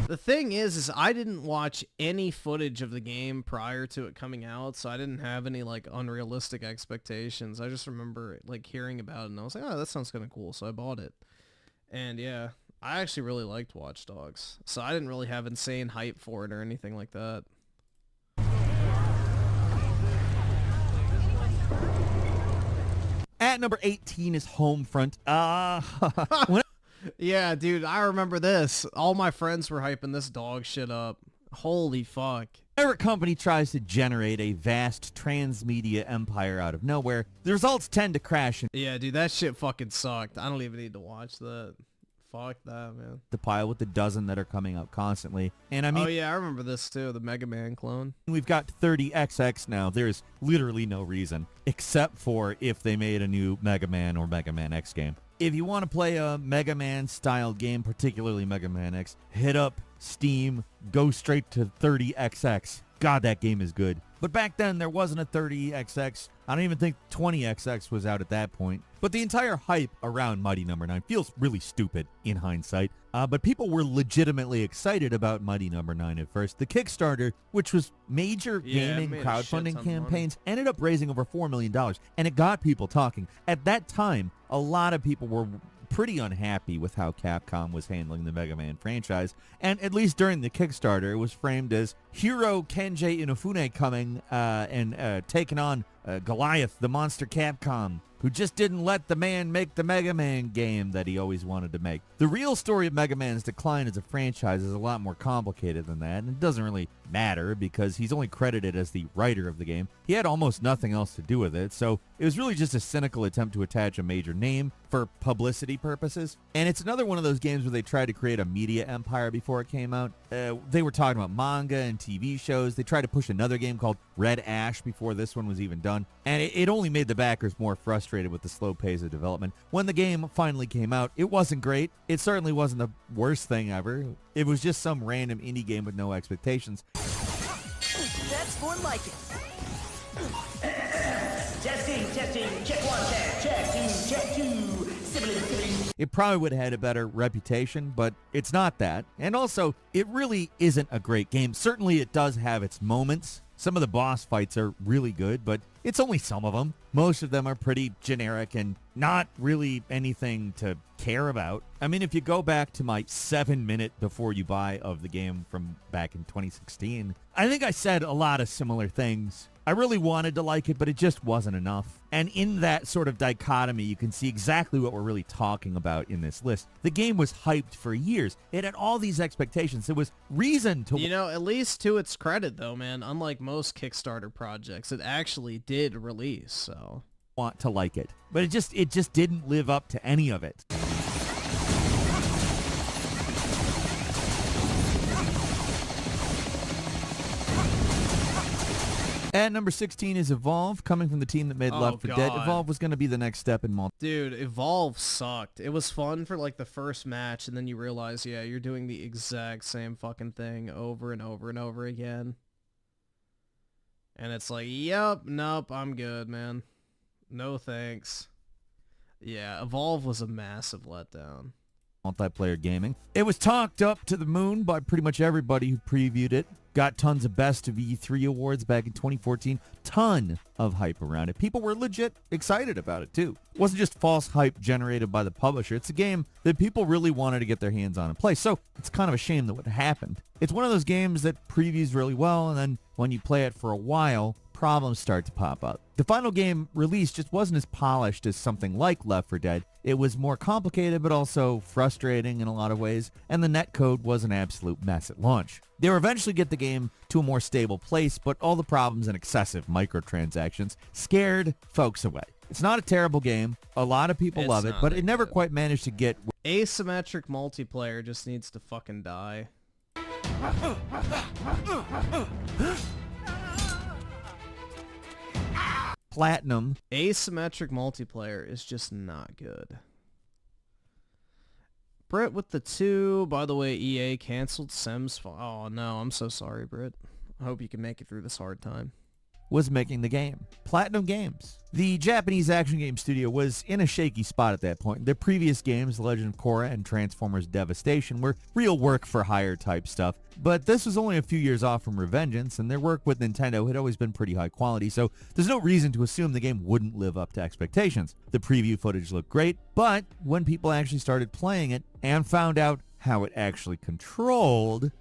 The thing is I didn't watch any footage of the game prior to it coming out, so I didn't have any, like, unrealistic expectations. I just remember, like, hearing about it, and I was like, oh, that sounds kind of cool, so I bought it. And, yeah, I actually really liked Watch Dogs, so I didn't really have insane hype for it or anything like that. At number 18 is Homefront. Yeah, dude, I remember this. All my friends were hyping this dog shit up. Holy fuck. Whenever a company tries to generate a vast transmedia empire out of nowhere, the results tend to crash. Yeah, dude, that shit fucking sucked. I don't even need to watch that. Fuck that, man. The pile with the dozen that are coming out constantly. And I mean, oh yeah, I remember this too, the Mega Man clone. We've got 30XX now. There's literally no reason, except for if they made a new Mega Man or Mega Man X game. If you want to play a Mega Man style game, particularly Mega Man X, hit up Steam, go straight to 30XX. God, that game is good. But back then, there wasn't a 30XX. I don't even think 20XX was out at that point. But the entire hype around Mighty No. 9 feels really stupid in hindsight. But people were legitimately excited about Mighty No. 9 at first. The Kickstarter, which was major gaming crowdfunding campaigns, ended up raising over $4 million. And it got people talking. At that time, a lot of people were pretty unhappy with how Capcom was handling the Mega Man franchise, and at least during the Kickstarter, it was framed as hero Kenji Inafune coming and taking on Goliath, the monster Capcom, who just didn't let the man make the Mega Man game that he always wanted to make. The real story of Mega Man's decline as a franchise is a lot more complicated than that, and it doesn't really matter because he's only credited as the writer of the game. He had almost nothing else to do with it, so it was really just a cynical attempt to attach a major name for publicity purposes. And it's another one of those games where they tried to create a media empire before it came out. They were talking about manga and TV shows. They tried to push another game called Red Ash before this one was even done, and it only made the backers more frustrated with the slow pace of development. When the game finally came out, it wasn't great. It certainly wasn't the worst thing ever. It was just some random indie game with no expectations. That's more like it. Testing, check one, check two, sibling. It probably would have had a better reputation, but it's not that. And also, it really isn't a great game. Certainly, it does have its moments. Some of the boss fights are really good, but it's only some of them. Most of them are pretty generic and not really anything to care about. I mean, if you go back to my 7-minute before you buy of the game from back in 2016, I think I said a lot of similar things. I really wanted to like it, but it just wasn't enough. And in that sort of dichotomy, you can see exactly what we're really talking about in this list. The game was hyped for years. It had all these expectations. There was reason to... You know, at least to its credit, though, man, unlike most Kickstarter projects, it actually did release, so... want to like it. But it just didn't live up to any of it. At number 16 is Evolve, coming from the team that made Left 4 Dead. Evolve was going to be the next step in multi... Dude, Evolve sucked. It was fun for like the first match, and then you realize, yeah, you're doing the exact same fucking thing over and over and over again. And it's like, yep, nope, I'm good, man. No thanks. Yeah, Evolve was a massive letdown. Multiplayer gaming. It was talked up to the moon by pretty much everybody who previewed it. Got tons of Best of E3 awards back in 2014. Ton of hype around it. People were legit excited about it, too. It wasn't just false hype generated by the publisher. It's a game that people really wanted to get their hands on and play. So it's kind of a shame that what happened. It's one of those games that previews really well, and then when you play it for a while, problems start to pop up. The final game release just wasn't as polished as something like Left 4 Dead. It was more complicated, but also frustrating in a lot of ways, and the netcode was an absolute mess at launch. They would eventually get the game to a more stable place, but all the problems and excessive microtransactions scared folks away. It's not a terrible game. A lot of people love it, but it never quite managed to get... Asymmetric multiplayer just needs to fucking die. Platinum. Asymmetric multiplayer is just not good. Britt with the 2. By the way, EA canceled Sims. Oh no, I'm so sorry, Britt. I hope you can make it through this hard time. Was making the game. Platinum Games. The Japanese action game studio was in a shaky spot at that point. Their previous games, The Legend of Korra and Transformers Devastation, were real work for hire type stuff, but this was only a few years off from Revengeance, and their work with Nintendo had always been pretty high quality, so there's no reason to assume the game wouldn't live up to expectations. The preview footage looked great, but when people actually started playing it and found out how it actually controlled,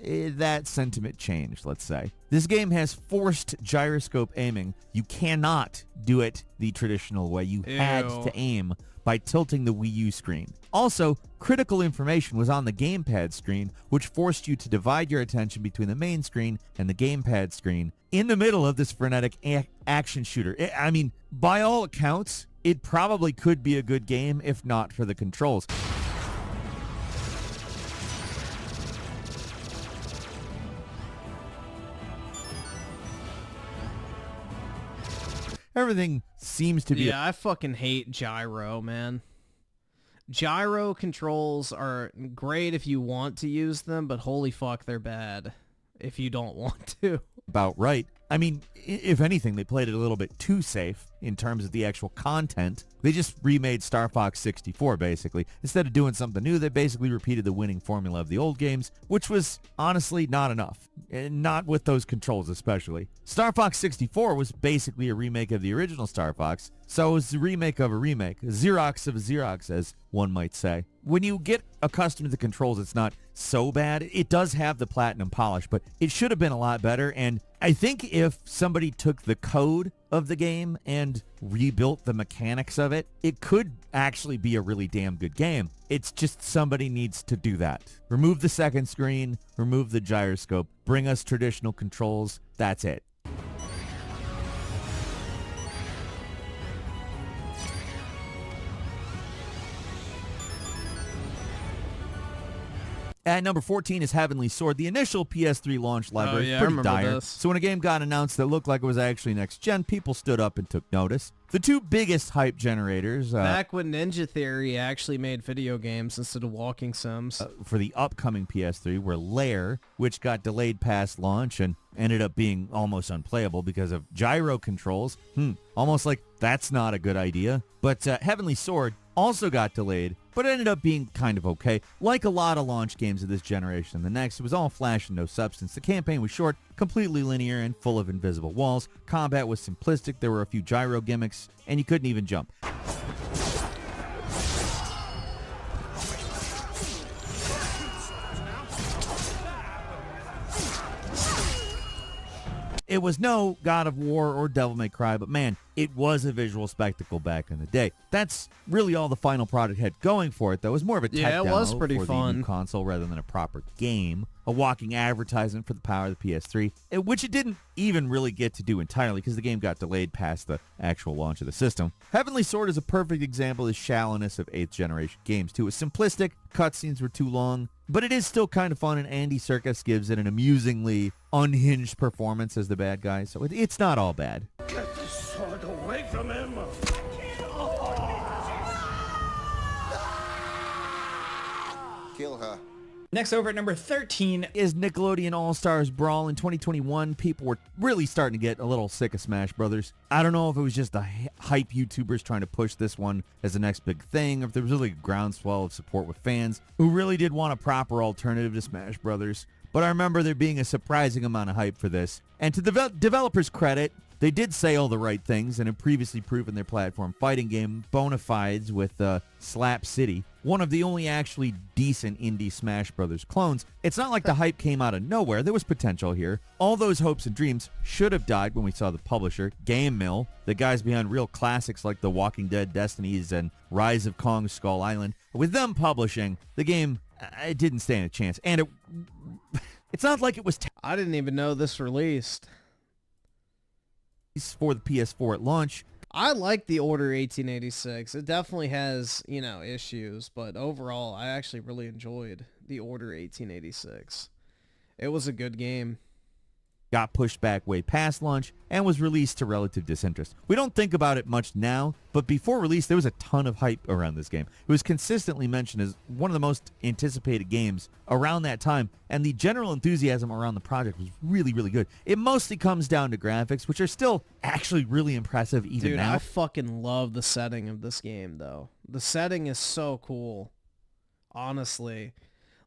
that sentiment changed, let's say. This game has forced gyroscope aiming. You cannot do it the traditional way. You had to aim by tilting the Wii U screen. Also, critical information was on the gamepad screen, which forced you to divide your attention between the main screen and the gamepad screen in the middle of this frenetic action shooter. I mean, by all accounts, it probably could be a good game if not for the controls. Everything seems to be... Yeah, I fucking hate gyro, man. Gyro controls are great if you want to use them, but holy fuck, they're bad if you don't want to. About right. I mean, if anything, they played it a little bit too safe in terms of the actual content. They just remade Star Fox 64, basically. Instead of doing something new, they basically repeated the winning formula of the old games, which was honestly not enough. Not with those controls, especially. Star Fox 64 was basically a remake of the original Star Fox, so it was a remake of a remake, a Xerox of a Xerox, as one might say. When you get accustomed to the controls, it's not so bad. It does have the platinum polish, but it should have been a lot better, and I think if somebody took the code of the game and rebuilt the mechanics of it, it could actually be a really damn good game. It's just somebody needs to do that. Remove the second screen, remove the gyroscope, bring us traditional controls, that's it. At number 14 is Heavenly Sword. The initial PS3 launch library was pretty dire. This. So when a game got announced that looked like it was actually next gen, people stood up and took notice. The two biggest hype generators... back when Ninja Theory actually made video games instead of walking sims. For the upcoming PS3 were Lair, which got delayed past launch and ended up being almost unplayable because of gyro controls. Almost like that's not a good idea. But Heavenly Sword also got delayed, but it ended up being kind of okay. Like a lot of launch games of this generation and the next, it was all flash and no substance. The campaign was short, completely linear, and full of invisible walls. Combat was simplistic, there were a few gyro gimmicks, and you couldn't even jump. It was no God of War or Devil May Cry, but man, it was a visual spectacle back in the day. That's really all the final product had going for it, though. It was more of a tech demo was pretty for fun. the new console rather than a proper game. A walking advertisement for the power of the PS3, which it didn't even really get to do entirely because the game got delayed past the actual launch of the system. Heavenly Sword is a perfect example of the shallowness of 8th generation games, too. It was simplistic, cutscenes were too long, but it is still kind of fun, and Andy Serkis gives it an amusingly unhinged performance as the bad guy, so it's not all bad. Get this sword away from him! Kill her. Next, over at number 13 is Nickelodeon All-Stars Brawl. In 2021, people were really starting to get a little sick of Smash Brothers. I don't know if it was just the hype YouTubers trying to push this one as the next big thing, or if there was really a groundswell of support with fans who really did want a proper alternative to Smash Brothers. But I remember there being a surprising amount of hype for this. And to the developers' credit, they did say all the right things and have previously proven their platform fighting game bona fides with Slap City, one of the only actually decent indie Smash Brothers clones. It's not like the hype came out of nowhere. There was potential here. All those hopes and dreams should have died when we saw the publisher, Game Mill, the guys behind real classics like The Walking Dead, Destinies, and Rise of Kong Skull Island. With them publishing, the game, it didn't stand a chance. And it's not like it was... I didn't even know this released. For the PS4 at launch. I like the Order 1886. It definitely has, issues, but overall, I actually really enjoyed the Order 1886. It was a good game. Got pushed back way past launch and was released to relative disinterest. We don't think about it much now, but before release, there was a ton of hype around this game. It was consistently mentioned as one of the most anticipated games around that time, and the general enthusiasm around the project was really, really good. It mostly comes down to graphics, which are still actually really impressive even now. Dude, I fucking love the setting of this game, though. The setting is so cool, honestly.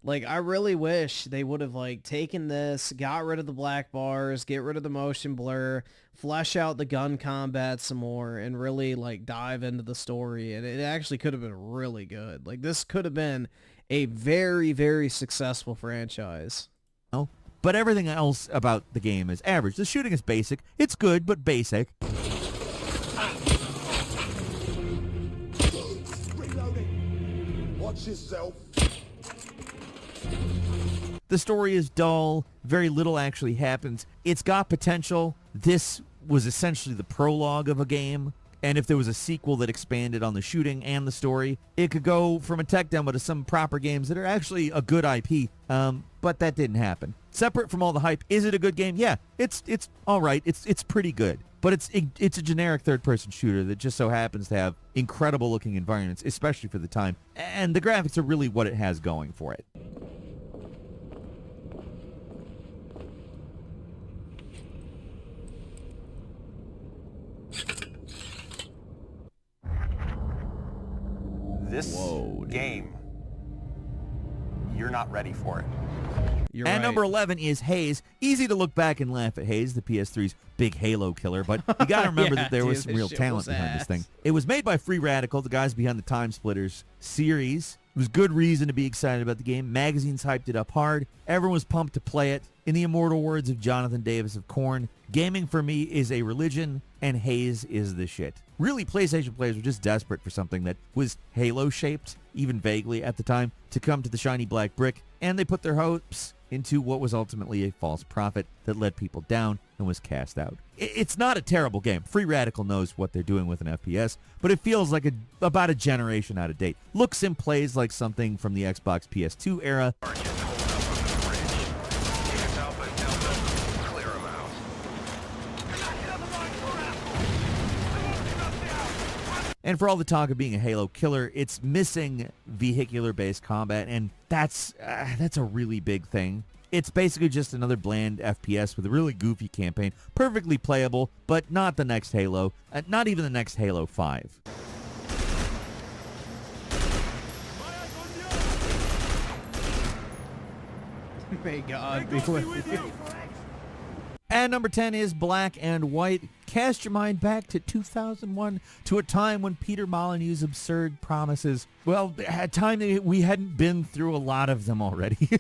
Like, I really wish they would have, taken this, got rid of the black bars, get rid of the motion blur, flesh out the gun combat some more, and really, dive into the story. And it actually could have been really good. This could have been a very, very successful franchise. Oh, but everything else about the game is average. The shooting is basic. It's good, but basic. Reloading. Watch yourself. The story is dull. Very little actually happens. It's got potential. This was essentially the prologue of a game. And if there was a sequel that expanded on the shooting and the story, it could go from a tech demo to some proper games that are actually a good IP. But that didn't happen. Separate from all the hype, is it a good game? Yeah, it's all right. It's pretty good. But it's a generic third-person shooter that just so happens to have incredible-looking environments, especially for the time. And the graphics are really what it has going for it. This game, you're not ready for it. You're and right. number 11 is Haze. Easy to look back and laugh at Haze, the PS3's big Halo killer, but you got to remember Yeah, that there was dude, some this real shit talent was behind this ass. thing. It was made by Free Radical, the guys behind the Time Splitters series. It was good reason to be excited about the game. Magazines hyped it up hard. Everyone was pumped to play it. In the immortal words of Jonathan Davis of Korn, gaming for me is a religion, and Haze is the shit. Really, PlayStation players were just desperate for something that was Halo-shaped, even vaguely at the time, to come to the shiny black brick, and they put their hopes into what was ultimately a false prophet that led people down and was cast out. It's not a terrible game. Free Radical knows what they're doing with an FPS, but it feels like about a generation out of date. Looks and plays like something from the Xbox PS2 era. And for all the talk of being a Halo killer, it's missing vehicular-based combat, and that's a really big thing. It's basically just another bland FPS with a really goofy campaign, perfectly playable, but not the next Halo, not even the next Halo 5. May God be with you. And number 10 is Black and White. Cast your mind back to 2001, to a time when Peter Molyneux's absurd promises, well, at a time that we hadn't been through a lot of them already.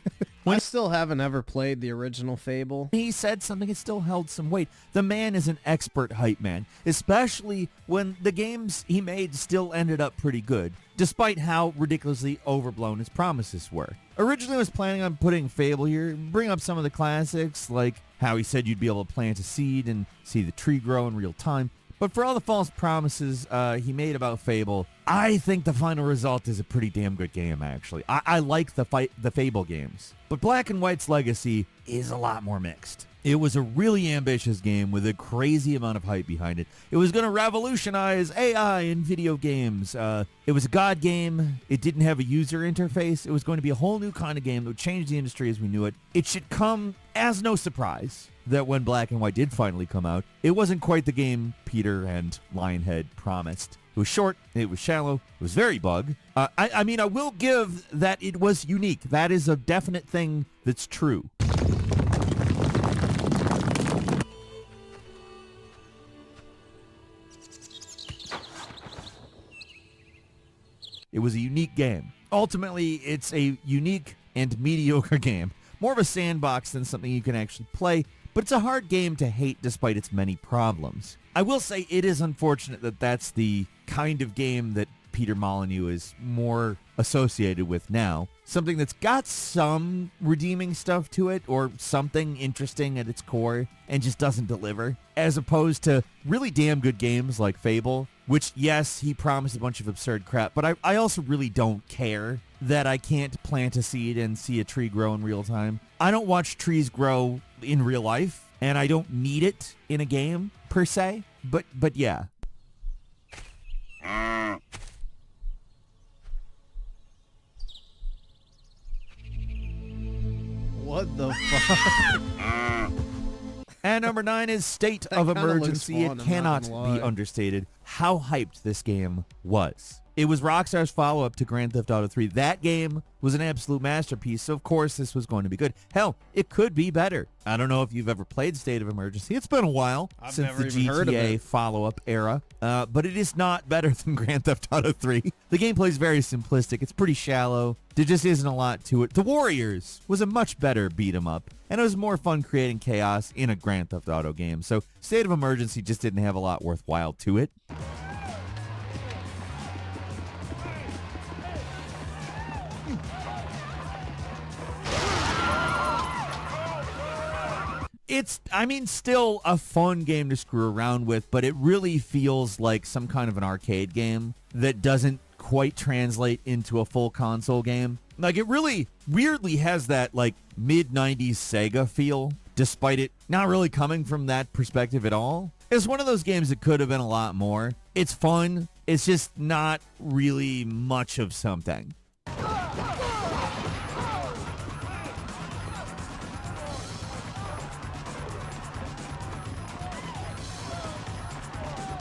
I still haven't ever played the original Fable. He said something that still held some weight. The man is an expert hype man, especially when the games he made still ended up pretty good, despite how ridiculously overblown his promises were. Originally I was planning on putting Fable here, bring up some of the classics, like how he said you'd be able to plant a seed and see the tree grow in real time. But for all the false promises he made about Fable, I think the final result is a pretty damn good game, actually. I like the Fable games. But Black and White's legacy is a lot more mixed. It was a really ambitious game with a crazy amount of hype behind it. It was going to revolutionize AI in video games. It was a god game. It didn't have a user interface. It was going to be a whole new kind of game that would change the industry as we knew it. It should come as no surprise that when Black and White did finally come out, it wasn't quite the game Peter and Lionhead promised. It was short, it was shallow, it was very bug. I mean, I will give that it was unique. That is a definite thing that's true. It was a unique game. Ultimately, it's a unique and mediocre game. More of a sandbox than something you can actually play, but it's a hard game to hate despite its many problems. I will say it is unfortunate that that's the kind of game that Peter Molyneux is more associated with now. Something that's got some redeeming stuff to it or something interesting at its core and just doesn't deliver. As opposed to really damn good games like Fable, which, yes, he promised a bunch of absurd crap, but I also really don't care that I can't plant a seed and see a tree grow in real time. I don't watch trees grow in real life, and I don't need it in a game, per se. But yeah. What the fuck? And number 9 is State of Emergency. It cannot be understated how hyped this game was. It was Rockstar's follow-up to Grand Theft Auto 3. That game was an absolute masterpiece, so of course this was going to be good. Hell, it could be better. I don't know if you've ever played State of Emergency. It's been a while since the GTA follow-up era, but it is not better than Grand Theft Auto 3. The gameplay is very simplistic. It's pretty shallow. There just isn't a lot to it. The Warriors was a much better beat-em-up, and it was more fun creating chaos in a Grand Theft Auto game. So State of Emergency just didn't have a lot worthwhile to it. It's, still a fun game to screw around with, but it really feels like some kind of an arcade game that doesn't quite translate into a full console game. Like, it really weirdly has that, like, mid-90s Sega feel, despite it not really coming from that perspective at all. It's one of those games that could have been a lot more. It's fun. It's just not really much of something.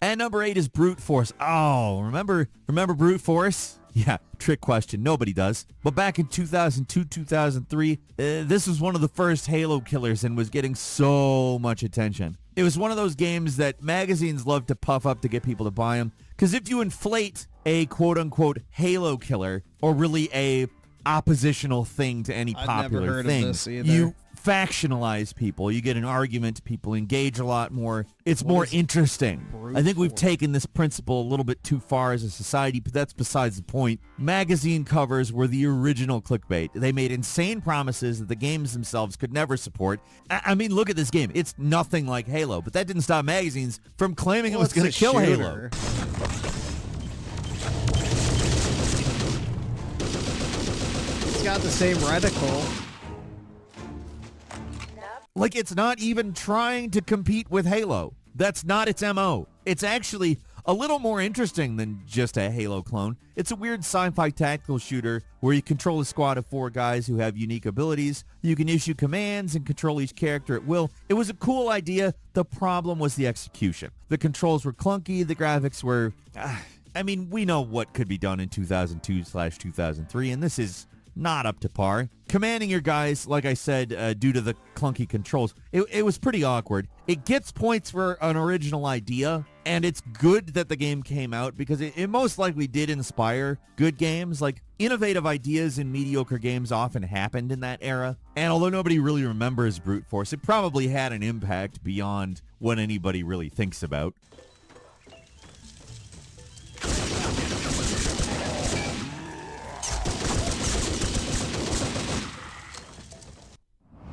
And number 8 is Brute Force. Oh, remember Brute Force? Yeah, trick question. Nobody does. But back in 2002, 2003, this was one of the first Halo killers and was getting so much attention. It was one of those games that magazines love to puff up to get people to buy them. Because if you inflate a quote-unquote Halo killer, or really a oppositional thing to any popular thing, you factionalize people. You get an argument. People engage a lot more. It's more interesting. I think we've taken this principle a little bit too far as a society, but that's besides the point. Magazine covers were the original clickbait. They made insane promises that the games themselves could never support. I mean, look at this game. It's nothing like Halo, but that didn't stop magazines from claiming it was going to kill Halo. It's got the same reticle. Like, it's not even trying to compete with Halo. That's not its MO. It's actually a little more interesting than just a Halo clone. It's a weird sci-fi tactical shooter where you control a squad of 4 guys who have unique abilities. You can issue commands and control each character at will. It was a cool idea. The problem was the execution. The controls were clunky. The graphics were... I mean, we know what could be done in 2002/2003, and this is not up to par. Commanding your guys, like I said, due to the clunky controls, it was pretty awkward. It gets points for an original idea, and it's good that the game came out because it most likely did inspire good games. Like, innovative ideas in mediocre games often happened in that era, and although nobody really remembers Brute Force, it probably had an impact beyond what anybody really thinks about.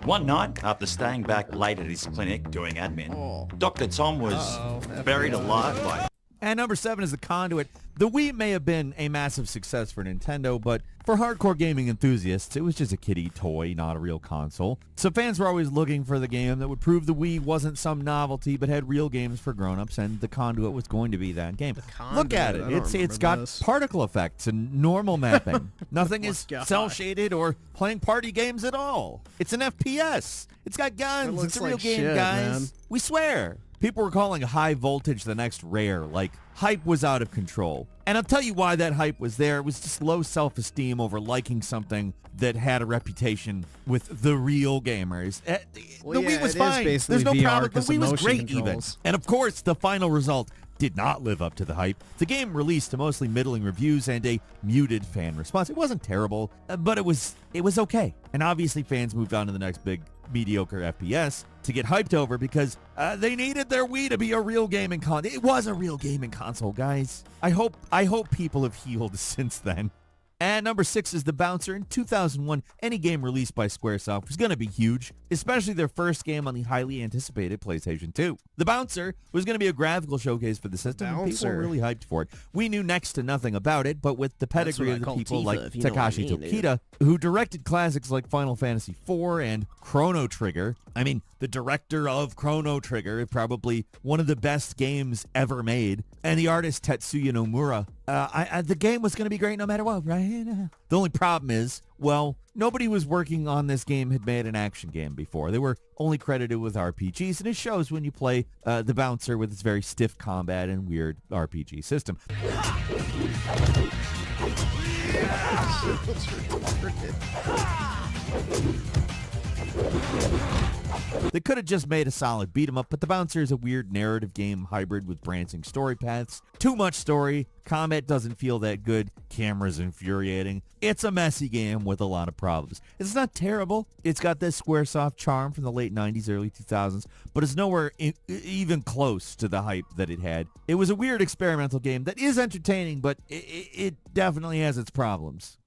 One night, after staying back late at his clinic doing admin, Dr. Tom was buried alive by... And number 7 is the Conduit. The Wii may have been a massive success for Nintendo, but for hardcore gaming enthusiasts, it was just a kiddie toy, not a real console. So fans were always looking for the game that would prove the Wii wasn't some novelty, but had real games for grown-ups, and the Conduit was going to be that game. Look at it. It's got particle effects and normal mapping. Nothing is cel-shaded or playing party games at all. It's an FPS. It's got guns. It's a real game, guys. Man. We swear. People were calling High Voltage the next Rare, like hype was out of control. And I'll tell you why that hype was there. It was just low self-esteem over liking something that had a reputation with the real gamers. The Wii was fine. There's no problem. The Wii was great even. And of course, the final result did not live up to the hype. The game released to mostly middling reviews and a muted fan response. It wasn't terrible, but it was okay. And obviously fans moved on to the next big mediocre FPS to get hyped over because they needed their Wii to be a real gaming console. It was a real gaming console, guys. I hope people have healed since then. And number 6 is The Bouncer. In 2001, any game released by Squaresoft was going to be huge, especially their first game on the highly anticipated PlayStation 2. The Bouncer was going to be a graphical showcase for the system, and people were really hyped for it. We knew next to nothing about it, but with the pedigree of the people like Takashi Tokita, who directed classics like Final Fantasy IV and Chrono Trigger, I mean, the director of Chrono Trigger, probably one of the best games ever made, and the artist Tetsuya Nomura, the game was going to be great no matter what, right? The only problem is, well, nobody was working on this game had made an action game before. They were only credited with RPGs, and it shows when you play The Bouncer with its very stiff combat and weird RPG system. They could have just made a solid beat 'em up, but The Bouncer is a weird narrative game hybrid with branching story paths. Too much story, combat doesn't feel that good, camera's infuriating. It's a messy game with a lot of problems. It's not terrible. It's got this Squaresoft charm from the late 90s, early 2000s, but it's nowhere even close to the hype that it had. It was a weird experimental game that is entertaining, but it definitely has its problems.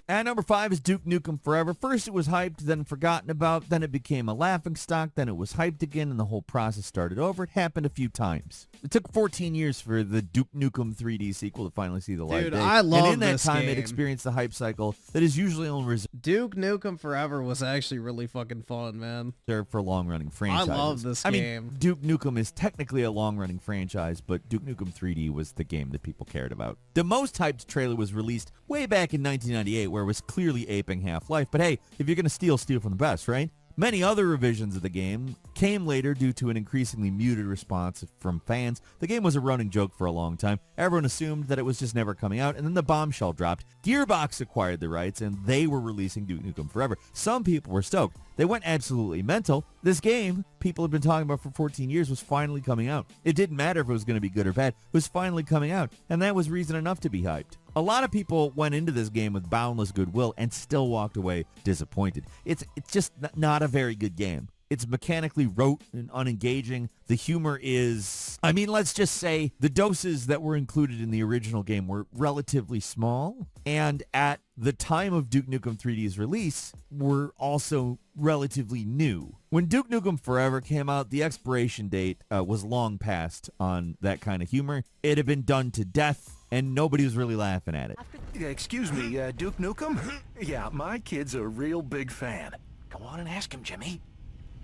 And number 5 is Duke Nukem Forever. First it was hyped, then forgotten about, then it became a laughingstock, then it was hyped again, and the whole process started over. It happened a few times. It took 14 years for the Duke Nukem 3D sequel to finally see the light of day. I love this game. And in that time, it experienced the hype cycle that is usually only reserved. Duke Nukem Forever was actually really fucking fun, man. For long-running franchises. I love this game. I mean, Duke Nukem is technically a long-running franchise, but Duke Nukem 3D was the game that people cared about. The most hyped trailer was released way back in 1998, where it was clearly aping Half-Life. But hey, if you're going to steal from the best, right? Many other revisions of the game came later due to an increasingly muted response from fans. The game was a running joke for a long time. Everyone assumed that it was just never coming out, and then the bombshell dropped. Gearbox acquired the rights, and they were releasing Duke Nukem Forever. Some people were stoked. They went absolutely mental. This game, people had been talking about for 14 years, was finally coming out. It didn't matter if it was going to be good or bad. It was finally coming out, and that was reason enough to be hyped. A lot of people went into this game with boundless goodwill and still walked away disappointed. It's just not a very good game. It's mechanically rote and unengaging. The humor is, I mean, let's just say the doses that were included in the original game were relatively small, and at the time of Duke Nukem 3D's release were also relatively new. When Duke Nukem Forever came out, the expiration date was long past on that kind of humor. It had been done to death, and nobody was really laughing at it. Excuse me, Duke Nukem? Yeah, my kid's a real big fan. Go on and ask him, Jimmy.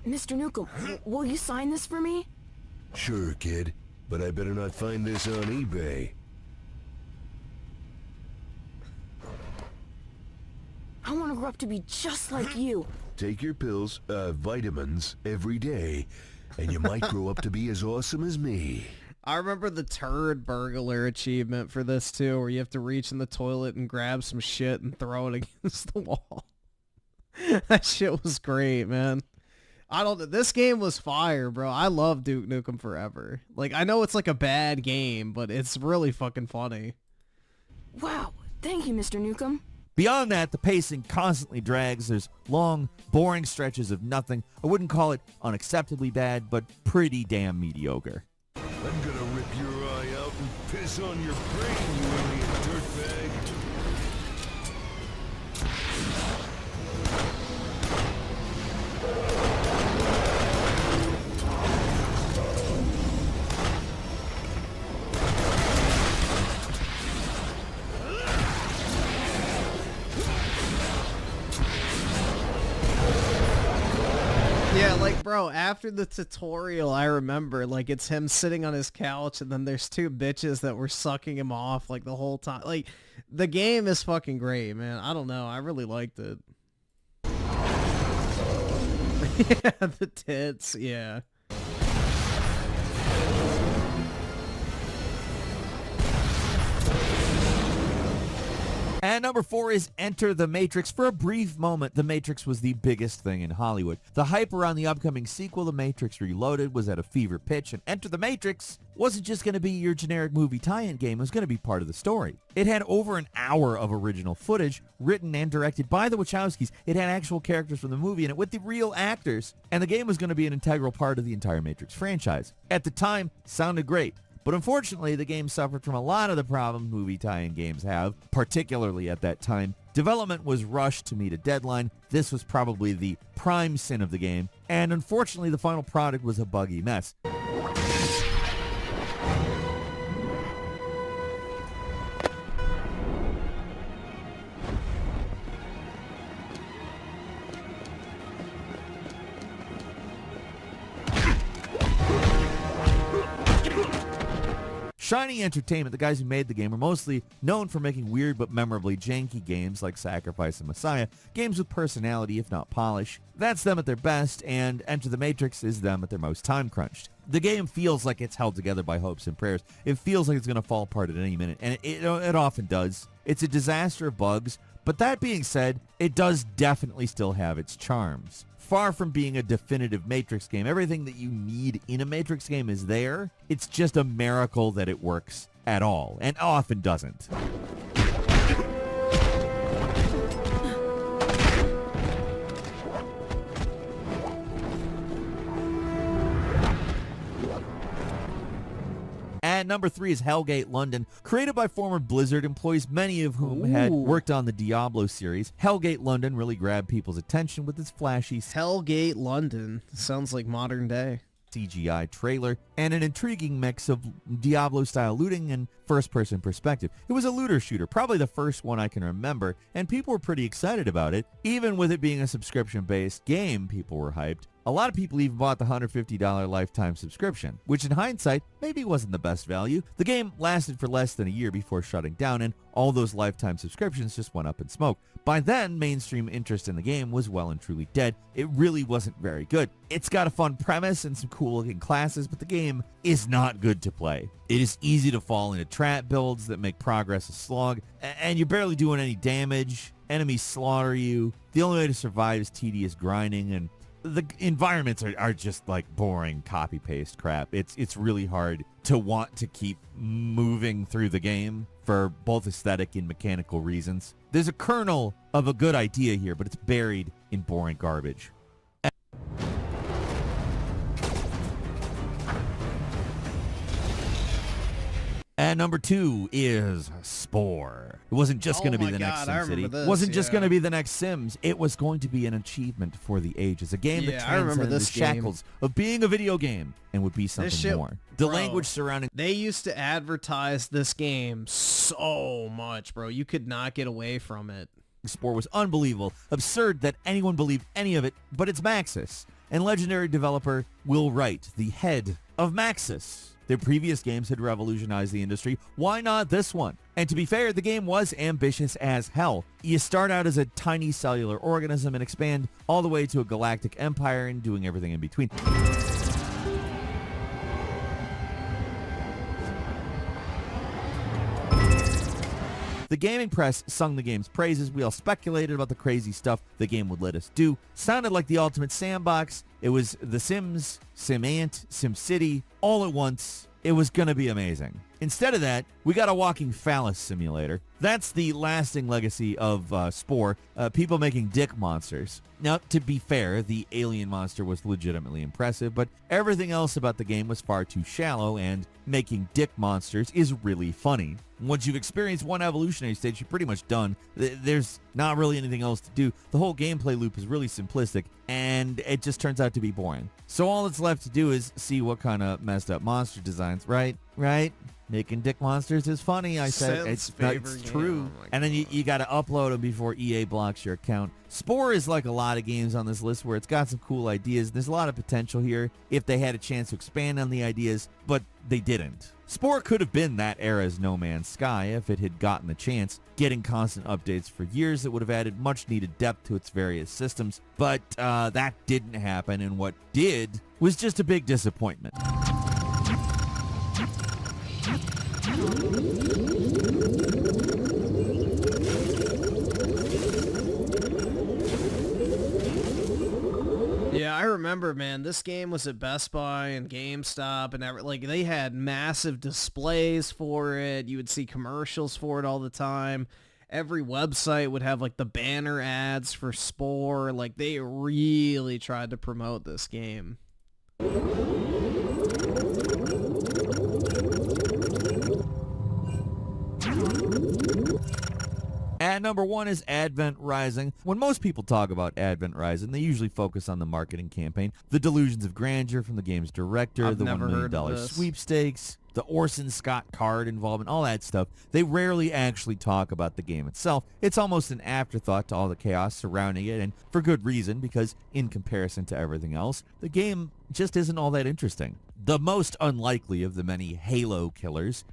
Mr. Nukem, will you sign this for me? Sure, kid, but I better not find this on eBay. I want to grow up to be just like you. Take your pills, vitamins, every day, and you might grow up to be as awesome as me. I remember the turd burglar achievement for this too, where you have to reach in the toilet and grab some shit and throw it against the wall. That shit was great, man. This game was fire, bro. I love Duke Nukem Forever. Like, I know it's like a bad game, but it's really fucking funny. Wow, thank you, Mr. Nukem. Beyond that, the pacing constantly drags. There's long, boring stretches of nothing. I wouldn't call it unacceptably bad, but pretty damn mediocre. I'm gonna rip your eye out and piss on your brain, you alien dirtbag. Yeah, like, bro, after the tutorial, I remember, like, it's him sitting on his couch, and then there's two bitches that were sucking him off, like, the whole time. Like, the game is fucking great, man. I don't know. I really liked it. Yeah, the tits, yeah. And number 4 is Enter the Matrix. For a brief moment, The Matrix was the biggest thing in Hollywood. The hype around the upcoming sequel, The Matrix Reloaded, was at a fever pitch, and Enter the Matrix wasn't just going to be your generic movie tie-in game, it was going to be part of the story. It had over an hour of original footage, written and directed by the Wachowskis. It had actual characters from the movie in it with the real actors, and the game was going to be an integral part of the entire Matrix franchise. At the time, sounded great. But unfortunately, the game suffered from a lot of the problems movie tie-in games have, particularly at that time. Development was rushed to meet a deadline. This was probably the prime sin of the game. And unfortunately, the final product was a buggy mess. Shiny Entertainment, the guys who made the game, are mostly known for making weird but memorably janky games like Sacrifice and Messiah, games with personality if not polish. That's them at their best, and Enter the Matrix is them at their most time-crunched. The game feels like it's held together by hopes and prayers. It feels like it's going to fall apart at any minute, and it often does. It's a disaster of bugs, but that being said, it does definitely still have its charms. Far from being a definitive Matrix game, everything that you need in a Matrix game is there. It's just a miracle that it works at all, and often doesn't. And number 3 is Hellgate London. Created by former Blizzard employees, many of whom had worked on the Diablo series, Hellgate London really grabbed people's attention with its flashy Hellgate London. Sounds like modern day. CGI trailer and an intriguing mix of Diablo-style looting and first-person perspective. It was a looter shooter, probably the first one I can remember, and people were pretty excited about it. Even with it being a subscription-based game, people were hyped. A lot of people even bought the $150 lifetime subscription, which in hindsight maybe wasn't the best value. The game lasted for less than a year before shutting down, and all those lifetime subscriptions just went up in smoke. By then, mainstream interest in the game was well and truly dead. It really wasn't very good. It's got a fun premise and some cool looking classes, but the game is not good to play. It is easy to fall into trap builds that make progress a slog, and you're barely doing any damage. Enemies slaughter you. The only way to survive is tedious grinding, and the environments are just like boring copy-paste crap. It's really hard to want to keep moving through the game for both aesthetic and mechanical reasons. There's a kernel of a good idea here, but it's buried in boring garbage. And number 2 is Spore. It wasn't just going to be the next SimCity. It wasn't just going to be the next Sims. It was going to be an achievement for the ages. A game that transcended the shackles of being a video game and would be something more. The language surrounding... They used to advertise this game so much, bro. You could not get away from it. Spore was unbelievable. Absurd that anyone believed any of it, but it's Maxis. And legendary developer Will Wright, the head of Maxis. Their previous games had revolutionized the industry. Why not this one? And to be fair, the game was ambitious as hell. You start out as a tiny cellular organism and expand all the way to a galactic empire and doing everything in between. The gaming press sung the game's praises. We all speculated about the crazy stuff the game would let us do. Sounded like the ultimate sandbox. It was The Sims, SimAnt, SimCity, all at once. It was going to be amazing. Instead of that, we got a walking phallus simulator. That's the lasting legacy of Spore, people making dick monsters. Now, to be fair, the alien monster was legitimately impressive, but everything else about the game was far too shallow, and making dick monsters is really funny. Once you've experienced one evolutionary stage, you're pretty much done. There's not really anything else to do. The whole gameplay loop is really simplistic, and it just turns out to be boring. So all that's left to do is see what kind of messed up monster designs, right? Making dick monsters is funny, I said. It's true. And then you got to upload them before EA blocks your account. Spore is like a lot of games on this list where it's got some cool ideas. There's a lot of potential here if they had a chance to expand on the ideas, but they didn't. Spore could have been that era's No Man's Sky if it had gotten the chance. Getting constant updates for years, it would have added much needed depth to its various systems, but that didn't happen, and what did was just a big disappointment. Yeah, I remember, man, this game was at Best Buy and GameStop and like they had massive displays for it. You would see commercials for it all the time. Every website would have like the banner ads for Spore. Like they really tried to promote this game. At number 1 is Advent Rising. When most people talk about Advent Rising, they usually focus on the marketing campaign, the delusions of grandeur from the game's director, the $1 million sweepstakes, the Orson Scott Card involvement, all that stuff. They rarely actually talk about the game itself. It's almost an afterthought to all the chaos surrounding it, and for good reason, because in comparison to everything else, the game just isn't all that interesting. The most unlikely of the many Halo killers,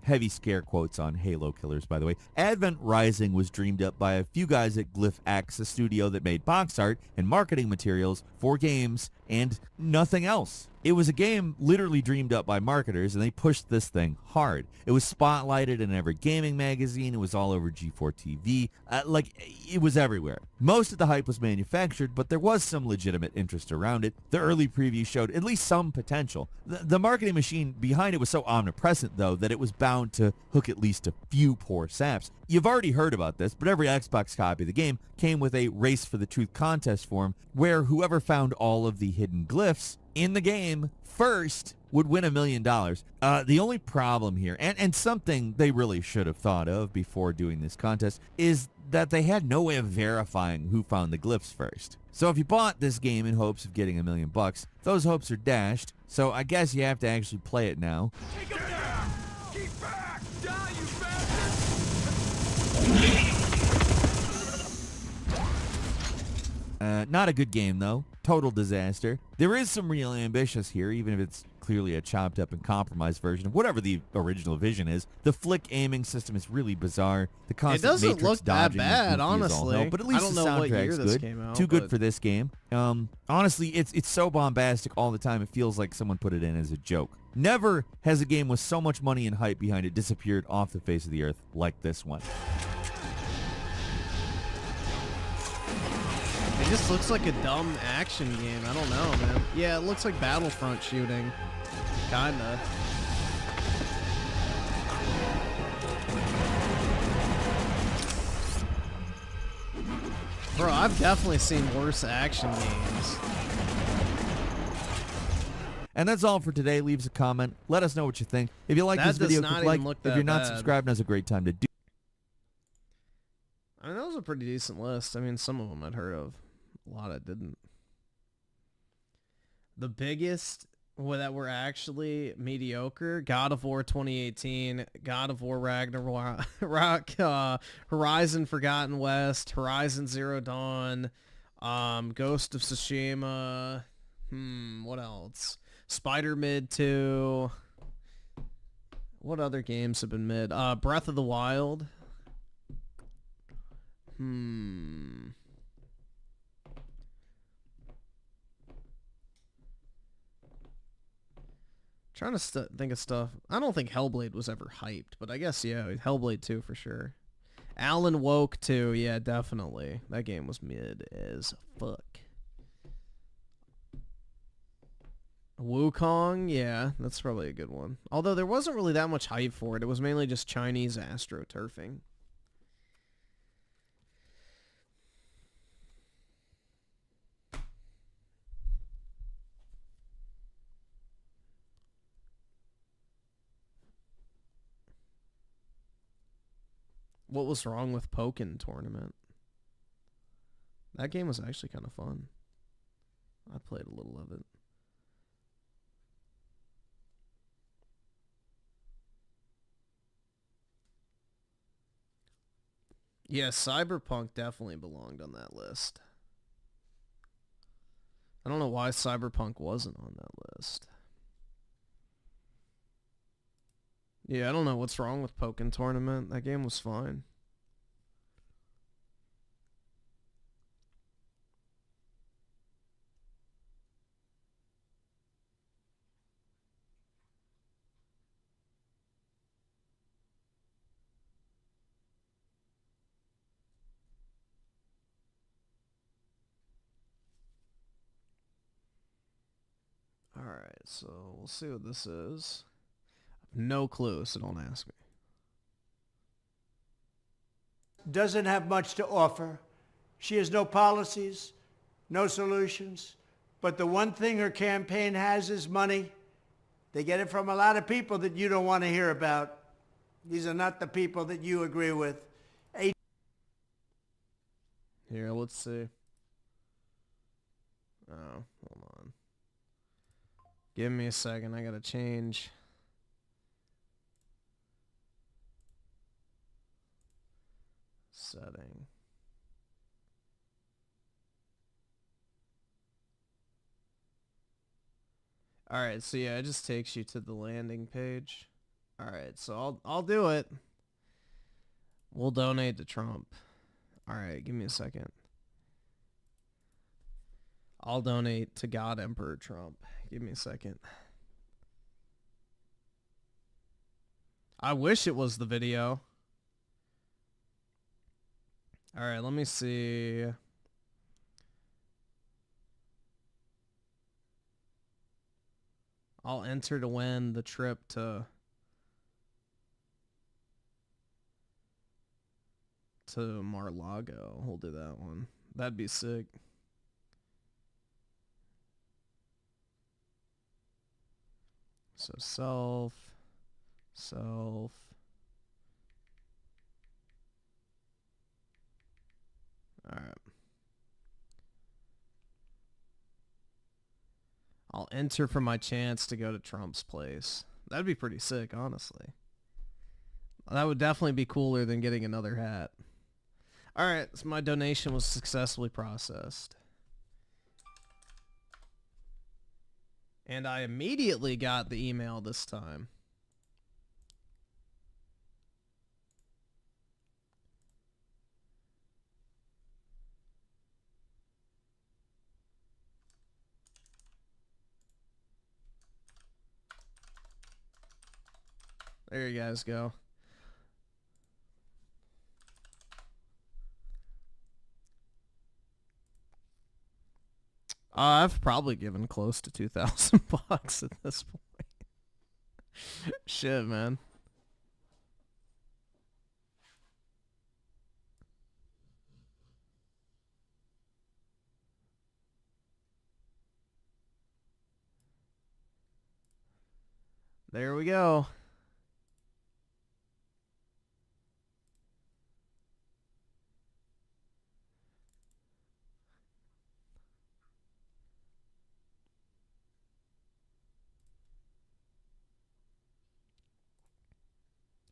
heavy scare quotes on Halo killers, by the way, Advent Rising was dreamed up by a few guys at Griffin, a studio that made box art and marketing materials for games and nothing else. It was a game literally dreamed up by marketers, and they pushed this thing hard. It was spotlighted in every gaming magazine. It was all over G4 TV. It was everywhere. Most of the hype was manufactured, but there was some legitimate interest around it. The early preview showed at least some potential. The marketing machine behind it was so omnipresent, though, that it was bound to hook at least a few poor saps. You've already heard about this, but every Xbox copy of the game came with a Race for the Truth contest forum, where whoever found all of the hidden glyphs in the game first would win $1 million. The only problem here, and something they really should have thought of before doing this contest, is that they had no way of verifying who found the glyphs first. So if you bought this game in hopes of getting $1 million, those hopes are dashed. So I guess you have to actually play it now. Take him down! Keep back! Die, you bastard! Not a good game, though. total disaster. There is some real ambitious here, even if it's clearly a chopped up and compromised version of whatever the original vision is. The flick aiming system is really bizarre. The constant It doesn't matrix look that dodging bad, is goofy as all honestly. hell, but at I least don't the know what year soundtrack's this good. came out, Too good but- for this game. Honestly, it's so bombastic all the time. It feels like someone put it in as a joke. Never has a game with so much money and hype behind it disappeared off the face of the earth like this one. It just looks like a dumb action game. I don't know, man. Yeah, it looks like Battlefront shooting. Kinda. Bro, I've definitely seen worse action games. And that's all for today. Leave us a comment. Let us know what you think. If you like That this video, does not click like. even look If that you're not bad. subscribed, now's a great time to do. I mean, that was a pretty decent list. I mean, some of them I'd heard of. A lot I didn't. The biggest that were actually mediocre: God of War 2018, God of War Ragnarok, Horizon Forgotten West, Horizon Zero Dawn, Ghost of Tsushima. What else? Spider Mid 2. What other games have been mid? Breath of the Wild. Trying to think of stuff. I don't think Hellblade was ever hyped, but I guess, yeah, Hellblade 2 for sure. Alan Woke 2, yeah, definitely. That game was mid as fuck. Wukong, yeah, that's probably a good one. Although there wasn't really that much hype for it. It was mainly just Chinese astroturfing. What was wrong with Pokken Tournament? That game was actually kind of fun. I played a little of it. Yeah, Cyberpunk definitely belonged on that list. I don't know why Cyberpunk wasn't on that list. Yeah, I don't know what's wrong with Pokken Tournament. That game was fine. Alright, so we'll see what this is. No clue, so don't ask me. Doesn't have much to offer. She has no policies, no solutions. But the one thing her campaign has is money. They get it from a lot of people that you don't want to hear about. These are not the people that you agree with. Here, let's see. Oh, hold on. Give me a second, I gotta change. Setting. Alright, so yeah, it just takes you to the landing page. Alright, so I'll do it. We'll donate to Trump. Alright, give me a second. I'll donate to God Emperor Trump. Give me a second. I wish it was the video. Alright, let me see. I'll enter to win the trip to Mar-a-Lago. We'll do that one. That'd be sick. So self. Alright. I'll enter for my chance to go to Trump's place. That'd be pretty sick, honestly. That would definitely be cooler than getting another hat. Alright, so my donation was successfully processed. And I immediately got the email this time. There you guys go. I've probably given close to $2,000 at this point. Shit, man. There we go.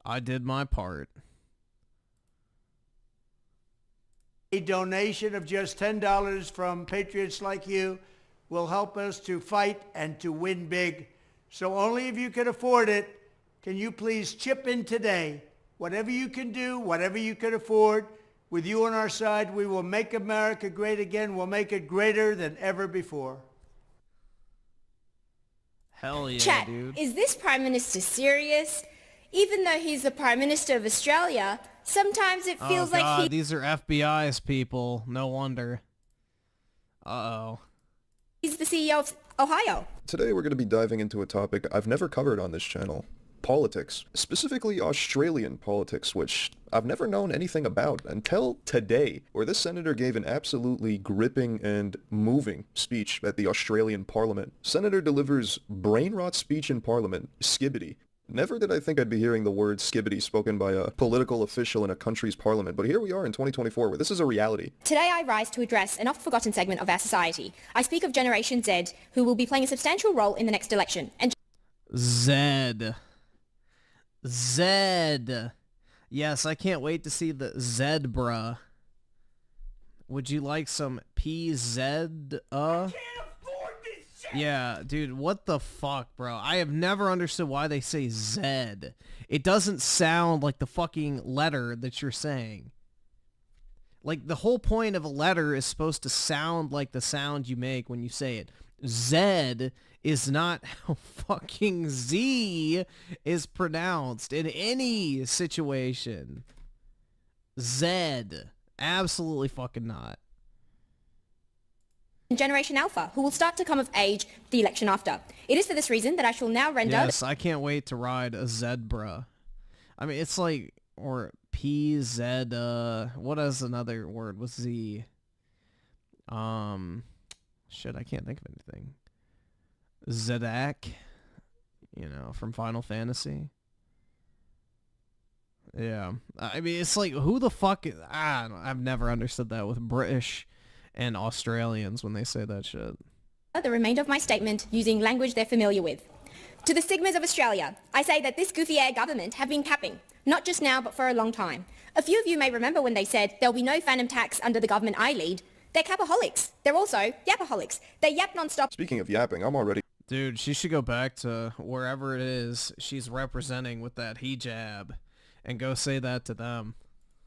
I did my part. A donation of just $10 from patriots like you will help us to fight and to win big. So only if you can afford it, can you please chip in today? Whatever you can do, whatever you can afford, with you on our side, we will make America great again. We'll make it greater than ever before. Hell yeah, Chat, dude. Is this Prime Minister serious? Even though he's the Prime Minister of Australia, sometimes it feels like he... These are FBI's people. No wonder. Uh-oh. He's the CEO of Ohio. Today we're going to be diving into a topic I've never covered on this channel. Politics. Specifically Australian politics, which I've never known anything about until today, where this senator gave an absolutely gripping and moving speech at the Australian Parliament. Senator delivers brain rot speech in Parliament. Skibbity. Never did I think I'd be hearing the word skibbity spoken by a political official in a country's parliament, but here we are in 2024 where this is a reality. Today I rise to address an oft-forgotten segment of our society. I speak of Generation Z, who will be playing a substantial role in the next election. And Zed. Yes, I can't wait to see the Zebra. Would you like some PZ? Yeah, dude, what the fuck, bro? I have never understood why they say Zed. It doesn't sound like the fucking letter that you're saying. Like, the whole point of a letter is supposed to sound like the sound you make when you say it. Zed is not how fucking Z is pronounced in any situation. Zed. Absolutely fucking not. Generation Alpha, who will start to come of age the election after. It is for this reason that I shall now render... Yes, I can't wait to ride a Zebra. I mean, it's like, or PZ, what is another word with Z? Shit, I can't think of anything. Zedak, you know, from Final Fantasy. Yeah, I mean, it's like, who the fuck, I've never understood that with British and Australians when they say that shit. The remainder of my statement using language they're familiar with. To the Sigmas of Australia, I say that this goofy-air government have been capping, not just now but for a long time. A few of you may remember when they said there'll be no phantom tax under the government I lead. They're capaholics. They're also yapaholics. They yap non-stop. Speaking of yapping, I'm already... Dude, she should go back to wherever it is she's representing with that hijab and go say that to them.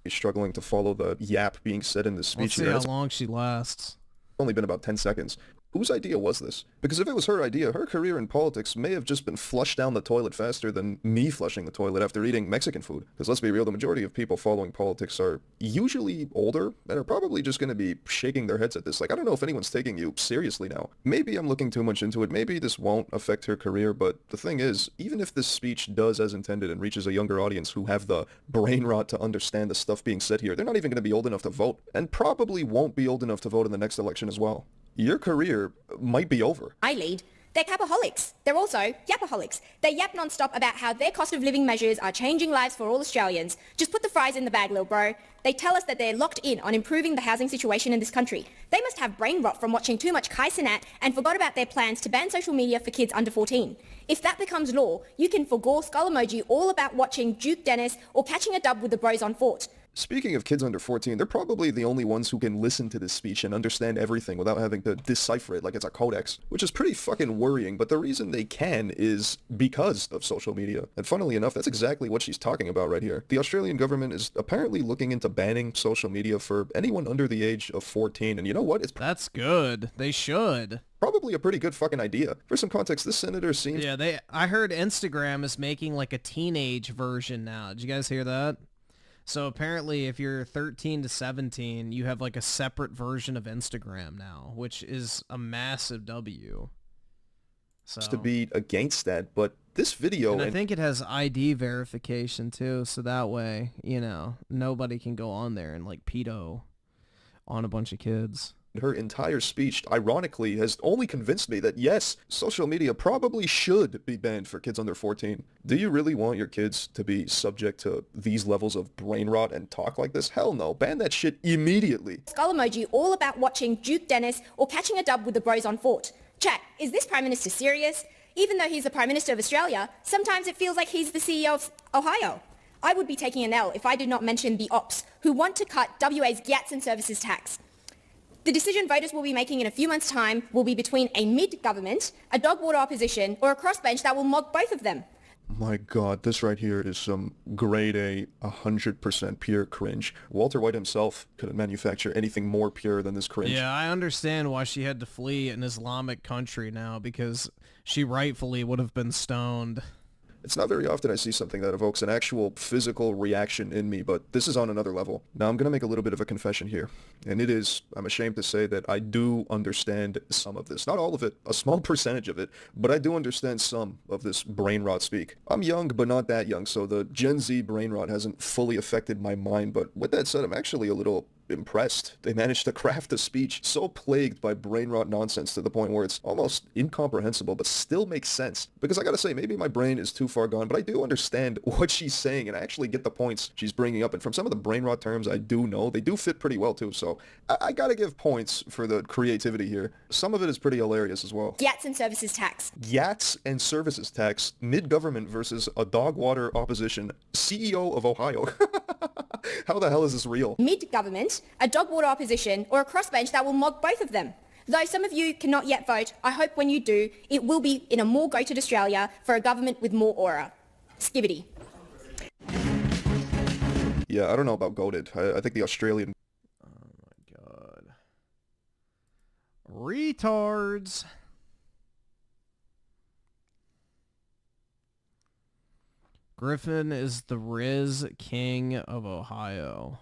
struggling to follow the yap being said in this speech. Let's see how long she lasts. Only been about 10 seconds. Whose idea was this? Because if it was her idea, her career in politics may have just been flushed down the toilet faster than me flushing the toilet after eating Mexican food. Because let's be real, the majority of people following politics are usually older and are probably just going to be shaking their heads at this. Like, I don't know if anyone's taking you seriously now. Maybe I'm looking too much into it. Maybe this won't affect her career, but the thing is, even if this speech does as intended and reaches a younger audience who have the brain rot to understand the stuff being said here, they're not even going to be old enough to vote, and probably won't be old enough to vote in the next election as well. Your career might be over. I lead. They're capaholics. They're also yapaholics. They yap non-stop about how their cost of living measures are changing lives for all Australians. Just put the fries in the bag, little bro. They tell us that they're locked in on improving the housing situation in this country. They must have brain rot from watching too much Kai Cenat and forgot about their plans to ban social media for kids under 14. If that becomes law, you can forgo skull emoji all about watching Duke Dennis or catching a dub with the bros on Fort. Speaking of kids under 14, they're probably the only ones who can listen to this speech and understand everything without having to decipher it like it's a codex, which is pretty fucking worrying, but the reason they can is because of social media. And funnily enough, that's exactly what she's talking about right here. The Australian government is apparently looking into banning social media for anyone under the age of 14, and you know what? That's good. They should. Probably a pretty good fucking idea. For some context, this senator seems... Yeah, I heard Instagram is making like a teenage version now. Did you guys hear that? So apparently if you're 13 to 17, you have like a separate version of Instagram now, which is a massive W. So to be against that, but this video... And I think it has ID verification too, so that way, you know, nobody can go on there and like pedo on a bunch of kids. Her entire speech, ironically, has only convinced me that yes, social media probably should be banned for kids under 14. Do you really want your kids to be subject to these levels of brain rot and talk like this? Hell no. Ban that shit immediately. Skull emoji all about watching Duke Dennis or catching a dub with the bros on fort. Chat, is this Prime Minister serious? Even though he's the Prime Minister of Australia, sometimes it feels like he's the CEO of Ohio. I would be taking an L if I did not mention the ops, who want to cut WA's GATS and services tax. The decision voters will be making in a few months' time will be between a mid-government, a dog-water opposition, or a crossbench that will mock both of them. My god, this right here is some grade A, 100% pure cringe. Walter White himself couldn't manufacture anything more pure than this cringe. Yeah, I understand why she had to flee an Islamic country now, because she rightfully would have been stoned. It's not very often I see something that evokes an actual physical reaction in me, but this is on another level. Now I'm going to make a little bit of a confession here, and it is, I'm ashamed to say that I do understand some of this. Not all of it, a small percentage of it, but I do understand some of this brain rot speak. I'm young, but not that young, so the Gen Z brain rot hasn't fully affected my mind, but with that said, I'm actually a little impressed. They managed to craft a speech so plagued by brain rot nonsense to the point where it's almost incomprehensible but still makes sense. Because I gotta say, maybe my brain is too far gone, but I do understand what she's saying and I actually get the points she's bringing up. And from some of the brain rot terms I do know, they do fit pretty well too. So I gotta give points for the creativity here. Some of it is pretty hilarious as well. GATS and services tax. GATS and services tax, mid-government versus a dog water opposition, CEO of Ohio. How the hell is this real? Mid-government, a dog-water opposition, or a crossbench that will mock both of them. Though some of you cannot yet vote, I hope when you do, it will be in a more goated Australia for a government with more aura. Skibbity. Yeah, I don't know about goated. I think the Australian... Oh my god. Retards. Griffin is the Riz King of Ohio.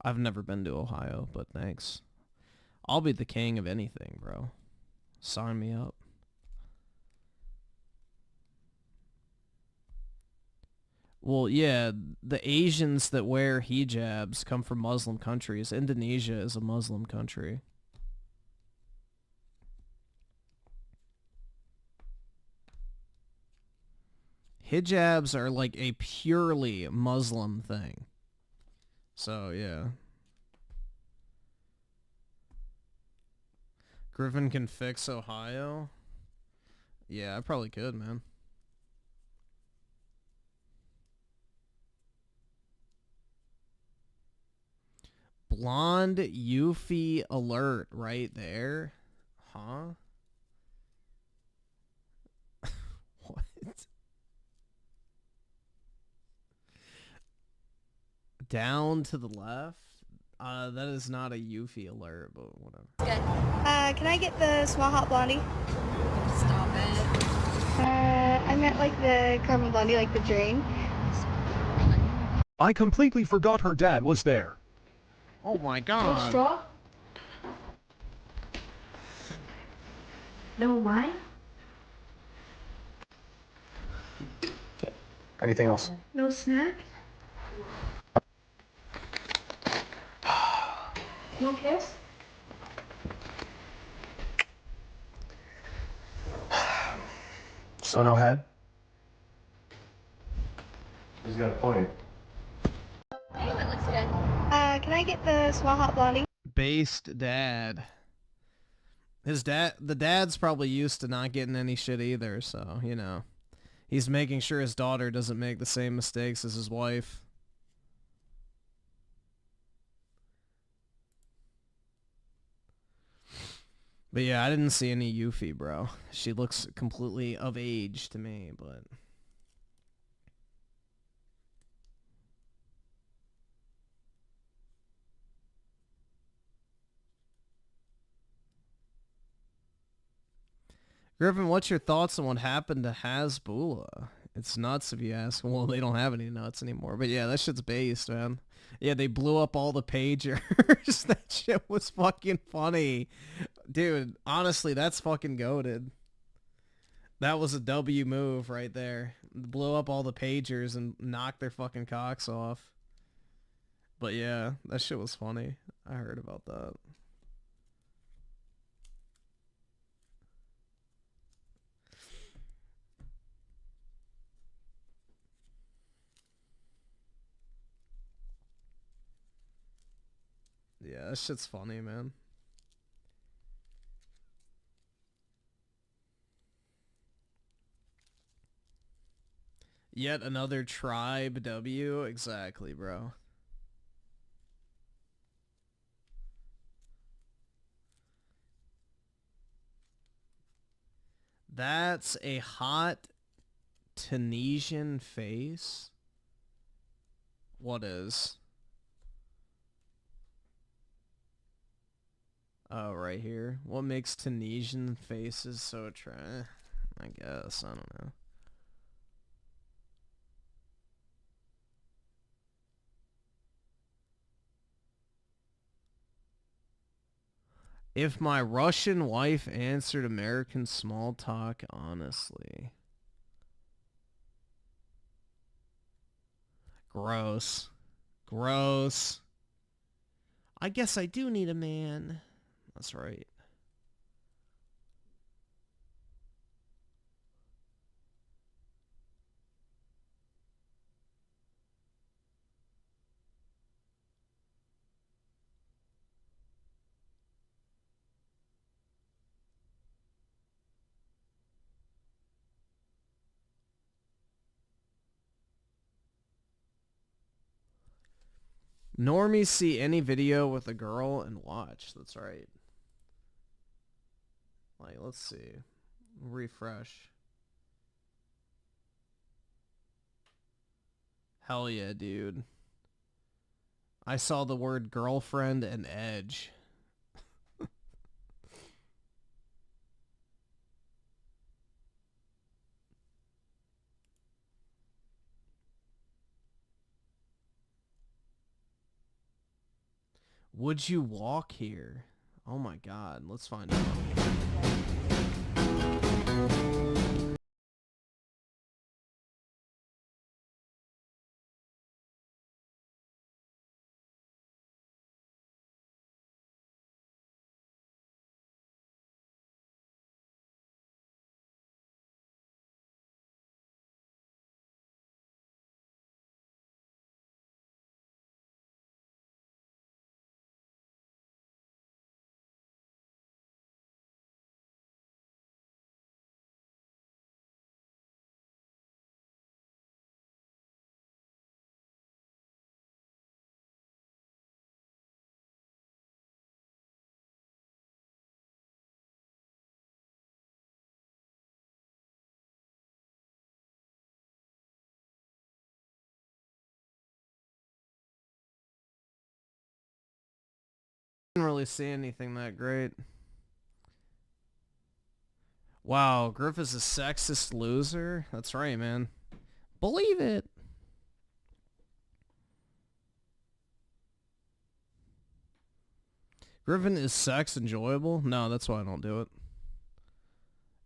I've never been to Ohio, but thanks. I'll be the king of anything, bro. Sign me up. Well, yeah, the Asians that wear hijabs come from Muslim countries. Indonesia is a Muslim country. Hijabs are like a purely Muslim thing. So, yeah. Griffin can fix Ohio? Yeah, I probably could, man. Blonde Yuffie alert right there. Huh? What? Down to the left? That is not a Yuffie alert, but whatever. Good. Can I get the small hot blondie? Stop it. I meant like the caramel blondie, like the drain. I completely forgot her dad was there. Oh my god. Straw? No wine? Anything else? No snack? No kiss? So no head? He's got a point. That looks good. Can I get the small hot blondie? Based dad. The dad's probably used to not getting any shit either, so, you know. He's making sure his daughter doesn't make the same mistakes as his wife. But yeah, I didn't see any Yuffie, bro. She looks completely of age to me, but... Griffin, what's your thoughts on what happened to Hasbulla? It's nuts if you ask. Well, they don't have any nuts anymore. But yeah, that shit's based, man. Yeah, they blew up all the pagers. That shit was fucking funny. Dude, honestly, that's fucking goated. That was a W move right there. Blow up all the pagers and knock their fucking cocks off. But yeah, that shit was funny. I heard about that. Yeah, that shit's funny, man. Yet another tribe W? Exactly, bro. That's a hot Tunisian face? What is? Oh, right here. What makes Tunisian faces so attractive? I guess. I don't know. If my Russian wife answered American small talk honestly. Gross. Gross. I guess I do need a man. That's right. Normies see any video with a girl and watch. That's right. Like, let's see. Refresh. Hell yeah, dude. I saw the word girlfriend and edge. Would you walk here? Oh my god, let's find out. Didn't really see anything that great. Wow, Griff is a sexist loser? That's right, man. Believe it. Griffin, is sex enjoyable? No, that's why I don't do it.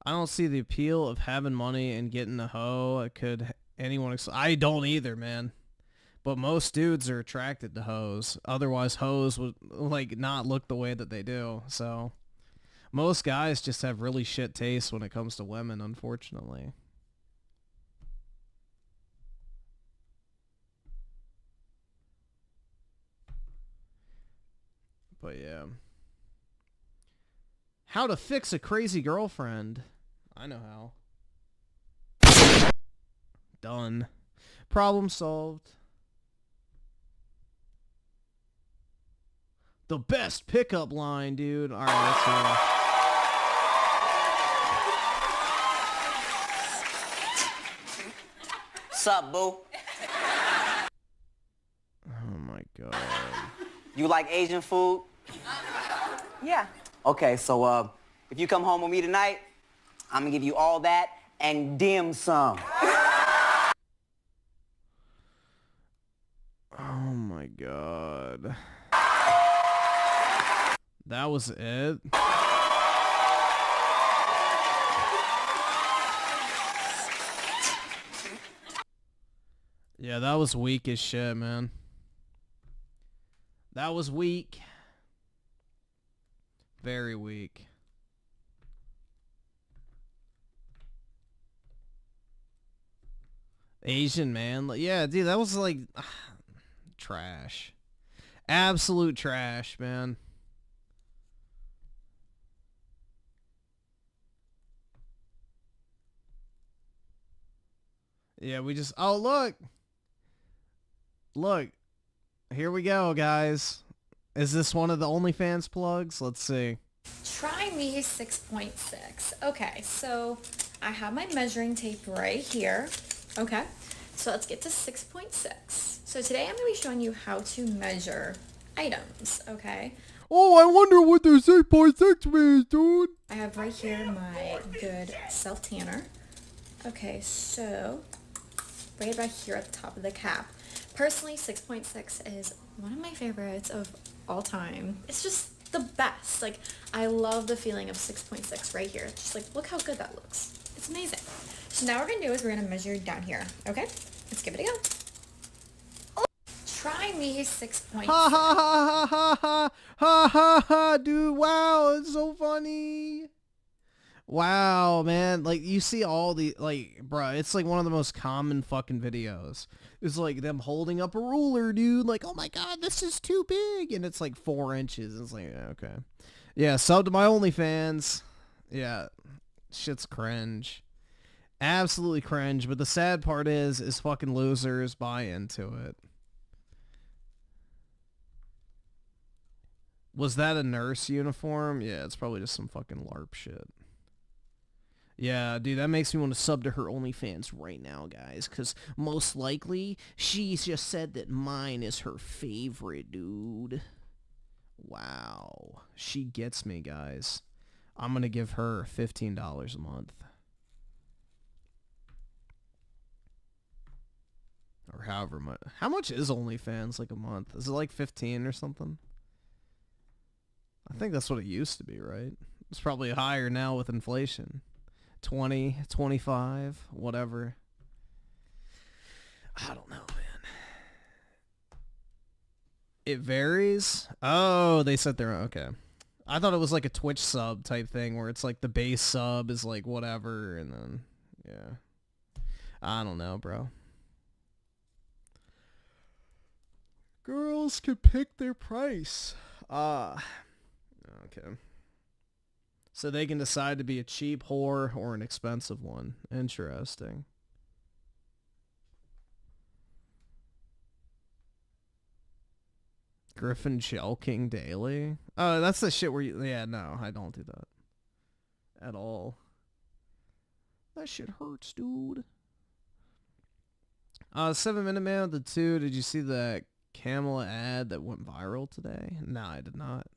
I don't see the appeal of having money and getting a hoe. Could anyone... I don't either, man. But most dudes are attracted to hoes. Otherwise, hoes would, like, not look the way that they do. So, most guys just have really shit taste when it comes to women, unfortunately. But yeah. How to fix a crazy girlfriend. I know how. Done. Problem solved. The best pickup line, dude. Alright, let's hear it. Sup, boo? Oh my god. You like Asian food? Yeah. Okay, so if you come home with me tonight, I'm gonna give you all that and dim sum. Oh my god. That was it? Yeah, that was weak as shit, man. That was weak. Very weak. Asian man. Yeah, dude, that was like trash. Absolute trash, man. Yeah, we just... Oh, look. Look. Here we go, guys. Is this one of the OnlyFans plugs? Let's see. Try me 6.6. Okay, so I have my measuring tape right here. Okay, so let's get to 6.6. So today I'm going to be showing you how to measure items, okay? Oh, I wonder what this 6.6 means, dude. I have right here my good self-tanner. Okay, so right about here at the top of the cap. Personally, 6.6 is one of my favorites of all time. It's just the best. Like, I love the feeling of 6.6 right here. Just like, look how good that looks. It's amazing. So now what we're gonna do is we're gonna measure down here. Okay? Let's give it a go. Oh, try me 6.6. Ha ha ha ha ha ha ha ha, dude. Wow, it's so funny. Wow, man. Like, you see all the, like, bruh, it's like one of the most common fucking videos. It's like them holding up a ruler, dude. Like, oh my god, this is too big. And it's like 4 inches. It's like, yeah, okay. Yeah, sub to my OnlyFans. Yeah, shit's cringe. Absolutely cringe. But the sad part is fucking losers buy into it. Was that a nurse uniform? Yeah, it's probably just some fucking LARP shit. Yeah, dude, that makes me want to sub to her OnlyFans right now, guys, because most likely she's just said that mine is her favorite, dude. Wow. She gets me, guys. I'm going to give her $15 a month. Or however much. How much is OnlyFans, like, a month? Is it like 15 or something? I think that's what it used to be, right? It's probably higher now with inflation. 20, 25, whatever. I don't know, man. It varies. Oh, they set their own. Okay. I thought it was like a Twitch sub type thing where it's like the base sub is like whatever and then, yeah. I don't know, bro. Girls can pick their price. Okay. So they can decide to be a cheap whore or an expensive one. Interesting. Griffin King daily? Oh, that's the shit where you... Yeah, no, I don't do that. At all. That shit hurts, dude. 7 Minute Man with the 2. Did you see the Camel ad that went viral today? No, I did not.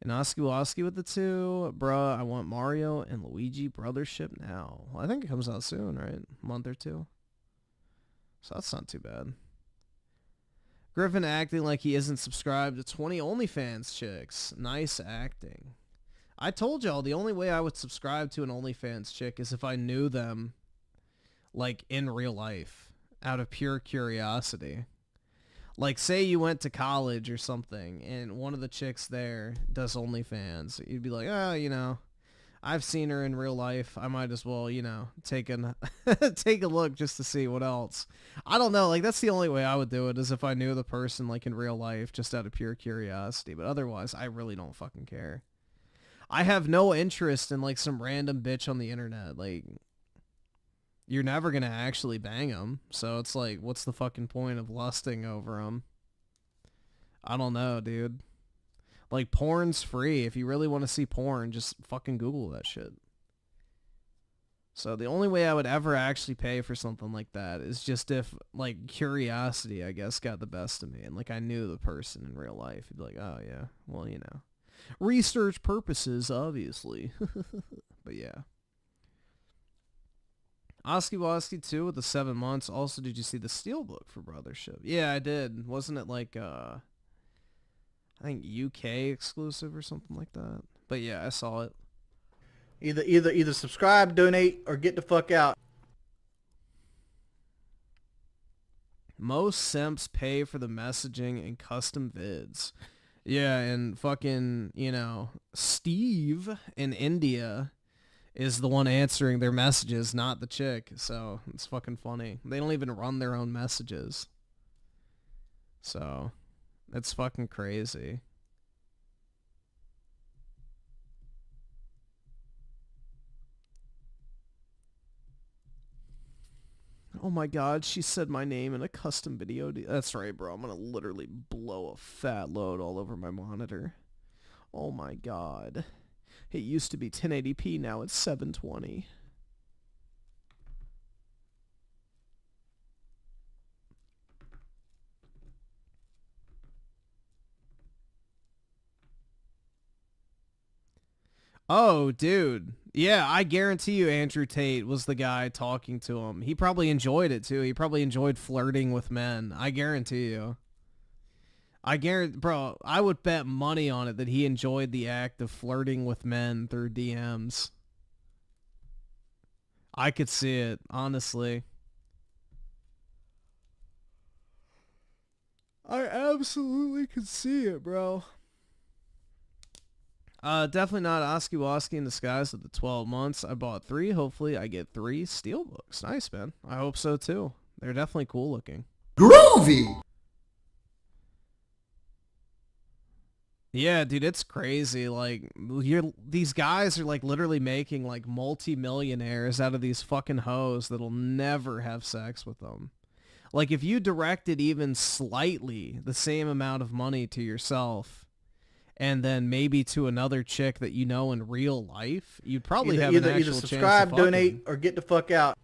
And Oski with the 2. Bruh, I want Mario and Luigi Brothership now. Well, I think it comes out soon, right? A month or two. So that's not too bad. Griffin acting like he isn't subscribed to 20 OnlyFans chicks. Nice acting. I told y'all the only way I would subscribe to an OnlyFans chick is if I knew them, like, in real life. Out of pure curiosity. Like, say you went to college or something, and one of the chicks there does OnlyFans. You'd be like, oh, you know, I've seen her in real life. I might as well, you know, take a look just to see what else. I don't know. Like, that's the only way I would do it is if I knew the person, like, in real life, just out of pure curiosity. But otherwise, I really don't fucking care. I have no interest in, like, some random bitch on the internet. Like... You're never going to actually bang them. So it's like, what's the fucking point of lusting over them? I don't know, dude. Like, porn's free. If you really want to see porn, just fucking Google that shit. So the only way I would ever actually pay for something like that is just if, like, curiosity, I guess, got the best of me. And, like, I knew the person in real life. You'd be like, oh, yeah, well, you know. Research purposes, obviously. But, yeah. Oski Woski 2 with the 7 months. Also, did you see the Steelbook for Brothership? Yeah, I did. Wasn't it, like, I think UK exclusive or something like that? But, yeah, I saw it. Either subscribe, donate, or get the fuck out. Most simps pay for the messaging and custom vids. Yeah, and fucking, you know, Steve in India is the one answering their messages, not the chick. So it's fucking funny. They don't even run their own messages. So it's fucking crazy. Oh my god, she said my name in a custom video. That's right, bro. I'm gonna literally blow a fat load all over my monitor. Oh my god. It used to be 1080p, now it's 720. Oh, dude. Yeah, I guarantee you Andrew Tate was the guy talking to him. He probably enjoyed it, too. He probably enjoyed flirting with men. I guarantee you. Bro, I would bet money on it that he enjoyed the act of flirting with men through DMs. I could see it, honestly. I absolutely could see it, bro. Definitely not Oski Woski in disguise with the 12 months. I bought 3. Hopefully I get 3 Steelbooks. Nice, man. I hope so, too. They're definitely cool looking. Groovy! Yeah, dude, it's crazy. Like, these guys are, like, literally making, like, multi-millionaires out of these fucking hoes that'll never have sex with them. Like, if you directed even slightly the same amount of money to yourself and then maybe to another chick that you know in real life, you'd probably have an actual chance subscribe, of donate, fucking. or get the fuck out.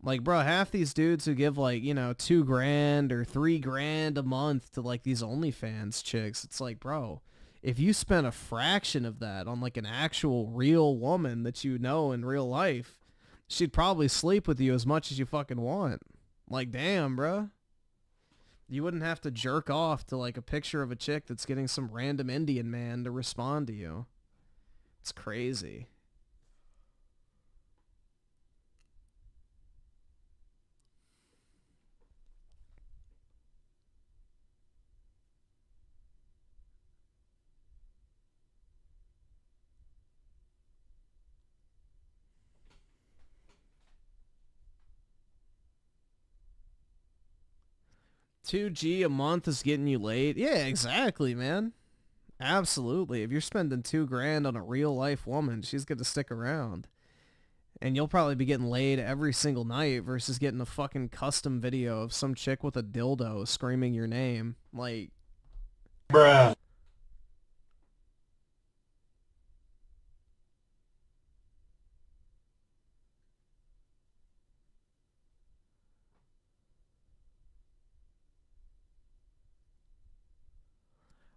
Like, bro, half these dudes who give, like, you know, $2,000 or $3,000 a month to, like, these OnlyFans chicks, it's like, bro, if you spent a fraction of that on, like, an actual real woman that you know in real life, she'd probably sleep with you as much as you fucking want. Like, damn, bro. You wouldn't have to jerk off to, like, a picture of a chick that's getting some random Indian man to respond to you. It's crazy. $2G a month is getting you laid. Yeah, exactly, man. Absolutely. If you're spending $2,000 on a real life woman, she's going to stick around. And you'll probably be getting laid every single night versus getting a fucking custom video of some chick with a dildo screaming your name. Like, bruh.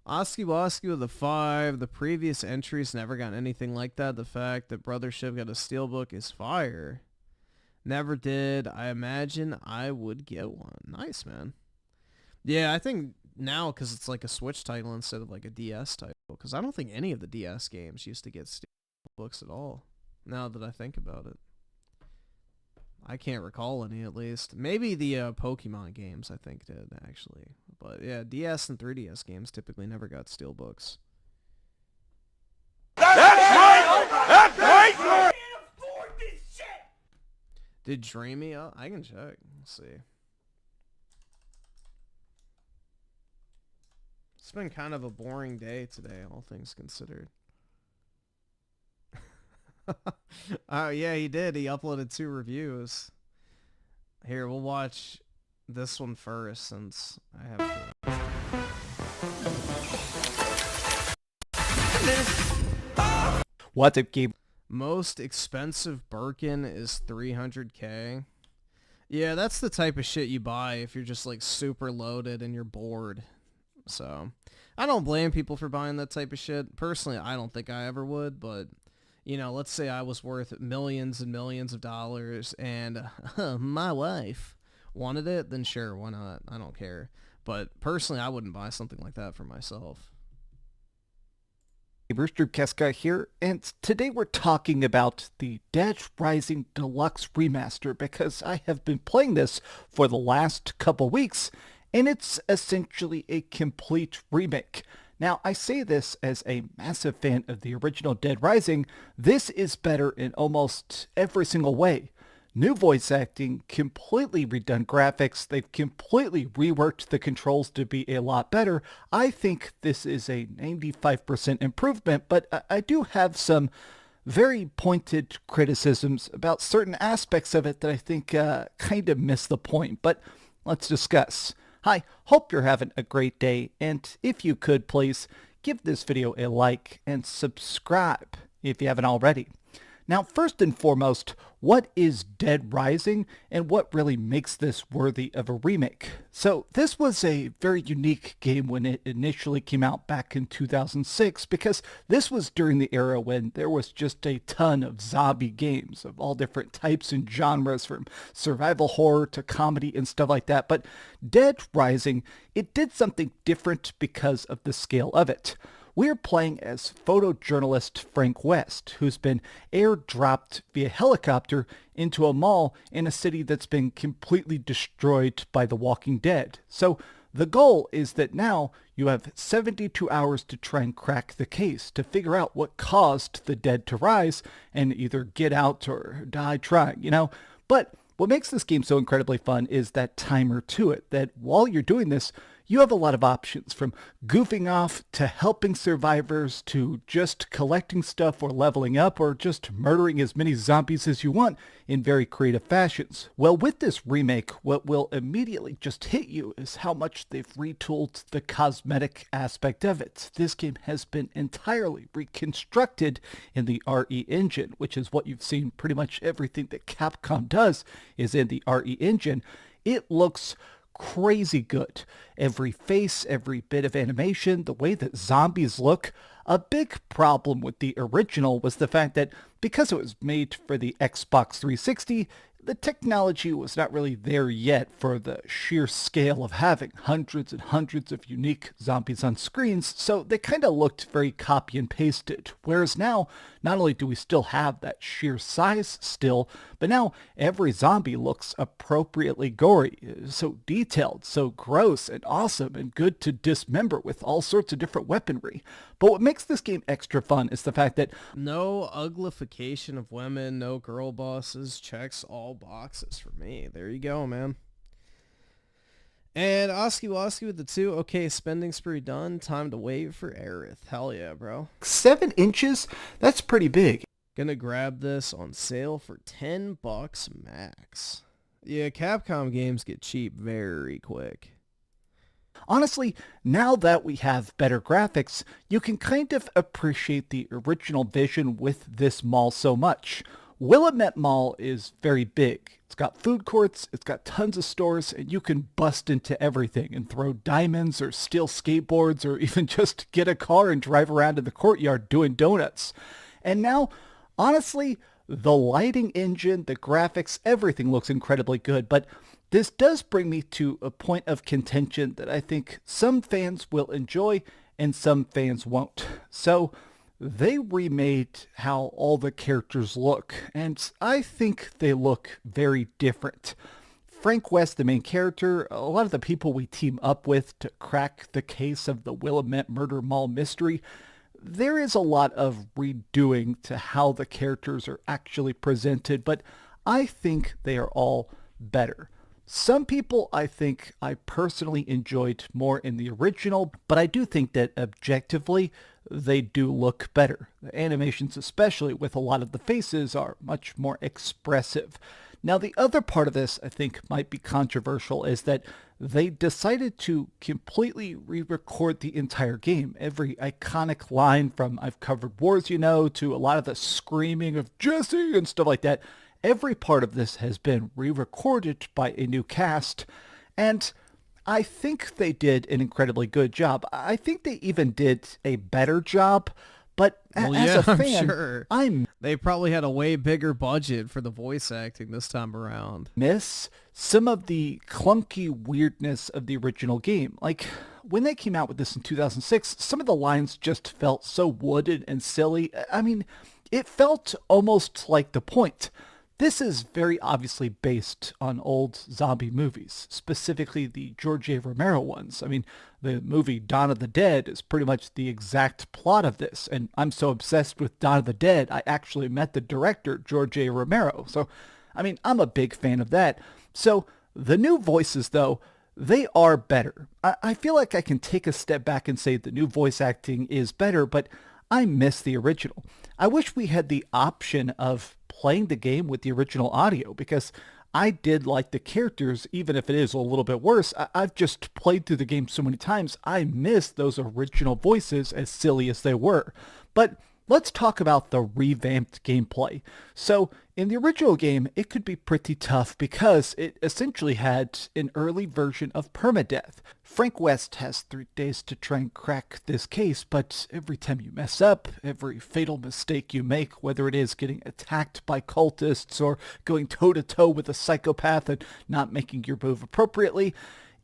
Oski Woski with a 5. The previous entries never got anything like that. The fact that Brothership got a steelbook is fire. Never did. I imagine I would get one. Nice, man. Yeah, I think now, because it's like a Switch title instead of like a DS title, because I don't think any of the DS games used to get steelbooks at all, now that I think about it. I can't recall any, at least. Maybe the Pokemon games, I think, did, actually. But, yeah, DS and 3DS games typically never got steelbooks. That's right! That's right! I can't afford this shit! Did Dreamy? I can check. Let's see. It's been kind of a boring day today, all things considered. Oh, yeah, he did. He uploaded 2 reviews. Here, we'll watch this one first, since I have to. What's up, Gabe? Most expensive Birkin is $300K. Yeah, that's the type of shit you buy if you're just like super loaded and you're bored. So, I don't blame people for buying that type of shit. Personally, I don't think I ever would, but, you know, let's say I was worth millions and millions of dollars and my wife wanted it, then sure, why not? I don't care. But personally, I wouldn't buy something like that for myself. Rooster Casca here, and today we're talking about the Dead Rising Deluxe Remaster because I have been playing this for the last couple weeks, and it's essentially a complete remake. Now, I say this as a massive fan of the original Dead Rising. This is better in almost every single way. New voice acting, completely redone graphics, they've completely reworked the controls to be a lot better. I think this is a 95% improvement, but I do have some very pointed criticisms about certain aspects of it that I think kind of miss the point, but let's discuss. Hi, hope you're having a great day, and if you could please give this video a like and subscribe if you haven't already. Now, first and foremost, what is Dead Rising and what really makes this worthy of a remake? So this was a very unique game when it initially came out back in 2006 because this was during the era when there was just a ton of zombie games of all different types and genres, from survival horror to comedy and stuff like that. But Dead Rising, it did something different because of the scale of it. We're playing as photojournalist Frank West, who's been airdropped via helicopter into a mall in a city that's been completely destroyed by the Walking Dead. So the goal is that now you have 72 hours to try and crack the case, to figure out what caused the dead to rise and either get out or die trying, you know? But what makes this game so incredibly fun is that timer to it, that while you're doing this, you have a lot of options, from goofing off to helping survivors to just collecting stuff or leveling up or just murdering as many zombies as you want in very creative fashions. Well, with this remake, what will immediately just hit you is how much they've retooled the cosmetic aspect of it. This game has been entirely reconstructed in the RE engine, which is what you've seen. Pretty much everything that Capcom does is in the RE engine. It looks crazy good. Every face, every bit of animation, the way that zombies look. A big problem with the original was the fact that because it was made for the Xbox 360, the technology was not really there yet for the sheer scale of having hundreds and hundreds of unique zombies on screens, so they kind of looked very copy and pasted. Whereas now, not only do we still have that sheer size still, but now every zombie looks appropriately gory, so detailed, so gross and awesome and good to dismember with all sorts of different weaponry. But what makes this game extra fun is the fact that no uglification of women, no girl bosses, checks all boxes for me. There you go, man. And Oski Woski with the 2. Okay, spending spree done. Time to wait for Aerith. Hell yeah, bro. 7 inches? That's pretty big. Gonna grab this on sale for $10 max. Yeah, Capcom games get cheap very quick. Honestly, now that we have better graphics, you can kind of appreciate the original vision with this mall so much. Willamette Mall is very big. It's got food courts, it's got tons of stores, and you can bust into everything and throw diamonds or steal skateboards or even just get a car and drive around in the courtyard doing donuts. And now, honestly, the lighting engine, the graphics, everything looks incredibly good, but this does bring me to a point of contention that I think some fans will enjoy and some fans won't. So they remade how all the characters look, and I think they look very different. Frank West, the main character, a lot of the people we team up with to crack the case of the Willamette Murder Mall mystery, there is a lot of redoing to how the characters are actually presented, but I think they are all better. Some people I think I personally enjoyed more in the original, but I do think that objectively they do look better. The animations, especially with a lot of the faces, are much more expressive. Now, the other part of this I think might be controversial is that they decided to completely re-record the entire game. Every iconic line from "I've covered wars, you know," to a lot of the screaming of "Jesse" and stuff like that. Every part of this has been re-recorded by a new cast, and I think they did an incredibly good job. I think they even did a better job, but as a fan, I'm sure. They probably had a way bigger budget for the voice acting this time around. Miss some of the clunky weirdness of the original game. Like, when they came out with this in 2006, some of the lines just felt so wooden and silly. I mean, it felt almost like the point. This is very obviously based on old zombie movies, specifically the George A. Romero ones. I mean, the movie Dawn of the Dead is pretty much the exact plot of this, and I'm so obsessed with Dawn of the Dead, I actually met the director, George A. Romero. So, I mean, I'm a big fan of that. So, the new voices, though, they are better. I feel like I can take a step back and say the new voice acting is better, but I miss the original. I wish we had the option of playing the game with the original audio, because I did like the characters, even if it is a little bit worse. I've just played through the game so many times, I miss those original voices, as silly as they were. But let's talk about the revamped gameplay. So, in the original game, it could be pretty tough because it essentially had an early version of permadeath. Frank West has 3 days to try and crack this case, but every time you mess up, every fatal mistake you make, whether it is getting attacked by cultists or going toe-to-toe with a psychopath and not making your move appropriately,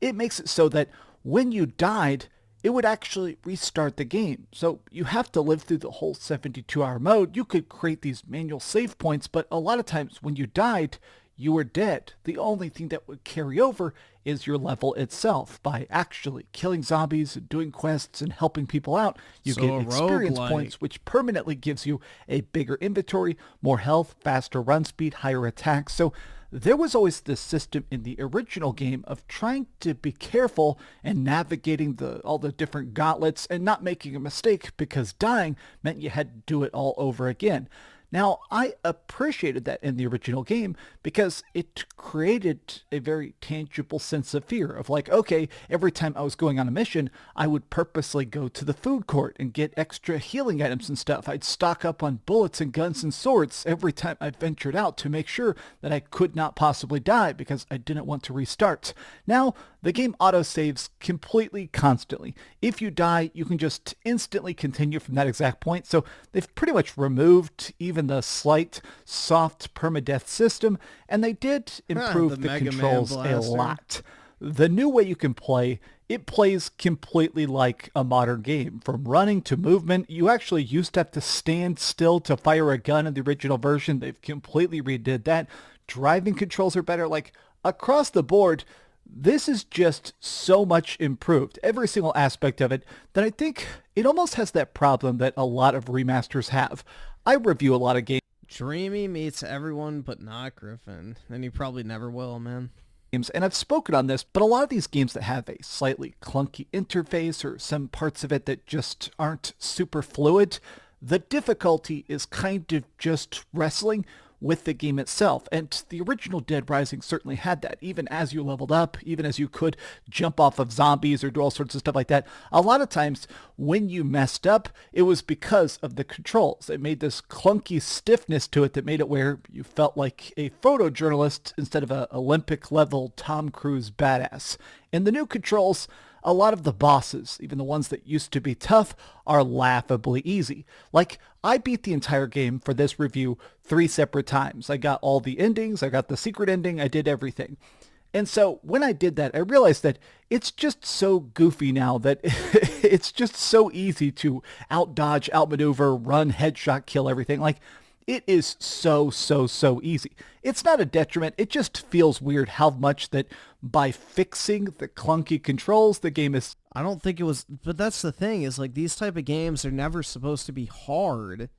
it makes it so that when you died, it would actually restart the game. So you have to live through the whole 72-hour mode. You could create these manual save points, but a lot of times when you died, you were dead. The only thing that would carry over is your level itself. By actually killing zombies, doing quests, and helping people out, you So get a experience roguelike. points, which permanently gives you a bigger inventory, more health, faster run speed, higher attack. So there was always this system in the original game of trying to be careful and navigating all the different gauntlets and not making a mistake, because dying meant you had to do it all over again. Now, I appreciated that in the original game because it created a very tangible sense of fear of like, okay, every time I was going on a mission, I would purposely go to the food court and get extra healing items and stuff. I'd stock up on bullets and guns and swords every time I ventured out to make sure that I could not possibly die because I didn't want to restart. Now, the game autosaves completely constantly. If you die, you can just instantly continue from that exact point. So they've pretty much removed even the slight soft permadeath system, and they did improve the Mega Man controls a blaster. lot. The new way you can play, it plays completely like a modern game. From running to movement, you actually used to have to stand still to fire a gun in the original version. They've completely redid that. Driving controls are better. Like, across the board, this is just so much improved, every single aspect of it, that I think it almost has that problem that a lot of remasters have. I review a lot of games. Dreamy meets everyone but not Griffin, and he probably never will, man. And I've spoken on this, but a lot of these games that have a slightly clunky interface or some parts of it that just aren't super fluid, the difficulty is kind of just wrestling with the game itself. And the original Dead Rising certainly had that. Even as you leveled up, even as you could jump off of zombies or do all sorts of stuff like that, a lot of times when you messed up, it was because of the controls. It made this clunky stiffness to it that made it where you felt like a photojournalist instead of an Olympic level Tom Cruise badass. In the new controls, a lot of the bosses, even the ones that used to be tough, are laughably easy. Like, I beat the entire game for this review 3 separate times. I got all the endings, I got the secret ending, I did everything. And so when I did that, I realized that it's just so goofy now that it's just so easy to out-dodge, outmaneuver, run, headshot, kill everything. Like, it is so easy. It's not a detriment. It just feels weird how much that by fixing the clunky controls, the game is... I don't think it was... But that's the thing, is like these type of games are never supposed to be hard.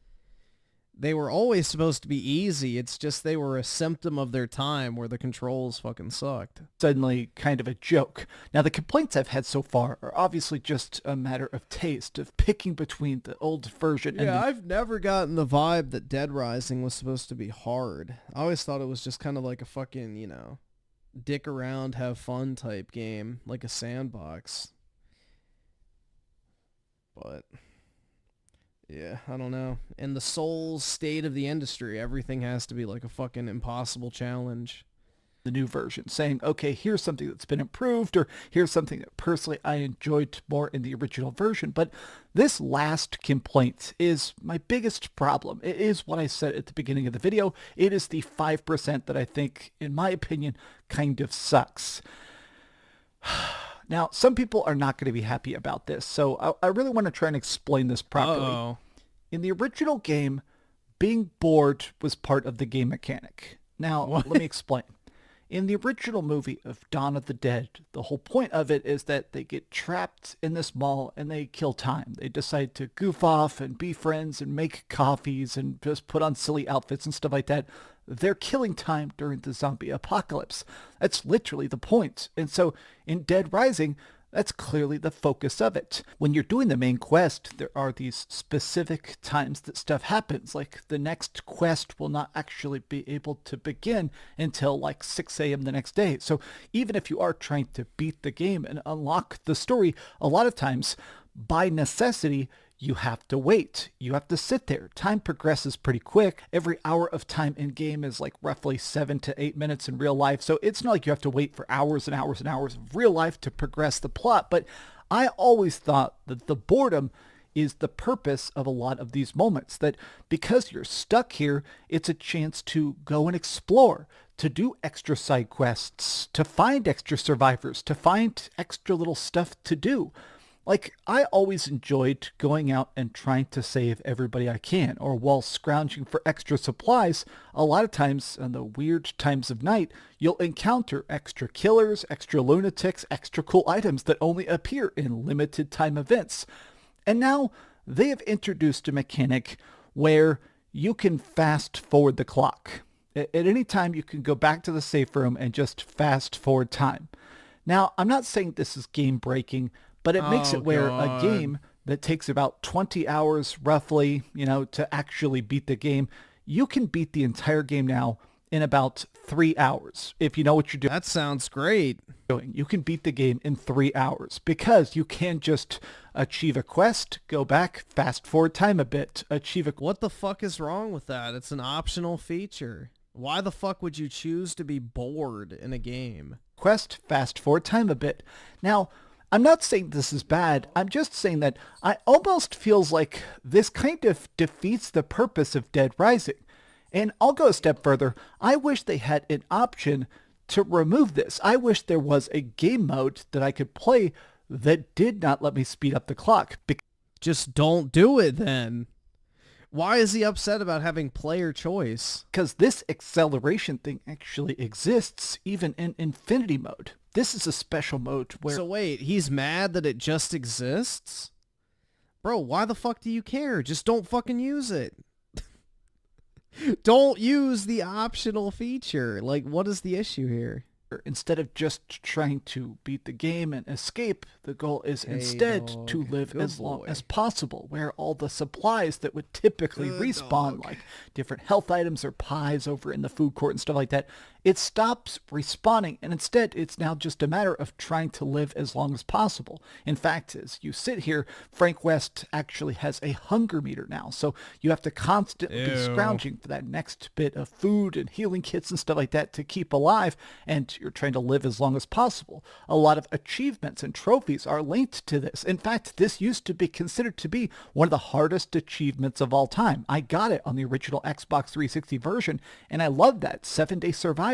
They were always supposed to be easy. It's just they were a symptom of their time where the controls fucking sucked. Suddenly kind of a joke. Now, the complaints I've had so far are obviously just a matter of taste, of picking between the old version and Yeah, I've never gotten the vibe that Dead Rising was supposed to be hard. I always thought it was just kind of like a fucking, you know, dick around, have fun type game, like a sandbox. But yeah, I don't know. In the soul state of the industry, everything has to be like a fucking impossible challenge. The new version, saying, okay, here's something that's been improved, or here's something that personally I enjoyed more in the original version. But this last complaint is my biggest problem. It is what I said at the beginning of the video. It is the 5% that I think, in my opinion, kind of sucks. Now, some people are not going to be happy about this, so I really want to try and explain this properly. Uh-oh. In the original game, being bored was part of the game mechanic. Now, let me explain. In the original movie of Dawn of the Dead, the whole point of it is that they get trapped in this mall and they kill time. They decide to goof off and be friends and make coffees and just put on silly outfits and stuff like that. They're killing time during the zombie apocalypse. That's literally the point. And so in Dead Rising, that's clearly the focus of it. When you're doing the main quest, there are these specific times that stuff happens. Like the next quest will not actually be able to begin until like 6 a.m. the next day. So even if you are trying to beat the game and unlock the story, a lot of times by necessity, you have to wait. You have to sit there. Time progresses pretty quick. Every hour of time in game is like roughly 7 to 8 minutes in real life. So it's not like you have to wait for hours and hours and hours of real life to progress the plot. But I always thought that the boredom is the purpose of a lot of these moments. That because you're stuck here, it's a chance to go and explore, to do extra side quests, to find extra survivors, to find extra little stuff to do. Like, I always enjoyed going out and trying to save everybody I can, or while scrounging for extra supplies, a lot of times on the weird times of night, you'll encounter extra killers, extra lunatics, extra cool items that only appear in limited time events. And now they have introduced a mechanic where you can fast forward the clock. At any time you can go back to the safe room and just fast forward time. Now, I'm not saying this is game breaking, but it makes it where a game that takes about 20 hours roughly, to actually beat the game, you can beat the entire game now in about 3 hours. If you know what you're doing. That sounds great. You can beat the game in 3 hours because you can just achieve a quest, go back, fast forward time a bit, What the fuck is wrong with that? It's an optional feature. Why the fuck would you choose to be bored in a game? Quest, fast forward time a bit. Now, I'm not saying this is bad. I'm just saying that I almost feels like this kind of defeats the purpose of Dead Rising. And I'll go a step further. I wish they had an option to remove this. I wish there was a game mode that I could play that did not let me speed up the clock. Just don't do it then. Why is he upset about having player choice? Because this acceleration thing actually exists even in Infinity mode. This is a special mode where... So wait, he's mad that it just exists? Bro, why the fuck do you care? Just don't fucking use it. Don't use the optional feature. Like, what is the issue here? Instead of just trying to beat the game and escape, the goal is instead to live as long as possible, where all the supplies that would typically respawn, like different health items or pies over in the food court and stuff like that, it stops respawning, and instead it's now just a matter of trying to live as long as possible. In fact, as you sit here, Frank West actually has a hunger meter now, so you have to constantly be scrounging for that next bit of food and healing kits and stuff like that to keep alive, and you're trying to live as long as possible. A lot of achievements and trophies are linked to this. In fact, this used to be considered to be one of the hardest achievements of all time. I got it on the original Xbox 360 version, and I loved that 7-day survival.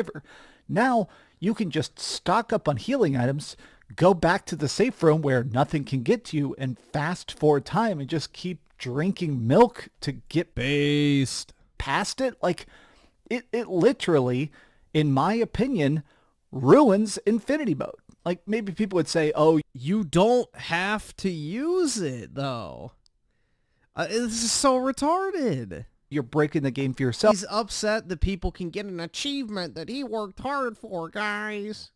Now you can just stock up on healing items, go back to the safe room where nothing can get to you, and fast forward time and just keep drinking milk to get past it. Like, it literally, in my opinion, ruins Infinity mode. Like, maybe people would say, oh, you don't have to use it though. This is so retarded. You're breaking the game for yourself. He's upset that people can get an achievement that he worked hard for, guys.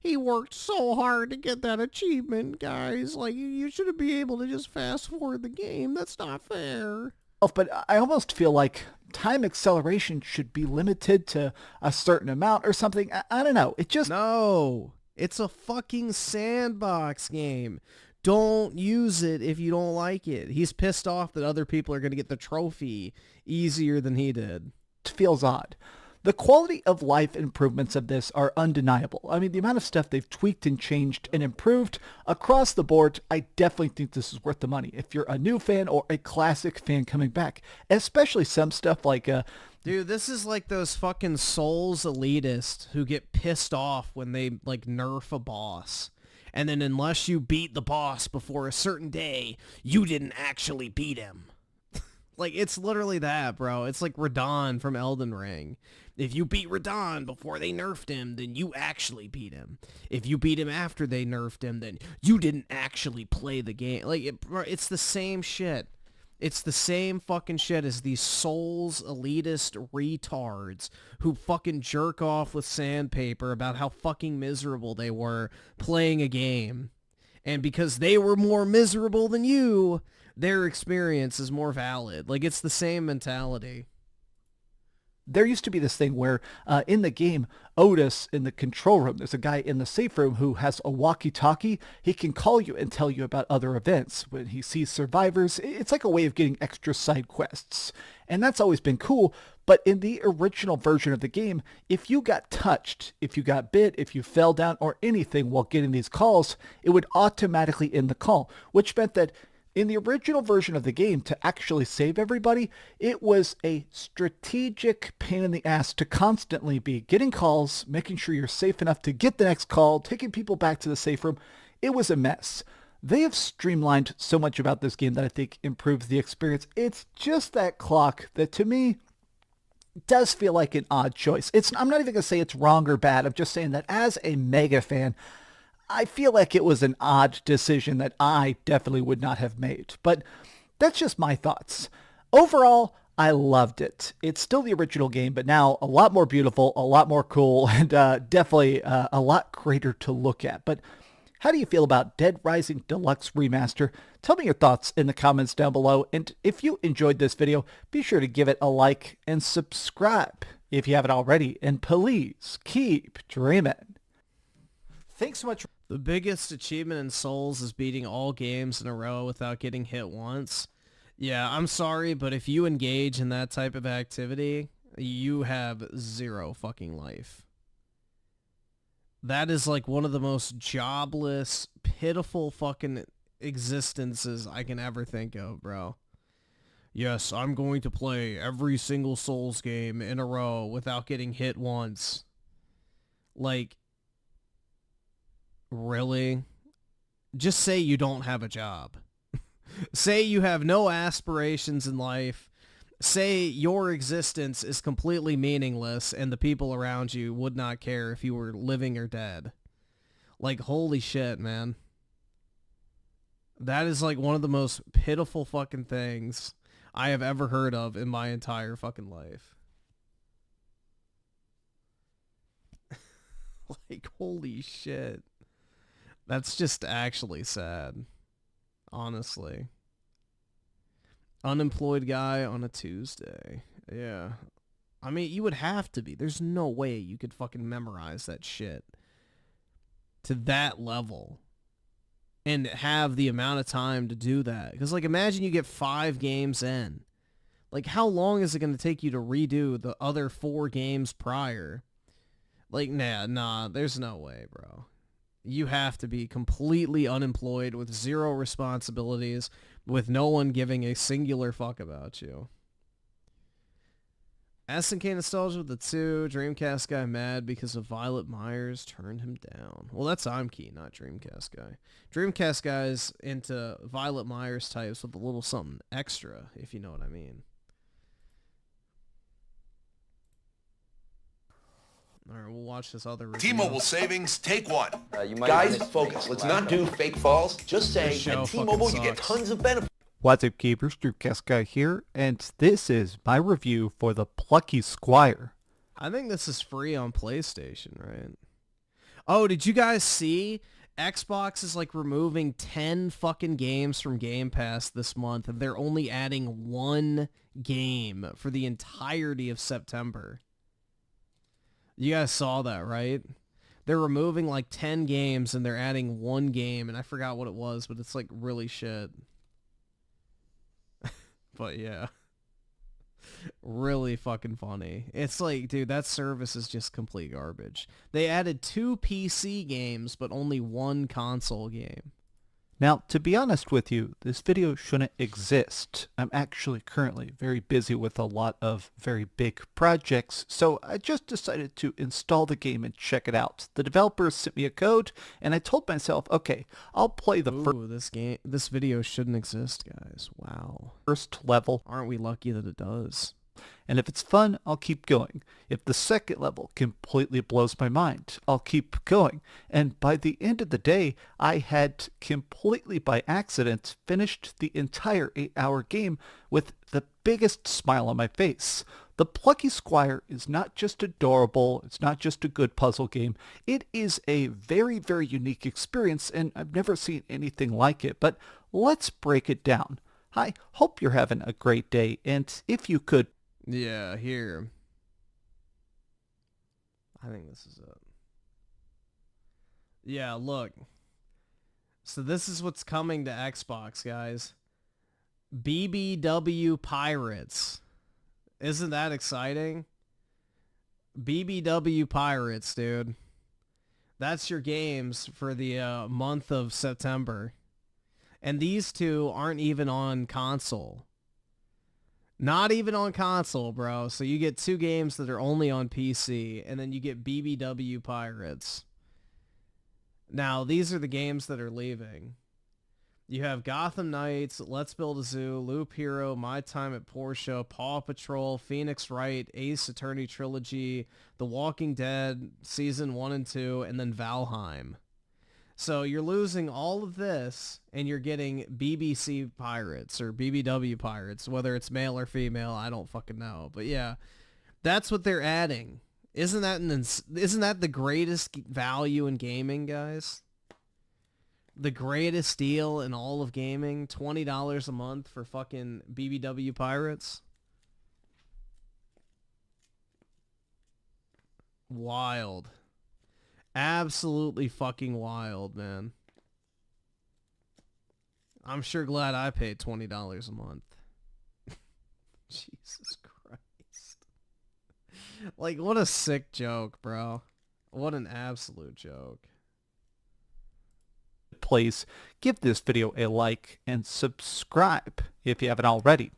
He worked so hard to get that achievement, guys. Like, you shouldn't be able to just fast forward the game. That's not fair. But I almost feel like time acceleration should be limited to a certain amount or something. I don't know. It just... No, it's a fucking sandbox game. Don't use it if you don't like it. He's pissed off that other people are going to get the trophy easier than he did. It feels odd. The quality of life improvements of this are undeniable. I mean, the amount of stuff they've tweaked and changed and improved across the board, I definitely think this is worth the money. If you're a new fan or a classic fan coming back, especially some stuff like... Dude, this is like those fucking Souls elitists who get pissed off when they like nerf a boss. And then unless you beat the boss before a certain day, you didn't actually beat him. Like, it's literally that, bro. It's like Radon from Elden Ring. If you beat Radon before they nerfed him, then you actually beat him. If you beat him after they nerfed him, then you didn't actually play the game. Like, it's the same shit. It's the same fucking shit as these Souls elitist retards who fucking jerk off with sandpaper about how fucking miserable they were playing a game. And because they were more miserable than you, their experience is more valid. Like, it's the same mentality. There used to be this thing where in the game, Otis in the control room, there's a guy in the safe room who has a walkie-talkie. He can call you and tell you about other events. When he sees survivors, it's like a way of getting extra side quests. And that's always been cool. But in the original version of the game, if you got touched, if you got bit, if you fell down or anything while getting these calls, it would automatically end the call, which meant that in the original version of the game, to actually save everybody, it was a strategic pain in the ass to constantly be getting calls, making sure you're safe enough to get the next call, taking people back to the safe room. It was a mess. They have streamlined so much about this game that I think improves the experience. It's just that clock that, to me, does feel like an odd choice. I'm not even going to say it's wrong or bad. I'm just saying that as a mega fan, I feel like it was an odd decision that I definitely would not have made. But that's just my thoughts. Overall, I loved it. It's still the original game, but now a lot more beautiful, a lot more cool, and definitely a lot greater to look at. But how do you feel about Dead Rising Deluxe Remaster? Tell me your thoughts in the comments down below. And if you enjoyed this video, be sure to give it a like and subscribe if you haven't already. And please keep dreaming. Thanks so much. The biggest achievement in Souls is beating all games in a row without getting hit once. Yeah, I'm sorry, but if you engage in that type of activity, you have zero fucking life. That is like one of the most jobless, pitiful fucking existences I can ever think of, bro. Yes, I'm going to play every single Souls game in a row without getting hit once. Like, really? Just say you don't have a job. Say you have no aspirations in life. Say your existence is completely meaningless and the people around you would not care if you were living or dead. Like, holy shit, man. That is like one of the most pitiful fucking things I have ever heard of in my entire fucking life. Like, holy shit. That's just actually sad. Honestly. Unemployed guy on a Tuesday. Yeah. I mean, you would have to be. There's no way you could fucking memorize that shit to that level and have the amount of time to do that. Because, like, imagine you get 5 games in. Like, how long is it going to take you to redo the other 4 games prior? Like, nah, there's no way, bro. You have to be completely unemployed with zero responsibilities, with no one giving a singular fuck about you. SNK Nostalgia with the 2, Dreamcast guy mad because of Violet Myers turned him down. Well, that's I'm Key, not Dreamcast guy. Dreamcast guy's into Violet Myers types with a little something extra, if you know what I mean. Alright, we'll watch this other review. T-Mobile savings, take one. Guys, focus. Let's not do fake falls. Just say, at T-Mobile, you get tons of benefits. What's up, keepers? Dreamcast guy here, and this is my review for the Plucky Squire. I think this is free on PlayStation, right? Oh, did you guys see Xbox is like removing 10 fucking games from Game Pass this month, and they're only adding one game for the entirety of September. You guys saw that, right? They're removing like 10 games and they're adding one game, and I forgot what it was, but it's like really shit. But yeah. Really fucking funny. It's like, dude, that service is just complete garbage. They added 2 PC games, but only 1 console game. Now, to be honest with you, this video shouldn't exist. I'm actually currently very busy with a lot of very big projects, so I just decided to install the game and check it out. The developers sent me a code, and I told myself, okay, I'll play the this video shouldn't exist, guys. Wow. first level. Aren't we lucky that it does? And if it's fun, I'll keep going. If the second level completely blows my mind, I'll keep going. And by the end of the day, I had completely by accident finished the entire 8-hour game with the biggest smile on my face. The Plucky Squire is not just adorable, it's not just a good puzzle game, it is a very, very unique experience, and I've never seen anything like it. But let's break it down. I hope you're having a great day, and if you could... Yeah, here. I think this is it. Yeah, look. So this is what's coming to Xbox, guys. BBW Pirates. Isn't that exciting? BBW Pirates, dude. That's your games for the month of September. And these two aren't even on console. Not even on console, bro. So you get 2 games that are only on PC, and then you get BBW Pirates. Now, these are the games that are leaving. You have Gotham Knights, Let's Build a Zoo, Loop Hero, My Time at Porsche, Paw Patrol, Phoenix Wright, Ace Attorney Trilogy, The Walking Dead, Season 1 and 2, and then Valheim. So you're losing all of this, and you're getting BBC Pirates, or BBW Pirates, whether it's male or female, I don't fucking know. But yeah, that's what they're adding. Isn't that the greatest value in gaming, guys? The greatest deal in all of gaming? $20 a month for fucking BBW Pirates? Wild. Absolutely fucking wild, man. I'm sure glad I paid $20 a month. Jesus Christ. Like, what a sick joke, bro. What an absolute joke. Please give this video a like and subscribe if you haven't already.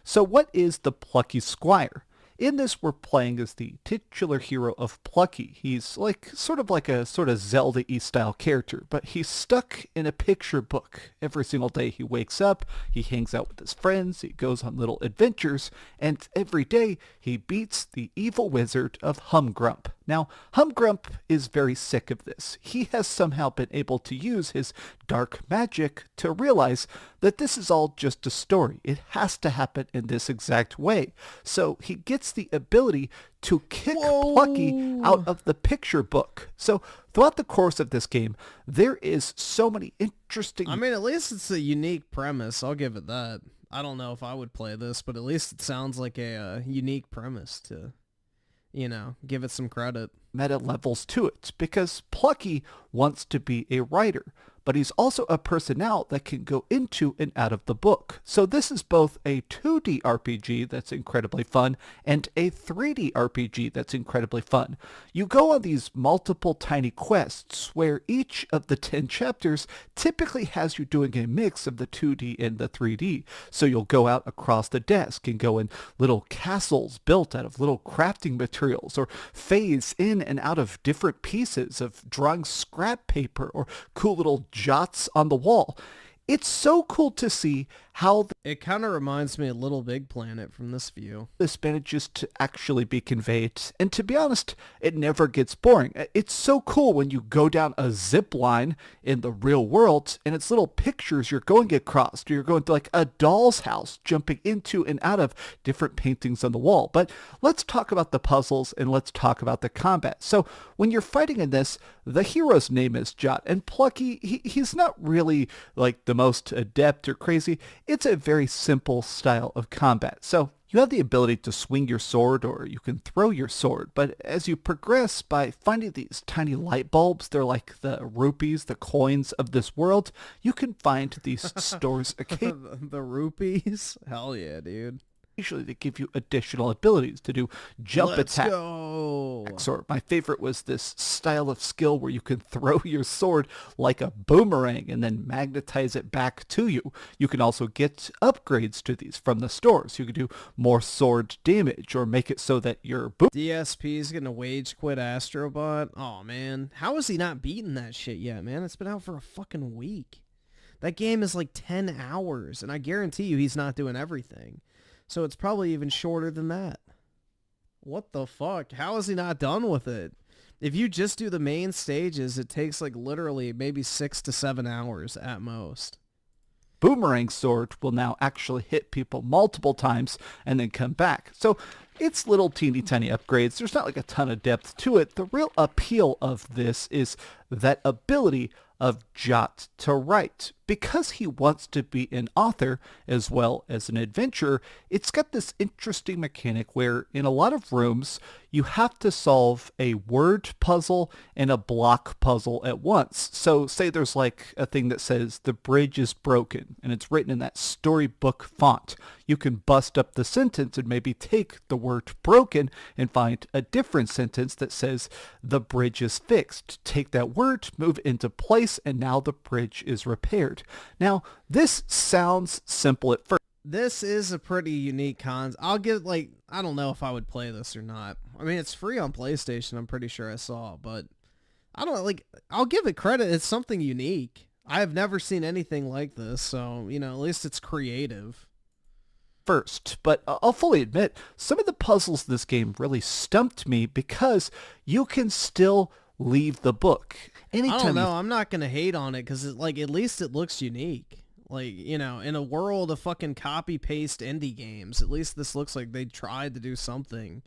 So what is the Plucky Squire? In this, we're playing as the titular hero of Plucky. He's like sort of Zelda-y style character, but he's stuck in a picture book. Every single day he wakes up, he hangs out with his friends, he goes on little adventures, and every day he beats the evil wizard of Humgrump. Now, Humgrump is very sick of this. He has somehow been able to use his dark magic to realize that this is all just a story. It has to happen in this exact way. So he gets the ability to kick Plucky out of the picture book. So throughout the course of this game, there is so many interesting... I mean, at least it's a unique premise. I'll give it that. I don't know if I would play this, but at least it sounds like a unique premise to, you know, give it some credit. Meta levels to it, because Plucky wants to be a writer, but he's also a person now that can go into and out of the book. So this is both a 2D RPG that's incredibly fun and a 3D RPG that's incredibly fun. You go on these multiple tiny quests where each of the 10 chapters typically has you doing a mix of the 2D and the 3D. So you'll go out across the desk and go in little castles built out of little crafting materials, or phase in and out of different pieces of drawing scrap paper or cool little jots on the wall. It's so cool to see how it kind of reminds me of Little Big Planet from this view. This manages to actually be conveyed. And to be honest, it never gets boring. It's so cool when you go down a zip line in the real world and it's little pictures you're going across. You're going to like a doll's house, jumping into and out of different paintings on the wall. But let's talk about the puzzles and let's talk about the combat. So when you're fighting in this, the hero's name is Jot, and Plucky, he's not really like the most adept or crazy. It's a very simple style of combat. So you have the ability to swing your sword or you can throw your sword, but as you progress by finding these tiny light bulbs, they're like the rupees, the coins of this world, you can find these stores occasionally. The rupees? Hell yeah, dude. Usually they give you additional abilities to do jump attack. Go. Or my favorite was this style of skill where you can throw your sword like a boomerang and then magnetize it back to you. You can also get upgrades to these from the stores. You can do more sword damage or make it so that your DSP is gonna wage quit Astrobot. Oh man, how is he not beating that shit yet, man? It's been out for a fucking week. That game is like 10 hours, and I guarantee you he's not doing everything. So it's probably even shorter than that. What the fuck? How is he not done with it? If you just do the main stages, it takes like literally maybe 6 to 7 hours at most. Boomerang sword will now actually hit people multiple times and then come back. So it's little teeny tiny upgrades. There's not like a ton of depth to it. The real appeal of this is that ability of Jot to write. Because he wants to be an author as well as an adventurer, it's got this interesting mechanic where in a lot of rooms you have to solve a word puzzle and a block puzzle at once. So say there's like a thing that says the bridge is broken and it's written in that storybook font. You can bust up the sentence and maybe take the word broken and find a different sentence that says the bridge is fixed. Take that word, move it into place, and now the bridge is repaired. Now, this sounds simple at first. This is a pretty unique concept. I'll give, like, I don't know if I would play this or not. I mean, it's free on PlayStation, I'm pretty sure I saw, but I don't, like, I'll give it credit. It's something unique. I have never seen anything like this, so, you know, at least it's creative. First, but I'll fully admit, some of the puzzles in this game really stumped me because you can still leave the book. Anytime I don't know. I'm not going to hate on it because, like, at least it looks unique. Like, you know, in a world of fucking copy-paste indie games, at least this looks like they tried to do something,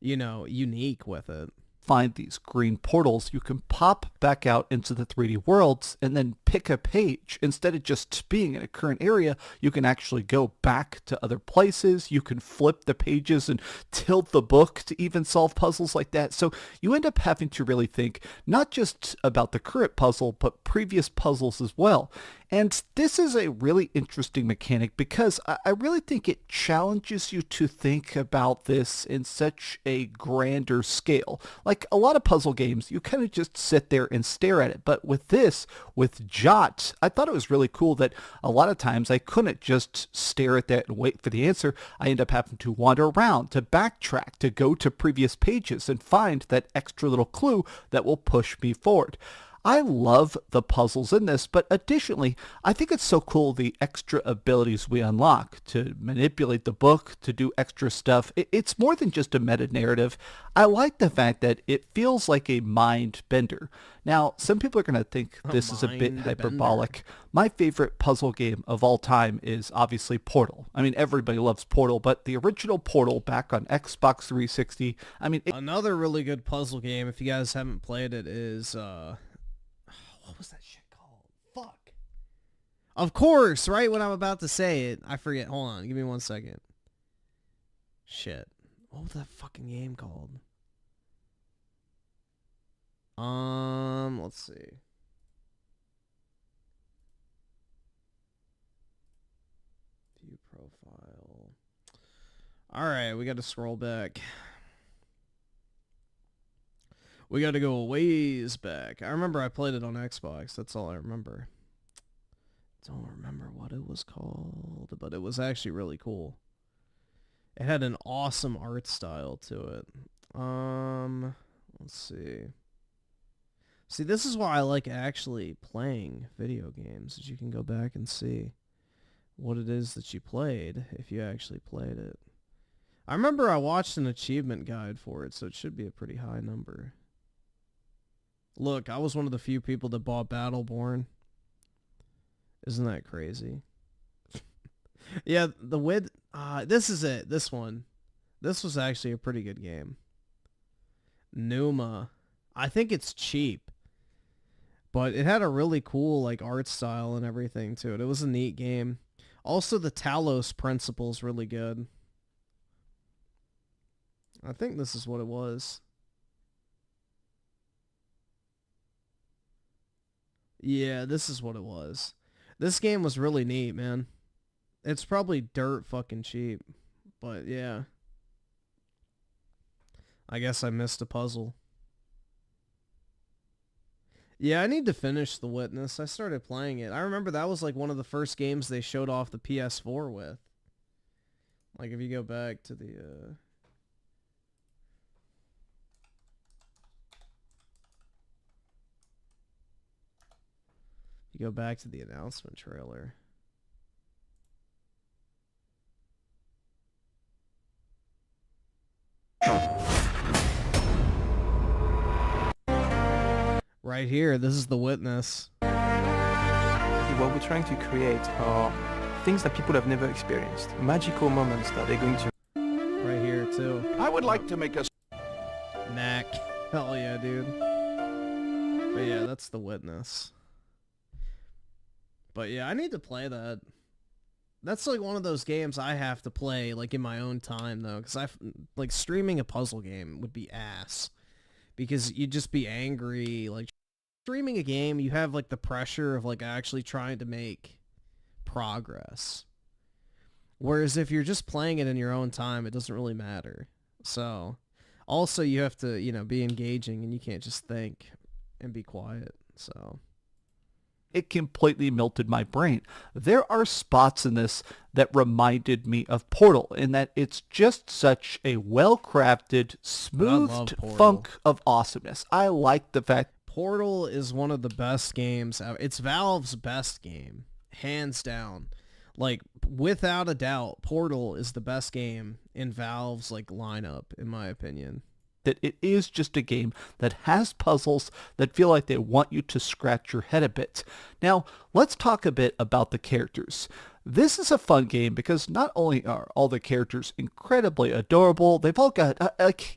you know, unique with it. Find these green portals, you can pop back out into the 3D worlds and then pick a page. Instead of just being in a current area, you can actually go back to other places. You can flip the pages and tilt the book to even solve puzzles like that. So you end up having to really think not just about the current puzzle, but previous puzzles as well. And this is a really interesting mechanic because I really think it challenges you to think about this in such a grander scale. Like a lot of puzzle games, you kind of just sit there and stare at it. But with this, with Jot, I thought it was really cool that a lot of times I couldn't just stare at that and wait for the answer. I end up having to wander around, to backtrack, to go to previous pages and find that extra little clue that will push me forward. I love the puzzles in this, but additionally, I think it's so cool the extra abilities we unlock to manipulate the book, to do extra stuff. It's more than just a meta-narrative. I like the fact that it feels like a mind bender. Now, some people are going to think this is a bit hyperbolic. My favorite puzzle game of all time is obviously Portal. I mean, everybody loves Portal, but the original Portal back on Xbox 360, I mean... Another really good puzzle game, if you guys haven't played it, is... what was that shit called? Fuck. Of course, right when I'm about to say it, I forget. Hold on, give me 1 second. Shit. What was that fucking game called? Let's see. View profile. Alright, we gotta scroll back. We got to go a ways back. I remember I played it on Xbox. That's all I remember. Don't remember what it was called, but it was actually really cool. It had an awesome art style to it. Let's see. See, this is why I like actually playing video games, is you can go back and see. what it is that you played, if you actually played it. I remember I watched an achievement guide for it, so it should be a pretty high number. Look, I was one of the few people that bought Battleborn. Isn't that crazy? Yeah, the width... this is it. This one. This was actually a pretty good game. Numa. I think it's cheap. But it had a really cool like art style and everything to it. It was a neat game. Also, the Talos principle is really good. I think this is what it was. Yeah, this is what it was. This game was really neat, man. It's probably dirt fucking cheap. But yeah. I guess I missed a puzzle. Yeah, I need to finish The Witness. I started playing it. I remember that was like one of the first games they showed off the PS4 with. Like if you go back to the... You go back to the announcement trailer. Right here, this is The Witness. What we're trying to create are things that people have never experienced. Magical moments that they're going to... Right here, too. I would like to make a... Knack. Hell yeah, dude. But yeah, that's The Witness. But yeah, I need to play that. That's like one of those games I have to play like in my own time though, because like streaming a puzzle game would be ass, because you'd just be angry. Like streaming a game, you have like the pressure of like actually trying to make progress. Whereas if you're just playing it in your own time, it doesn't really matter. So also you have to, you know, be engaging, and you can't just think and be quiet. So it completely melted my brain. There are spots in this that reminded me of Portal, in that it's just such a well-crafted, smoothed funk of awesomeness. I like the fact Portal is one of the best games ever. It's Valve's best game, hands down. Like, without a doubt, Portal is the best game in Valve's like lineup, in my opinion. That it is just a game that has puzzles that feel like they want you to scratch your head a bit. Now, let's talk a bit about the characters. This is a fun game because not only are all the characters incredibly adorable, they've all got,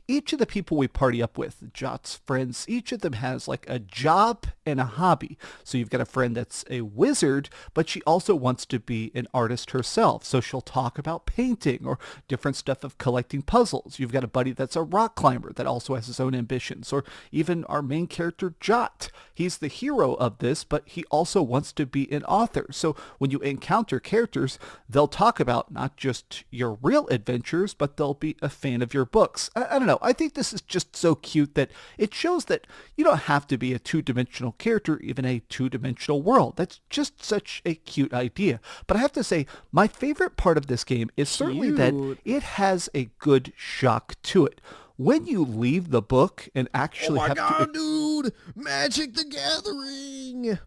each of the people we party up with, Jot's friends, each of them has like a job and a hobby. So you've got a friend that's a wizard, but she also wants to be an artist herself. So she'll talk about painting or different stuff of collecting puzzles. You've got a buddy that's a rock climber that also has his own ambitions. Or even our main character, Jot. He's the hero of this, but he also wants to be an author. So when you encounter characters, they'll talk about not just your real adventures, but they'll be a fan of your books. I don't know. I think this is just so cute that it shows that you don't have to be a two-dimensional character, even a two-dimensional world. That's just such a cute idea. But I have to say, my favorite part of this game is certainly that it has a good shock to it. When you leave the book and actually have to... Oh my god, dude! Magic the Gathering!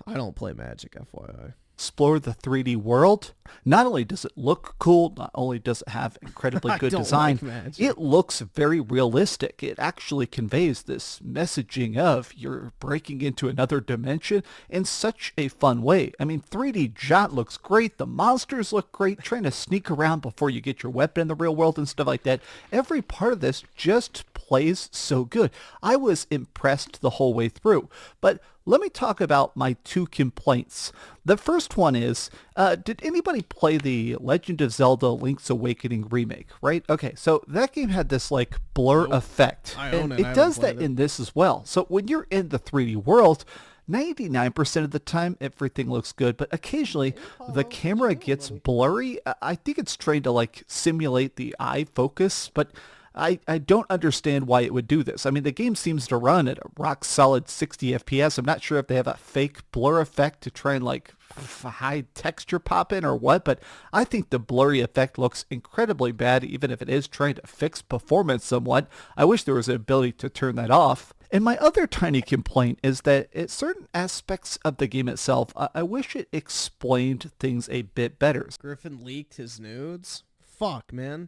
I don't play Magic, FYI. Explore the 3D world. Not only does it look cool, not only does it have incredibly good design, it looks very realistic. It actually conveys this messaging of you're breaking into another dimension in such a fun way. I mean, 3D Jot looks great. The monsters look great. Trying to sneak around before you get your weapon in the real world and stuff like that. Every part of this just plays so good. I was impressed the whole way through. But let me talk about my two complaints. The first one is, did anybody play the Legend of Zelda Link's Awakening remake, right? Okay, so that game had this like blur effect. I own and it. it does that in this as well. So when you're in the 3D world, 99% of the time, everything looks good, but occasionally the camera gets blurry. I think it's trying to like simulate the eye focus, but I don't understand why it would do this. I mean, the game seems to run at a rock solid 60 FPS. I'm not sure if they have a fake blur effect to try and like hide texture pop in or what, but I think the blurry effect looks incredibly bad, even if it is trying to fix performance somewhat. I wish there was an ability to turn that off. And my other tiny complaint is that at certain aspects of the game itself, I wish it explained things a bit better. Griffin leaked his nudes? Fuck, man.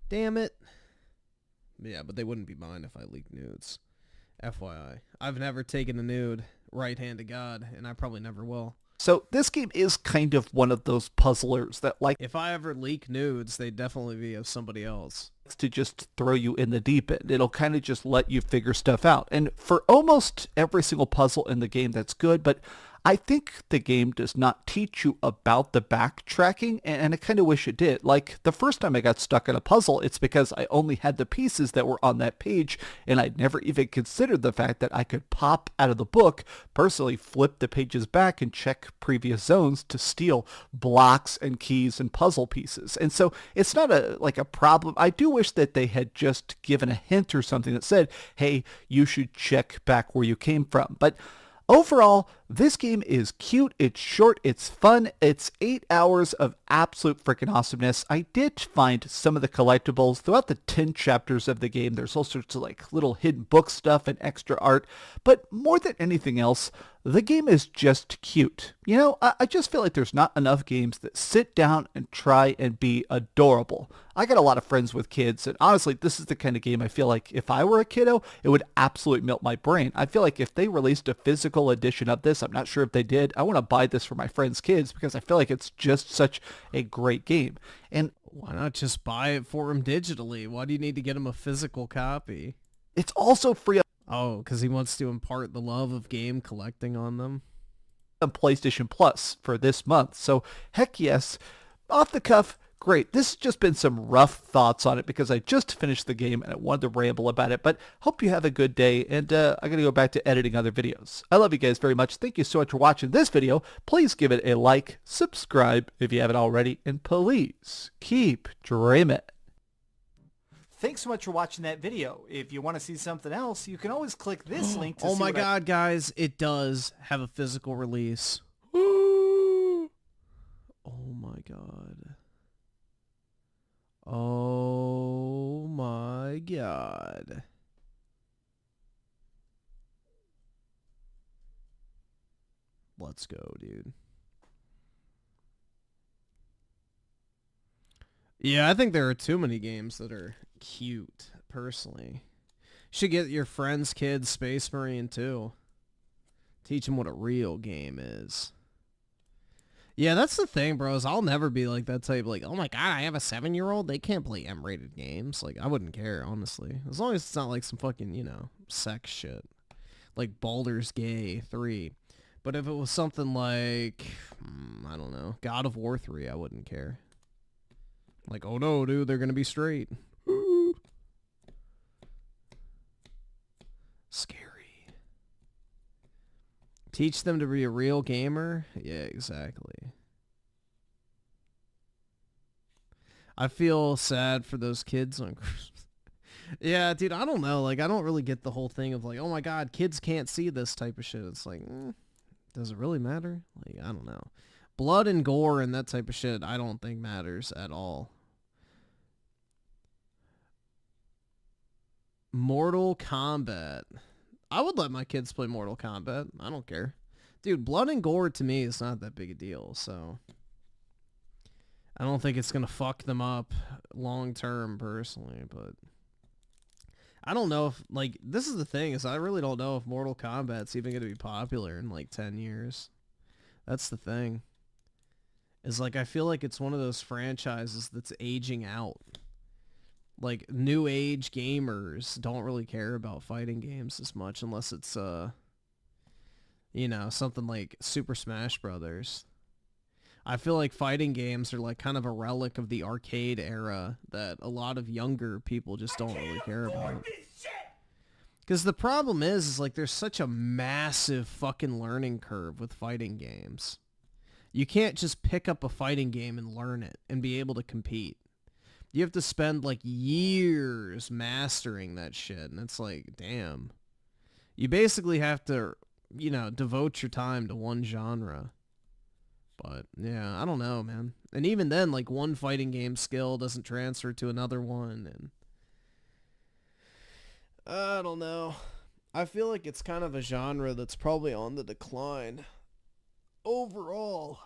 Damn it. Yeah, but they wouldn't be mine if I leaked nudes. FYI. I've never taken a nude, right hand to God, and I probably never will. So this game is kind of one of those puzzlers that like... If I ever leak nudes, they'd definitely be of somebody else. To just throw you in the deep end. It'll kind of just let you figure stuff out. And for almost every single puzzle in the game, that's good, but I think the game does not teach you about the backtracking, and I kind of wish it did. Like, the first time I got stuck in a puzzle, it's because I only had the pieces that were on that page, and I'd never even considered the fact that I could pop out of the book, personally flip the pages back, and check previous zones to steal blocks and keys and puzzle pieces. And so it's not a problem. I do wish that they had just given a hint or something that said, hey, you should check back where you came from. But overall, this game is cute, it's short, it's fun, it's 8 hours of absolute freaking awesomeness. I did find some of the collectibles throughout the 10 chapters of the game. There's all sorts of like little hidden book stuff and extra art, but more than anything else, the game is just cute. You know, I just feel like there's not enough games that sit down and try and be adorable. I got a lot of friends with kids, and honestly, this is the kind of game I feel like if I were a kiddo, it would absolutely melt my brain. I feel like if they released a physical edition of this, I'm not sure if they did, I want to buy this for my friends' kids because I feel like it's just such a great game. And why not just buy it for him digitally? Why do you need to get him a physical copy? It's also free. Oh, because he wants to impart the love of game collecting on them? On PlayStation Plus for this month. So, heck yes. Off the cuff, great. This has just been some rough thoughts on it because I just finished the game and I wanted to ramble about it. But hope you have a good day, and I'm going to go back to editing other videos. I love you guys very much. Thank you so much for watching this video. Please give it a like, subscribe if you haven't already, and please keep dreaming. Thanks so much for watching that video. If you want to see something else, you can always click this link to see. Oh my god, guys, it does have a physical release. Oh my god. Oh my god. Let's go, dude. Yeah, I think there are too many games that are cute, personally. You should get your friend's kid Space Marine, too. Teach him what a real game is. Yeah, that's the thing, bros. I'll never be like that type, like, oh my god, I have a 7-year-old? They can't play M-rated games. Like, I wouldn't care, honestly. As long as it's not like some fucking, you know, sex shit. Like Baldur's Gay 3. But if it was something like, I don't know, God of War 3, I wouldn't care. Like, oh no, dude, they're gonna be straight. Scary. Teach them to be a real gamer? Yeah, exactly. I feel sad for those kids on Christmas. Yeah, dude, I don't know. Like, I don't really get the whole thing of like, oh my god, kids can't see this type of shit. It's like, does it really matter? Like, I don't know. Blood and gore and that type of shit, I don't think matters at all. Mortal Kombat. I would let my kids play Mortal Kombat. I don't care. Dude, blood and gore to me is not that big a deal, so I don't think it's going to fuck them up long term, personally, but I don't know if, like, this is the thing, is I really don't know if Mortal Kombat's even going to be popular in, like, 10 years. That's the thing. Is, like, I feel like it's one of those franchises that's aging out. Like, new age gamers don't really care about fighting games as much unless it's, you know, something like Super Smash Brothers. I feel like fighting games are like kind of a relic of the arcade era that a lot of younger people just don't really care about. Because the problem is like there's such a massive fucking learning curve with fighting games. You can't just pick up a fighting game and learn it and be able to compete. You have to spend like years mastering that shit, and it's like, damn. You basically have to, you know, devote your time to one genre. But, yeah, I don't know, man. And even then, like, one fighting game skill doesn't transfer to another one, and I don't know. I feel like it's kind of a genre that's probably on the decline overall.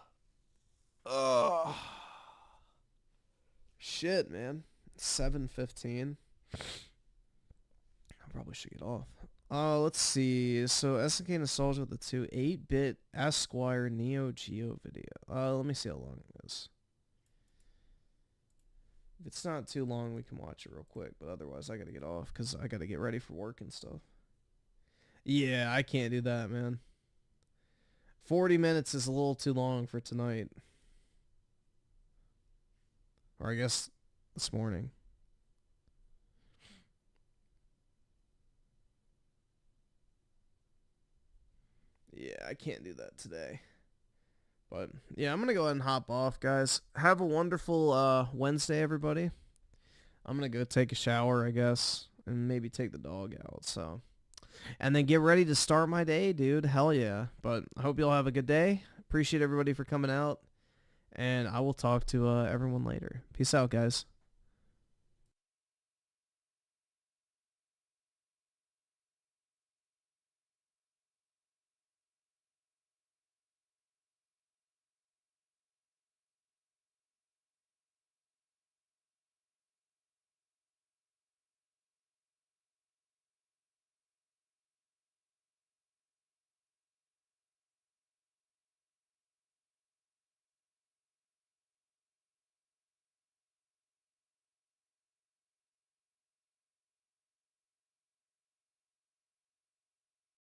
Shit, man. 7:15. I probably should get off. Let's see. So SNK Nostalgia with the 8-bit Esquire Neo Geo video. Let me see how long it is. If it's not too long, we can watch it real quick. But otherwise, I gotta get off because I gotta get ready for work and stuff. Yeah, I can't do that, man. 40 minutes is a little too long for tonight. Or I guess this morning. Yeah, I can't do that today. But, yeah, I'm going to go ahead and hop off, guys. Have a wonderful Wednesday, everybody. I'm going to go take a shower, I guess, and maybe take the dog out, so. And then get ready to start my day, dude. Hell yeah. But I hope you all have a good day. Appreciate everybody for coming out. And I will talk to everyone later. Peace out, guys.